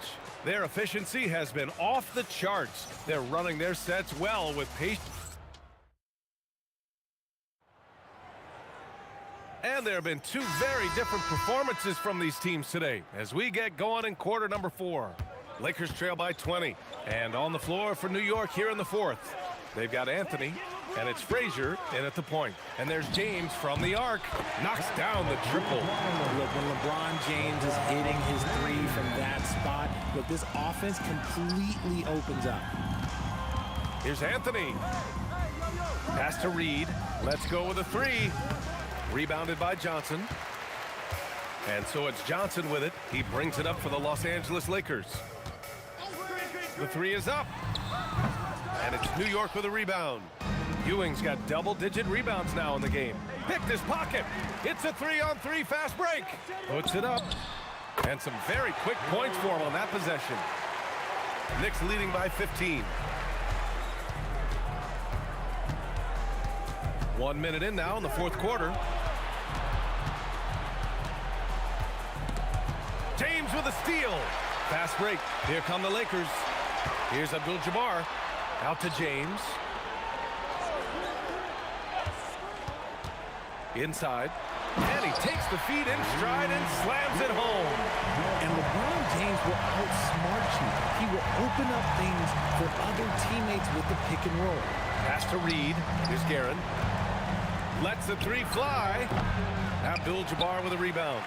Their efficiency has been off the charts. They're running their sets well with patience. And there have been 2 very different performances from these teams today as we get going in quarter number 4. Lakers trail by 20. And on the floor for New York here in the 4th. They've got Anthony, and it's Frazier in at the point. And there's James from the arc. Knocks down the triple.
Look, when LeBron James is hitting his 3 from that spot, look, this offense completely opens up.
Here's Anthony. Pass to Reed. Let's go with a 3. Rebounded by Johnson. And so it's Johnson with it. He brings it up for the Los Angeles Lakers. The 3 is up. And it's New York with a rebound. Ewing's got double-digit rebounds now in the game. Picked his pocket. It's a 3-on-3 fast break. Puts it up. And some very quick points for him on that possession. Knicks leading by 15. 1 minute in now in the fourth quarter. James with a steal. Fast break. Here come the Lakers. Here's Abdul-Jabbar. Out to James. Inside. And he takes the feed in stride and slams it home.
And LeBron James will outsmart you. He will open up things for other teammates with the pick and roll.
Pass to Reed. Here's Guerin. Lets the 3 fly. Abdul-Jabbar with a rebound.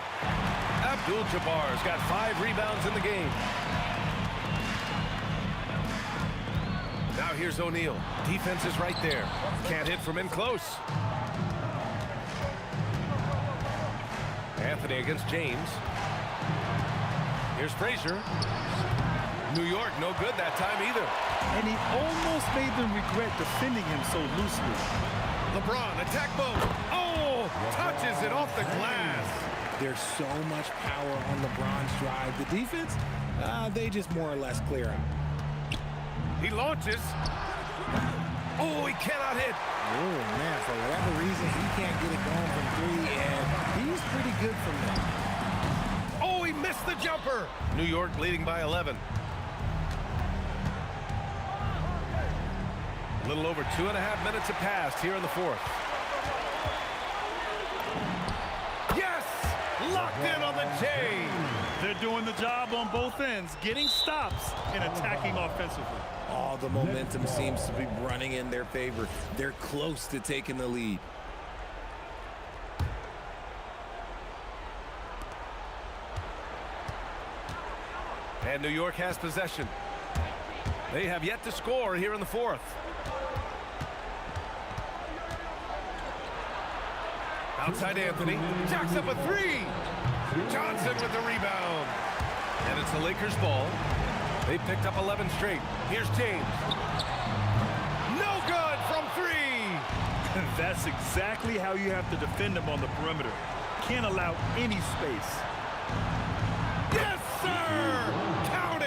Abdul-Jabbar's got 5 rebounds in the game. Now here's O'Neal. Defense is right there. Can't hit from in close. Anthony against James. Here's Frazier. New York no good that time either.
And he almost made them regret defending him so loosely.
LeBron, attack mode. Oh, touches it off the glass.
There's so much power on LeBron's drive. The defense, they just more or less clear out.
He launches. Oh, he cannot hit.
Oh, man, for whatever reason, he can't get it going from 3, and he's pretty good from that.
Oh, he missed the jumper. New York leading by 11. A little over 2.5 minutes have passed here in the fourth. Yes! Locked in on the J.
They're doing the job on both ends, getting stops and attacking offensively.
All the momentum seems to be running in their favor. They're close to taking the lead.
And New York has possession. They have yet to score here in the fourth. Outside Anthony. Jacks up a 3. Johnson with the rebound. And it's the Lakers' ball. They picked up 11 straight. Here's James. No good from 3.
That's exactly how you have to defend them on the perimeter. Can't allow any space.
Yes, sir! Count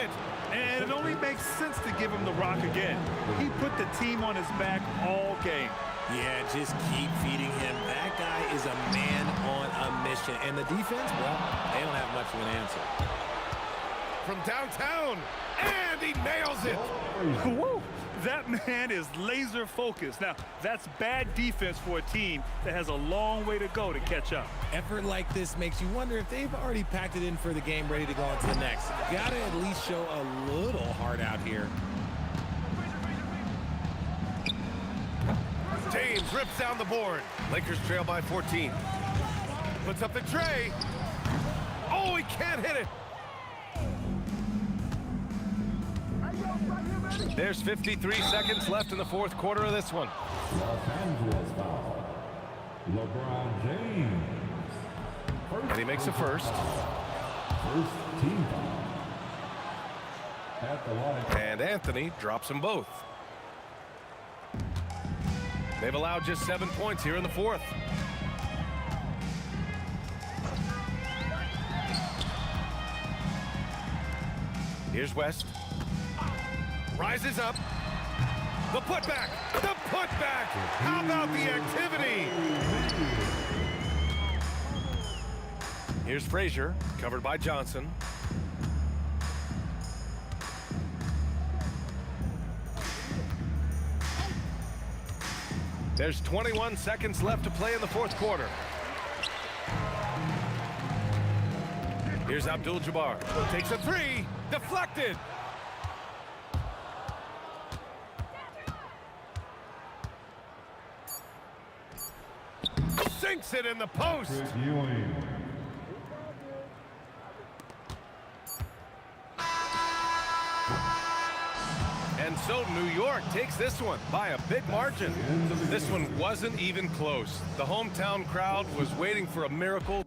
it makes sense to give him the rock again. He put the team on his back all game.
Yeah, just keep feeding him. That guy is a man on a mission. And the defense, well, they don't have much of an answer.
From downtown, and he nails it.
Woo! That man is laser focused. Now, that's bad defense for a team that has a long way to go to catch up.
Effort like this makes you wonder if they've already packed it in for the game, ready to go on to the next. Gotta at least show a little heart out here.
James rips down the board. Lakers trail by 14. Puts up the tray. Oh, he can't hit it. There's 53 seconds left in the fourth quarter of this one.
Los Angeles foul. LeBron James.
And he makes a first.
First team foul. At the line.
And Anthony drops them both. They've allowed just 7 points here in the fourth. Here's West. Rises up. The putback. The putback. How about the activity? Here's Frazier, covered by Johnson. There's 21 seconds left to play in the fourth quarter. Here's Abdul-Jabbar. Takes a three. Deflected. Sinks it in the post. And so New York takes this one by a big margin. This one wasn't even close. The hometown crowd was waiting for a miracle.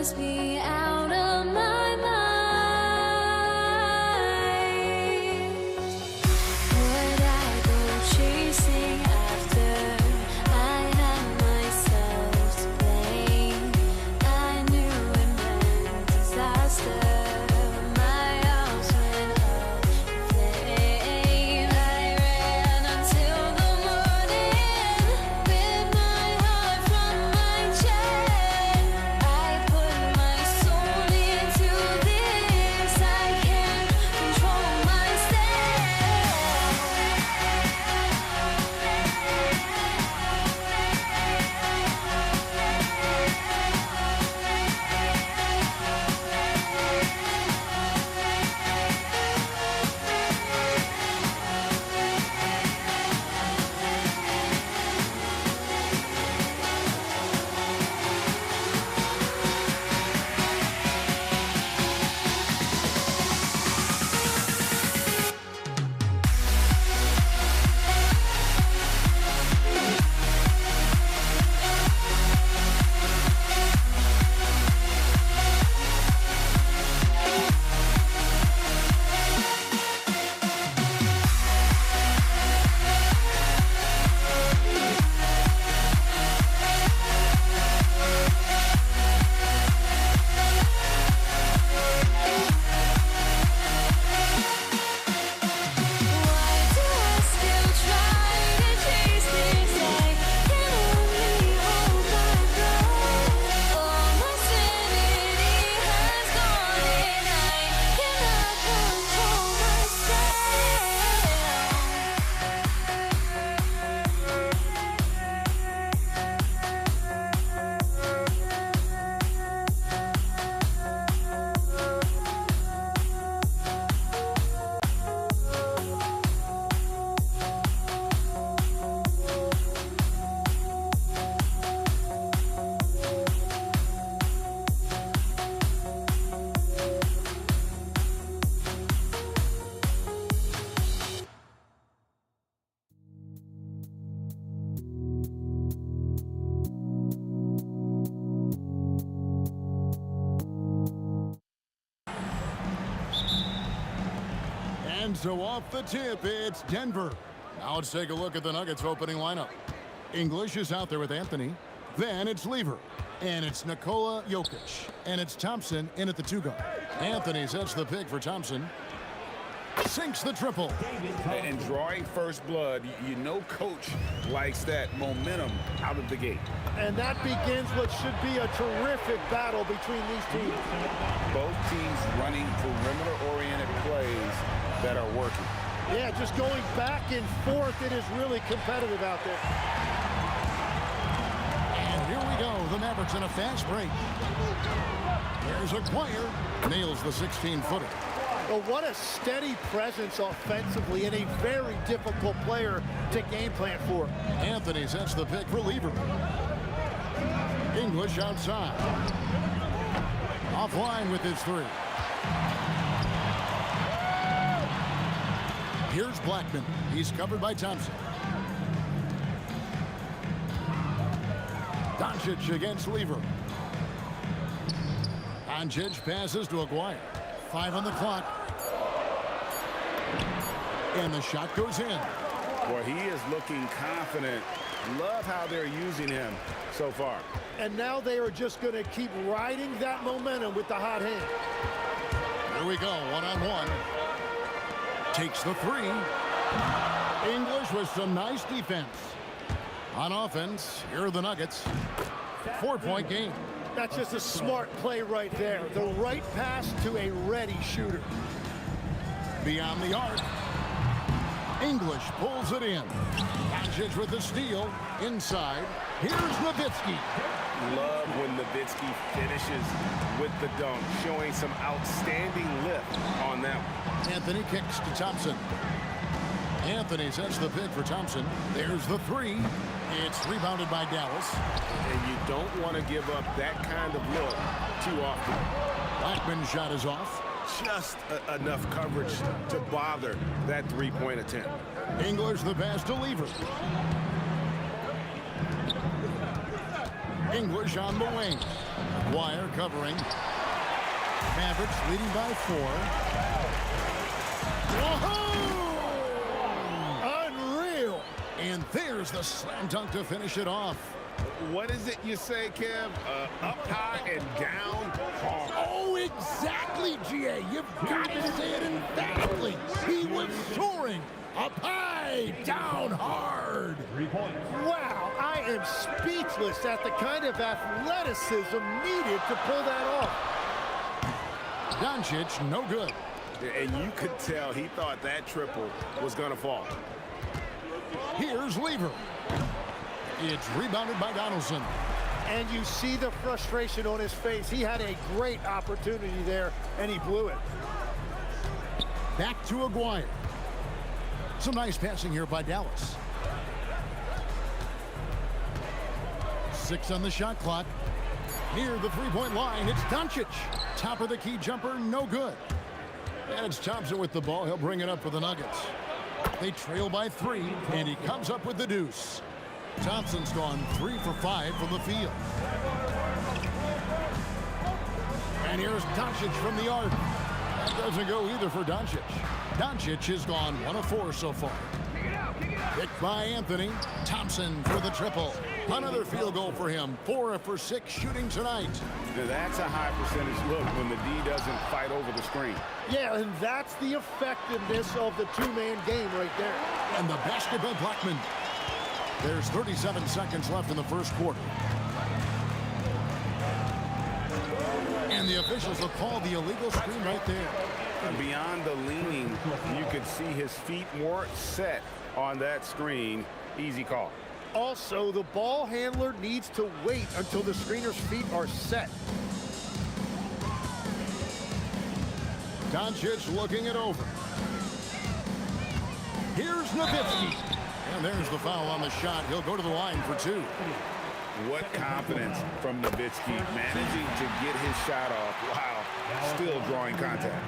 must be out of my mind. Would I go chasing after I had myself to blame? I knew it meant disaster. My house went up in flames. I ran until the morning with my heart from my chest. I put my soul into this. I can't control
And so off the tip, it's Denver. Now let's take a look at the Nuggets opening lineup. English is out there with Anthony. Then it's Lever. And it's Nikola Jokic. And it's Thompson in at the 2 guard. Anthony sets the pick for Thompson. Sinks the triple.
And drawing first blood, you know coach likes that momentum out of the gate.
And that begins what should be a terrific battle between these teams.
Both teams running perimeter-oriented plays that are working.
Yeah, just going back and forth. It is really competitive out there.
And here we go. The Mavericks in a fast break. There's Aguirre. Nails the 16-footer.
Well, what a steady presence offensively and a very difficult player to game plan for.
Anthony sets the pick for Lever. English outside. Offline with his 3. Here's Blackman. He's covered by Thompson. Doncic against Lever. Doncic passes to Aguirre. 5 on the clock. And the shot goes in.
Well, he is looking confident. Love how they're using him so far.
And now they are just going to keep riding that momentum with the hot hand.
Here we go, one-on-one. Takes the 3. English with some nice defense. On offense, here are the Nuggets. 4-point game.
That's just a smart play right there. The right pass to a ready shooter.
Beyond the arc. English pulls it in. Doncic with the steal. Inside. Here's Nowitzki.
Love when Nowitzki finishes with the dunk, showing some outstanding lift on that one.
Anthony kicks to Thompson. Anthony sets the pick for Thompson. There's the 3. It's rebounded by Dallas.
And you don't want to give up that kind of look too often.
Blackman's shot is off.
Just enough coverage to bother that 3-point attempt.
English the pass to Lever. English on the wing. Aguirre covering. Mavericks leading by 4. Whoa! Unreal! And there's the slam dunk to finish it off.
What is it you say, Kev? Up high and down hard.
Oh, exactly, GA. You've got to say it emphatically. He was soaring. Up high, down hard.
3 points.
Wow, I am speechless at the kind of athleticism needed to pull that off.
Doncic, no good.
And you could tell he thought that triple was going to fall.
Here's Lever. It's rebounded by Donaldson.
And you see the frustration on his face. He had a great opportunity there, and he blew it.
Back to Aguirre. Some nice passing here by Dallas. 6 on the shot clock. Near the three-point line, it's Doncic. Top of the key jumper, no good. And it's Thompson with the ball. He'll bring it up for the Nuggets. They trail by 3, and he comes up with the deuce. Thompson's gone 3 for 5 from the field. And here's Doncic from the arc. That doesn't go either for Doncic. Doncic has gone 1 of 4 so far. Picked by Anthony. Thompson for the triple. Another field goal for him. 4 for 6 shooting tonight.
That's a high percentage look when the D doesn't fight over the screen.
Yeah, and that's the effectiveness of the two-man game right there.
And the basket by Blackman. There's 37 seconds left in the first quarter. And the officials will call the illegal screen right there.
Beyond the leaning, you could see his feet weren't set on that screen. Easy call.
Also, the ball handler needs to wait until the screener's feet are set.
Doncic looking it over. Here's Nowitzki. And there's the foul on the shot. He'll go to the line for 2.
What confidence from Nowitzki, managing to get his shot off while still drawing contact.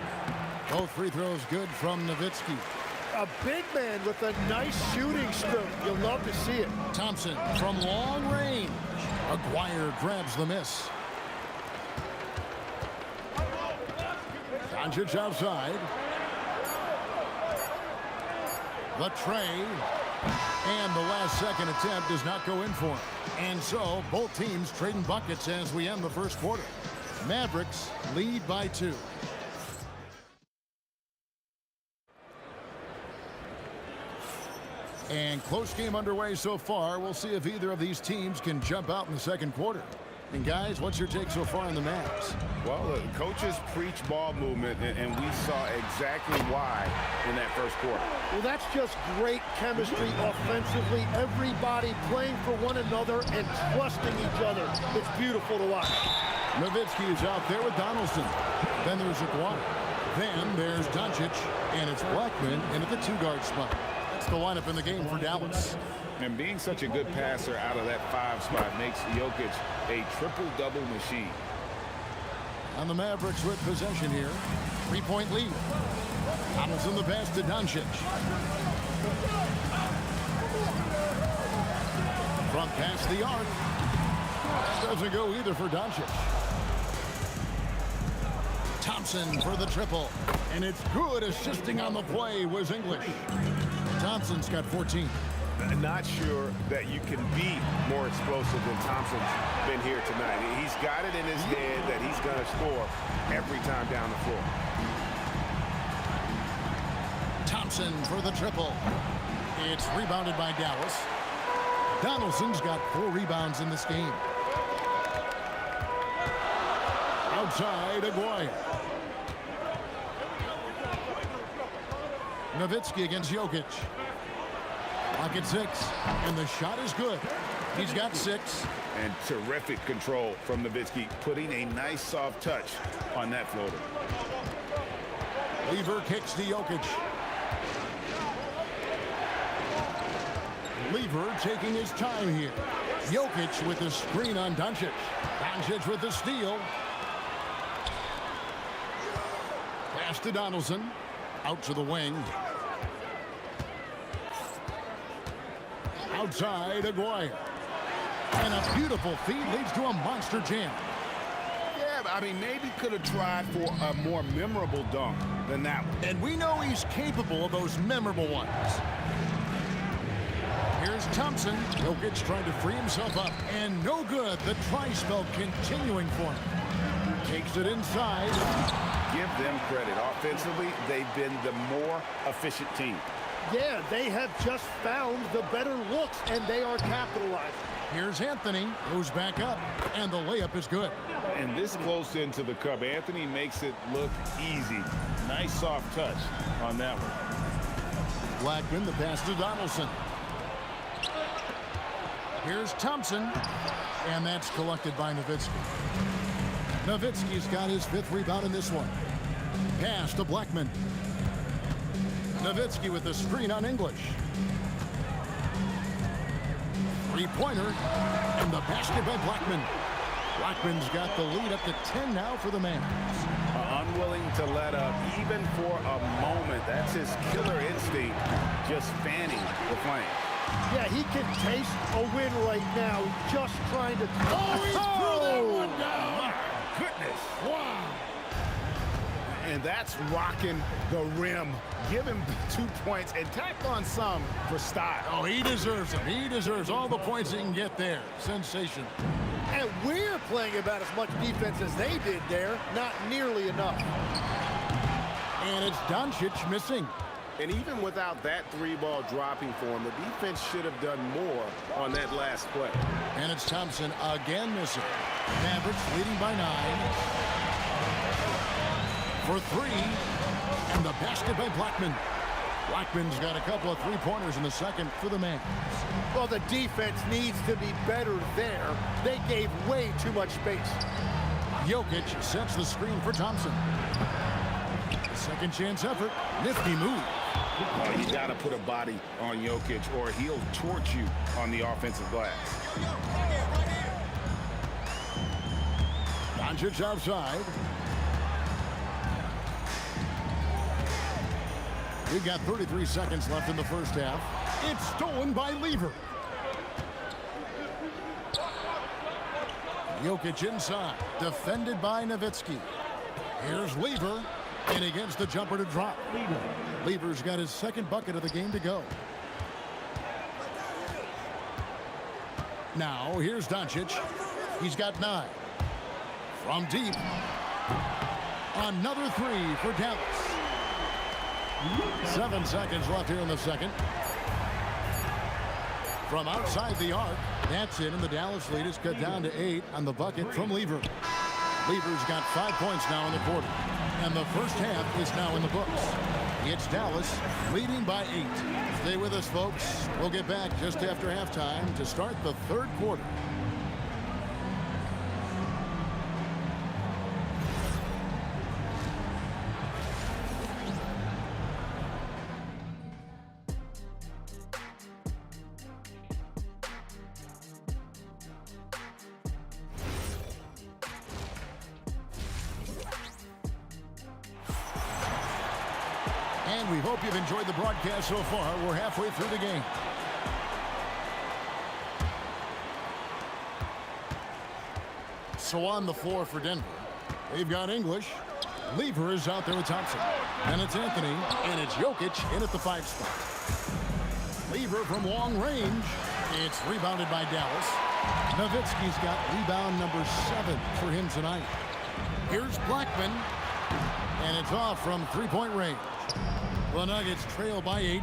Both free throws good from Nowitzki.
A big man with a nice shooting stroke. You'll love to see it.
Thompson from long range. Aguirre grabs the miss. Doncic outside. The tray. And the last second attempt does not go in for him. And so both teams trading buckets as we end the first quarter. Mavericks lead by 2. And close game underway so far. We'll see if either of these teams can jump out in the second quarter. And guys, what's your take so far on the Mavs?
Well, the coaches preach ball movement, and we saw exactly why in that first quarter.
Well, that's just great chemistry offensively. Everybody playing for one another and trusting each other. It's beautiful to watch.
Nowitzki is out there with Donaldson. Then there's Aguirre. Then there's Doncic, and it's Blackman in at the 2-guard spot. That's the lineup in the game for Dallas.
And being such a good passer out of that 5 spot makes Jokic a triple-double machine.
And the Mavericks with possession here. 3-point lead. Donaldson the pass to Doncic. Front pass the arc. Doesn't go either for Doncic. Thompson for the triple. And it's good. Assisting on the play was English. Thompson's got 14.
Not sure that you can be more explosive than Thompson's been here tonight. He's got it in his head that he's going to score every time down the floor.
Thompson for the triple. It's rebounded by Dallas. Donaldson's got 4 rebounds in this game. Outside, Aguirre. Nowitzki against Jokic. Lock at 6, and the shot is good. He's got 6.
And terrific control from Nowitzki, putting a nice soft touch on that floater.
Lever kicks to Jokic. Lever taking his time here. Jokic with the screen on Doncic. Doncic with the steal. Pass to Donaldson. Out to the wing. Outside, Aguirre. And a beautiful feed leads to a monster jam.
Yeah, I mean, maybe could have tried for a more memorable dunk than that one.
And we know he's capable of those memorable ones. Here's Thompson. Jokic trying to free himself up. And no good. The try-spell continuing for him. Takes it inside.
Give them credit. Offensively, they've been the more efficient team.
Yeah, they have just found the better looks, and they are capitalizing.
Here's Anthony, goes back up, and the layup is good.
And this close into the cup, Anthony makes it look easy. Nice soft touch on that one.
Blackman, the pass to Donaldson. Here's Thompson, and that's collected by Nowitzki. Nowitzki's got his 5th rebound in this one. Pass to Blackman. Nowitzki with the screen on English. Three-pointer, and the basket by Blackman. Blackman's got the lead up to 10 now for the Mavs.
Unwilling to let up even for a moment. That's his killer instinct, just fanning the flame.
Yeah, he can taste a win right now, just trying to...
Oh, he threw that one down!
My goodness.
Wow.
And that's rocking the rim. Give him 2 points and tack on some for style.
Oh, he deserves them. He deserves all the points he can get there. Sensation.
And we're playing about as much defense as they did there. Not nearly enough.
And it's Doncic missing.
And even without that 3-ball dropping for him, the defense should have done more on that last play.
And it's Thompson again missing. Mavericks leading by 9. For 3. And the basket by Blackman. Blackman's got a couple of 3-pointers in the second for the Mavs.
Well, the defense needs to be better there. They gave way too much space.
Jokic sets the screen for Thompson. Second chance effort. Nifty move.
Oh, you got to put a body on Jokic or he'll torch you on the offensive glass.
Doncic outside. We've got 33 seconds left in the first half. It's stolen by Lever. Jokic inside, defended by Nowitzki. Here's Lever, and he gets the jumper to drop. Lever's got his second bucket of the game to go. Now, here's Doncic. He's got 9. From deep. Another 3 for Dallas. 7 seconds left here in the second. From outside the arc, that's in, and the Dallas lead is cut down to 8 on the bucket from Lever. Lever's got 5 points now in the quarter, and the first half is now in the books. It's Dallas leading by 8. Stay with us, folks. We'll get back just after halftime to start the third quarter. And we hope you've enjoyed the broadcast so far. We're halfway through the game. So on the floor for Denver, they've got English. Lever is out there with Thompson. And it's Anthony, and it's Jokic in at the 5 spot. Lever from long range. It's rebounded by Dallas. Nowitzki's got rebound number 7 for him tonight. Here's Blackman, and it's off from 3-point range. The Nuggets trail by 8.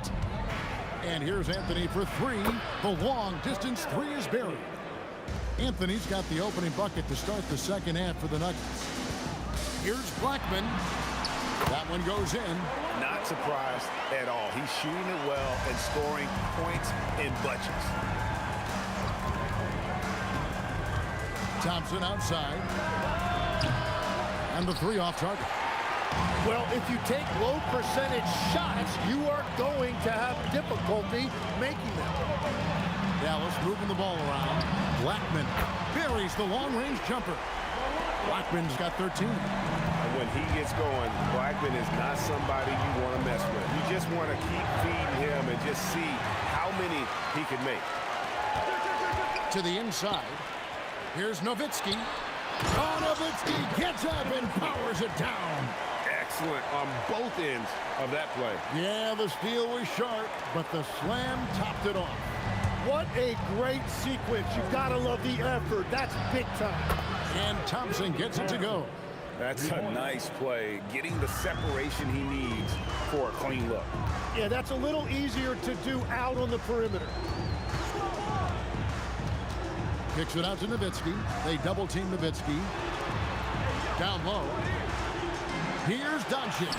And here's Anthony for 3. The long distance 3 is buried. Anthony's got the opening bucket to start the second half for the Nuggets. Here's Blackman. That one goes in.
Not surprised at all. He's shooting it well and scoring points in bunches.
Thompson outside. And the 3 off target.
Well, if you take low percentage shots, you are going to have difficulty making them.
Dallas moving the ball around. Blackman buries the long-range jumper. Blackman's got 13.
And when he gets going, Blackman is not somebody you want to mess with. You just want to keep feeding him and just see how many he can make.
To the inside. Here's Nowitzki. Nowitzki gets up and powers it down.
Excellent on both ends of that play.
Yeah, the steal was sharp, but the slam topped it off.
What a great sequence. You gotta love the effort. That's big time.
And Thompson gets it to go.
That's a nice play, getting the separation he needs for a clean look.
Yeah, that's a little easier to do out on the perimeter.
Kicks it out to Nowitzki. They double-team Nowitzki. Down low. Here's Doncic.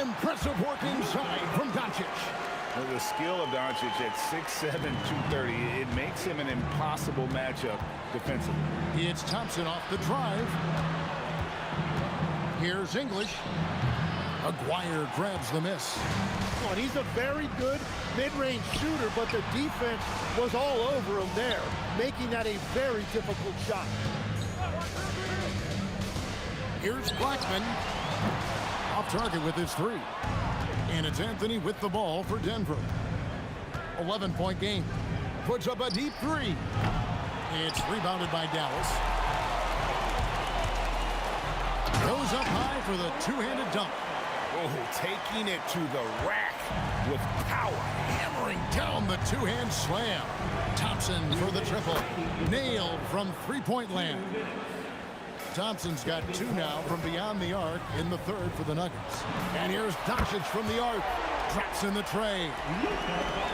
Impressive work inside from Doncic.
Well, the skill of Doncic at 6'7", 230, it makes him an impossible matchup defensively.
It's Thompson off the drive. Here's English. Aguirre grabs the miss.
And he's a very good mid-range shooter, but the defense was all over him there, making that a very difficult shot.
Here's Blackman. Off target with his three. And it's Anthony with the ball for Denver. 11-point game. Puts up a deep three. It's rebounded by Dallas. Goes up high for the two-handed dunk.
Oh, taking it to the rack with power.
Hammering down the two-hand slam. Thompson for the triple. Nailed from three-point land. Thompson's got two now from beyond the arc in the third for the Nuggets. And here's Doncic from the arc. Drops in the tray.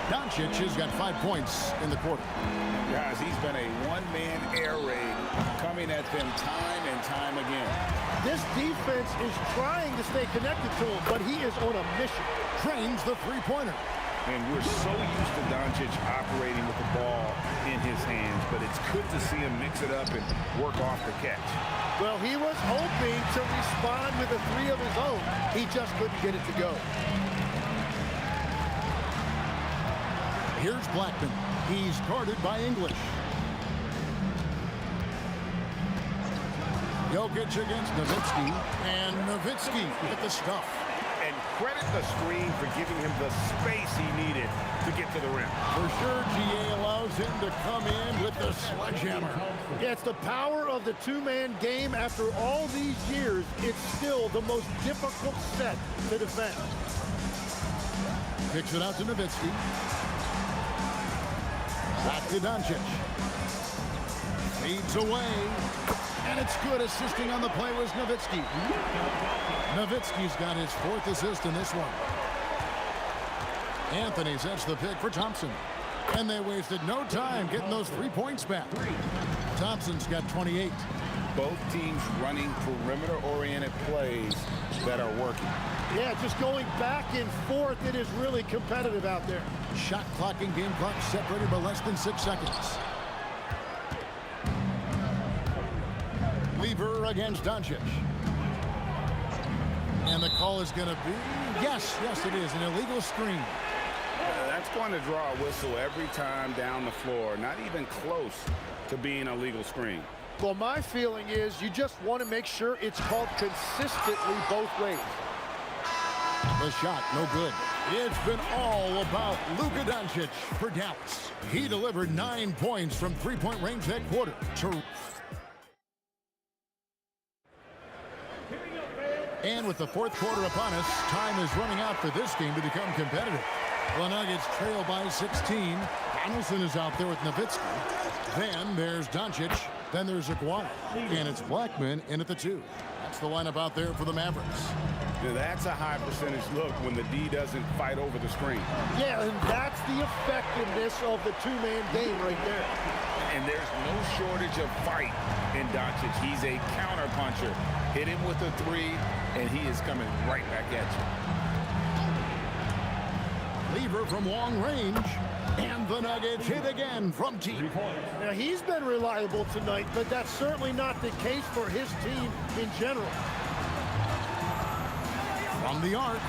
Doncic has got 5 points in the quarter.
Guys, he's been a one-man air raid coming at them time and time again.
This defense is trying to stay connected to him, but he is on a mission.
Trains the three-pointer.
And we're so used to Doncic operating with the ball in his hands, but it's good to see him mix it up and work off the catch.
Well, he was hoping to respond with a three of his own. He just couldn't get it to go.
Here's Blackman. He's guarded by English. Jokic against Nowitzki. And Nowitzki with the stuff.
And credit the screen for giving him the space he needed to get to the rim.
For sure, GA allows him to come in with the sledgehammer.
Yeah, it's the power of the two-man game. After all these years, it's still the most difficult set to defend.
Kicks it out to Nowitzki. Back to Doncic. Feeds away. And it's good. Assisting on the play was Nowitzki. Nowitzki's got his fourth assist in this one. Anthony sets the pick for Thompson. And they wasted no time getting those 3 points back. Thompson's got 28.
Both teams running perimeter-oriented plays that are working.
Yeah, just going back and forth. It is really competitive out there.
Shot clock and game clock separated by less than 6 seconds. Lever against Doncic. And the call is going to be, yes, it is, an illegal screen.
That's going to draw a whistle every time down the floor. Not even close to being a legal screen.
Well, my feeling is you just want to make sure it's called consistently both ways.
The shot, no good. It's been all about Luka Doncic for Dallas. He delivered 9 points from three-point range that quarter. And with the fourth quarter upon us, time is running out for this game to become competitive. The Nuggets trail by 16. Donaldson is out there with Nowitzki. Then there's Doncic. Then there's Aguirre. And it's Blackman in at the 2. That's the lineup out there for the Mavericks.
Yeah, that's a high percentage look when the D doesn't fight over the screen.
Yeah, and that's the effectiveness of the two-man game right there.
And there's no shortage of fight in Doncic. He's a counter-puncher. Hit him with a three, and he is coming right back at you.
Lever from long range. And the Nuggets hit again from deep.
Now, he's been reliable tonight, but that's certainly not the case for his team in general.
From the arc,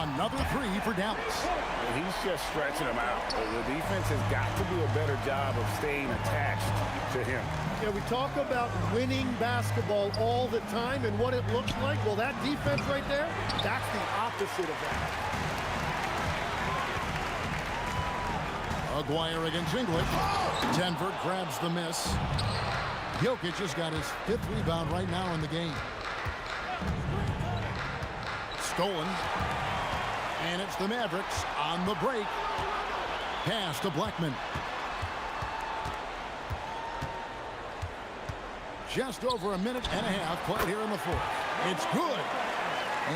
another three for Dallas.
He's just stretching him out. The defense has got to do a better job of staying attached to him.
Yeah, we talk about winning basketball all the time and what it looks like. Well, that defense right there, that's the opposite of that.
Aguirre against English. Denver grabs the miss. Jokic has got his 5th rebound right now in the game. Stolen. And it's the Mavericks on the break. Pass to Blackman. Just over a minute and a half played here in the 4th. It's good.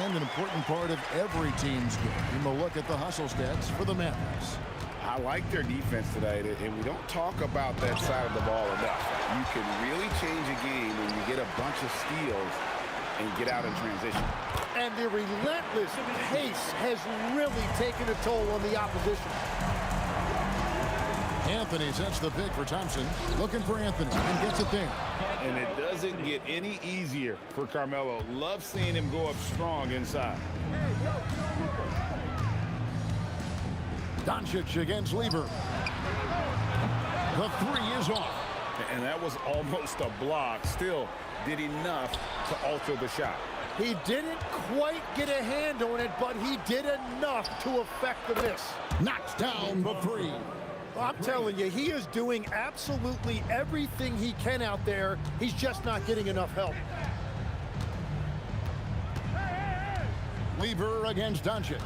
And an important part of every team's game. We'll look at the hustle stats for the Mavericks.
I like their defense tonight, and we don't talk about that side of the ball enough. You can really change a game when you get a bunch of steals and get out in transition.
And the relentless pace has really taken a toll on the opposition.
Anthony sets the pick for Thompson. Looking for Anthony and gets it there.
And it doesn't get any easier for Carmelo. Love seeing him go up strong inside.
Doncic against Lever. The 3 is off.
And that was almost a block. Still did enough to alter the shot.
He didn't quite get a hand on it, but he did enough to affect the miss.
Knocks down the 3.
I'm telling you, he is doing absolutely everything he can out there. He's just not getting enough help.
Lever against Doncic.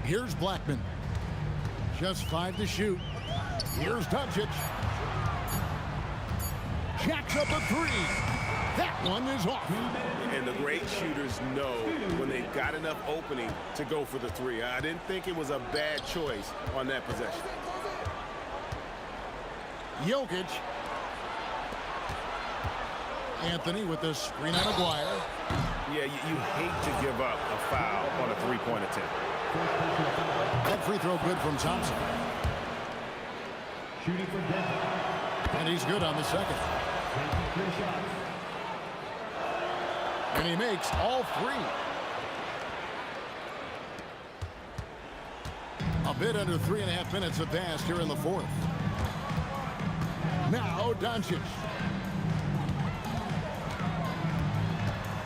Here's Blackman. Just 5 to shoot. Here's Doncic. Jacks up a 3. That one is off.
And the great shooters know when they've got enough opening to go for the 3. I didn't think it was a bad choice on that possession.
Jokic. Anthony with the screen on Aguirre.
Yeah, you hate to give up a foul on a 3-point attempt.
That free throw good from Thompson.
Shooting for Denver.
And he's good on the second.
3 shots.
And he makes all 3. A bit under 3.5 minutes have passed here in the 4th. Now Doncic.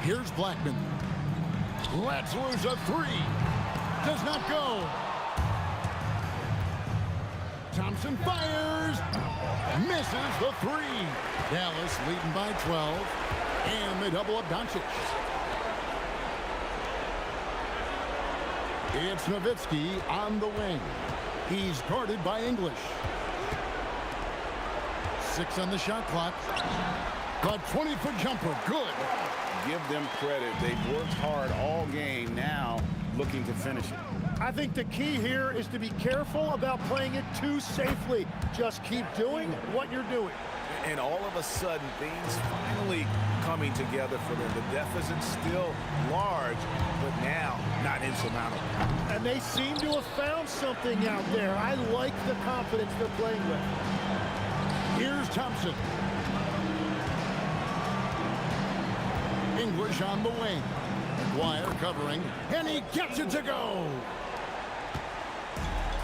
Here's Blackman. Let's lose a 3. Does not go. Thompson fires. Misses the 3. Dallas leading by 12. And they double up Doncic. It's Nowitzki on the wing. He's guarded by English. 6 on the shot clock. The 20-foot jumper, good.
Give them credit. They've worked hard all game, now looking to finish it.
I think the key here is to be careful about playing it too safely. Just keep doing what you're doing.
And all of a sudden, things finally coming together for them. The deficit's still large, but now not insurmountable.
And they seem to have found something out there. I like the confidence they're playing with.
Here's Thompson. English on the wing. Aguirre covering, and he gets it to go.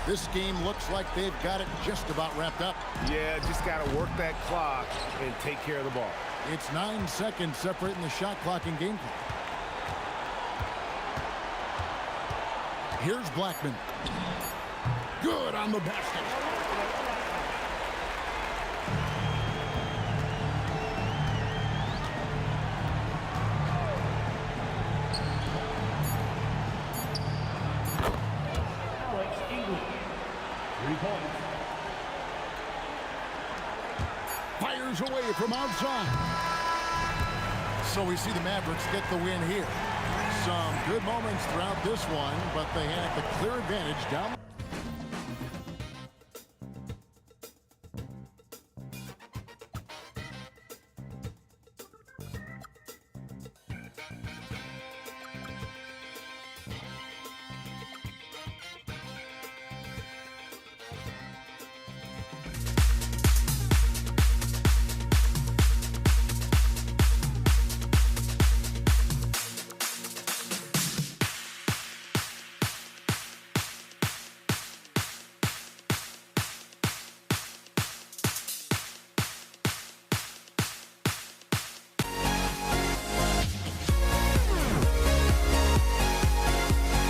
This game looks like they've got it just about wrapped up.
Yeah, just got to work that clock and take care of the ball.
It's 9 seconds separating the shot clock and game clock. Here's Blackman. Good on the basket. Fires away from outside. So we see the Mavericks get the win here. Some good moments throughout this one, but they had the clear advantage down.